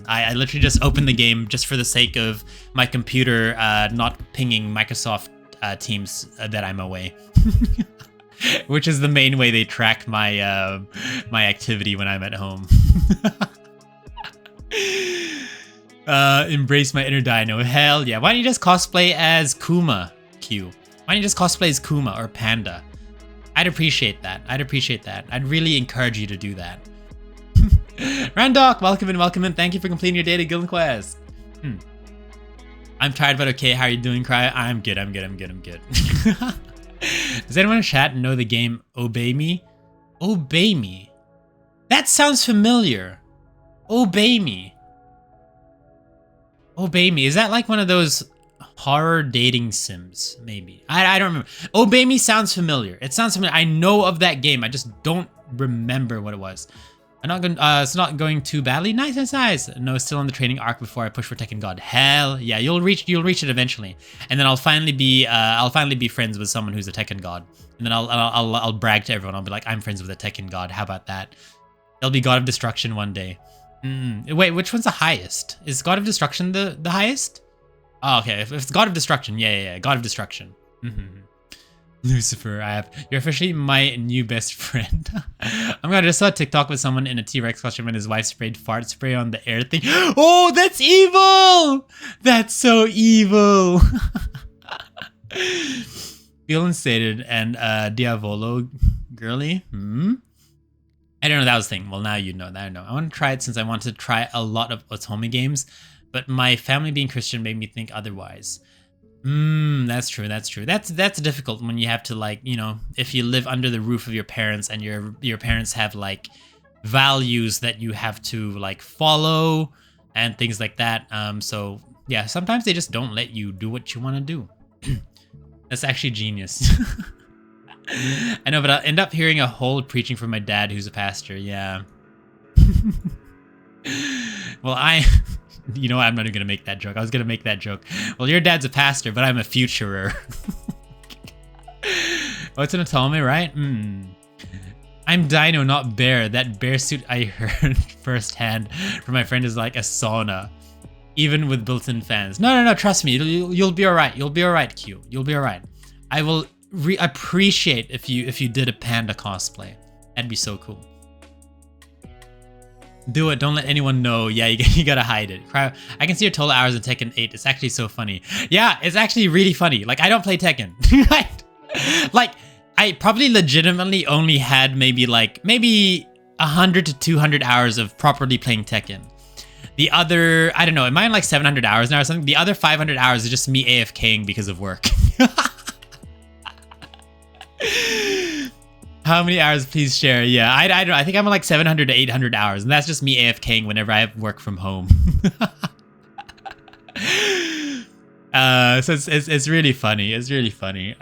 I literally just open the game just for the sake of my computer not pinging Microsoft Teams that I'm away. Which is the main way they track my my activity when I'm at home. Embrace my inner dino. Hell yeah. Why don't you just cosplay as Kuma, Q? Why don't you just cosplay as Kuma or Panda? I'd appreciate that. I'd really encourage you to do that. Randok, welcome in. Thank you for completing your daily guild quest. I'm tired, but okay. How are you doing, Kryo? I'm good. Does anyone in chat know the game Obey Me? Obey Me? That sounds familiar. Obey Me. Is that like one of those horror dating sims? Maybe. I don't remember. Obey Me sounds familiar. I know of that game. I just don't remember what it was. It's not going too badly. Nice. No, still on the training arc before I push for Tekken God. Hell yeah, you'll reach it eventually, and then I'll finally be friends with someone who's a Tekken God, and then I'll brag to everyone. I'll be like, I'm friends with a Tekken God. How about that? They'll be God of Destruction one day. Wait, which one's the highest? Is God of Destruction the highest? Oh, okay. If it's God of Destruction, yeah, God of Destruction. Lucifer, you're officially my new best friend. I'm gonna just saw a TikTok with someone in a T-Rex costume and his wife sprayed fart spray on the air thing. Oh, that's evil! That's so evil! Feeling sated and Diavolo girly. I don't know that was a thing. Well, now you know. I want to try it since I want to try a lot of Otome games, but my family being Christian made me think otherwise. That's true. That's difficult when you have to, like, you know, if you live under the roof of your parents and your parents have like values that you have to like follow and things like that. So yeah, sometimes they just don't let you do what you want to do. That's actually genius. I know, but I'll end up hearing a whole preaching from my dad, who's a pastor. Yeah. Well, you know what? I'm not even gonna make that joke. I was gonna make that joke. Well, your dad's a pastor, but I'm a futurer. What's an Otome, right? I'm Dino, not Bear. That bear suit I heard firsthand from my friend is like a sauna, even with built-in fans. No, trust me. You'll be all right. You'll be all right, Q. You'll be all right. I will appreciate if you did a panda cosplay. That'd be so cool. Do it. Don't let anyone know. Yeah, you gotta hide it. I can see your total hours in Tekken 8. It's actually so funny. Yeah, it's actually really funny. Like, I don't play Tekken. Like, I probably legitimately only had maybe 100 to 200 hours of properly playing Tekken. The other, I don't know, am I in like 700 hours now or something? The other 500 hours is just me AFKing because of work. How many hours, please share? Yeah, I don't know. I think I'm on like 700 to 800 hours, and that's just me AFKing whenever I have work from home. So it's really funny. It's really funny.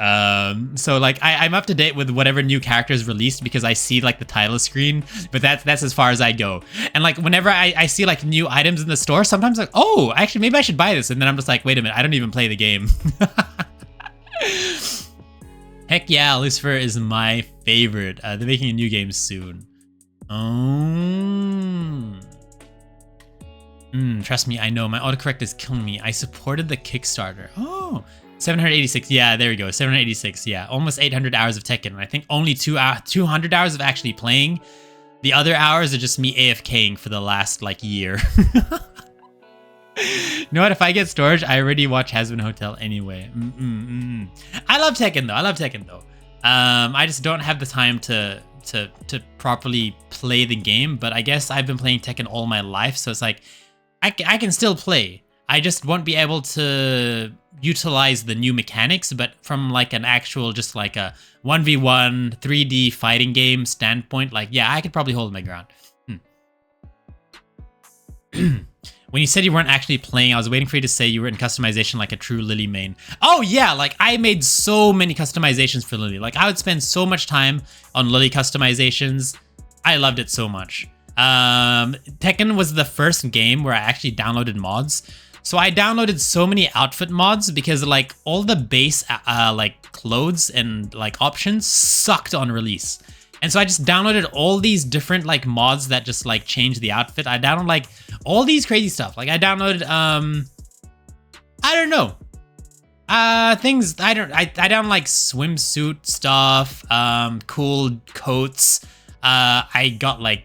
So like I'm up to date with whatever new character is released because I see like the title screen, but that's as far as I go. And like whenever I see like new items in the store, sometimes like, oh, actually maybe I should buy this, and then I'm just like, wait a minute, I don't even play the game. Heck yeah, Lucifer is my favorite. They're making a new game soon. Trust me, I know. My autocorrect is killing me. I supported the Kickstarter. Oh, 786. Yeah, there we go. 786. Yeah, almost 800 hours of Tekken. And I think only 200 hours of actually playing. The other hours are just me AFKing for the last like year. You know what? If I get storage, I already watch Hazbin Hotel anyway. I love Tekken though. I just don't have the time to properly play the game. But I guess I've been playing Tekken all my life, so it's like I can still play. I just won't be able to utilize the new mechanics, but from like an actual just like a 1v1 3D fighting game standpoint, like yeah, I could probably hold my ground. When you said you weren't actually playing, I was waiting for you to say you were in customization like a true Lily main. Oh yeah, like I made so many customizations for Lily. Like I would spend so much time on Lily customizations. I loved it so much. Tekken was the first game where I actually downloaded mods. So I downloaded so many outfit mods because like all the base like clothes and like options sucked on release. And so I just downloaded all these different like mods that just like change the outfit. I downloaded like all these crazy stuff. Like I downloaded I don't know. Things I downloaded like swimsuit stuff, cool coats. I got like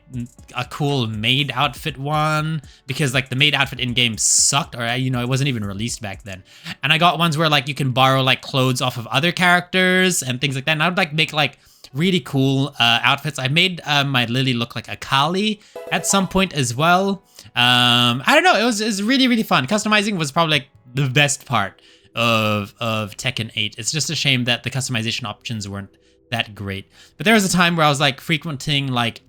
a cool maid outfit one because like the maid outfit in game sucked, or you know, it wasn't even released back then. And I got ones where like you can borrow like clothes off of other characters and things like that. And I would like make like really cool outfits. I made my Lily look like a Kali at some point as well. I don't know. It was really, really fun. Customizing was probably like the best part of Tekken 8. It's just a shame that the customization options weren't that great. But there was a time where I was like frequenting like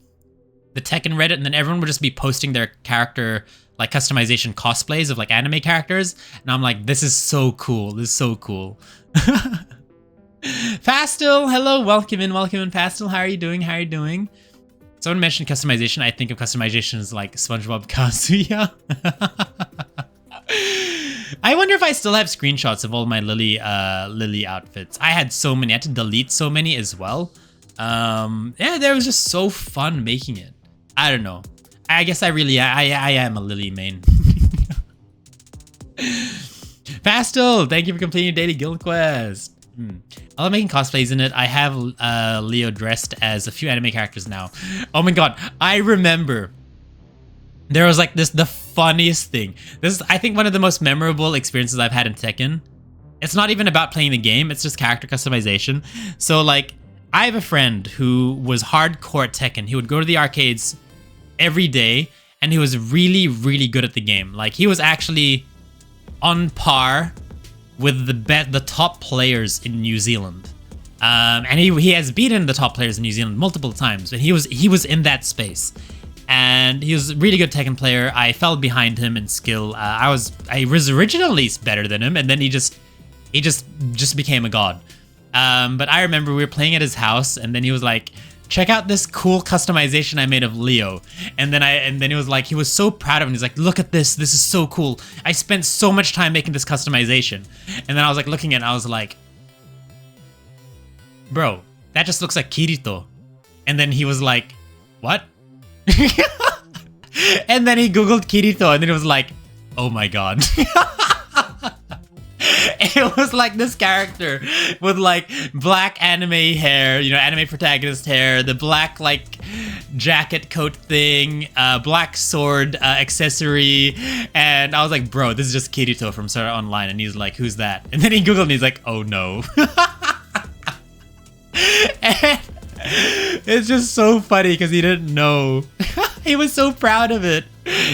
the Tekken Reddit, and then everyone would just be posting their character like customization cosplays of like anime characters. And I'm like, this is so cool. This is so cool. Fastil, hello, welcome in, Fastil. How are you doing? Someone mentioned customization. I think of customization as like SpongeBob Kazuya. I wonder if I still have screenshots of all my Lily outfits. I had so many. I had to delete so many as well. Yeah, that was just so fun making it. I don't know. I guess I am a Lily main. Fastil, thank you for completing your daily guild quest. I love making cosplays in it. I have Leo dressed as a few anime characters now. Oh my god, I remember there was like the funniest thing. This is, I think, one of the most memorable experiences I've had in Tekken. It's not even about playing the game, it's just character customization. So like, I have a friend who was hardcore at Tekken. He would go to the arcades every day, and he was really, really good at the game. Like, he was actually on par with the top players in New Zealand. And he has beaten the top players in New Zealand multiple times, and he was in that space. And he was a really good Tekken player. I fell behind him in skill. I was originally better than him, and then he just became a god. But I remember we were playing at his house, and then he was like, check out this cool customization I made of Leo. And then he was like, he was so proud of him. He's like, look at this. This is so cool. I spent so much time making this customization. And then I was like looking at it, and I was like, bro, that just looks like Kirito. And then he was like, what? And then he Googled Kirito, and then it was like, oh my god. It was like this character with like black anime hair, you know, anime protagonist hair, the black like jacket coat thing, black sword accessory, and I was like, bro, this is just Kirito from Sword Art Online. And he's like, who's that? And then he Googled and he's like, oh no. And it's just so funny because he didn't know. He was so proud of it.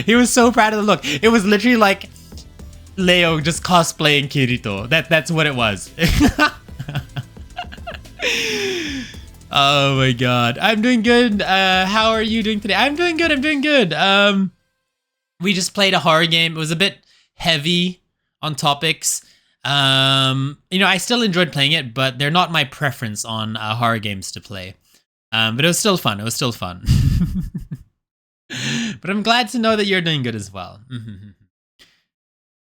He was so proud of the look. It was literally like Leo just cosplaying Kirito. That's what it was. Oh my god. I'm doing good. How are you doing today? I'm doing good. I'm doing good. We just played a horror game. It was a bit heavy on topics. You know, I still enjoyed playing it, but they're not my preference on horror games to play. But it was still fun. It was still fun. But I'm glad to know that you're doing good as well.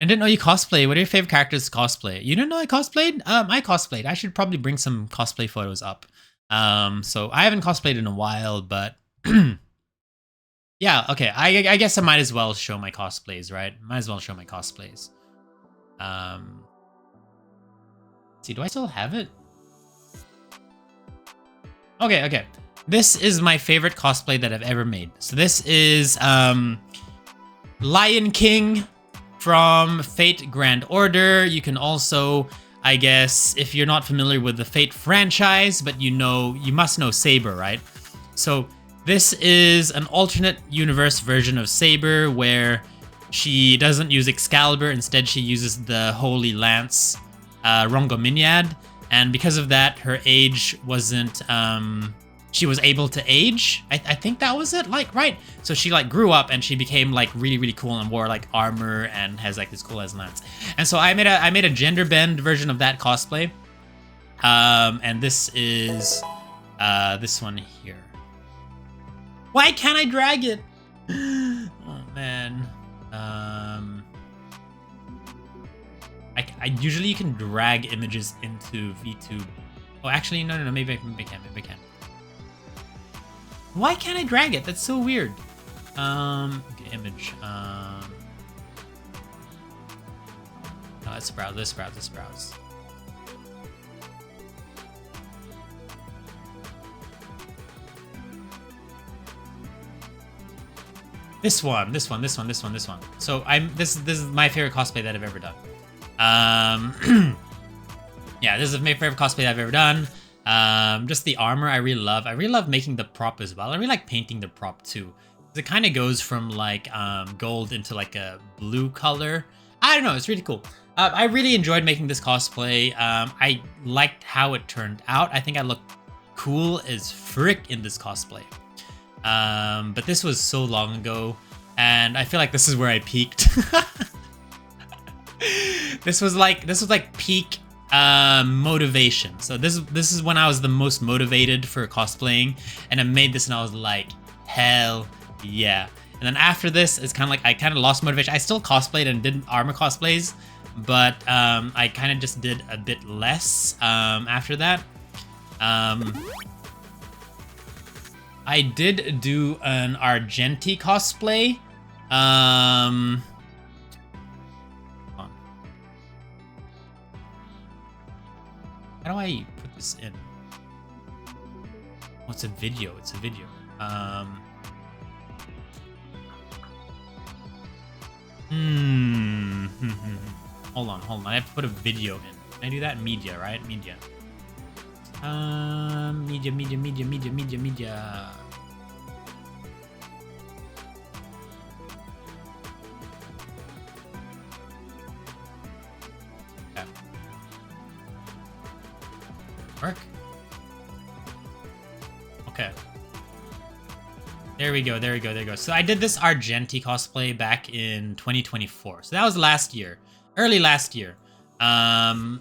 I didn't know you cosplay. What are your favorite characters to cosplay? You didn't know I cosplayed? I cosplayed. I should probably bring some cosplay photos up. So I haven't cosplayed in a while, but yeah, okay. I guess I might as well show my cosplays, right? Might as well show my cosplays. Let's see, do I still have it? Okay. This is my favorite cosplay that I've ever made. So this is Lion King from Fate Grand Order. You can also, I guess, if you're not familiar with the Fate franchise, but you must know Saber, right? So this is an alternate universe version of Saber where she doesn't use Excalibur. Instead, she uses the Holy Lance, Rongominyad. And because of that, her age wasn't, she was able to age. I think that was it, like, right? So she like grew up and she became like really, really cool and wore like armor and has like this cool as lance. And so I made a gender bend version of that cosplay. And this is this one here. Why can't I drag it? Oh man. I usually you can drag images into VTube. Oh, actually, no, maybe I can. Why can't I drag it? That's so weird. Okay, image. Oh, let's browse. This one. So this is my favorite cosplay that I've ever done. Yeah, this is my favorite cosplay that I've ever done. Just the armor I really love. I really love making the prop as well. I really like painting the prop too. It kind of goes from like gold into like a blue color. I don't know, it's really cool. I really enjoyed making this cosplay. I liked how it turned out. I think I looked cool as frick in this cosplay. But this was so long ago, and I feel like this is where I peaked. This was like peak motivation. So this is when I was the most motivated for cosplaying, and I made this and I was like, hell yeah. And then after this, it's kind of like I kind of lost motivation. I still cosplayed and did armor cosplays, but I kind of just did a bit less after that. I did do an Argenti cosplay. Hold on. How do I put this in? Oh, it's a video. Hold on. I have to put a video in. Can I do that? Media, right? Media. Media. Okay. Work. Okay. There we go, there we go, there we go. So I did this Argenti cosplay back in 2024. So that was last year. Early last year. I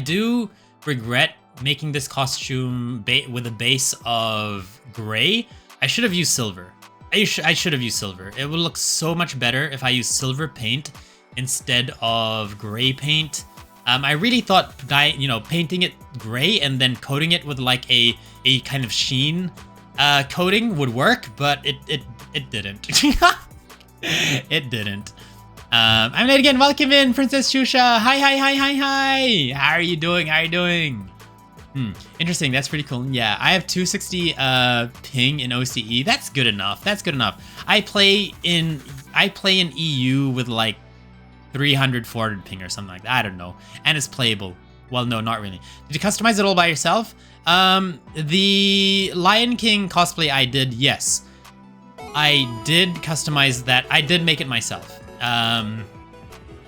do regret making this costume with a base of gray. I should have used silver. I should have used silver. It would look so much better if I used silver paint instead of gray paint. I really thought, painting it gray and then coating it with like a kind of sheen coating would work, but it didn't. It didn't. I'm late again. Welcome in, Princess Shusha. Hi. How are you doing? Interesting. That's pretty cool. Yeah, I have 260 ping in OCE. That's good enough. I play in EU with like 300, 400 ping or something like that. I don't know. And it's playable. Well, no, not really. Did you customize it all by yourself? The Lion King cosplay I did, yes. I did customize that. I did make it myself.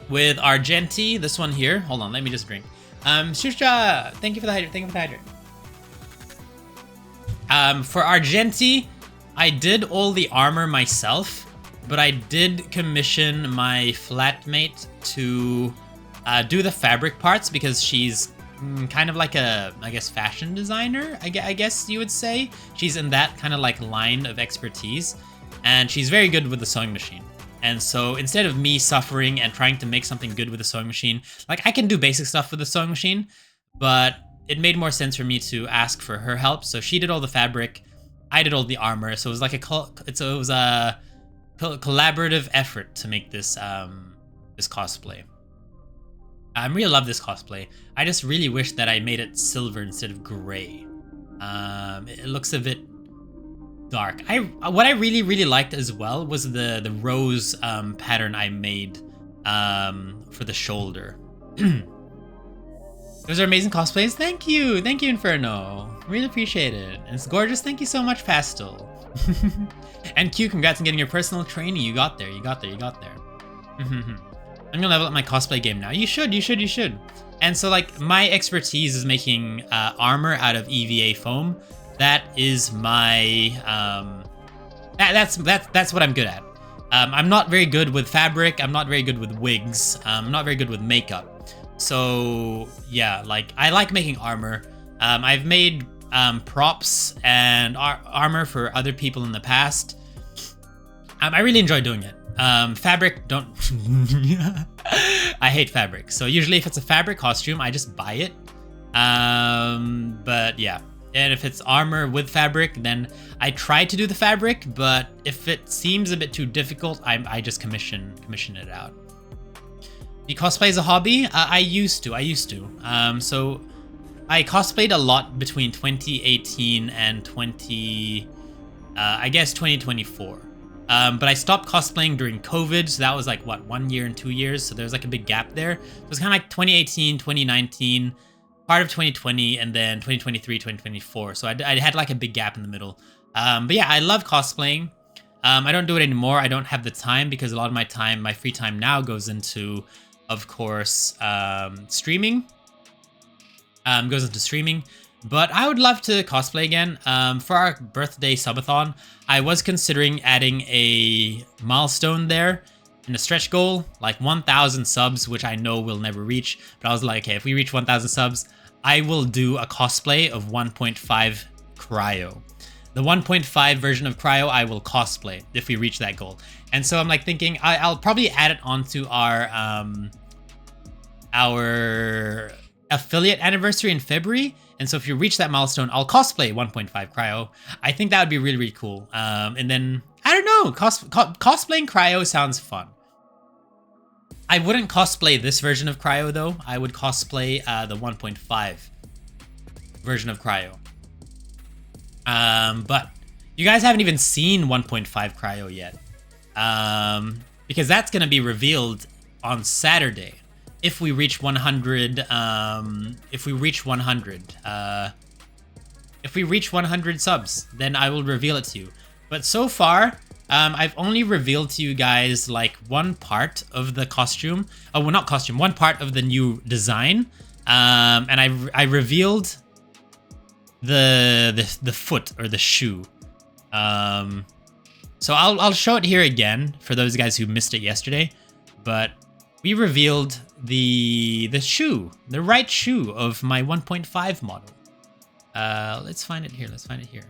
With Argenti, this one here. Hold on, let me just drink. Shusha, thank you for the hydrate. For Argenti, I did all the armor myself, but I did commission my flatmate to do the fabric parts because she's kind of like a, I guess, fashion designer, I guess you would say. She's in that kind of like line of expertise, and she's very good with the sewing machine. And so instead of me suffering and trying to make something good with the sewing machine, like I can do basic stuff with the sewing machine, but it made more sense for me to ask for her help. So she did all the fabric, I did all the armor. So it was like it was a collaborative effort to make this this cosplay. I really love this cosplay. I just really wish that I made it silver instead of gray. It looks a bit dark. What I really liked as well was the rose pattern I made for the shoulder. Those are amazing cosplays. Thank you, Inferno. Really appreciate it. And it's gorgeous. Thank you so much, Pastel. And Q, congrats on getting your personal training. You got there. I'm gonna level up my cosplay game now. You should. And so like my expertise is making armor out of EVA foam. That is my that's what I'm good at. I'm not very good with fabric. I'm not very good with wigs. I'm not very good with makeup. So yeah, like I like making armor. I've made props and armor for other people in the past. I really enjoy doing it. Fabric, don't. I hate fabric. So usually if it's a fabric costume, I just buy it. But yeah. And if it's armor with fabric, then I try to do the fabric, but if it seems a bit too difficult, I just commission it out. You cosplay as a hobby? I used to. So I cosplayed a lot between 2018 and 2024. But I stopped cosplaying during COVID, so that was like, what, 1 year and 2 years? So there's like a big gap there. So it was kind of like 2018, 2019, part of 2020, and then 2023, 2024. So I had like a big gap in the middle. But yeah, I love cosplaying. I don't do it anymore. I don't have the time because a lot of my time, my free time now goes into, of course, streaming. But I would love to cosplay again. For our birthday subathon, I was considering adding a milestone there in a stretch goal, like 1,000 subs, which I know we'll never reach. But I was like, okay, if we reach 1,000 subs, I will do a cosplay of 1.5 Kryo. The 1.5 version of Kryo I will cosplay if we reach that goal. And so I'm like thinking I'll probably add it onto our affiliate anniversary in February. And so if you reach that milestone, I'll cosplay 1.5 Kryo. I think that would be really, really cool. And then, I don't know, cosplaying Kryo sounds fun. I wouldn't cosplay this version of Kryo though. I would cosplay the 1.5 version of Kryo. But you guys haven't even seen 1.5 Kryo yet. Because that's going to be revealed on Saturday. If we reach 100, if we reach 100 subs, then I will reveal it to you. But so far, I've only revealed to you guys like one part of the costume. Oh, well, not costume, one part of the new design. And I revealed the foot or the shoe. So I'll show it here again for those guys who missed it yesterday. But we revealed the shoe, the right shoe of my 1.5 model. Let's find it here. Let's find it here.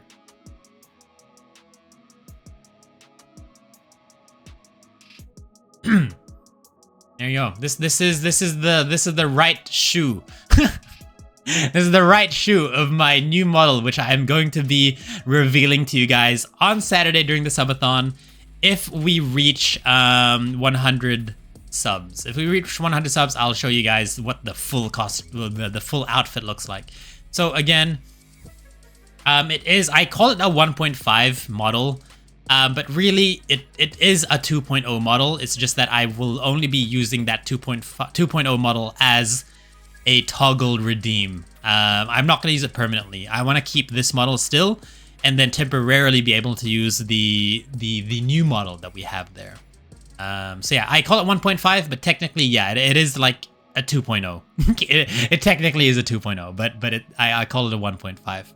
There you go. This is the right shoe. This is the right shoe of my new model, which I am going to be revealing to you guys on Saturday during the subathon if we reach 100 subs. If we reach 100 subs, I'll show you guys what the full the full outfit looks like. So again, I call it a 1.5 model, but really it is a 2.0 model. It's just that I will only be using that 2.0 model as a toggle redeem. I'm not going to use it permanently. I want to keep this model still and then temporarily be able to use the new model that we have there. So yeah, I call it 1.5, but technically, yeah, it is like a 2.0. it technically is a 2.0, but I call it a 1.5.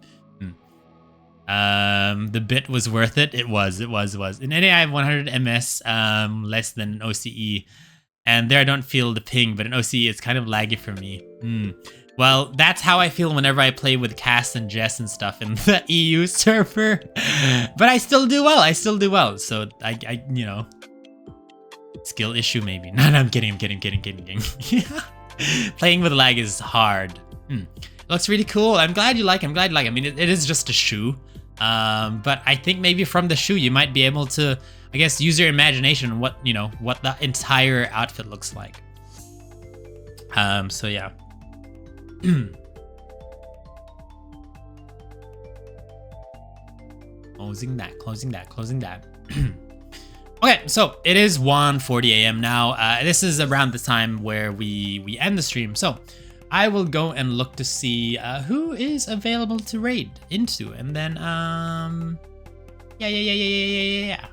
The bit was worth it. It was. In NA, I have 100 MS, less than OCE. And there I don't feel the ping, but in OCE it's kind of laggy for me. Well, that's how I feel whenever I play with Cass and Jess and stuff in the EU server. But I still do well. So I you know, skill issue maybe. No, I'm kidding. Playing with lag is hard. Looks really cool. I'm glad you like. I mean, it is just a shoe. But I think maybe from the shoe you might be able to, I guess, use your imagination on what the entire outfit looks like. So yeah. Closing that. Okay, so it is 1:40 a.m. now. This is around the time where we end the stream. So I will go and look to see who is available to raid into, and then yeah.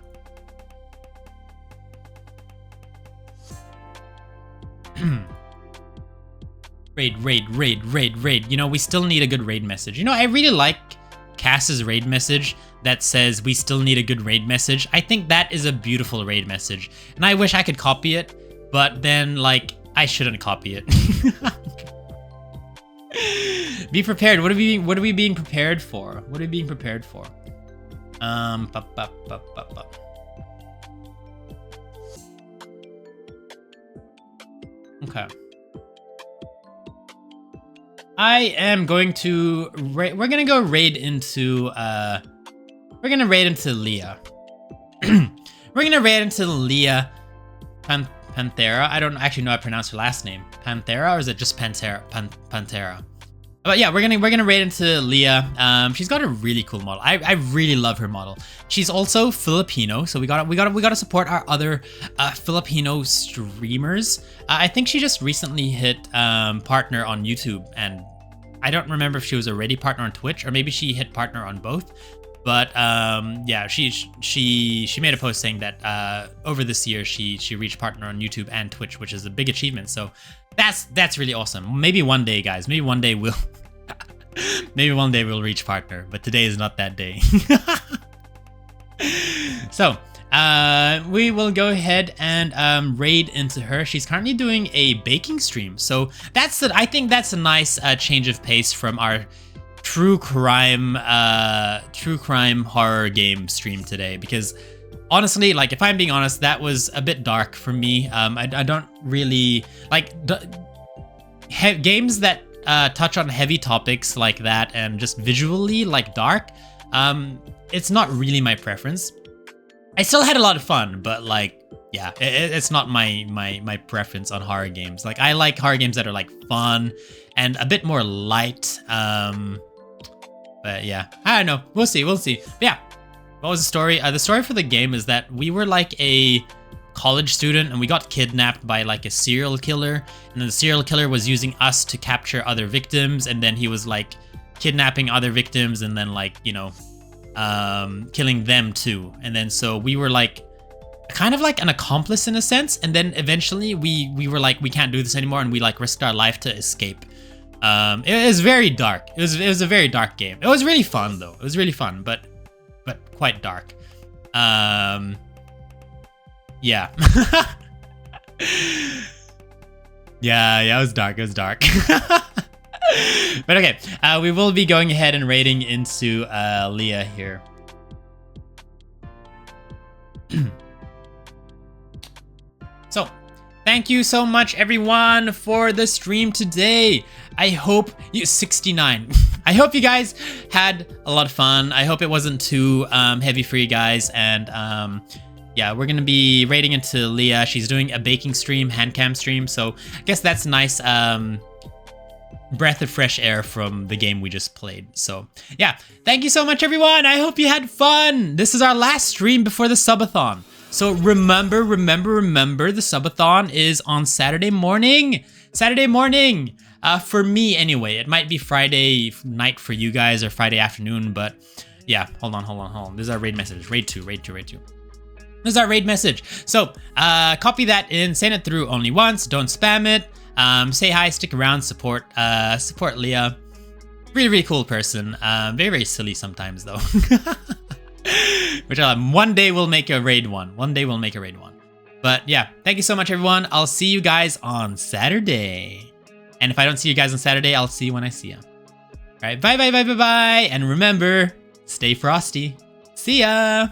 Raid. You know, we still need a good raid message. You know, I really like Cass's raid message that says we still need a good raid message. I think that is a beautiful raid message, and I wish I could copy it, but then like I shouldn't copy it. Be prepared. What are we being prepared for? Okay. I am going to we're gonna go raid into we're gonna raid into Leah. We're gonna raid into Leah Panthera. I don't actually know how to pronounce her last name. Panthera, or is it just Panthera? But yeah, we're gonna raid into Leah. She's got a really cool model. I really love her model. She's also Filipino, so we gotta support our other Filipino streamers. I think she just recently hit partner on YouTube, and I don't remember if she was already partner on Twitch, or maybe she hit partner on both. But yeah, she made a post saying that over this year she reached partner on YouTube and Twitch, which is a big achievement. So that's really awesome. Maybe one day, guys. Maybe one day we'll reach partner. But today is not that day. So we will go ahead and raid into her. She's currently doing a baking stream. So I think that's a nice change of pace from our true crime horror game stream today, because honestly, like, if I'm being honest, that was a bit dark for me. I don't really like games that touch on heavy topics like that and just visually like dark. It's not really my preference. I still had a lot of fun, but like, yeah, it's not my preference on horror games. Like, I like horror games that are like fun and a bit more light. But yeah, I don't know. We'll see. But yeah, what was the story? The story for the game is that we were like a college student and we got kidnapped by like a serial killer, and then the serial killer was using us to capture other victims, and then he was like kidnapping other victims and then like, you know, killing them too. And then so we were like kind of like an accomplice in a sense, and then eventually we were like, we can't do this anymore, and we like risked our life to escape. It was very dark. It was a very dark game. It was really fun though. It was really fun, but quite dark. Yeah. yeah, it was dark. It was dark. But okay, we will be going ahead and raiding into Leah here. So, thank you so much everyone for the stream today. I hope you 69. I hope you guys had a lot of fun. I hope it wasn't too heavy for you guys. And yeah, we're gonna be raiding into Leah. She's doing a baking stream, hand cam stream. So I guess that's nice breath of fresh air from the game we just played. So yeah, thank you so much everyone. I hope you had fun. This is our last stream before the subathon. So remember, the subathon is on Saturday morning. For me anyway. It might be Friday night for you guys or Friday afternoon, but yeah, hold on. This is our raid message. Raid 2. This is our raid message. So copy that in, send it through only once, don't spam it. Say hi, stick around, support Leah. Really cool person. Very silly sometimes though. Which one day we'll make a raid one. But yeah, thank you so much everyone. I'll see you guys on Saturday. And if I don't see you guys on Saturday, I'll see you when I see you. All right, bye. And remember, stay frosty. See ya.